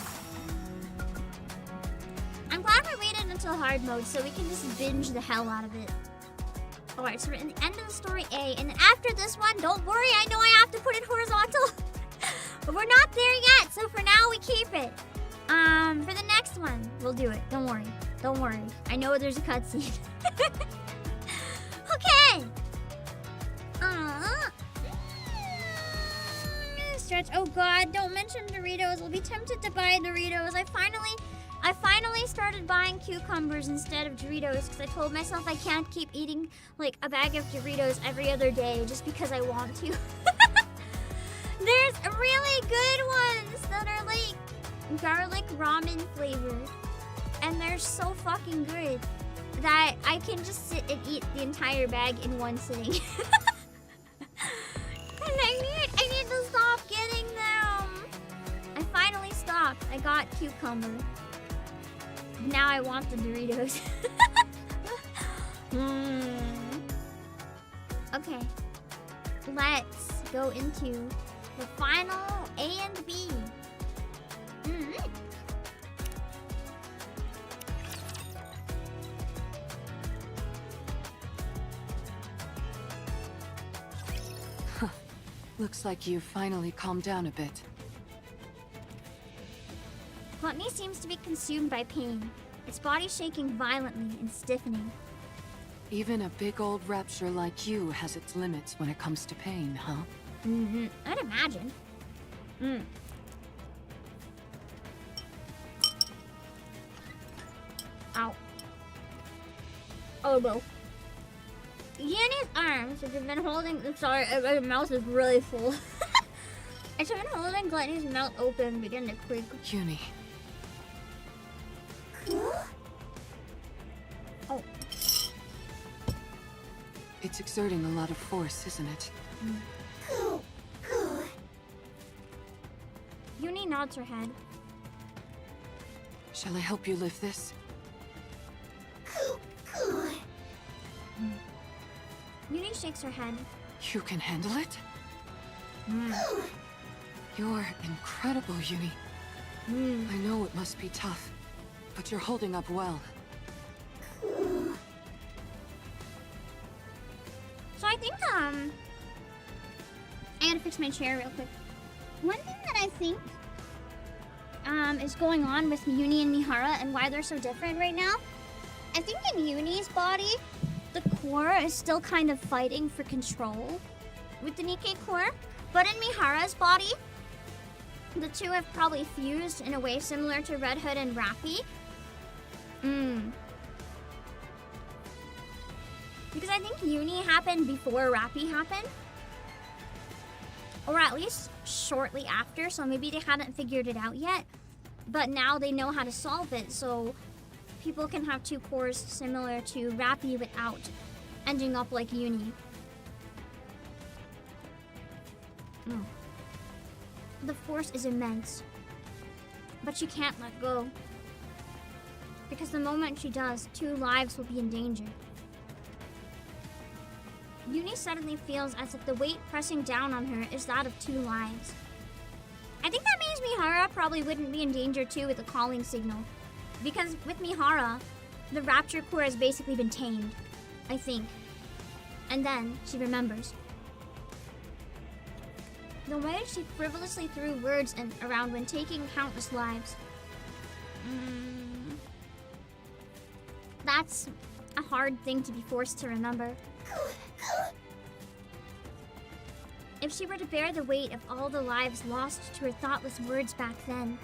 I'm glad we waited until hard mode so we can just binge the hell out of it. Alright, so we're in the end of the story A, and then after this one, don't worry, I know I have to put it horizontal. But we're not there yet, so for now we keep it. For the next one, we'll do it. Don't worry. Don't worry. I know there's a cutscene. Okay! Stretch. Oh god, don't mention Doritos. I'll be tempted to buy Doritos. I finally started buying cucumbers instead of Doritos because I told myself I can't keep eating like a bag of Doritos every other day just because I want to. There's really good ones that are like garlic ramen flavored. And they're so fucking good that I can just sit and eat the entire bag in one sitting. And I need to stop getting them. I finally stopped. I got cucumber. Now I want the Doritos. Okay. Let's go into the final A and B. Looks like you've finally calmed down a bit. Gluttony seems to be consumed by pain, its body shaking violently and stiffening. Even a big old rapture like you has its limits when it comes to pain, huh? I'd imagine. Ow. Oh no. Uni's arms, which have been holding. Sorry, my mouth is really full. It's been holding Gluttony's mouth open, begin to creak. Uni. Oh. It's exerting a lot of force, isn't it? Uni nods her head. Shall I help you lift this? Uni shakes her head. You can handle it? You're incredible, Uni. I know it must be tough, but you're holding up well. So I think, I gotta fix my chair real quick. One thing that I think, is going on with Uni and Mihara and why they're so different right now, I think in Uni's body, the core is still kind of fighting for control with the NIKKE core, but in Mihara's body, the two have probably fused in a way similar to Red Hood and Rappy. Because I think Uni happened before Rappy happened. Or at least shortly after, so maybe they hadn't figured it out yet. But now they know how to solve it, so people can have two cores similar to Rappy without ending up like Uni. The force is immense, but she can't let go. Because the moment she does, 2 lives will be in danger. Uni suddenly feels as if the weight pressing down on her is that of 2 lives. I think that means Mihara probably wouldn't be in danger too with the calling signal. Because with Mihara, the Rapture core has basically been tamed, I think. And then she remembers. The way she frivolously threw words around when taking countless lives. That's a hard thing to be forced to remember. If she were to bear the weight of all the lives lost to her thoughtless words back then,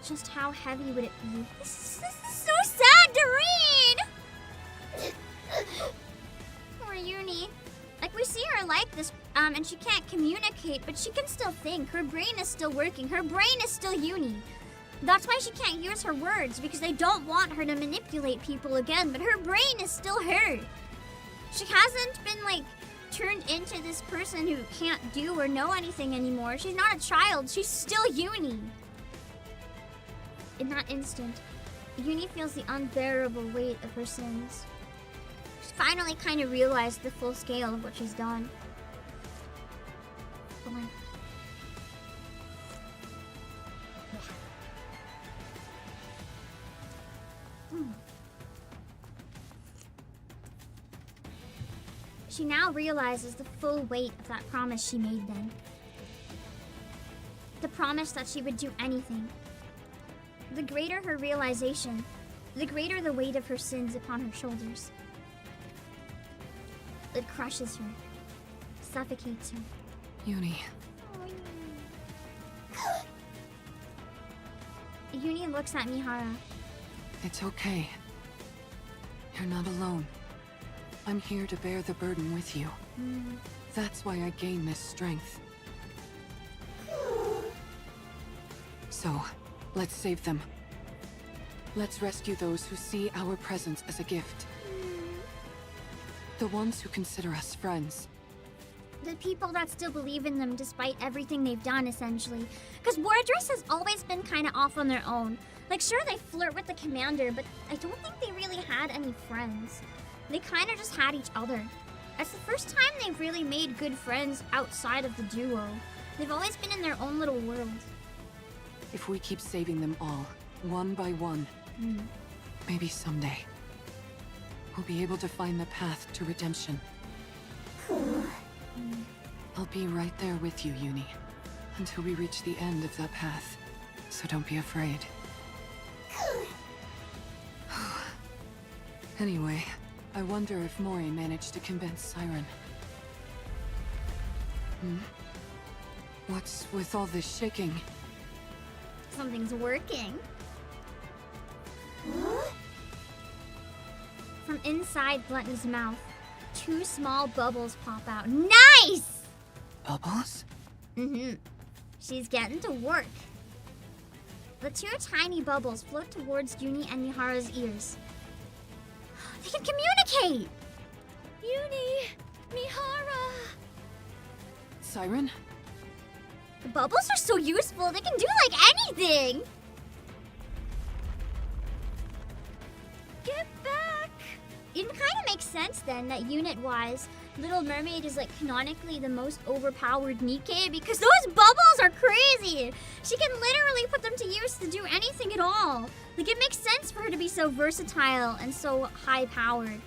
just how heavy would it be? This is so sad to read! Poor Uni. Like, we see her like this, and she can't communicate, but she can still think. Her brain is still working. Her brain is still Uni. That's why she can't use her words, because they don't want her to manipulate people again, but her brain is still her. She hasn't been, like, turned into this person who can't do or know anything anymore. She's not a child. She's still Uni. In that instant, Uni feels the unbearable weight of her sins. She's finally kind of realized the full scale of what she's done. But like, She now realizes the full weight of that promise she made then. The promise that she would do anything. The greater her realization, the greater the weight of her sins upon her shoulders. It crushes her, suffocates her. Uni. Uni looks at Mihara. It's okay. You're not alone. I'm here to bear the burden with you. That's why I gain this strength. So, let's save them. Let's rescue those who see our presence as a gift. The ones who consider us friends. The people that still believe in them despite everything they've done, essentially. Because Wardress has always been kind of off on their own. Like, sure, they flirt with the commander, but I don't think they really had any friends. They kind of just had each other. It's the first time they've really made good friends outside of the duo. They've always been in their own little world. If we keep saving them all, one by one, maybe someday, we'll be able to find the path to redemption. I'll be right there with you, Uni, until we reach the end of that path. So don't be afraid. Anyway, I wonder if Mori managed to convince Siren. What's with all this shaking? Something's working. From inside Gluttony's mouth, 2 small bubbles pop out. Nice! Bubbles? She's getting to work. The 2 tiny bubbles float towards Uni and Mihara's ears. They can communicate! Uni! Mihara! Siren? The bubbles are so useful, they can do like anything! Get back! It kind of makes sense then that unit-wise, Little Mermaid is like canonically the most overpowered NIKKE because those bubbles are crazy! She can literally put them to use to do anything at all. Like, it makes sense for her to be so versatile and so high-powered.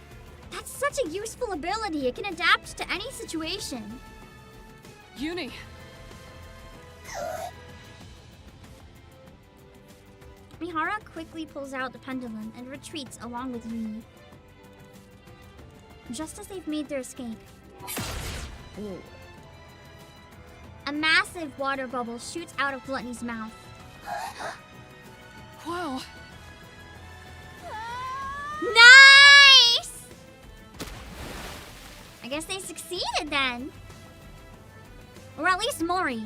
That's such a useful ability. It can adapt to any situation. Uni! Mihara quickly pulls out the pendulum and retreats along with Uni. Just as they've made their escape, a massive water bubble shoots out of Gluttony's mouth. Wow! Nice! I guess they succeeded then. Or at least Mori.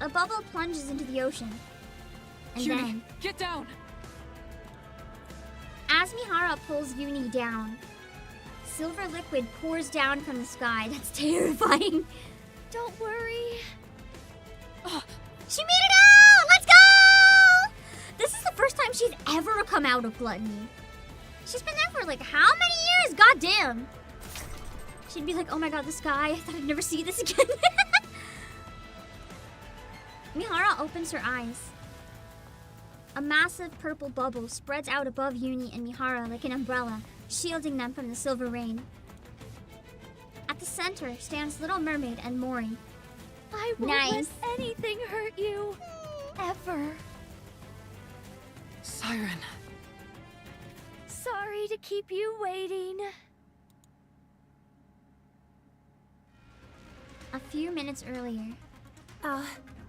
A bubble plunges into the ocean. And Uni, then, get down! as Mihara pulls Uni down, silver liquid pours down from the sky. That's terrifying. Don't worry. She made it out! Let's go! This is the first time she's ever come out of Gluttony. She's been there for like how many years? Goddamn. She'd be like, oh my god, the sky. I thought I'd never see this again. Mihara opens her eyes. A massive purple bubble spreads out above Uni and Mihara like an umbrella, shielding them from the silver rain. At the center stands Little Mermaid and Mori. I won't let anything hurt you. Ever. Siren. Sorry to keep you waiting. A few minutes earlier.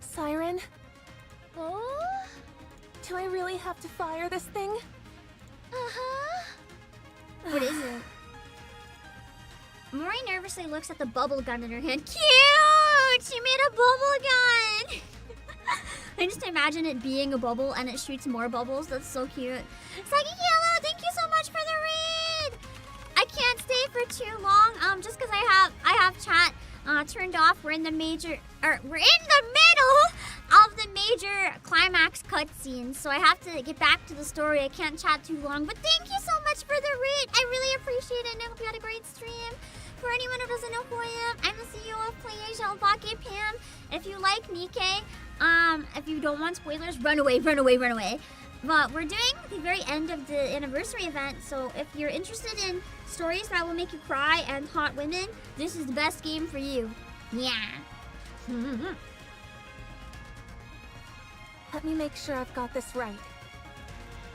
Siren? Oh? Do I really have to fire this thing? Uh-huh. What is it? Mori nervously looks at the bubble gun in her hand. Cute! She made a bubble gun! I just imagine it being a bubble and it shoots more bubbles. That's so cute. Saggy Yellow, thank you so much for the read! I can't stay for too long, just because I have chat turned off. We're in the middle of the major climax cutscene, so I have to get back to the story. I can't chat too long, but thank you so much for the read. I really appreciate it, and I hope you had a great stream. For anyone who doesn't know who I am, I'm the CEO of PlayAsia, Obake Pam. If you like NIKKE, if you don't want spoilers, run away. But we're doing the very end of the anniversary event, so if you're interested in stories that will make you cry and hot women, this is the best game for you. Yeah. Let me make sure I've got this right.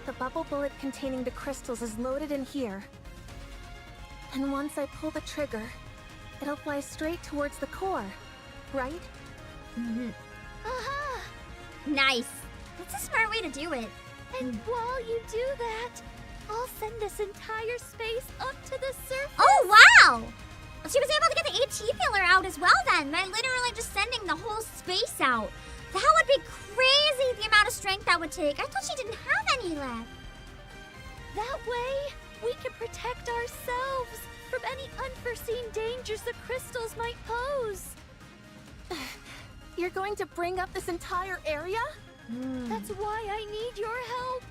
The bubble bullet containing the crystals is loaded in here. And once I pull the trigger, it'll fly straight towards the core, right? Aha! Nice. That's a smart way to do it. And while you do that, I'll send this entire space up to the surface. Oh, wow! She was able to get the AT pillar out as well then, by literally just sending the whole space out. That would be crazy, the amount of strength that would take. I thought she didn't have any left. That way, we can protect ourselves from any unforeseen dangers the crystals might pose. You're going to bring up this entire area? That's why I need your help.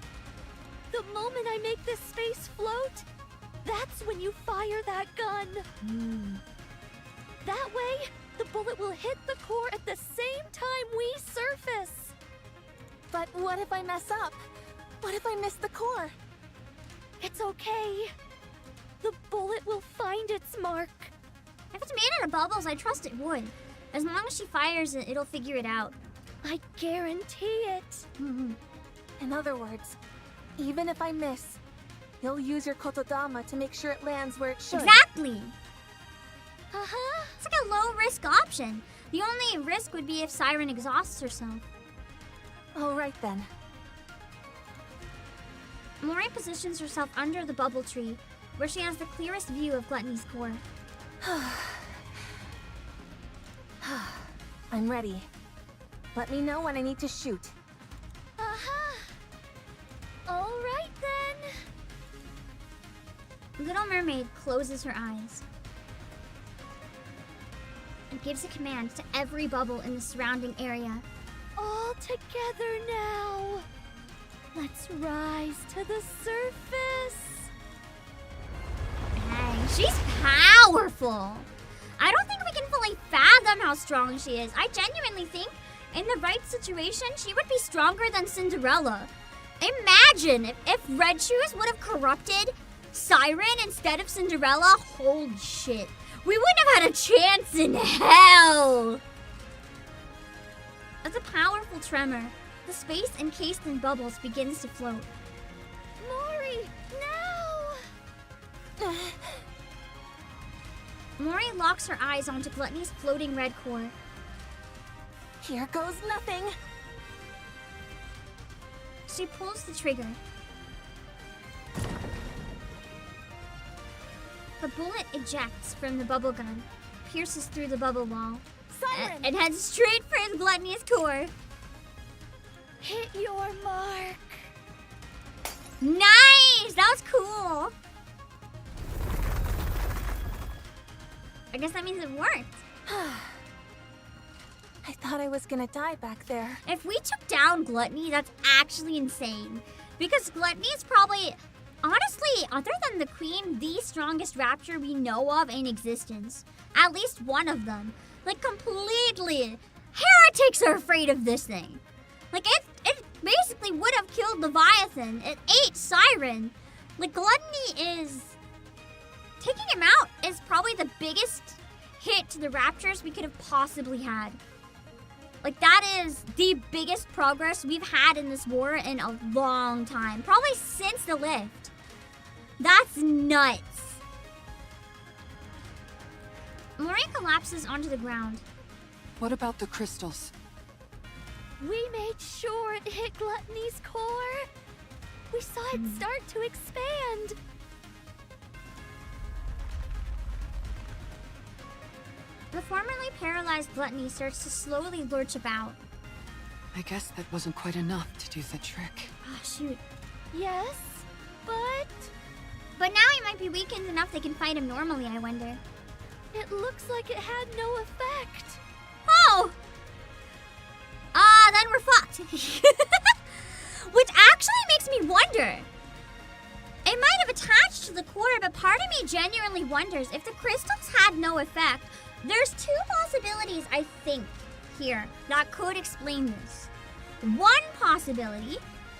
The moment I make this space float, that's when you fire that gun. That way, the bullet will hit the core at the same time we surface. But what if I mess up? What if I miss the core? It's okay. The bullet will find its mark. If it's made out of bubbles, I trust it would. As long as she fires it, it'll figure it out. I guarantee it. In other words, even if I miss, you'll use your kotodama to make sure it lands where it should. Exactly! Uh-huh. It's like a low-risk option. The only risk would be if Siren exhausts herself. All right then. Mori positions herself under the bubble tree, where she has the clearest view of Gluttony's core. I'm ready. Let me know when I need to shoot. Uh-huh. All right then. Little Mermaid closes her eyes and gives a command to every bubble in the surrounding area. All together now. Let's rise to the surface. Dang, she's powerful. I don't think we can fully fathom how strong she is. I genuinely think in the right situation, she would be stronger than Cinderella. Imagine if Red Shoes would have corrupted Siren instead of Cinderella. Holy shit. We wouldn't have had a chance in hell. As a powerful tremor, the space encased in bubbles begins to float. Mori, no! Mori locks her eyes onto Gluttony's floating red core. Here goes nothing. She pulls the trigger. The bullet ejects from the bubble gun, pierces through the bubble wall, Siren! and heads straight for his Gluttony's core. Hit your mark. Nice! That was cool. I guess that means it worked. I thought I was gonna die back there. If we took down Gluttony, that's actually insane. Because Gluttony is probably, honestly, other than the Queen, the strongest rapture we know of in existence. At least one of them. Like, completely. Heretics are afraid of this thing. Like, it basically would have killed Leviathan. It ate Siren. Like, Gluttony is... Taking him out is probably the biggest hit to the raptures we could have possibly had. Like, that is the biggest progress we've had in this war in a long time. Probably since the lift. That's nuts. Mori collapses onto the ground. What about the crystals? We made sure it hit Gluttony's core. We saw it start to expand. The formerly paralyzed Gluttony starts to slowly lurch about. I guess that wasn't quite enough to do the trick. Oh, shoot. Yes, but But now he might be weakened enough they can fight him normally, I wonder. it looks like it had no effect. Oh! Then we're fucked. Which actually makes me wonder. It might have attached to the core, but part of me genuinely wonders if the crystals had no effect. There's two possibilities, I think, here that could explain this. One possibility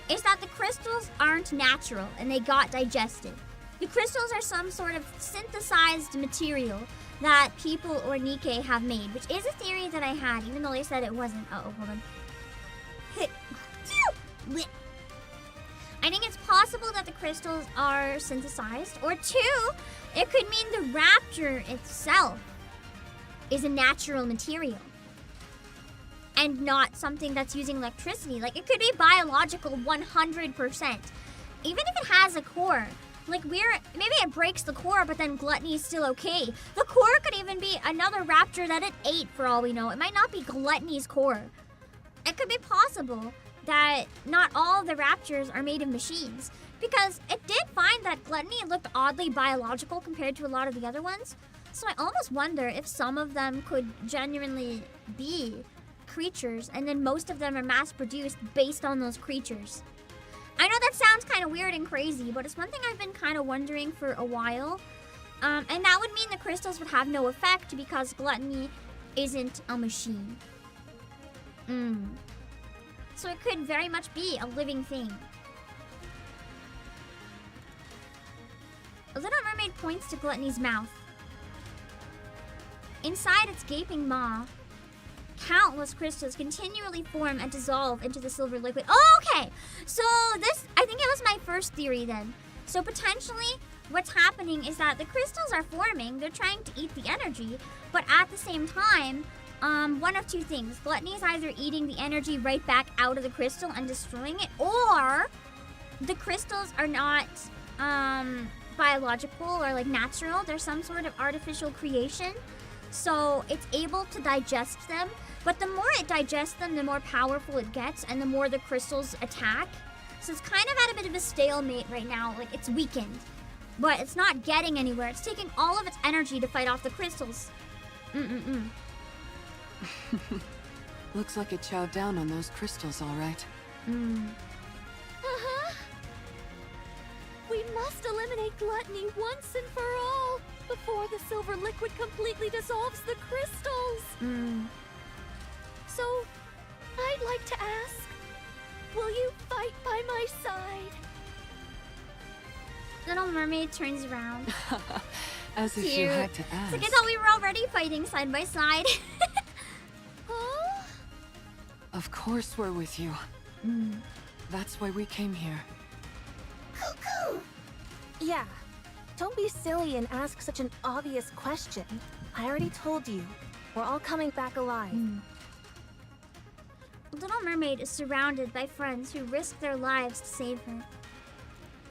is that the crystals aren't natural and they got digested. The crystals are some sort of synthesized material that people or NIKKE have made, which is a theory that I had, even though they said it wasn't. Uh-oh, hold on. I think it's possible that the crystals are synthesized, or two, it could mean the rapture itself is a natural material and not something that's using electricity. Like, it could be biological 100%. Even if it has a core, like, maybe it breaks the core, but then Gluttony is still okay. The core could even be another rapture that it ate, for all we know. It might not be Gluttony's core. It could be possible that not all the raptures are made of machines. Because it did find that Gluttony looked oddly biological compared to a lot of the other ones. So I almost wonder if some of them could genuinely be creatures, and then most of them are mass-produced based on those creatures. I know that sounds kind of weird and crazy, but it's one thing I've been kind of wondering for a while. And that would mean the crystals would have no effect because Gluttony isn't a machine. So it could very much be a living thing. A Little Mermaid points to Gluttony's mouth. Inside its gaping maw, countless crystals continually form and dissolve into the silver liquid. Oh, okay! So this, I think it was my first theory then. So potentially, what's happening is that the crystals are forming, they're trying to eat the energy, but at the same time, one of two things. Gluttony is either eating the energy right back out of the crystal and destroying it, or the crystals are not biological or like natural. They're some sort of artificial creation. So it's able to digest them, but the more it digests them, the more powerful it gets and the more the crystals attack. So it's kind of at a bit of a stalemate right now. Like, it's weakened, but it's not getting anywhere. It's taking all of its energy to fight off the crystals. Looks like it chowed down on those crystals, all right. We must eliminate Gluttony once and for all before the silver liquid completely dissolves the crystals. So, I'd like to ask, will you fight by my side? Little Mermaid turns around. As if you had to ask. It's like I thought we were already fighting side by side. Huh? Of course we're with you. That's why we came here. Cuckoo! Yeah. Don't be silly and ask such an obvious question. I already told you. We're all coming back alive. Little Mermaid is surrounded by friends who risk their lives to save her.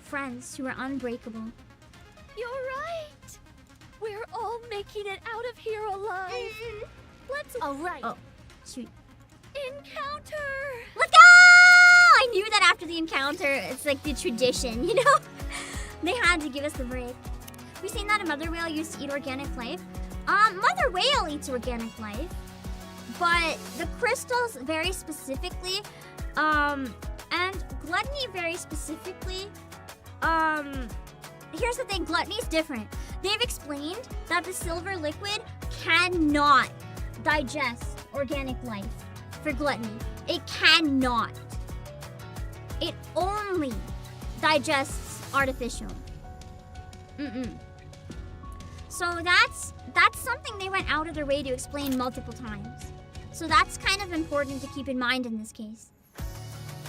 Friends who are unbreakable. You're right! We're all making it out of here alive. Let's... Alright. Oh, shoot. Encounter! Let's go! I knew that after the encounter, it's like the tradition, you know? They had to give us the break. We've seen that a mother whale used to eat organic life. Mother whale eats organic life. But the crystals very specifically, and Gluttony very specifically, here's the thing, Gluttony's different. They've explained that the silver liquid cannot digest organic life for Gluttony. It cannot. It only digests artificial. So that's something they went out of their way to explain multiple times. So that's kind of important to keep in mind in this case.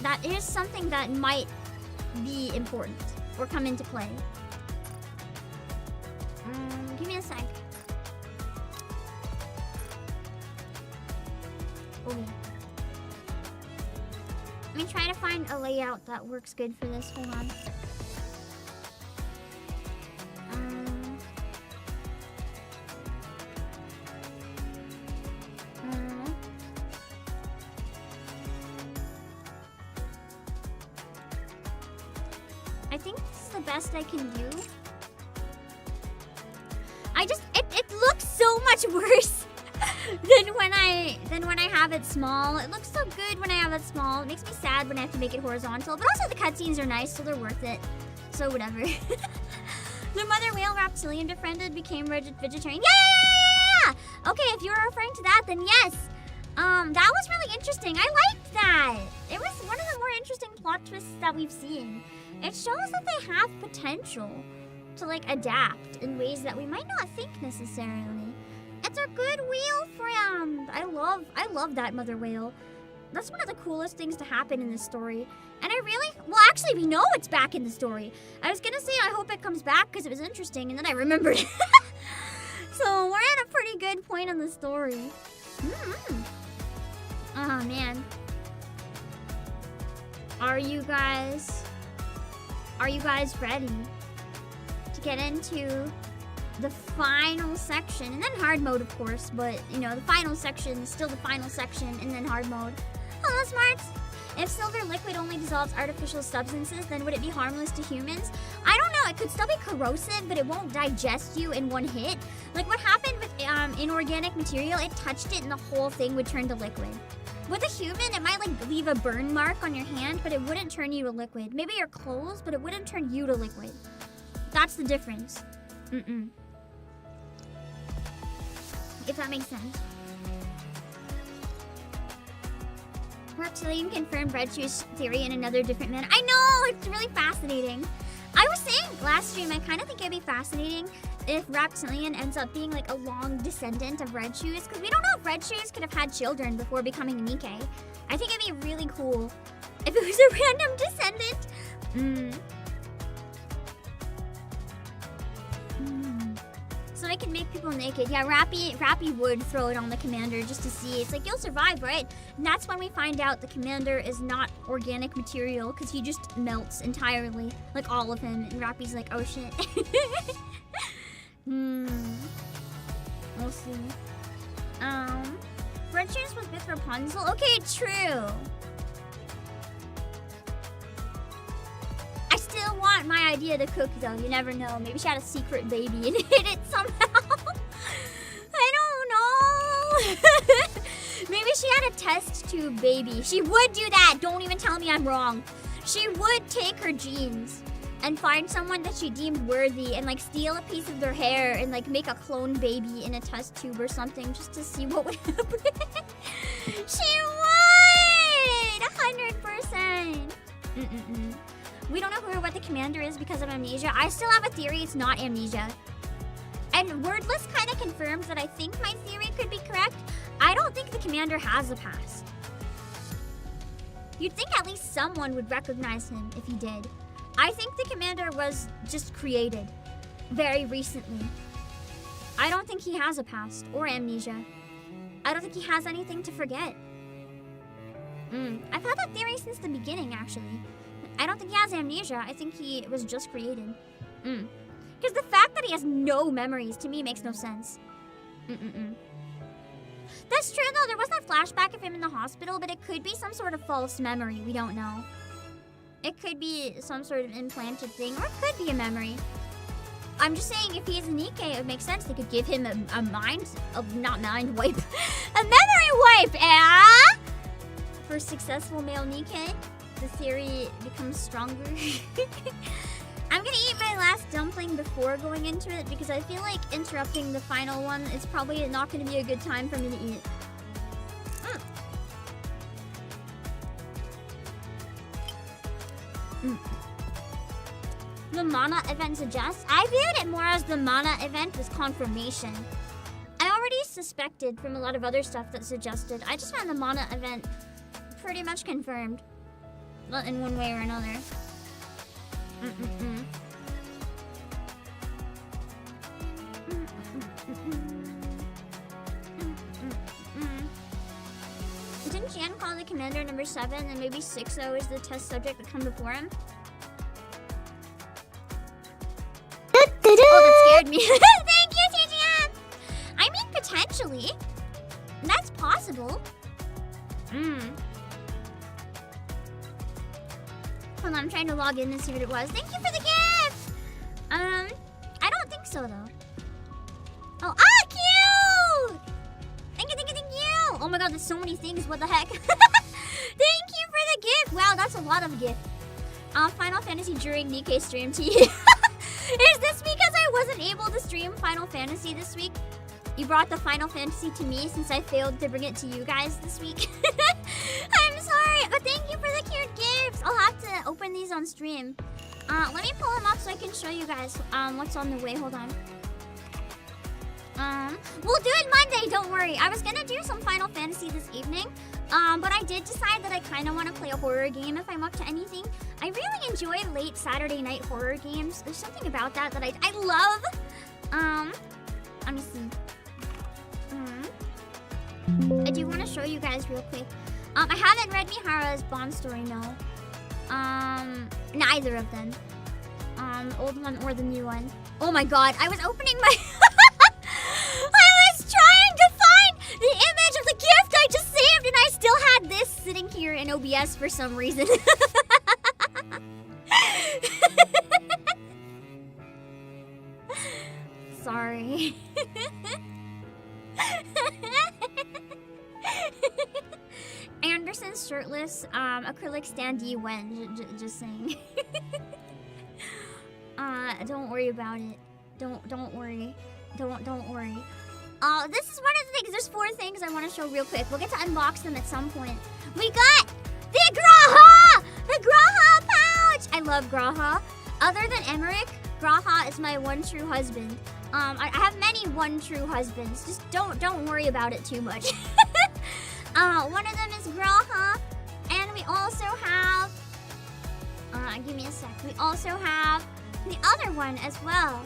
That is something that might be important or come into play. Give me a sec. Okay. Let me try to find a layout that works good for this. Hold on. I think this is the best I can do. It looks so much worse than when I have it small. It looks so good when I have it small. It makes me sad when I have to make it horizontal, but also the cutscenes are nice, so they're worth it. So whatever. The mother whale reptilian befriended became vegetarian. Yeah! Okay, if you were referring to that, then yes. That was really interesting. I liked that. It was one of the more interesting plot twists that we've seen. It shows that they have potential to like adapt in ways that we might not think necessarily. It's a good whale friend. I love that mother whale. That's one of the coolest things to happen in this story. And well, actually, we know it's back in the story. I was gonna say I hope it comes back because it was interesting, and then I remembered. So we're at a pretty good point in the story. Oh man. Are you guys ready to get into the final section? And then hard mode, of course, but you know, the final section is still the final section and then hard mode. Hello, Smarts. If silver liquid only dissolves artificial substances, then would it be harmless to humans? I don't know. It could still be corrosive, but it won't digest you in one hit. Like what happened with inorganic material, it touched it and the whole thing would turn to liquid. With a human, it might like leave a burn mark on your hand, but it wouldn't turn you to liquid. Maybe your clothes, but it wouldn't turn you to liquid. That's the difference. If that makes sense. Reptilian confirmed Red Shoe's theory in another different manner. I know! It's really fascinating. I was saying last stream, I kind of think it'd be fascinating if Reptilian ends up being like a long descendant of Red Shoes, because we don't know if Red Shoes could have had children before becoming NIKKE. I think it'd be really cool if it was a random descendant. So I can make people naked. Yeah, Rappy would throw it on the commander just to see. It's like, you'll survive, right? And that's when we find out the commander is not organic material, because he just melts entirely. Like all of him. And Rappy's like, oh shit. We'll see. Red Shoes was with Rapunzel? Okay, true. I still want my idea to cook though, you never know. Maybe she had a secret baby and hid it somehow. I don't know. Maybe she had a test tube baby. She would do that. Don't even tell me I'm wrong. She would take her genes and find someone that she deemed worthy and like steal a piece of their hair and like make a clone baby in a test tube or something just to see what would happen. She would! 100%. We don't know who or what the commander is because of amnesia. I still have a theory it's not amnesia. And Wordless kind of confirms that I think my theory could be correct. I don't think the commander has a past. You'd think at least someone would recognize him if he did. I think the commander was just created very recently. I don't think he has a past or amnesia. I don't think he has anything to forget. I've had that theory since the beginning, actually. I don't think he has amnesia. I think he was just created. Because the fact that he has no memories, to me, makes no sense. That's true, though. There was that flashback of him in the hospital, but it could be some sort of false memory. We don't know. It could be some sort of implanted thing, or it could be a memory. I'm just saying, if he's a NIKKE, it would make sense. They could give him a mind... not mind wipe. A memory wipe, For successful male NIKKE, the theory becomes stronger. I'm gonna eat my last dumpling before going into it because I feel like interrupting the final one is probably not gonna be a good time for me to eat. The Mana event suggests? I viewed it more as the Mana event was confirmation. I already suspected from a lot of other stuff that suggested. I just found the Mana event pretty much confirmed. Well, in one way or another. Didn't Jan call the commander number 7 and maybe 6-0 is the test subject that come before him? Oh, that scared me. Thank you, TGM! I mean, potentially. That's possible. Hold on, I'm trying to log in and see what it was. Thank you for the gift! I don't think so, though. Oh, cute! Thank you! Oh my god, there's so many things, what the heck? Thank you for the gift! Wow, that's a lot of gift. Final Fantasy during NIKKE stream tea. Is this because I wasn't able to stream Final Fantasy this week? You brought the Final Fantasy to me since I failed to bring it to you guys this week. I'm sorry, but thank you for the cute gifts. I'll have to open these on stream. Let me pull them up so I can show you guys what's on the way. Hold on. We'll do it Monday, don't worry. I was gonna do some Final Fantasy this evening, but I did decide that I kind of want to play a horror game if I'm up to anything. I really enjoy late Saturday night horror games. There's something about that I love. Let me see. I do want to show you guys real quick. I haven't read Mihara's Bond story, no. Neither of them. Old one or the new one. Oh my god, I was opening my... I was trying to find the image of the gift I just saved and I still had this sitting here in OBS for some reason. Sorry. Anderson's shirtless. Acrylic standee when. Just saying. Don't worry about it. Don't worry. Don't worry. This is one of the things. There's 4 things I want to show real quick. We'll get to unbox them at some point. We got the Graha! The Graha pouch! I love Graha. Other than Emmerich, Graha is my one true husband. I have many one true husbands. Just don't worry about it too much. One of them is Graha. And we also have... give me a sec. We also have the other one as well.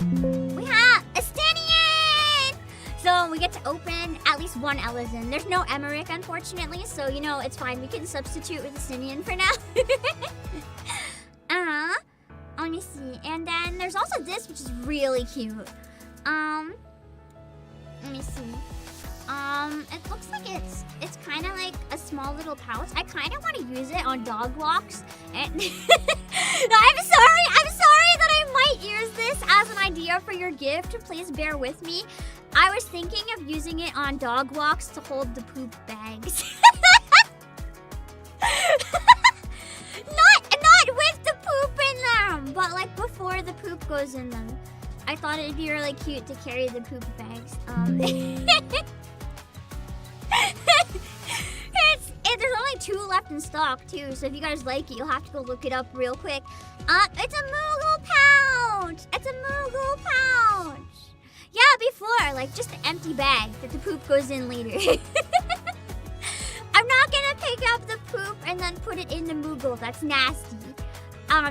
We have Estinian! So we get to open at least one Ellison. There's no Emmerich, unfortunately, so you know, it's fine. We can substitute with Estinian for now. Let me see. And then there's also this, which is really cute. Let me see. It looks like it's kind of like a small little pouch. I kind of want to use it on dog walks. And I'm sorry that I might use this as an idea for your gift. Please bear with me. I was thinking of using it on dog walks to hold the poop bags. Not with the poop in them, but like before the poop goes in them. I thought it'd be really cute to carry the poop bags. There's only 2 left in stock too, so if you guys like it, you'll have to go look it up real quick. It's a Moogle pouch! It's a Moogle pouch! Yeah, before, like just an empty bag that the poop goes in later. I'm not gonna pick up the poop and then put it in the Moogle. That's nasty.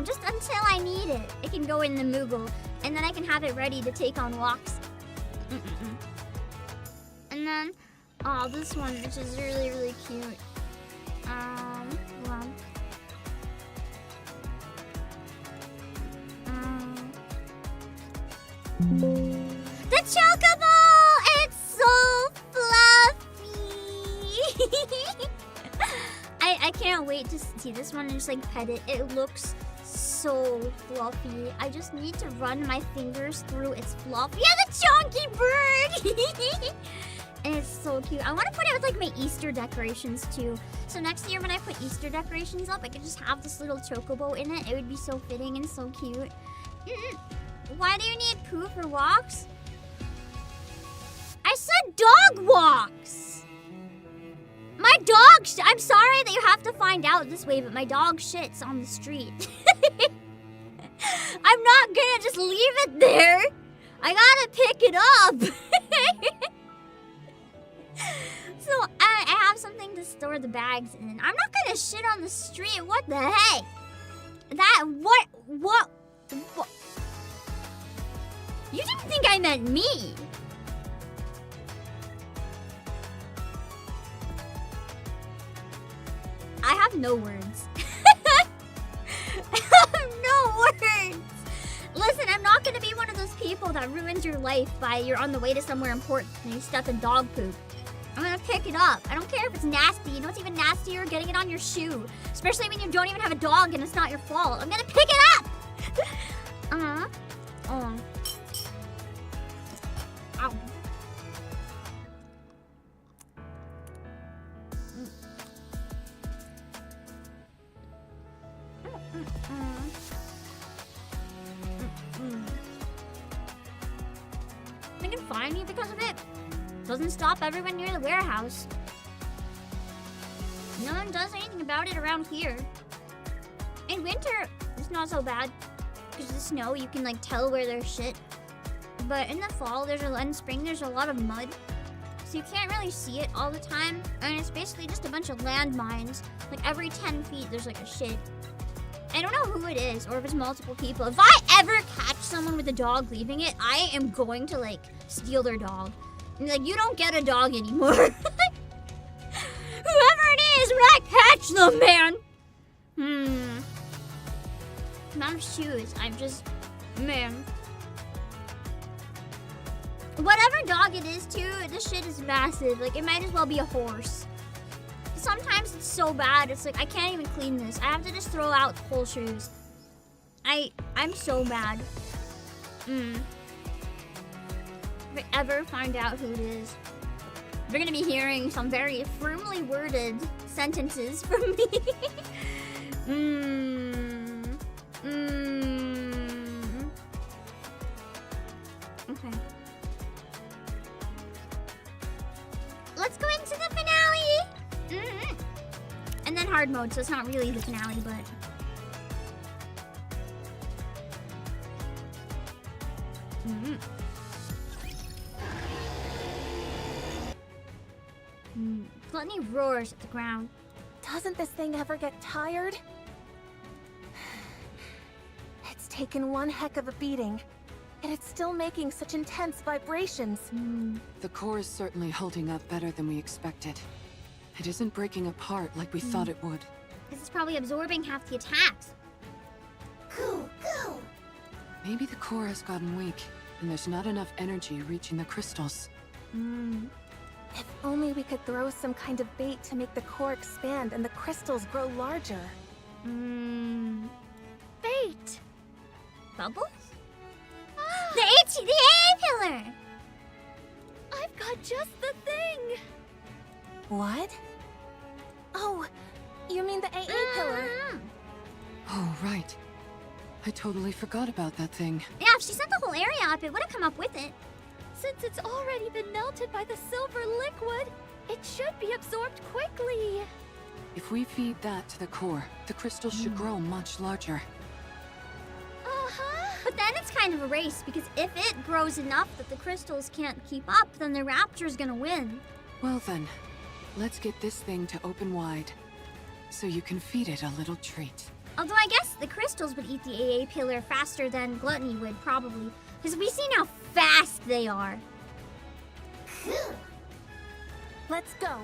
Just until I need it. It can go in the Moogle, and then I can have it ready to take on walks. And then, this one, which is really, really cute. Hold on. The Chocobo! It's so fluffy! I can't wait to see this one and just like pet it. It looks so fluffy. I just need to run my fingers through its fluff. Yeah, the chunky bird! And it's so cute. I want to put it with like my Easter decorations too. So next year when I put Easter decorations up, I could just have this little chocobo in it. It would be so fitting and so cute. Why do you need poo for walks? I said dog walks! My dog I'm sorry that you have to find out this way, but my dog shits on the street. I'm not gonna just leave it there. I gotta pick it up. So I have something to store the bags in. I'm not gonna shit on the street. What the heck? What? You didn't think I meant me. I have no words. I have no words. Listen, I'm not gonna be one of those people that ruins your life by you're on the way to somewhere important and you step in dog poop. I'm gonna pick it up. I don't care if it's nasty. You know what's even nastier? Getting it on your shoe. Especially when you don't even have a dog and it's not your fault. I'm gonna pick it up! Ow. They can find me because of it. Doesn't stop everyone near the warehouse. No one does anything about it around here. In winter, it's not so bad. Because of the snow, you can like tell where there's shit. But in the fall, and spring, there's a lot of mud. So you can't really see it all the time. And it's basically just a bunch of landmines. Like every 10 feet, there's like a shit. I don't know who it is or if it's multiple people. If I ever catch someone with a dog leaving it, I am going to like steal their dog. And like, you don't get a dog anymore. Whoever it is, when I catch them, man. Amount of shoes, I'm just, man. Whatever dog it is too, this shit is massive. Like, it might as well be a horse. sometimes it's so bad. It's like I can't even clean this. I have to just throw out whole shoes. I'm so bad. If I ever find out who it is, you're gonna be hearing some very firmly worded sentences from me. Okay. Let's go into the finale! And then hard mode, so it's not really the finale, but... Gluttony roars at the ground. Doesn't this thing ever get tired? It's taken one heck of a beating, and it's still making such intense vibrations. The core is certainly holding up better than we expected. It isn't breaking apart like we thought it would. This is probably absorbing half the attacks. Go, go! Maybe the core has gotten weak, and there's not enough energy reaching the crystals. If only we could throw some kind of bait to make the core expand and the crystals grow larger. Bait! Bubbles? The AA pillar! I've got just the thing! What? Oh, you mean the AA pillar? Oh, right. I totally forgot about that thing. Yeah, if she sent the whole area up, it would have come up with it. Since it's already been melted by the silver liquid, it should be absorbed quickly. If we feed that to the core, the crystals should grow much larger. But then it's kind of a race, because if it grows enough that the crystals can't keep up, then the Rapture's gonna win. Well then, let's get this thing to open wide, so you can feed it a little treat. Although I guess the crystals would eat the AA pillar faster than Gluttony would, probably. Because we've seen how fast they are. Let's go.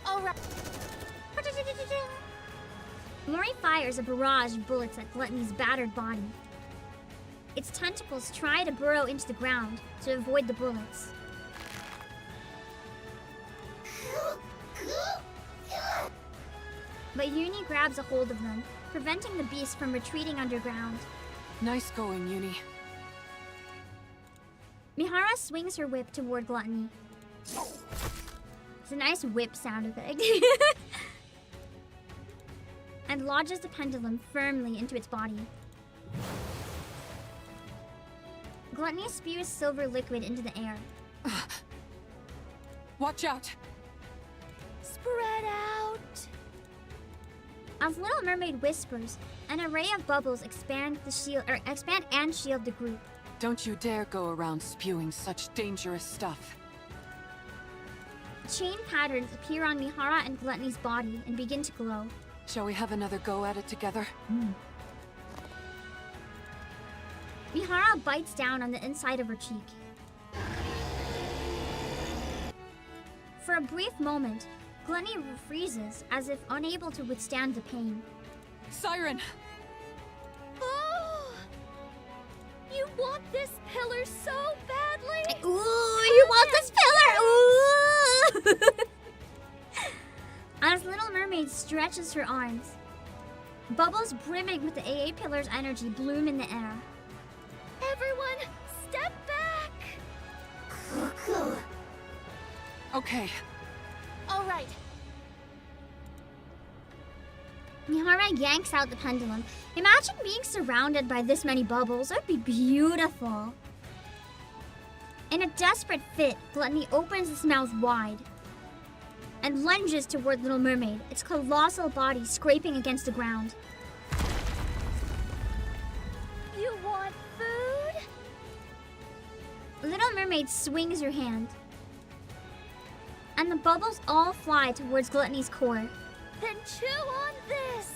All right. Mori fires a barrage of bullets at Gluttony's battered body. Its tentacles try to burrow into the ground to avoid the bullets. But Uni grabs a hold of them, preventing the beast from retreating underground. Nice going, Uni. Mihara swings her whip toward Gluttony. It's a nice whip sound effect. And lodges the pendulum firmly into its body. Gluttony spews silver liquid into the air. Watch out! Spread out! As Little Mermaid whispers, an array of bubbles expand and shield the group. Don't you dare go around spewing such dangerous stuff. Chain patterns appear on Mihara and Gluttony's body and begin to glow. Shall we have another go at it together? Mihara bites down on the inside of her cheek. For a brief moment, Gluttony freezes as if unable to withstand the pain. Siren! Oh! You want this pillar so badly? Ooh, you want this pillar! Ooh! As Little Mermaid stretches her arms, bubbles brimming with the AA pillar's energy bloom in the air. Everyone, step back! Okay. All right. Mihara yanks out the pendulum. Imagine being surrounded by this many bubbles. That would be beautiful. In a desperate fit, Gluttony opens its mouth wide and lunges toward Little Mermaid, its colossal body scraping against the ground. You want food? Little Mermaid swings her hand, and the bubbles all fly towards Gluttony's core. Then chew on this!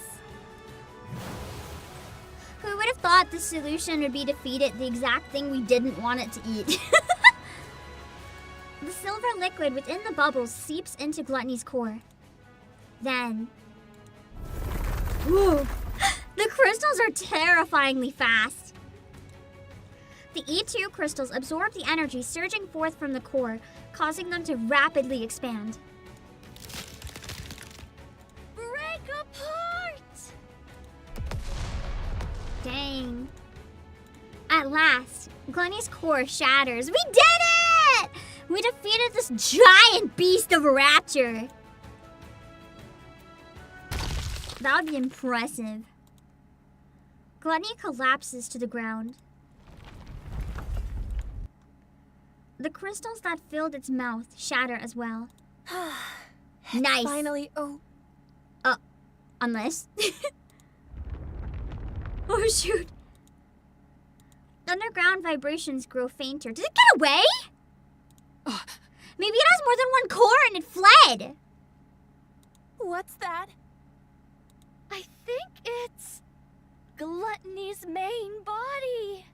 Who would have thought the solution would be to feed it the exact thing we didn't want it to eat? The silver liquid within the bubbles seeps into Gluttony's core. Then... Whoa! The crystals are terrifyingly fast. The E2 crystals absorb the energy surging forth from the core, causing them to rapidly expand. At last, Gluttony's core shatters. We did it! We defeated this giant beast of rapture. That would be impressive. Gluttony collapses to the ground. The crystals that filled its mouth shatter as well. Nice. Finally, Unless... Oh shoot. Underground vibrations grow fainter. Did it get away? Maybe it has more than one core and it fled. What's that? I think it's Gluttony's main body.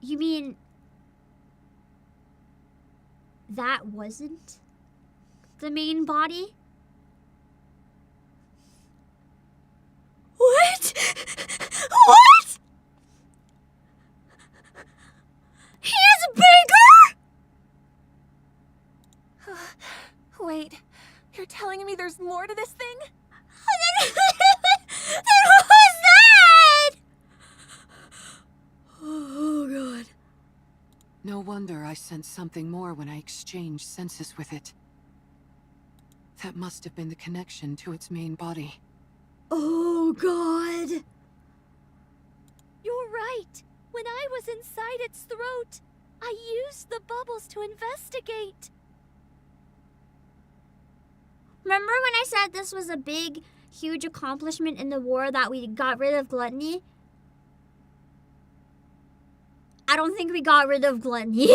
You mean that wasn't the main body? What? What? He is bigger? Wait, you're telling me there's more to this thing? Then what was that? Oh god. No wonder I sensed something more when I exchanged senses with it. That must have been the connection to its main body. Oh god. You're right. When I was inside its throat, I used the bubbles to investigate. Remember when I said this was a big, huge accomplishment in the war that we got rid of Gluttony? I don't think we got rid of Gluttony.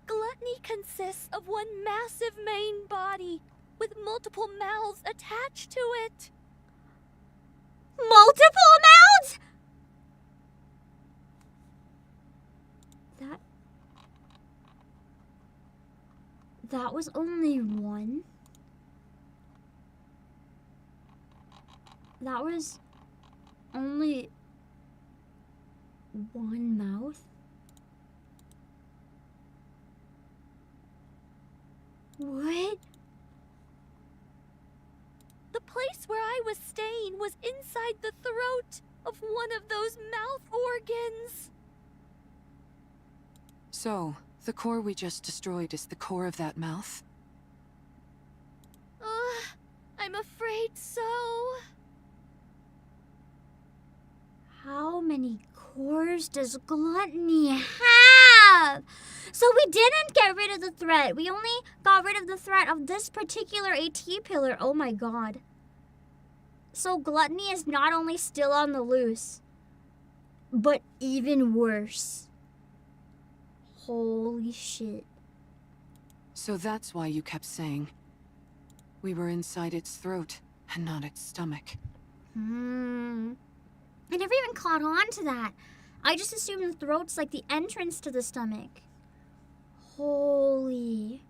Gluttony consists of one massive main body with multiple mouths attached to it. Multiple mouths? That was only one. That was only one mouth? What? The place where I was staying was inside the throat of one of those mouth organs. So, the core we just destroyed is the core of that mouth? I'm afraid so. How many cores does Gluttony have? So we didn't get rid of the threat. We only got rid of the threat of this particular AT pillar. Oh my god. So Gluttony is not only still on the loose, but even worse. Holy shit. So that's why you kept saying we were inside its throat and not its stomach. I never even caught on to that. I just assumed the throat's like the entrance to the stomach. Holy.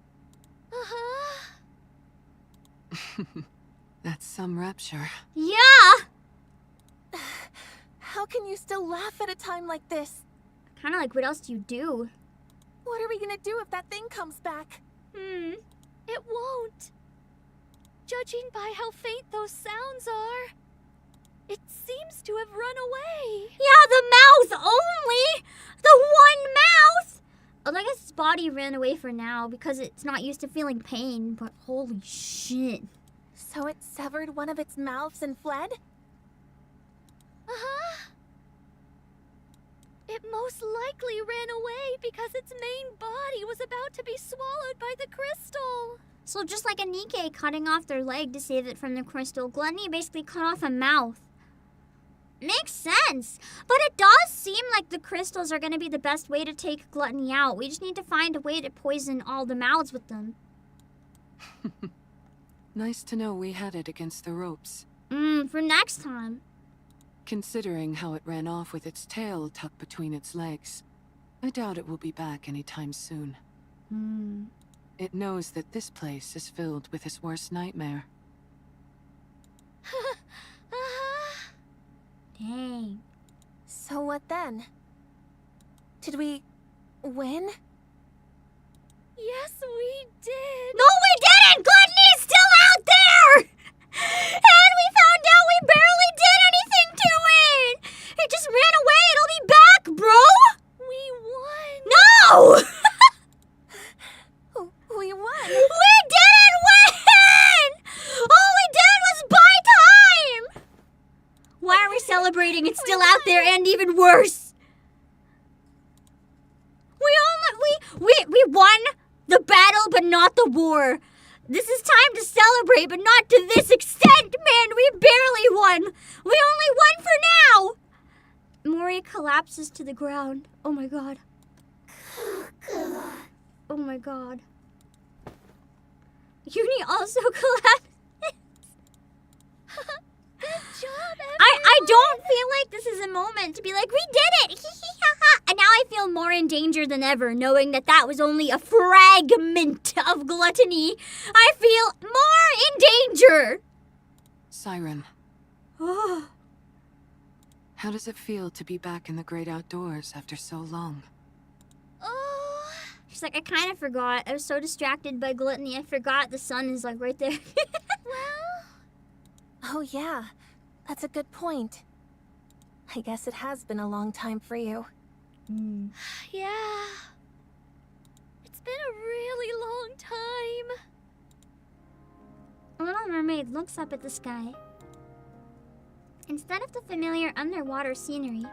That's some rapture. Yeah! How can you still laugh at a time like this? Kinda like, what else do you do? What are we gonna do if that thing comes back? It won't. Judging by how faint those sounds are, it seems to have run away. Yeah, the mouth only! The one mouth! Oh, I guess its body ran away for now because it's not used to feeling pain, but holy shit. So it severed one of its mouths and fled? It most likely ran away because its main body was about to be swallowed by the crystal. So just like a NIKKE cutting off their leg to save it from the crystal, Gluttony basically cut off a mouth. Makes sense. But it does seem like the crystals are going to be the best way to take Gluttony out. We just need to find a way to poison all the mouths with them. Nice to know we had it against the ropes. For next time. Considering how it ran off with its tail tucked between its legs, I doubt it will be back anytime soon. It knows that this place is filled with his worst nightmare. Dang. So what then? Did we win? Yes, we did. We didn't win! All we did was buy time! Why are we celebrating? It's still out there and even worse. We won the battle, but not the war. This is time to celebrate, but not to this extent, man. We barely won. We only won for now. Mori collapses to the ground. Oh my god. Oh my god. Uni also collapses. Good job, I don't feel like this is a moment to be like, we did it! And now I feel more in danger than ever, knowing that that was only a fragment of gluttony. I feel more in danger! Siren, how does it feel to be back in the great outdoors after so long? Oh, She's like, I kind of forgot. I was so distracted by gluttony, I forgot the sun is like right there. Oh yeah, that's a good point. I guess it has been a long time for you. yeah. It's been a really long time. Little Mermaid looks up at the sky. Instead of the familiar underwater scenery,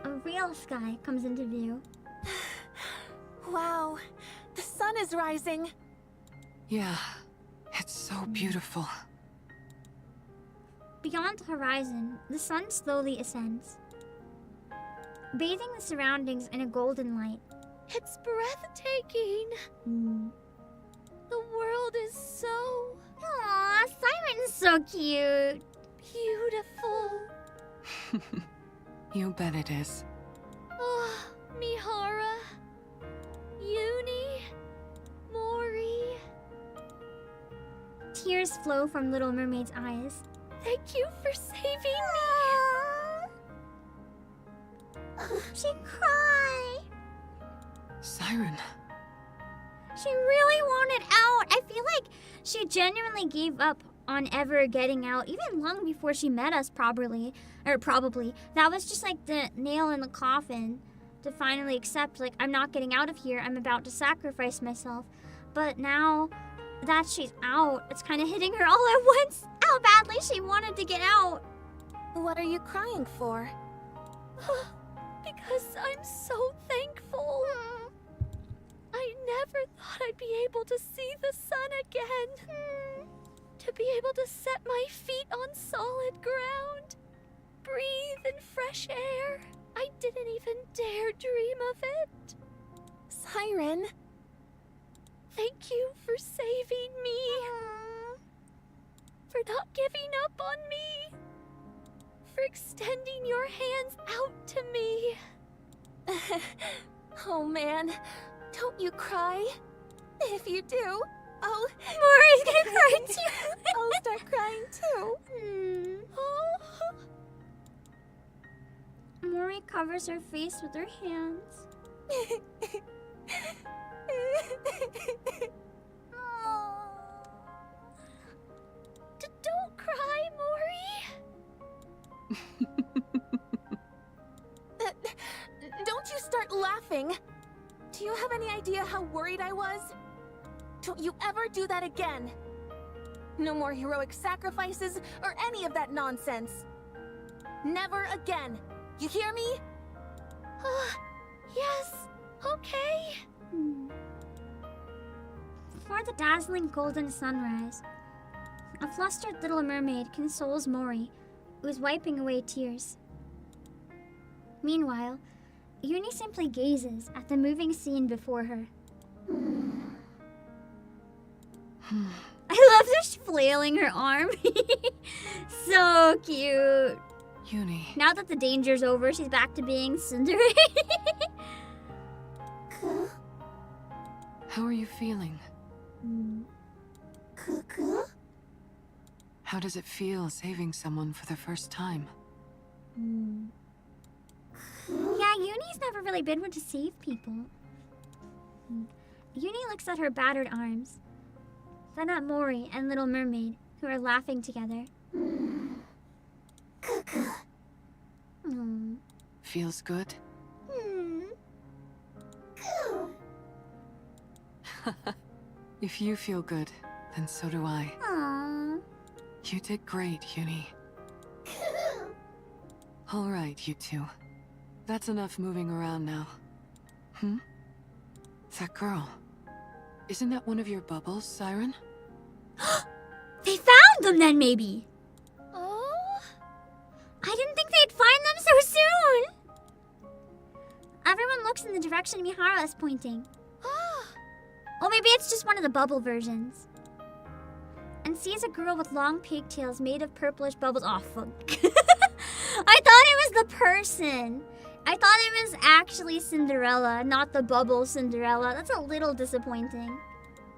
a real sky comes into view. Wow, the sun is rising. Yeah, it's so beautiful. Beyond the horizon, the sun slowly ascends, bathing the surroundings in a golden light. It's breathtaking. The world is so Aww, Siren's so cute. beautiful. You bet it is. Oh, Mihara, Uni, Mori. Tears flow from Little Mermaid's eyes. Thank you for saving She cried. Siren, She really wanted out. I feel like she genuinely gave up on ever getting out, even long before she met us, probably. That was just like the nail in the coffin to finally accept, like, I'm not getting out of here. I'm about to sacrifice myself. But now that she's out, it's kind of hitting her all at once how badly she wanted to get out. What are you crying for? me. Because I'm so thankful. I never thought I'd be able to see the sun again. To be able to set my feet on solid ground. Breathe in fresh air. I didn't even dare dream of it. Siren, Thank you for saving me. For not giving up on me. For extending your hands out to me. oh man, don't you cry. If you do, Mori's gonna cry too. I'll start crying too. Oh. Mori covers her face with her hands. Don't cry, Mori. Don't you start laughing. Do you have any idea how worried I was? Don't you ever do that again. No more heroic sacrifices or any of that nonsense. Never again. You hear me? Yes, okay. Before the dazzling golden sunrise, a flustered little mermaid consoles Mori, who is wiping away tears. Meanwhile, Uni simply gazes at the moving scene before her. I love her flailing her arm. So cute. Uni. Now that the danger's over, she's back to being tsundere. How are you feeling? How does it feel saving someone for the first time? Yeah, Uni's never really been one to save people. Uni looks at her battered arms, then at Mori and Little Mermaid, who are laughing together. Feels good? If you feel good, then so do I. Aww. You did great, Uni. All right, you two. That's enough moving around now. That girl. Isn't that one of your bubbles, Siren? They found them then, maybe. Oh? I didn't think they'd find them so soon. Everyone looks in the direction Mihara is pointing. Oh, maybe it's just one of the bubble versions. And sees a girl with long pigtails made of purplish bubbles. Oh, fuck. I thought it was the person. I thought it was actually Cinderella, not the bubble Cinderella. That's a little disappointing.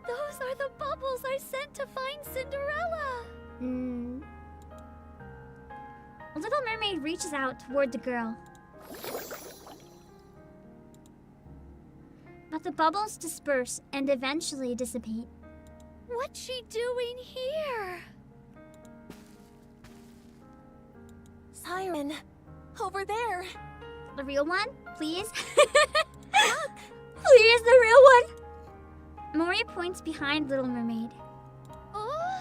Those are the bubbles I sent to find Cinderella. A little mermaid reaches out toward the girl. But the bubbles disperse and eventually dissipate. What's she doing here? Siren, over there. The real one, please? Please, the real one. Mori points behind Little Mermaid. Oh?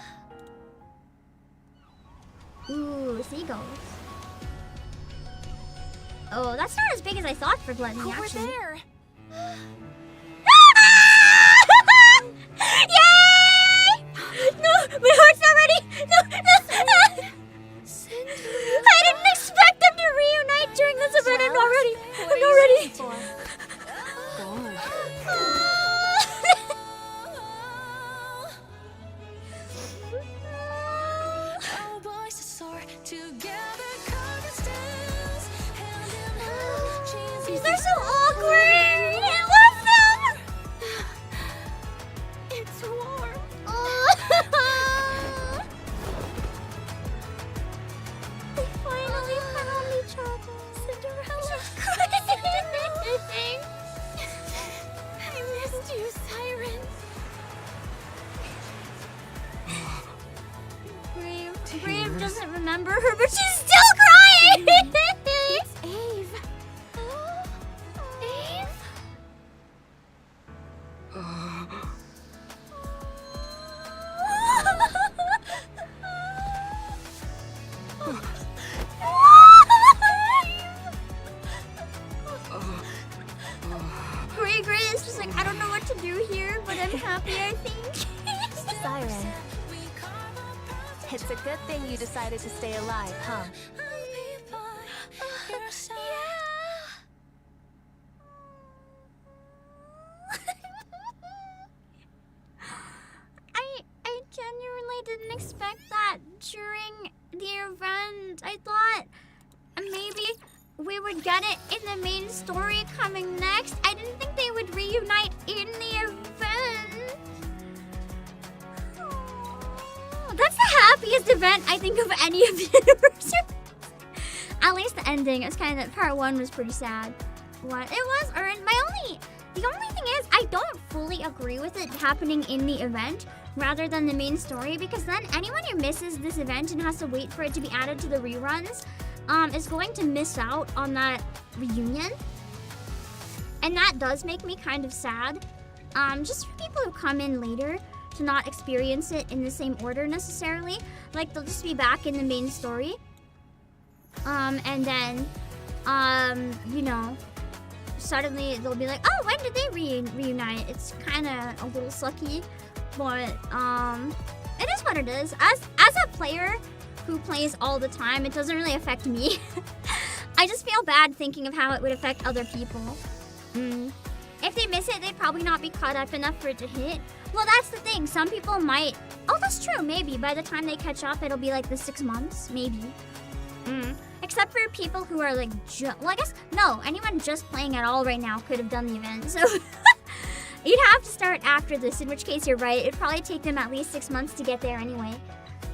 Ooh, seagulls. Oh, that's not as big as I thought for Gluttony, Over actually. there. Yay! No, my heart's not ready. No, no. I didn't expect them to reunite during this event. I'm not ready. I'm not ready. They're so awkward. I love them. It's warm. They finally found each other. Cinderella. I missed you, Siren. Brave doesn't remember her, but she's still crying. It's Eve. Eve? Gray is just like, I don't know what to do here, but I'm happy, I think. Siren. It's a good thing you decided to stay alive, huh? I genuinely didn't expect that during the event. I thought maybe we would get it in the main story coming next. I didn't think they would reunite in the event. Oh, that's the happiest event I think of any of the anniversaries. At least the ending. It's kind of part one was pretty sad. What it was earned. The only thing is I don't fully agree with it happening in the event rather than the main story, because then anyone who misses this event and has to wait for it to be added to the reruns is going to miss out on that reunion. And that does make me kind of sad. Just for people who come in later to not experience it in the same order necessarily. Like they'll just be back in the main story. And then, you know, suddenly they'll be like, oh, when did they reunite? It's kind of a little sucky, but it is what it is. As a player who plays all the time, it doesn't really affect me. I just feel bad thinking of how it would affect other people. If they miss it, they'd probably not be caught up enough for it to hit. Well, that's the thing. Some people might. Oh, that's true. Maybe by the time they catch up, it'll be like the 6 months. Maybe. Except for people who are like, well, I guess, no, anyone just playing at all right now could have done the event. So you'd have to start after this, in which case you're right. It'd probably take them at least 6 months to get there anyway.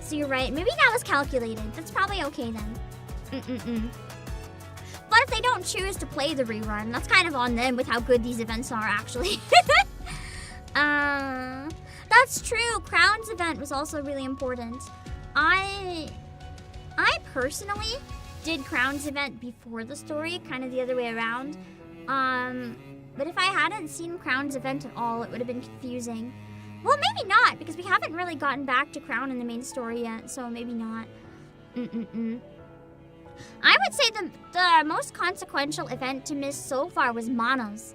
So you're right. Maybe that was calculated. That's probably okay then. But if they don't choose to play the rerun, that's kind of on them with how good these events are, actually. That's true. Crown's event was also really important. I personally did Crown's event before the story, kind of the other way around. But if I hadn't seen Crown's event at all, it would have been confusing. Well, maybe not, because we haven't really gotten back to Crown in the main story yet, so maybe not. I would say the most consequential event to miss so far was Mana's.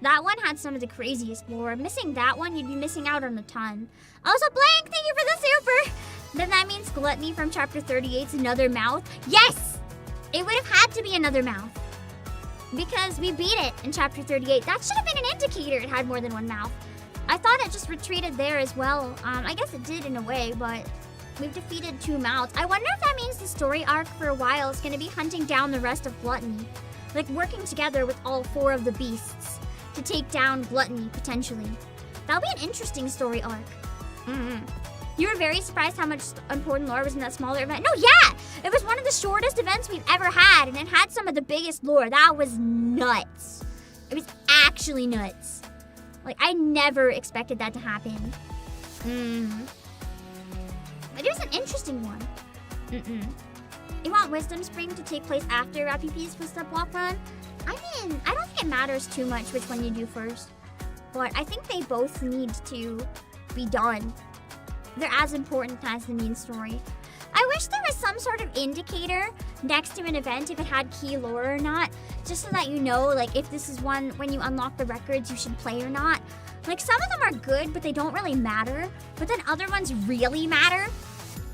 That one had some of the craziest lore. Missing that one, you'd be missing out on a ton. Also, Blank, thank you for the super! Then that means Gluttony from Chapter 38's another mouth? Yes! It would have had to be another mouth. Because we beat it in Chapter 38. That should have been an indicator it had more than one mouth. I thought it just retreated there as well. I guess it did in a way, but we've defeated 2 mouths. I wonder if that means the story arc for a while is going to be hunting down the rest of Gluttony. Like working together with all 4 of the beasts to take down Gluttony, potentially. That'll be an interesting story arc. You were very surprised how much important lore was in that smaller event? No, yeah! It was one of the shortest events we've ever had, and it had some of the biggest lore. That was nuts. It was actually nuts. Like, I never expected that to happen. But it was an interesting one. You want Wisdom Spring to take place after RPP's Footstep Walk Run? I mean, I don't think it matters too much which one you do first. But I think they both need to be done. They're as important as the main story. I wish there was some sort of indicator next to an event if it had key lore or not, just so that you know, like, if this is one when you unlock the records you should play or not. Like, some of them are good, but they don't really matter, but then other ones really matter.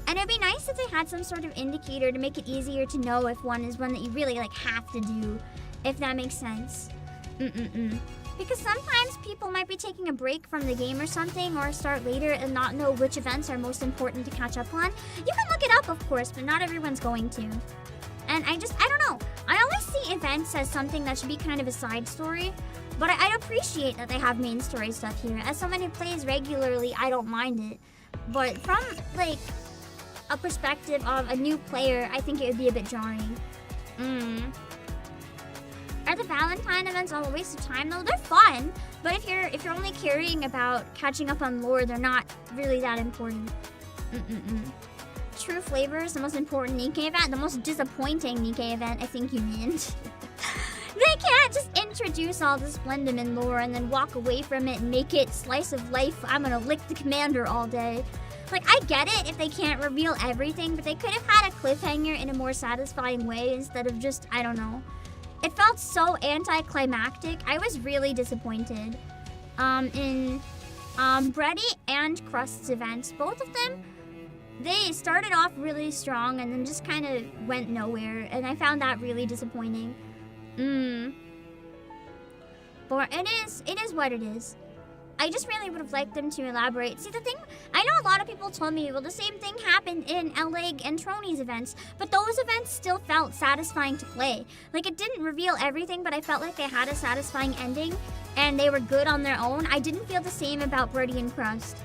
And it'd be nice if they had some sort of indicator to make it easier to know if one is one that you really, like, have to do, if that makes sense. Because sometimes people might be taking a break from the game or something, or start later and not know which events are most important to catch up on. You can look it up, of course, but not everyone's going to. And I don't know. I always see events as something that should be kind of a side story, but I appreciate that they have main story stuff here. As someone who plays regularly, I don't mind it. But from, like, a perspective of a new player, I think it would be a bit jarring. Are the Valentine events all a waste of time though? They're fun, but if you're only caring about catching up on lore, they're not really that important. True Flavors, the most important NIKKE event, the most disappointing NIKKE event, I think you meant. They can't just introduce all the Splendiman lore and then walk away from it and make it slice of life. I'm gonna lick the commander all day. Like, I get it if they can't reveal everything, but they could have had a cliffhanger in a more satisfying way instead of just, I don't know. It felt so anticlimactic. I was really disappointed in Bready and Crust's events. Both of them, they started off really strong and then just kind of went nowhere, and I found that really disappointing. But it is what it is. I just really would have liked them to elaborate. See, the thing, I know a lot of people told me, well, the same thing happened in LA and Trony's events, but those events still felt satisfying to play. Like, it didn't reveal everything, but I felt like they had a satisfying ending, and they were good on their own. I didn't feel the same about Bready and Crust.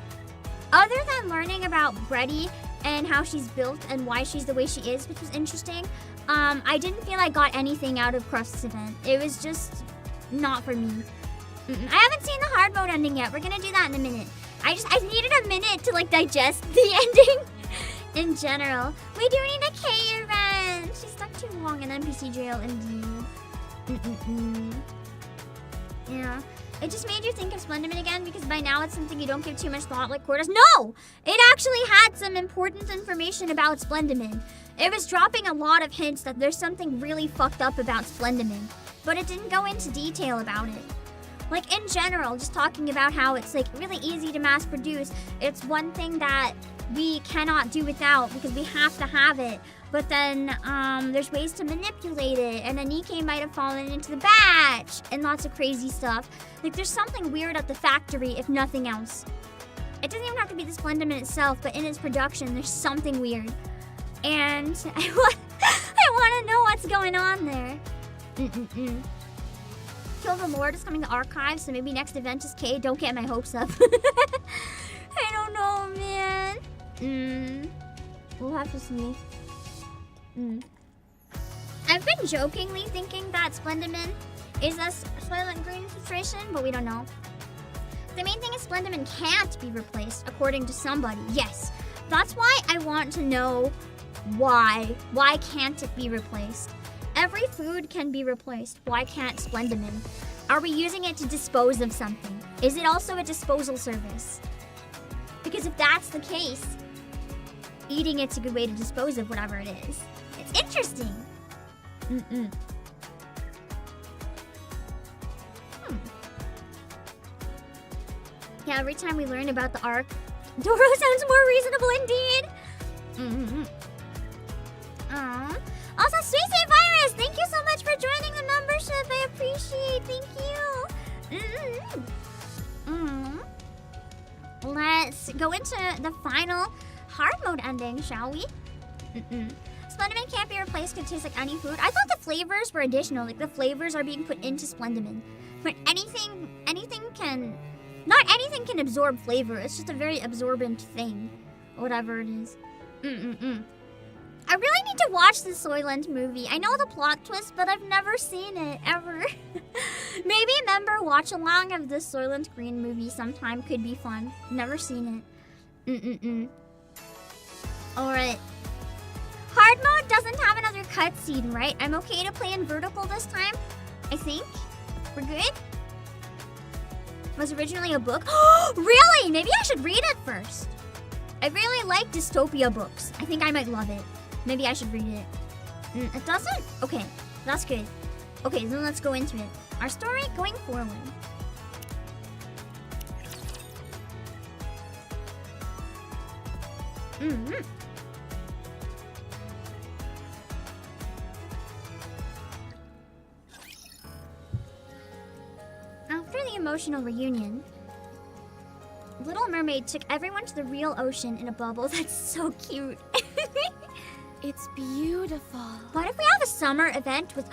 Other than learning about Bready and how she's built and why she's the way she is, which was interesting, I didn't feel I got anything out of Crust's event. It was just not for me. I haven't seen the hard mode ending yet. We're gonna do that in a minute. I needed a minute to, like, digest the ending in general. We do need a K event. She stuck too long in NPC jail indeed. Yeah. It just made you think of Splendiman again because by now it's something you don't give too much thought like Quartus. No! It actually had some important information about Splendiman. It was dropping a lot of hints that there's something really fucked up about Splendiman, but it didn't go into detail about it. Like, in general, just talking about how it's, like, really easy to mass produce. It's one thing that we cannot do without because we have to have it. But then, there's ways to manipulate it, and a NIKKE might have fallen into the batch, and lots of crazy stuff. Like, there's something weird at the factory, if nothing else. It doesn't even have to be the Splendiman itself, but in its production, there's something weird. And I want to know what's going on there. Kill the Lord is coming to archives, so maybe next event is K. Don't get my hopes up. I don't know, man. We'll have to see. I've been jokingly thinking that Splendiman is a Soylent Green situation, but we don't know. The main thing is Splendiman can't be replaced, according to somebody. Yes, that's why I want to know why. Why can't it be replaced? Every food can be replaced. Why can't Splendiman? Are we using it to dispose of something? Is it also a disposal service? Because if that's the case, eating it's a good way to dispose of whatever it is. It's interesting. Yeah, every time we learn about the arc, Doro sounds more reasonable indeed. Also, Sweet Sweet Virus, thank you so much for joining the membership. I appreciate. Thank you. Let's go into the final hard mode ending, shall we? Splendimin can't be replaced. Could taste like any food. I thought the flavors were additional. Like the flavors are being put into Splendimin. But anything can. Not anything can absorb flavor. It's just a very absorbent thing. Whatever it is. I really need to watch the Soylent movie. I know the plot twist, but I've never seen it, ever. Maybe a member watch-along of the Soylent Green movie sometime could be fun. Never seen it. Alright. Hard mode doesn't have another cutscene, right? I'm okay to play in vertical this time, I think. We're good? Was originally a book. Really? Maybe I should read it first. I really like dystopia books. I think I might love it. Maybe I should read it. It doesn't? Okay, that's good. Okay, then let's go into it. Our story going forward. After the emotional reunion, Little Mermaid took everyone to the real ocean in a bubble. That's so cute. It's beautiful. What if we have a summer event with...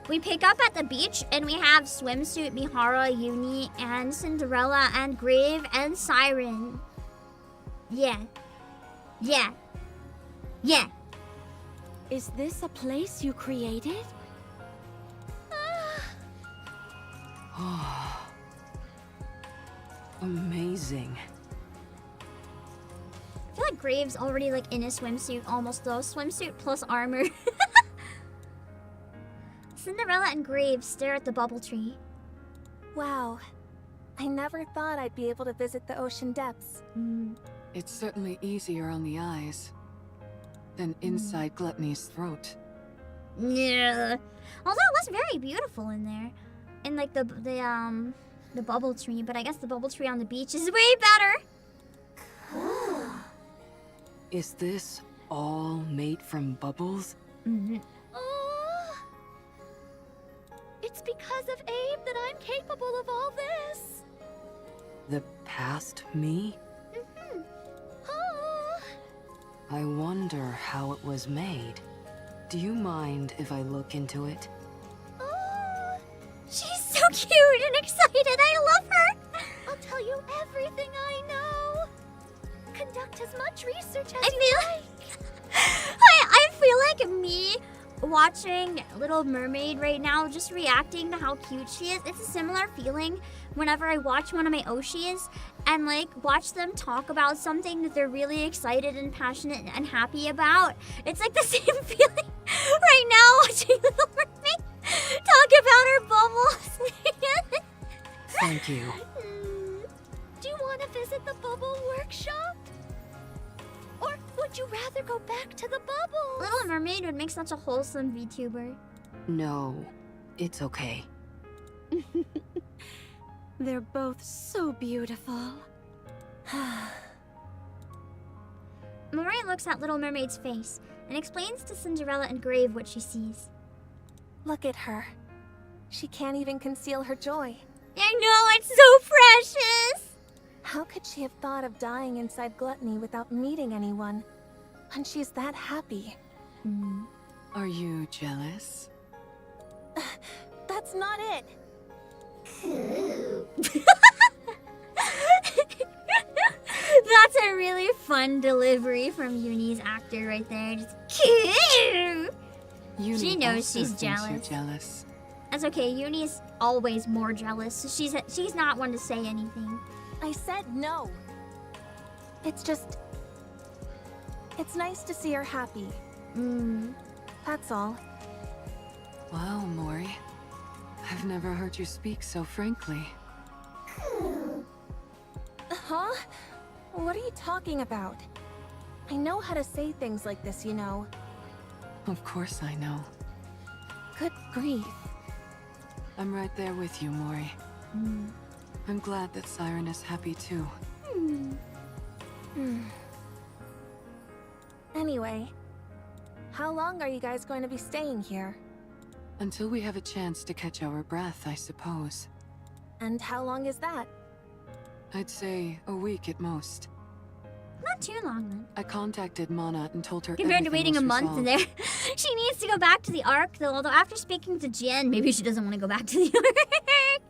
We pick up at the beach and we have Swimsuit, Mihara, Uni, and Cinderella, and Grave, and Siren. Yeah. Is this a place you created? Amazing. I feel like Grave's already like in a swimsuit almost though. Swimsuit plus armor. Cinderella and Grave stare at the bubble tree. Wow. I never thought I'd be able to visit the ocean depths. It's certainly easier on the eyes than inside Gluttony's throat. Yeah. Although it was very beautiful in there. In like the bubble tree, but I guess the bubble tree on the beach is way better. Is this all made from bubbles? It's because of Abe that I'm capable of all this. The past me? I wonder how it was made. Do you mind if I look into it? She's so cute and excited. I love her. I'll tell you everything I know. Conduct as much research as you like. I feel like me watching Little Mermaid right now, just reacting to how cute she is. It's a similar feeling whenever I watch one of my Oshis and like watch them talk about something that they're really excited and passionate and happy about. It's like the same feeling right now watching Little Mermaid talk about her bubbles. Thank you. Do you want to visit the bubble workshop? Or would you rather go back to the bubbles? Little Mermaid would make such a wholesome VTuber. No, it's okay. They're both so beautiful. Mori looks at Little Mermaid's face and explains to Cinderella and Grave what she sees. Look at her. She can't even conceal her joy. I know, it's so precious! How could she have thought of dying inside Gluttony without meeting anyone? And she's that happy. Are you jealous? That's not it. That's a really fun delivery from Uni's actor right there. Just cute. Uni She knows also she's thinks jealous. You're jealous. That's okay. Uni's always more jealous, so she's not one to say anything. I said no. It's just... It's nice to see her happy. That's all. Wow, Mori. I've never heard you speak so frankly. Huh? What are you talking about? I know how to say things like this, you know. Of course I know. Good grief. I'm right there with you, Mori. I'm glad that Siren is happy too. Anyway, how long are you guys going to be staying here? Until we have a chance to catch our breath, I suppose. And how long is that? I'd say a week at most. Not too long then. I contacted Mana and told her Compared to waiting a was month in resolved. there. She needs to go back to the Ark though, although after speaking to Jin, maybe she doesn't want to go back to the Ark.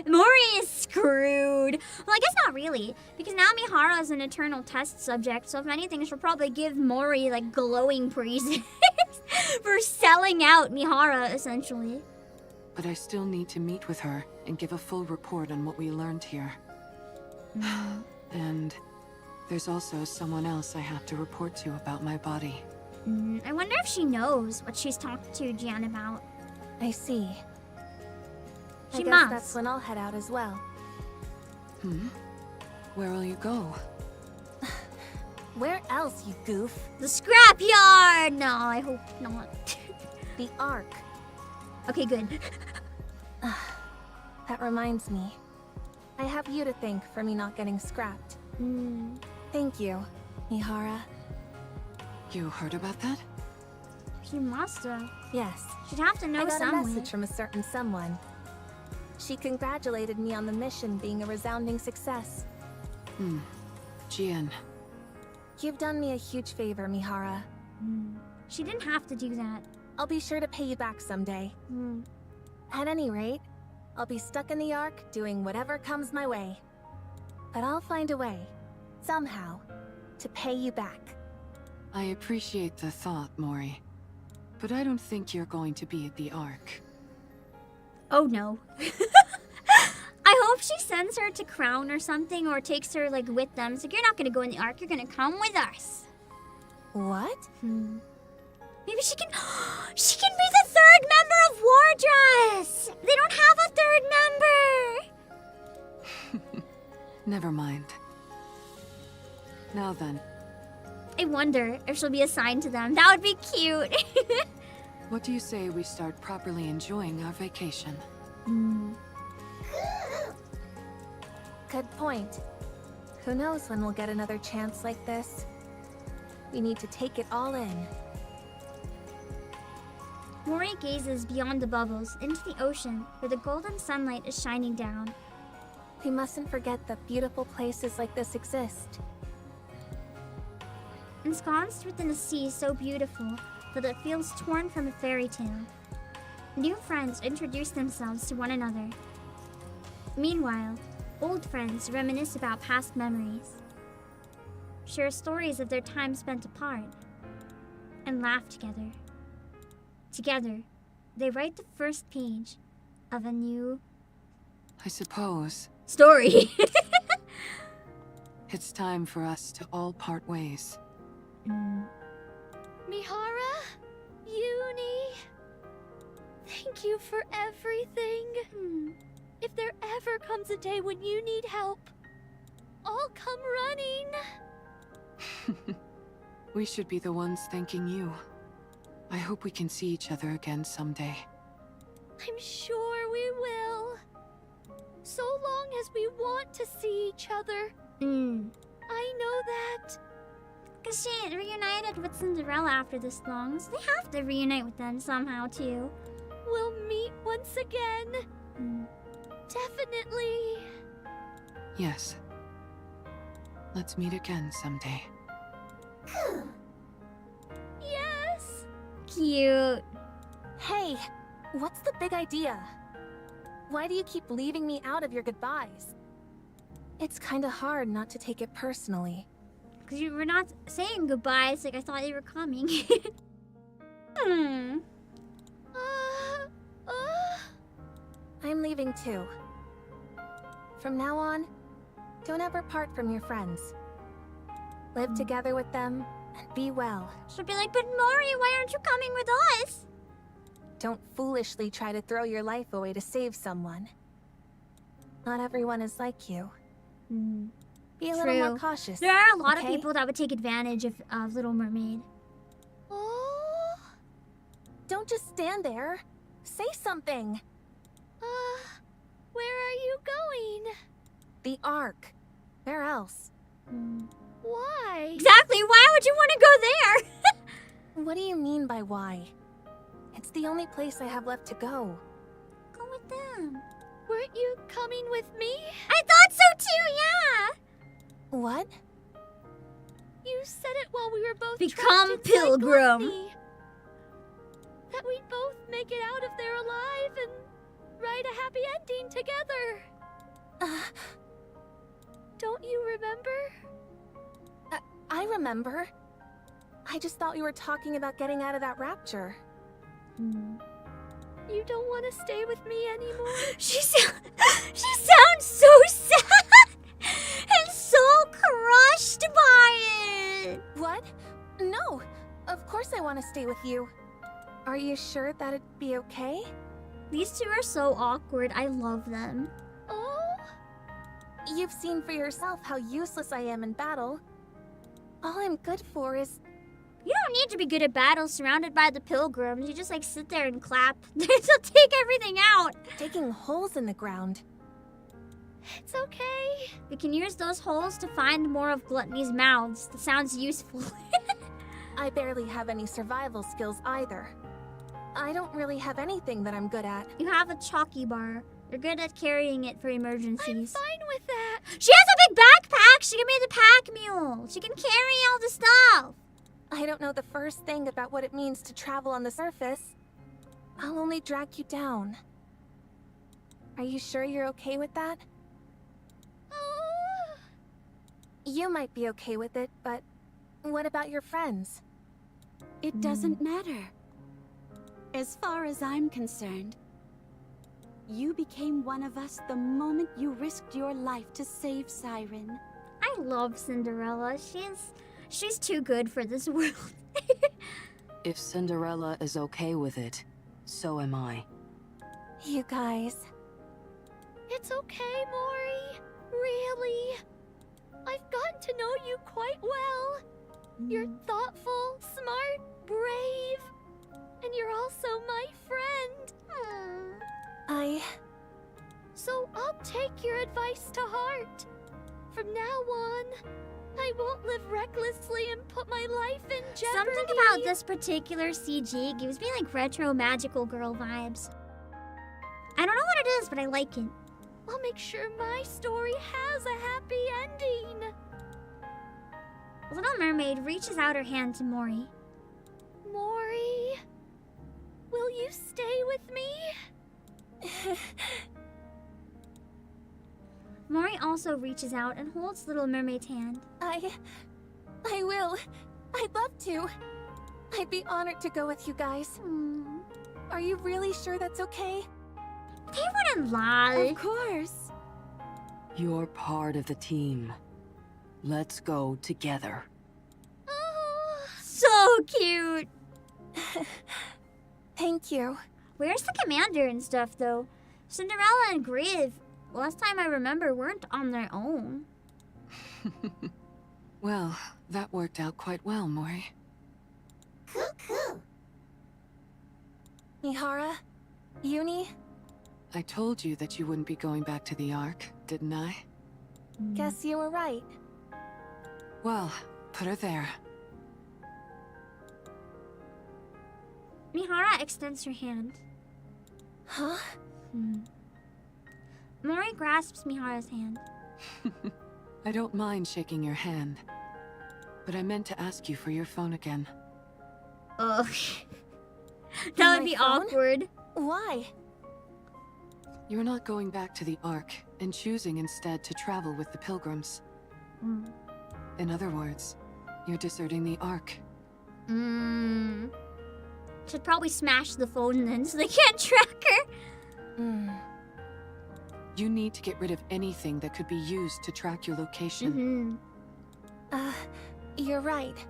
Mori is screwed. Well, I guess not really, because now Mihara is an eternal test subject, so if anything, she'll probably give Mori, like, glowing praises for selling out Mihara, essentially. But I still need to meet with her and give a full report on what we learned here. And there's also someone else I have to report to about my body. I wonder if she knows what she's talked to Jan about. I see. She I guess must. that's when I'll head out as well. Where will you go? Where else, you goof? The scrapyard! No, I hope not. The Ark. Okay, good. That reminds me. I have you to thank for me not getting scrapped. Thank you, Mihara. You heard about that? She must have. Yes. She'd have to know I got some a way. message from a certain someone. She congratulated me on the mission being a resounding success. Jian. You've done me a huge favor, Mihara. She didn't have to do that. I'll be sure to pay you back someday. At any rate, I'll be stuck in the Ark doing whatever comes my way. But I'll find a way, somehow, to pay you back. I appreciate the thought, Mori. But I don't think you're going to be at the Ark. Oh no. I hope she sends her to Crown or something, or takes her like with them. So you're not gonna go in the Ark, you're gonna come with us. What? Maybe she can be the third member of Wardress! They don't have a third member! Never mind. Now then, I wonder if she'll be assigned to them. That would be cute. what do you say we start properly enjoying our vacation? Good point. Who knows when we'll get another chance like this? We need to take it all in. Mori gazes beyond the bubbles into the ocean where the golden sunlight is shining down. We mustn't forget that beautiful places like this exist. Ensconced within a sea so beautiful that it feels torn from a fairy tale, new friends introduce themselves to one another. Meanwhile, old friends reminisce about past memories, share stories of their time spent apart, and laugh together. Together, they write the first page of a new I suppose story. it's time for us to all part ways. Mihara, Uni, thank you for everything. If there ever comes a day when you need help, I'll come running. We should be the ones thanking you. I hope we can see each other again someday. I'm sure we will. So long as we want to see each other. I know that. Because she reunited with Cinderella after this long, so they have to reunite with them somehow too. We'll meet once again. Definitely. Yes. Let's meet again someday. Yes. Cute. Hey, what's the big idea? Why do you keep leaving me out of your goodbyes? It's kinda hard not to take it personally. Because you were not saying goodbye, it's like I thought you were coming. I'm leaving too. From now on, don't ever part from your friends. Live together with them and be well. She'll be like, but Mori, why aren't you coming with us? Don't foolishly try to throw your life away to save someone. Not everyone is like you. Be a little more cautious. There are a lot of okay? people that would take advantage of Little Mermaid. Oh! Don't just stand there. Say something. Where are you going? The Ark. Where else? Why? Exactly. Why would you want to go there? What do you mean by why? It's the only place I have left to go. Go with them. Weren't you coming with me? I thought so too. Yeah. What? You said it while we were both Become trapped inside pilgrim. Gluttony. That we'd both make it out of there alive and write a happy ending together. Don't you remember? I remember. I just thought you were talking about getting out of that rapture. You don't want to stay with me anymore? She sounds so sad and so crushed by it. What? No. Of course I want to stay with you. Are you sure that'd be okay? These two are so awkward. I love them. Oh? You've seen for yourself how useless I am in battle. All I'm good for is... You don't need to be good at battle surrounded by the pilgrims. You just like sit there and clap. They'll take everything out. digging holes in the ground. It's okay. We can use those holes to find more of Gluttony's mouths. That sounds useful. I barely have any survival skills either. I don't really have anything that I'm good at. You have a chalky bar. You're good at carrying it for emergencies. I'm fine with that. She has a big backpack. She can be the pack mule. She can carry all the stuff. I don't know the first thing about what it means to travel on the surface. I'll only drag you down. Are you sure you're okay with that? You might be okay with it, but what about your friends? It doesn't matter. As far as I'm concerned, you became one of us the moment you risked your life to save Siren. I love Cinderella. She's too good for this world. If Cinderella is okay with it, so am I. You guys. It's okay, Mori. Really. I've gotten to know you quite well. You're thoughtful, smart, brave, and you're also my friend. So I'll take your advice to heart. From now on, I won't live recklessly and put my life in jeopardy. Something about this particular CG gives me like retro magical girl vibes. I don't know what it is, but I like it. I'll make sure my story has a happy ending. Little Mermaid reaches out her hand to Mori. Mori, will you stay with me? Mori also reaches out and holds Little Mermaid's hand. I will. I'd love to. I'd be honored to go with you guys. Are you really sure that's okay? They wouldn't lie. Of course. You're part of the team. Let's go together. So cute. Thank you. Where's the commander and stuff, though? Cinderella and Grieve, last time I remember, weren't on their own. Well, that worked out quite well, Mori. Cool. Mihara? Uni? I told you that you wouldn't be going back to the Ark, didn't I? Guess you were right. Well, put her there. Mihara extends her hand. Huh? Mori grasps Mihara's hand. I don't mind shaking your hand, but I meant to ask you for your phone again. Ugh. That would My be phone? awkward. Why? You're not going back to the Ark, and choosing instead to travel with the Pilgrims. In other words, you're deserting the Ark. Should probably smash the phone then so they can't track her. You need to get rid of anything that could be used to track your location. You're right.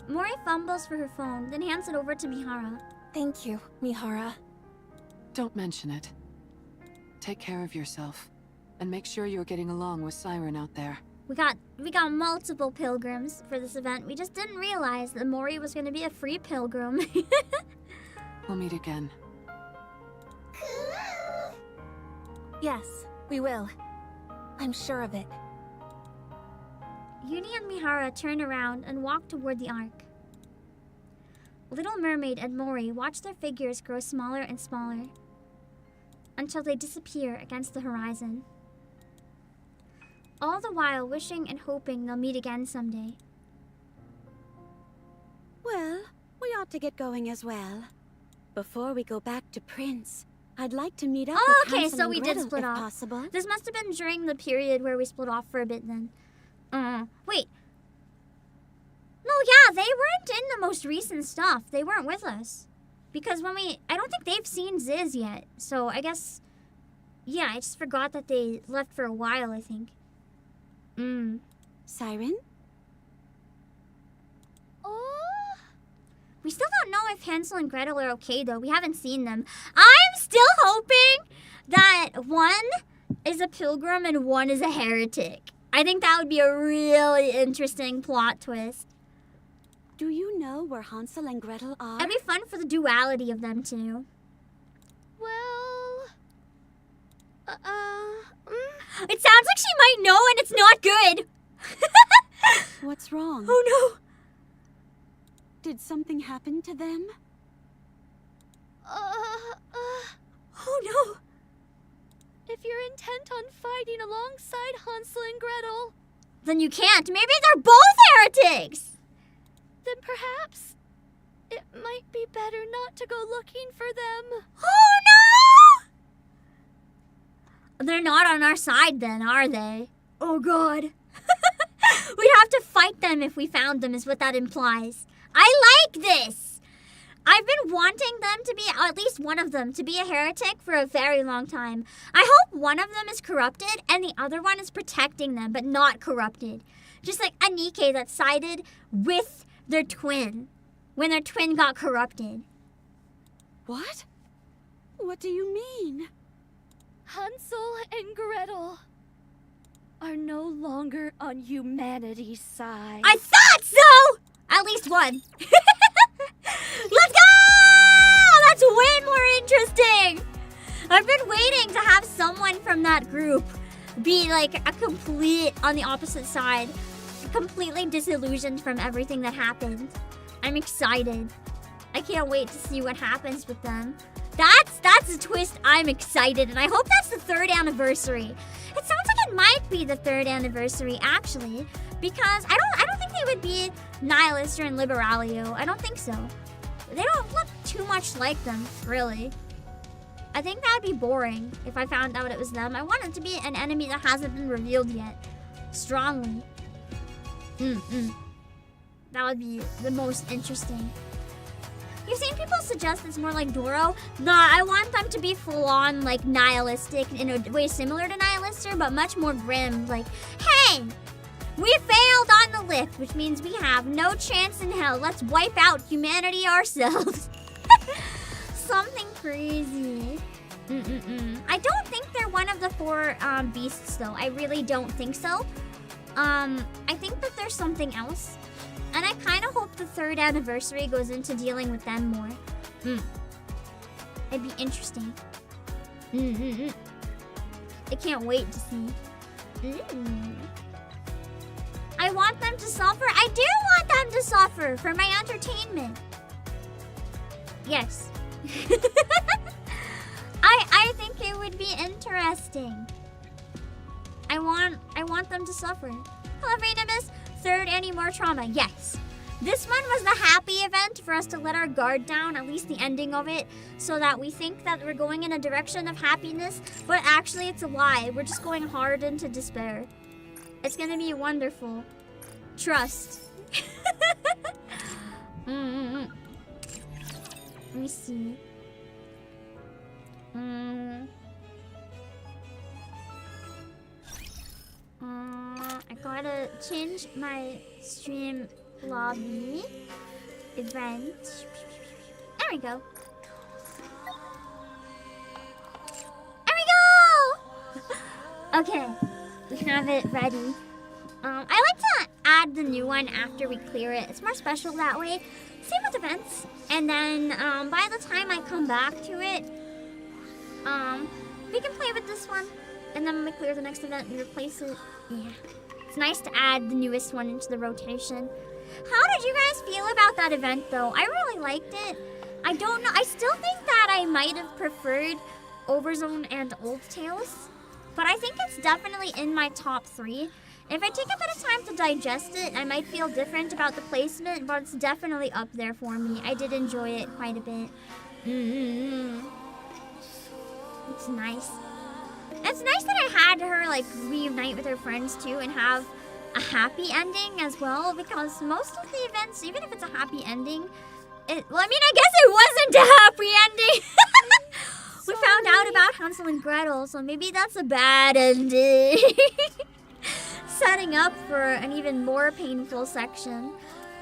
Mori fumbles for her phone, then hands it over to Mihara. Thank you, Mihara. Don't mention it. Take care of yourself. And make sure you're getting along with Siren out there. We got multiple pilgrims for this event. We just didn't realize that Mori was going to be a free pilgrim. We'll meet again. Yes, we will. I'm sure of it. Uni and Mihara turned around and walked toward the Ark. Little Mermaid and Mori watched their figures grow smaller and smaller until they disappear against the horizon. All the while wishing and hoping they'll meet again someday. Well, we ought to get going as well. Before we go back to Prince, I'd like to meet up with Okay, Hansel so and we Gretel, did split if off. possible. This must have been during the period where we split off for a bit then. Wait. No, yeah, they weren't in the most recent stuff. They weren't with us. Because I don't think they've seen Ziz yet. So I guess, yeah, I just forgot that they left for a while, I think. Siren? Oh, We still don't know if Hansel and Gretel are okay, though. We haven't seen them. I'm still hoping that one is a pilgrim and one is a heretic. I think that would be a really interesting plot twist. Do you know where Hansel and Gretel are? It'd be fun for the duality of them, too. well... It sounds like she might know and it's not good. What's wrong? Oh, no. Did something happen to them? Oh, no. If you're intent on fighting alongside Hansel and Gretel, Then you can't. Maybe they're both heretics. then perhaps it might be better not to go looking for them. Oh, no! They're not on our side then, are they? Oh, God. We'd have to fight them if we found them, is what that implies. I like this! I've been wanting them to be, at least one of them, to be a heretic for a very long time. I hope one of them is corrupted and the other one is protecting them, but not corrupted. Just like a NIKKE that sided with their twin when their twin got corrupted. What? What do you mean? Hansel and Gretel are no longer on humanity's side. I thought so! At least one. Let's go! That's way more interesting! I've been waiting to have someone from that group be like a complete on the opposite side. Completely disillusioned from everything that happened. I'm excited. I can't wait to see what happens with them. That's a twist. I'm excited, and I hope that's the 3rd anniversary. It sounds like it might be the 3rd anniversary, actually, because I don't think they would be Nihilist or in Liberalio. I don't think so. They don't look too much like them, really. I think that'd be boring if I found out it was them. I want it to be an enemy that hasn't been revealed yet. Strongly. That would be the most interesting. You've seen people suggest it's more like Doro. Nah, I want them to be full-on, like, nihilistic in a way similar to Nihilister, but much more grim. Like, hey, we failed on the lift, which means we have no chance in hell. Let's wipe out humanity ourselves. Something crazy. I don't think they're one of the 4 beasts, though. I really don't think so. I think that there's something else. And I kind of hope the 3rd anniversary goes into dealing with them more. It'd be interesting. I can't wait to see. I want them to suffer. I do want them to suffer for my entertainment. Yes. I think it would be interesting. I want them to suffer. Hello, Venomous. 3rd, any more trauma? Yes. This one was the happy event for us to let our guard down, at least the ending of it, so that we think that we're going in a direction of happiness, but actually it's a lie. We're just going hard into despair. It's gonna be wonderful. Trust. Let me see. I gotta change my stream lobby event. There we go. Okay, we have it ready. I like to add the new one after we clear it. It's more special that way. Same with events. And then by the time I come back to it, we can play with this one. And then when we clear the next event, we replace it. Yeah. It's nice to add the newest one into the rotation. How did you guys feel about that event, though? I really liked it. I don't know. I still think that I might have preferred Overzone and Old Tales. But I think it's definitely in my top 3. If I take a bit of time to digest it, I might feel different about the placement, but it's definitely up there for me. I did enjoy it quite a bit. It's nice. It's nice that I had her like reunite with her friends too and have a happy ending as well, because most of the events, even if it's a happy ending, I guess it wasn't a happy ending. We found out about Hansel and Gretel, so maybe that's a bad ending. Setting up for an even more painful section.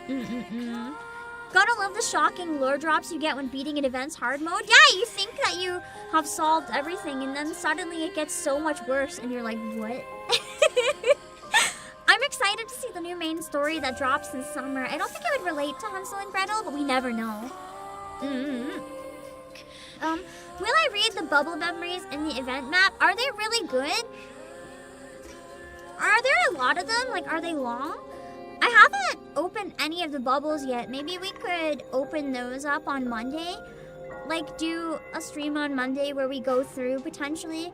Gotta love the shocking lore drops you get when beating an event's hard mode. Yeah, you think that you have solved everything, and then suddenly it gets so much worse, and you're like, what? I'm excited to see the new main story that drops this summer. I don't think it would relate to Hansel and Gretel, but we never know. Will I read the bubble memories in the event map? Are they really good? Are there a lot of them? Like, are they long? I haven't opened any of the bubbles yet. Maybe we could open those up on Monday. Like, do a stream on Monday where we go through, potentially,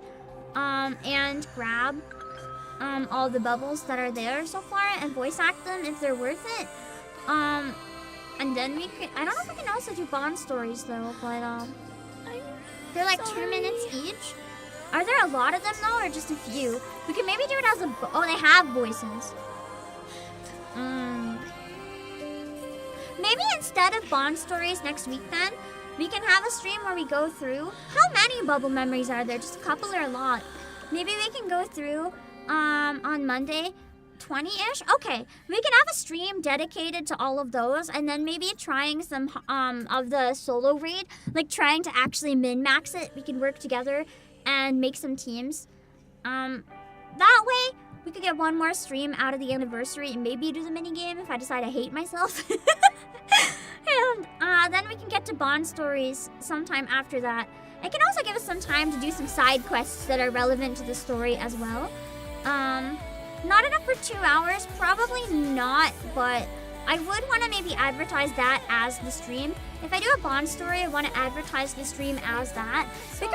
and grab all the bubbles that are there so far and voice act them if they're worth it. And then we could... I don't know if we can also do Bond stories, though, but, they're like 2 minutes each. Are there a lot of them, though, or just a few? We can maybe do it as a... Oh, they have voices. Maybe instead of Bond stories next week, then, we can have a stream where we go through... How many bubble memories are there? Just a couple or a lot? Maybe we can go through, on Monday, 20-ish? Okay, we can have a stream dedicated to all of those, and then maybe trying some, of the solo raid. Like, trying to actually min-max it. We can work together and make some teams. That way, we could get one more stream out of the anniversary and maybe do the minigame if I decide I hate myself. And then we can get to Bond stories sometime after that. It can also give us some time to do some side quests that are relevant to the story as well. Not enough for 2 hours? Probably not, but I would want to maybe advertise that as the stream. If I do a Bond story, I want to advertise the stream as that. We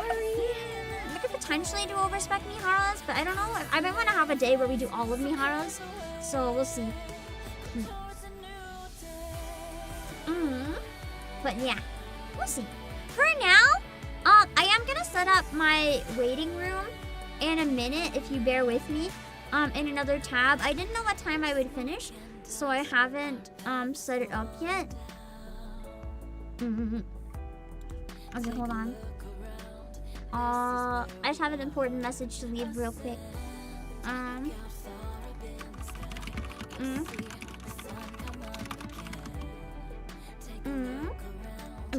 could potentially do Overspec Miharas, but I don't know. I might want to have a day where we do all of Miharas, so we'll see. But yeah, we'll see. For now, I am going to set up my waiting room in a minute, if you bear with me, in another tab. I didn't know what time I would finish, so I haven't set it up yet. Okay, hold on. I just have an important message to leave real quick. Let me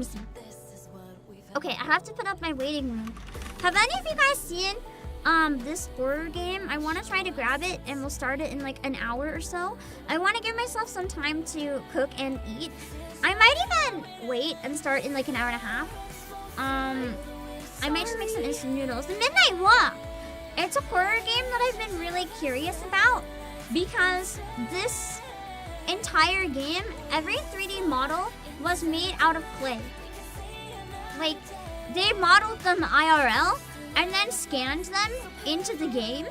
see. Okay, I have to put up my waiting room. Have any of you guys seen this horror game? I want to try to grab it, and we'll start it in like an hour or so. I want to give myself some time to cook and eat. I might even wait and start in like an hour and a half. I might just make some instant noodles. The Midnight Walk! It's a horror game that I've been really curious about, because this entire game, every 3D model was made out of clay. Like, they modeled them IRL and then scanned them into the game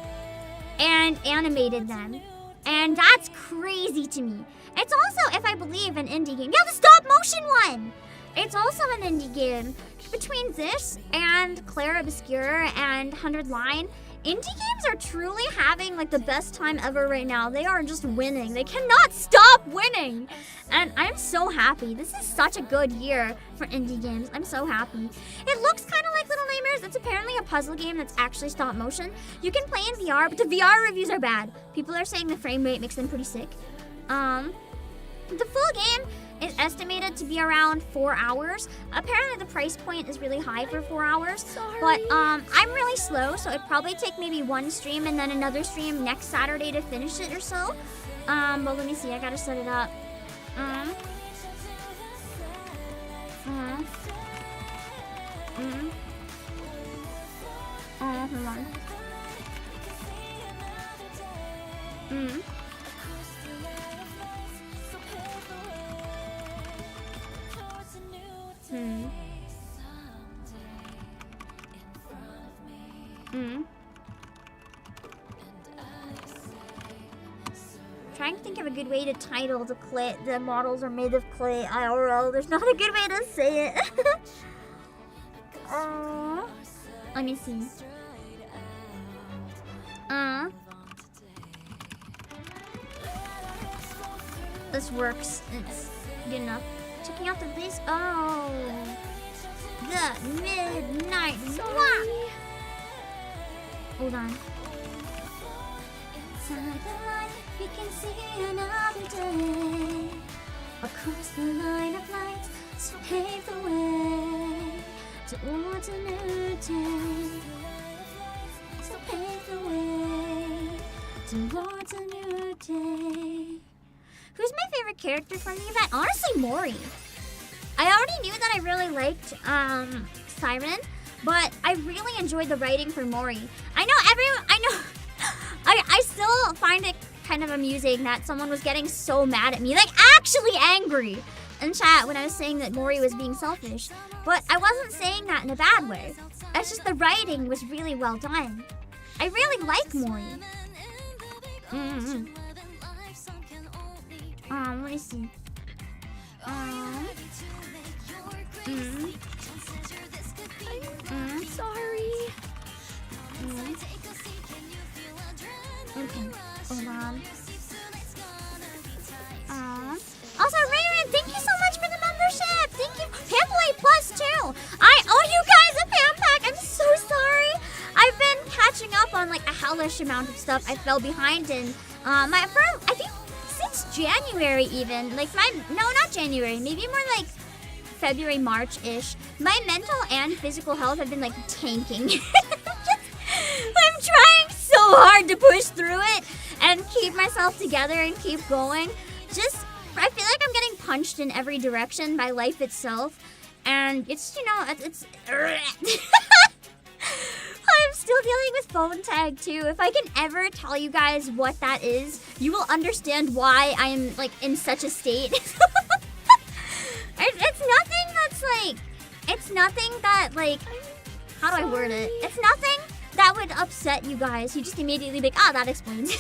and animated them. And that's crazy to me. It's also, if I believe, an indie game. Yeah, the stop motion one! It's also an indie game. Between this and Claire Obscure and 100 Line, indie games are truly having like the best time ever right now. They are just winning. They cannot stop winning. And I'm so happy. This is such a good year for indie games. I'm so happy. It looks kind of like Little Nightmares. It's apparently a puzzle game that's actually stop motion. You can play in VR, but the VR reviews are bad. People are saying the frame rate makes them pretty sick. The full game is estimated to be around 4 hours. Apparently the price point is really high for 4 hours. But I'm really slow, so it'd probably take maybe one stream and then another stream next Saturday to finish it or so. But let me see, I gotta set it up. Hold on. Trying to think of a good way to title the clay. The models are made of clay IRL. There's not a good way to say it. Let me see. This works. It's good enough. Checking out the list. Oh, the midnight walk. Hold on. Inside the light, we can see another day. Across the line of lights, so pave the way towards a new day. So pave the way towards a new day. Who's my favorite character from the event? Honestly, Mori. I already knew that I really liked Siren, but I really enjoyed the writing for Mori. I still find it kind of amusing that someone was getting so mad at me, like actually angry in chat when I was saying that Mori was being selfish. But I wasn't saying that in a bad way. It's just the writing was really well done. I really like Mori. Let me see. I'm sorry. Okay, hold on. Also, Rayron, thank you so much for the membership. Thank you. Pamplate plus 2. I owe you guys a Pam pack. I'm so sorry. I've been catching up on like a hellish amount of stuff I fell behind in. I think since January even. Like no, not January. Maybe more like February, March-ish. My mental and physical health have been like tanking. I'm trying so hard to push through it and keep myself together and keep going. I feel like I'm getting punched in every direction by life itself. And it's, it's... I'm still dealing with phone tag too. If I can ever tell you guys what that is, you will understand why I am like in such a state. It's nothing that like, how do I word it? It's nothing that would upset you guys. You just immediately be like, that explains.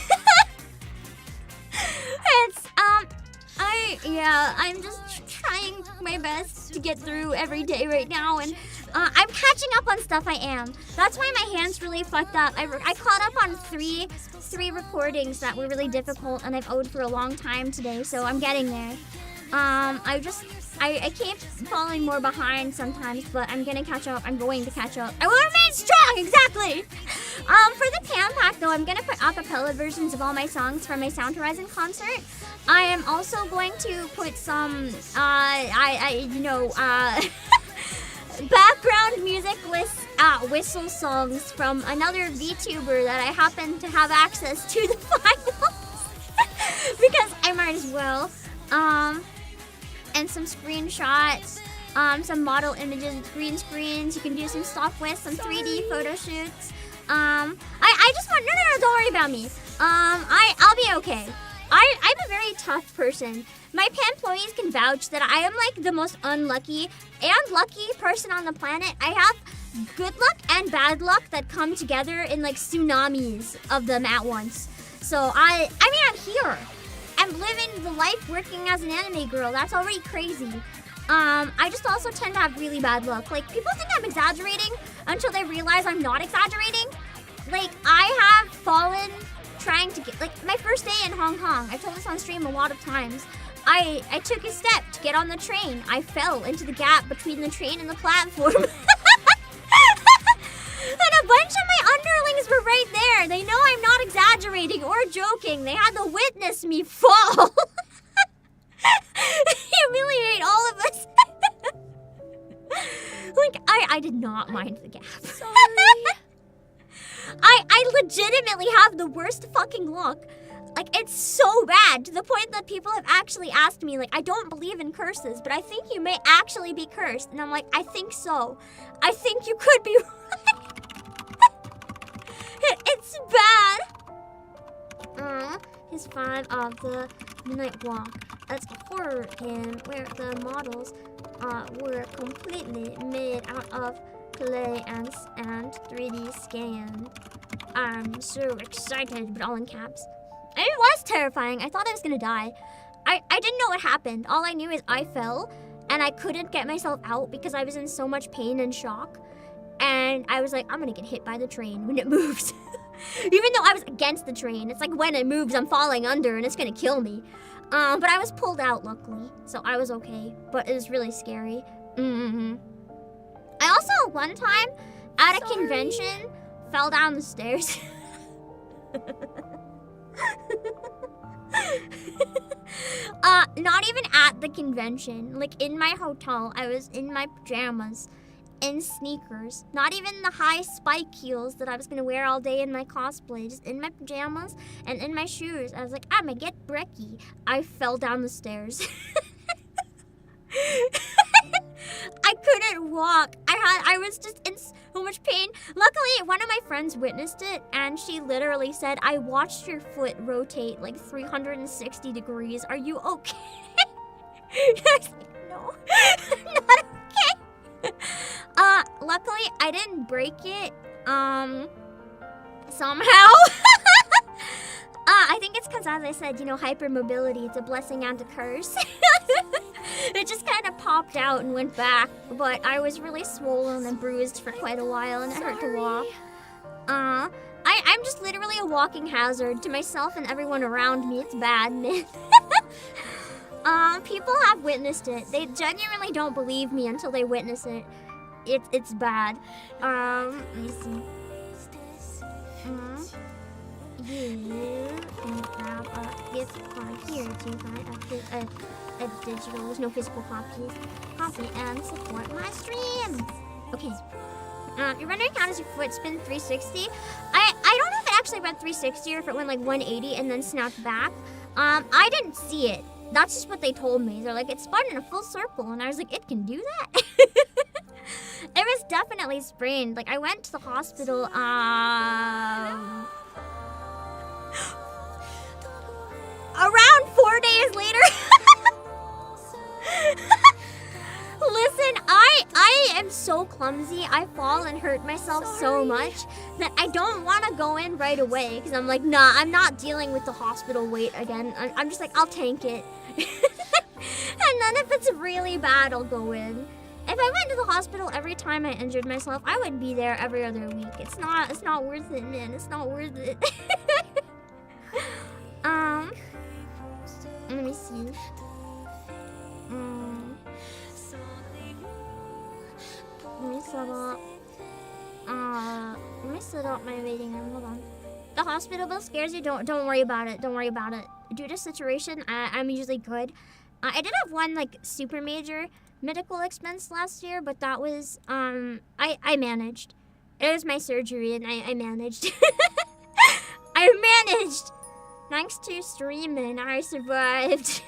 I'm just trying my best to get through every day right now, and I'm catching up on stuff I am. That's why my hand's really fucked up. I caught up on three recordings that were really difficult, and I've owed for a long time today, so I'm getting there. I keep falling more behind sometimes, but I'm gonna catch up. I'm going to catch up. I will remain strong, exactly! For the Pam pack, though, I'm gonna put acapella versions of all my songs from my Sound Horizon concert. I am also going to put some, background music whistle songs from another VTuber that I happen to have access to the finals. Because I might as well. And some screenshots, some model images with green screens. You can do some stuff with some 3D photo shoots. I just want, no, don't worry about me. I'll be okay. I'm a very tough person. My employees can vouch that I am like the most unlucky and lucky person on the planet. I have good luck and bad luck that come together in like tsunamis of them at once. So I'm here. I'm living the life working as an anime girl. That's already crazy. I just also tend to have really bad luck. Like, people think I'm exaggerating until they realize I'm not exaggerating. Like, I have fallen trying to get, like, my first day in Hong Kong. I've told this on stream a lot of times. I took a step to get on the train. I fell into the gap between the train and the platform. And a bunch of my underlings were right there. They know I'm not exaggerating or joking. They had to witness me fall. You humiliate all of us. Like, I did not mind the gap. Sorry. I legitimately have the worst fucking luck. Like, it's so bad to the point that people have actually asked me, like, I don't believe in curses, but I think you may actually be cursed. And I'm like, I think so. I think you could be right. It's bad. Here's 5 of the Midnight Walk. It's a horror game where the models were completely made out of clay and 3D scan. I'm so excited, but all in caps. And it was terrifying. I thought I was gonna die. I didn't know what happened. All I knew is I fell, and I couldn't get myself out because I was in so much pain and shock. And I was like, I'm gonna get hit by the train when it moves. Even though I was against the train. It's like when it moves, I'm falling under and it's gonna kill me. But I was pulled out, luckily. So I was okay. But it was really scary. I also, one time, at a convention, fell down the stairs. Not even at the convention. Like, in my hotel, I was in my pajamas. In sneakers, not even the high spike heels that I was gonna wear all day in my cosplay, just in my pajamas and in my shoes. I was like, I'm gonna get brekkie. I fell down the stairs. I couldn't walk. I was just in so much pain. Luckily, one of my friends witnessed it, and she literally said, I watched your foot rotate like 360 degrees. Are you okay? I was like, no, I'm not okay. Luckily, I didn't break it, somehow. I think it's because, as I said, you know, hypermobility, it's a blessing and a curse. It just kind of popped out and went back, but I was really swollen and bruised for quite a while, and it hurt to walk. I'm just literally a walking hazard to myself and everyone around me. It's bad, man. People have witnessed it. They genuinely don't believe me until they witness it. It's bad. Let me see. You can have a gift card here to buy a digital, there's no physical copy, and support my streams. Okay. You're wondering how does your foot spin 360? I don't know if it actually went 360 or if it went like 180 and then snapped back. I didn't see it. That's just what they told me. They're like, it spun in a full circle, and I was like, it can do that? It was definitely sprained. Like, I went to the hospital, around 4 days later. Listen, I am so clumsy. I fall and hurt myself so much that I don't want to go in right away because I'm like, nah, I'm not dealing with the hospital wait again. I'm just like, I'll tank it. And then if it's really bad, I'll go in. If I went to the hospital every time I injured myself, I would be there every other week. It's not worth it, man. It's not worth it. Let me see. Let me set up my waiting room. Hold on. The hospital bill scares you? Don't worry about it. Don't worry about it. Due to situation, I'm usually good. I did have one like super major medical expense last year, but that was I managed. It was my surgery, and I managed. I managed. Thanks to streaming, I survived.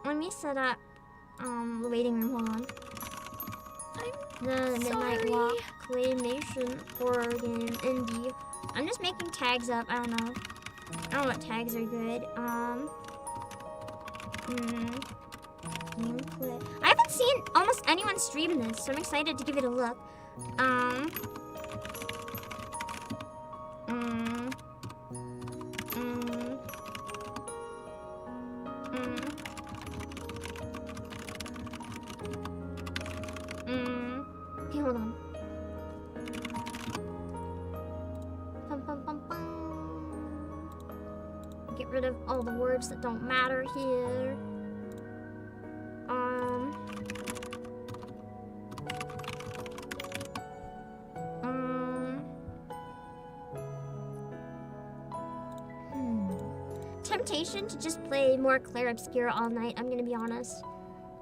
Let me set up the waiting room. Hold on. The Midnight Walk, claymation, horror game, indie. I'm just making tags up. I don't know what tags are good. Gameplay. I haven't seen almost anyone stream this, so I'm excited to give it a look. Okay, hold on. Get rid of all the words that don't matter here. temptation to just play more Clair Obscura all night, I'm gonna be honest.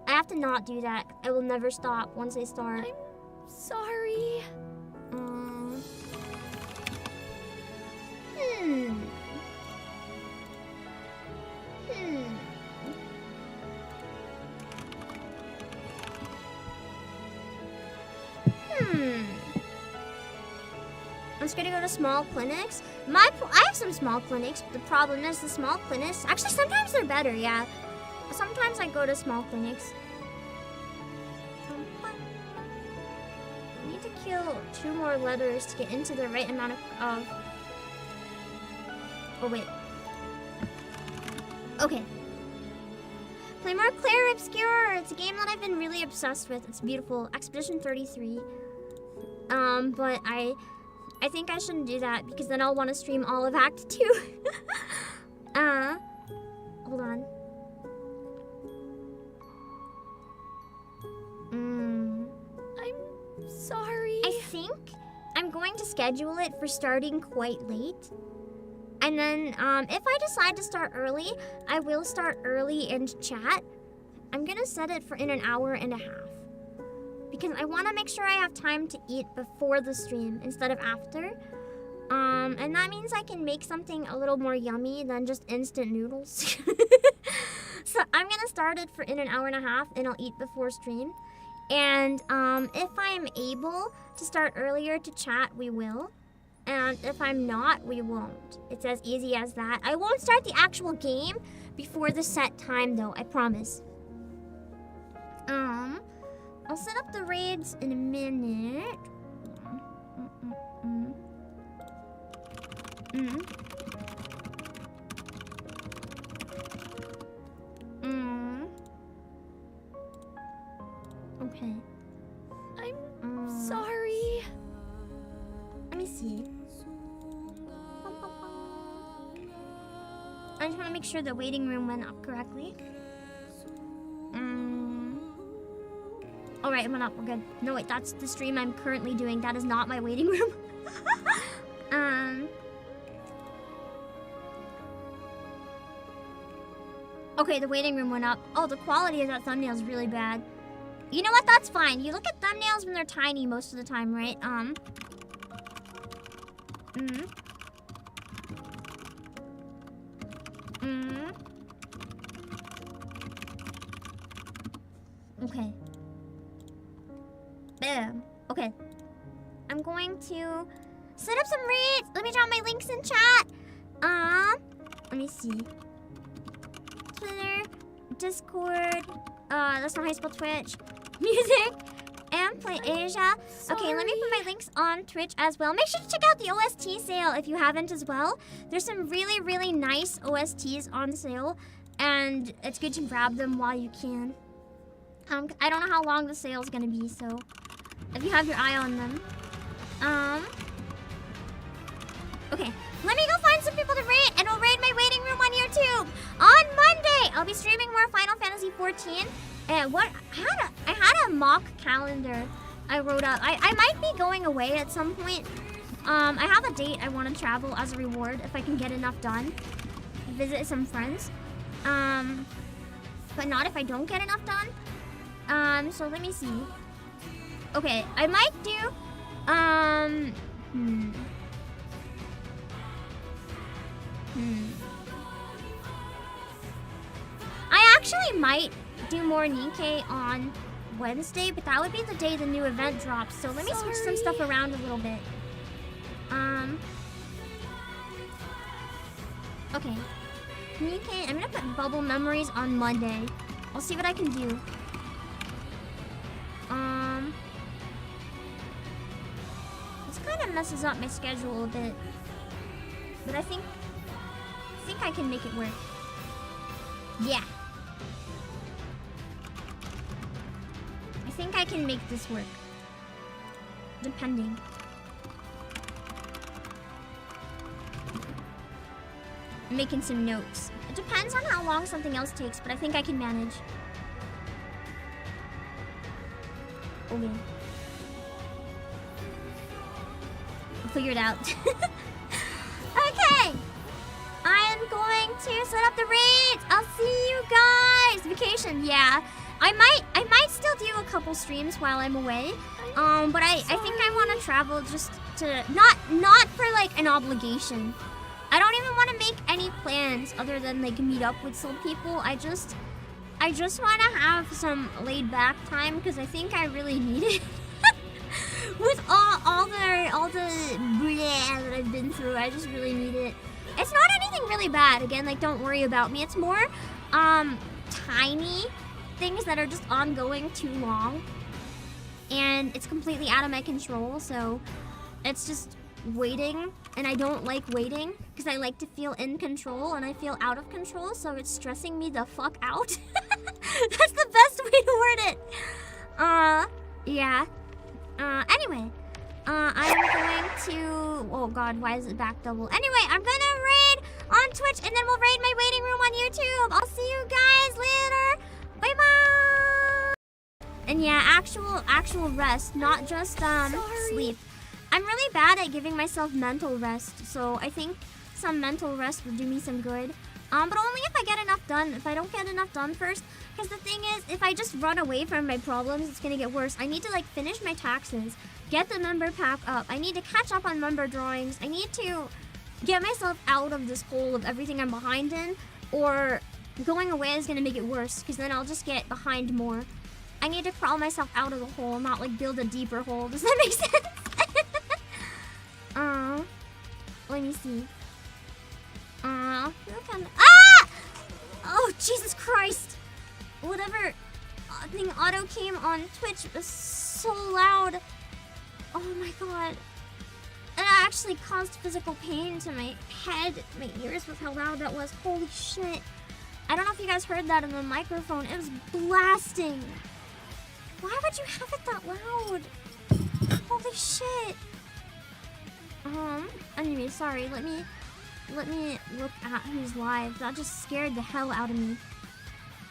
I have to not do that. I will never stop once I start. I'm sorry. I'm just gonna go to small clinics. I have some small clinics. The problem is the small clinics. Actually, sometimes they're better. Yeah. Sometimes I go to small clinics. I need to kill 2 more letters to get into the right amount of. Oh wait. Okay. Play more Clair Obscura. It's a game that I've been really obsessed with. It's beautiful. Expedition 33. But I think I shouldn't do that because then I'll want to stream all of Act 2. Hold on. I'm sorry. I think I'm going to schedule it for starting quite late. And then, if I decide to start early, I will start early and chat. I'm gonna set it for in an hour and a half. Because I want to make sure I have time to eat before the stream instead of after. And that means I can make something a little more yummy than just instant noodles. So I'm gonna start it for in an hour and a half and I'll eat before stream. And if I'm able to start earlier to chat, we will. And if I'm not, we won't. It's as easy as that. I won't start the actual game before the set time though, I promise. I'll set up the raids in a minute. Okay. I'm sorry. Let me see. I just want to make sure the waiting room went up correctly. Alright, it went up. We're good. No, wait, that's the stream I'm currently doing. That is not my waiting room. Okay, the waiting room went up. Oh, the quality of that thumbnail is really bad. You know what? That's fine. You look at thumbnails when they're tiny most of the time, right? Okay. Bam. Okay. I'm going to set up some raids. Let me drop my links in chat. Let me see. Twitter, Discord, that's not how you spell Twitch. Music, and Play Asia. Okay, let me put my links on Twitch as well. Make sure to check out the OST sale if you haven't as well. There's some really, really nice OSTs on sale, and it's good to grab them while you can. I don't know how long the sale's gonna be, so if you have your eye on them. Okay, let me go find some people to raid, and I'll raid my waiting room on YouTube. On Monday, I'll be streaming more Final Fantasy XIV. And I had a mock calendar I wrote up. I might be going away at some point. I have a date I want to travel as a reward if I can get enough done. Visit some friends. But not if I don't get enough done. So let me see. Okay, I might do, I actually might do more NIKKE on Wednesday, but that would be the day the new event drops. So let me switch some stuff around a little bit. Okay. NIKKE, I'm gonna put Bubble Memories on Monday. I'll see what I can do. This kind of messes up my schedule a bit. But I think I can make it work. Yeah. I think I can make this work. Depending. I'm making some notes. It depends on how long something else takes, but I think I can manage. Okay. I'll figure it out. Okay! I am going to set up the raids. I'll see you guys. Vacation, yeah. I might still do a couple streams while I'm away. But I think I want to travel just to not for like an obligation. I don't even want to make any plans other than like meet up with some people. I just want to have some laid back time because I think I really need it. With all the bleh that I've been through, I just really need it. It's not anything really bad. Again, like don't worry about me. It's more tiny things that are just ongoing too long, and it's completely out of my control. So it's just waiting, and I don't like waiting because I like to feel in control, and I feel out of control. So it's stressing me the fuck out. That's the best way to word it. Yeah. Anyway, I am going to... Oh god, why is it back double? Anyway, I'm gonna raid on Twitch, and then we'll raid my waiting room on YouTube. I'll see you guys later. Bye-bye! And yeah, actual rest, not just, sleep. I'm really bad at giving myself mental rest, so I think some mental rest would do me some good. But only if I get enough done. If I don't get enough done first, because the thing is, if I just run away from my problems, it's gonna get worse. I need to like finish my taxes, get the member pack up. I need to catch up on member drawings. I need to get myself out of this hole of everything I'm behind in, or going away is gonna make it worse, because then I'll just get behind more. I need to crawl myself out of the hole, not like build a deeper hole. Does that make sense? Let me see. Oh, Jesus Christ! Whatever thing auto came on Twitch was so loud. Oh my god. It actually caused physical pain to my head, my ears with how loud that was. Holy shit. I don't know if you guys heard that in the microphone. It was blasting. Why would you have it that loud? Holy shit. Anyway, sorry. Let me look at who's live. That just scared the hell out of me.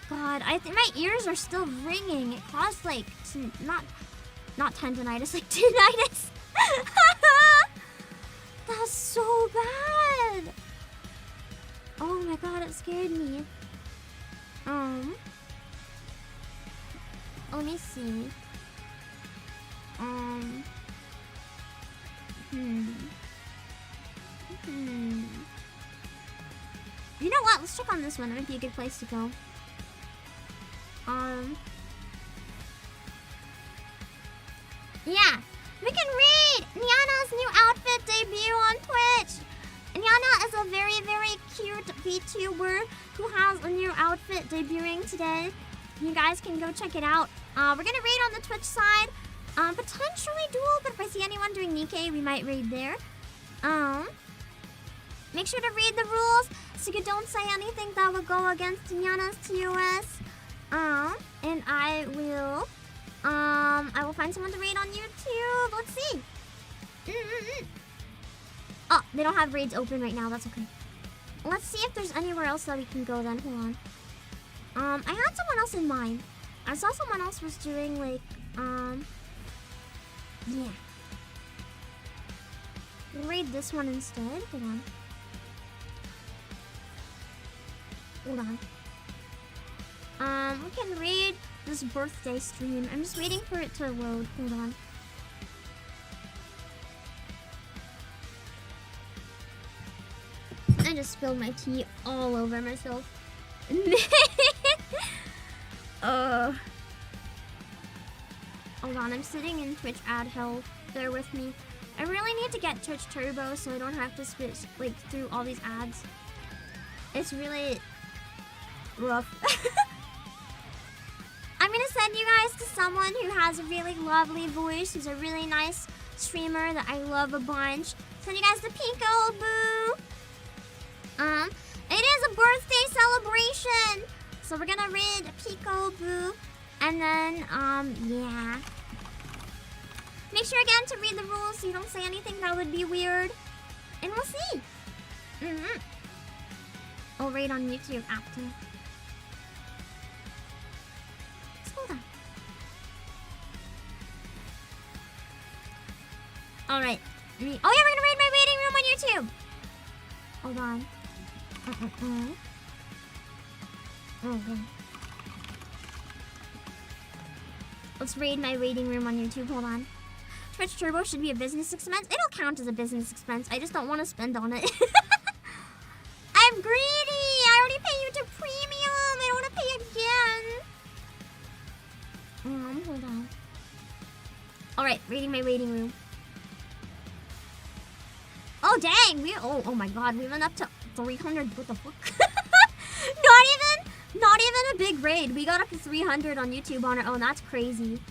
God, I think my ears are still ringing. It caused like not tendonitis, like tinnitus. That's so bad. Oh my god, it scared me. Let me see. You know what? Let's check on this one. It might be a good place to go. Yeah. We can read Nyana's new outfit debut on Twitch. Nyana is a very, very cute VTuber who has a new outfit debuting today. You guys can go check it out. We're gonna raid on the Twitch side. Potentially duel, but if I see anyone doing NIKKE, we might raid there. Make sure to read the rules so you don't say anything that will go against Nyana's TOS. And I will find someone to raid on YouTube. Let's see. Oh, they don't have raids open right now. That's okay. Let's see if there's anywhere else that we can go then. Hold on. I had someone else in mind. I saw someone else was doing like, yeah. We'll raid this one instead. Hold on. Hold on. We can raid this birthday stream. I'm just waiting for it to load. Hold on. I just spilled my tea all over myself. Hold on, I'm sitting in Twitch ad hell. Bear with me. I really need to get Twitch Turbo so I don't have to switch like through all these ads. It's really rough. I'm gonna send you guys to someone who has a really lovely voice, who's a really nice streamer that I love a bunch. Send you guys to Peekaboo. It is a birthday celebration, so we're gonna raid Peekaboo, and then yeah. Make sure again to read the rules so you don't say anything that would be weird, and we'll see. I'll raid on YouTube after. Hold on. Alright. Oh yeah, we're gonna raid my waiting room on YouTube! Hold on. Okay. Let's raid my rating room on YouTube. Hold on. Twitch Turbo should be a business expense. It'll count as a business expense. I just don't want to spend on it. I'm greedy. I already pay YouTube Premium. I don't want to pay again. Hold on. All right, raiding my rating room. Oh dang! Oh my God! We went up to 300. What the fuck? Not even a big raid. We got up to 300 on YouTube on our own. That's crazy.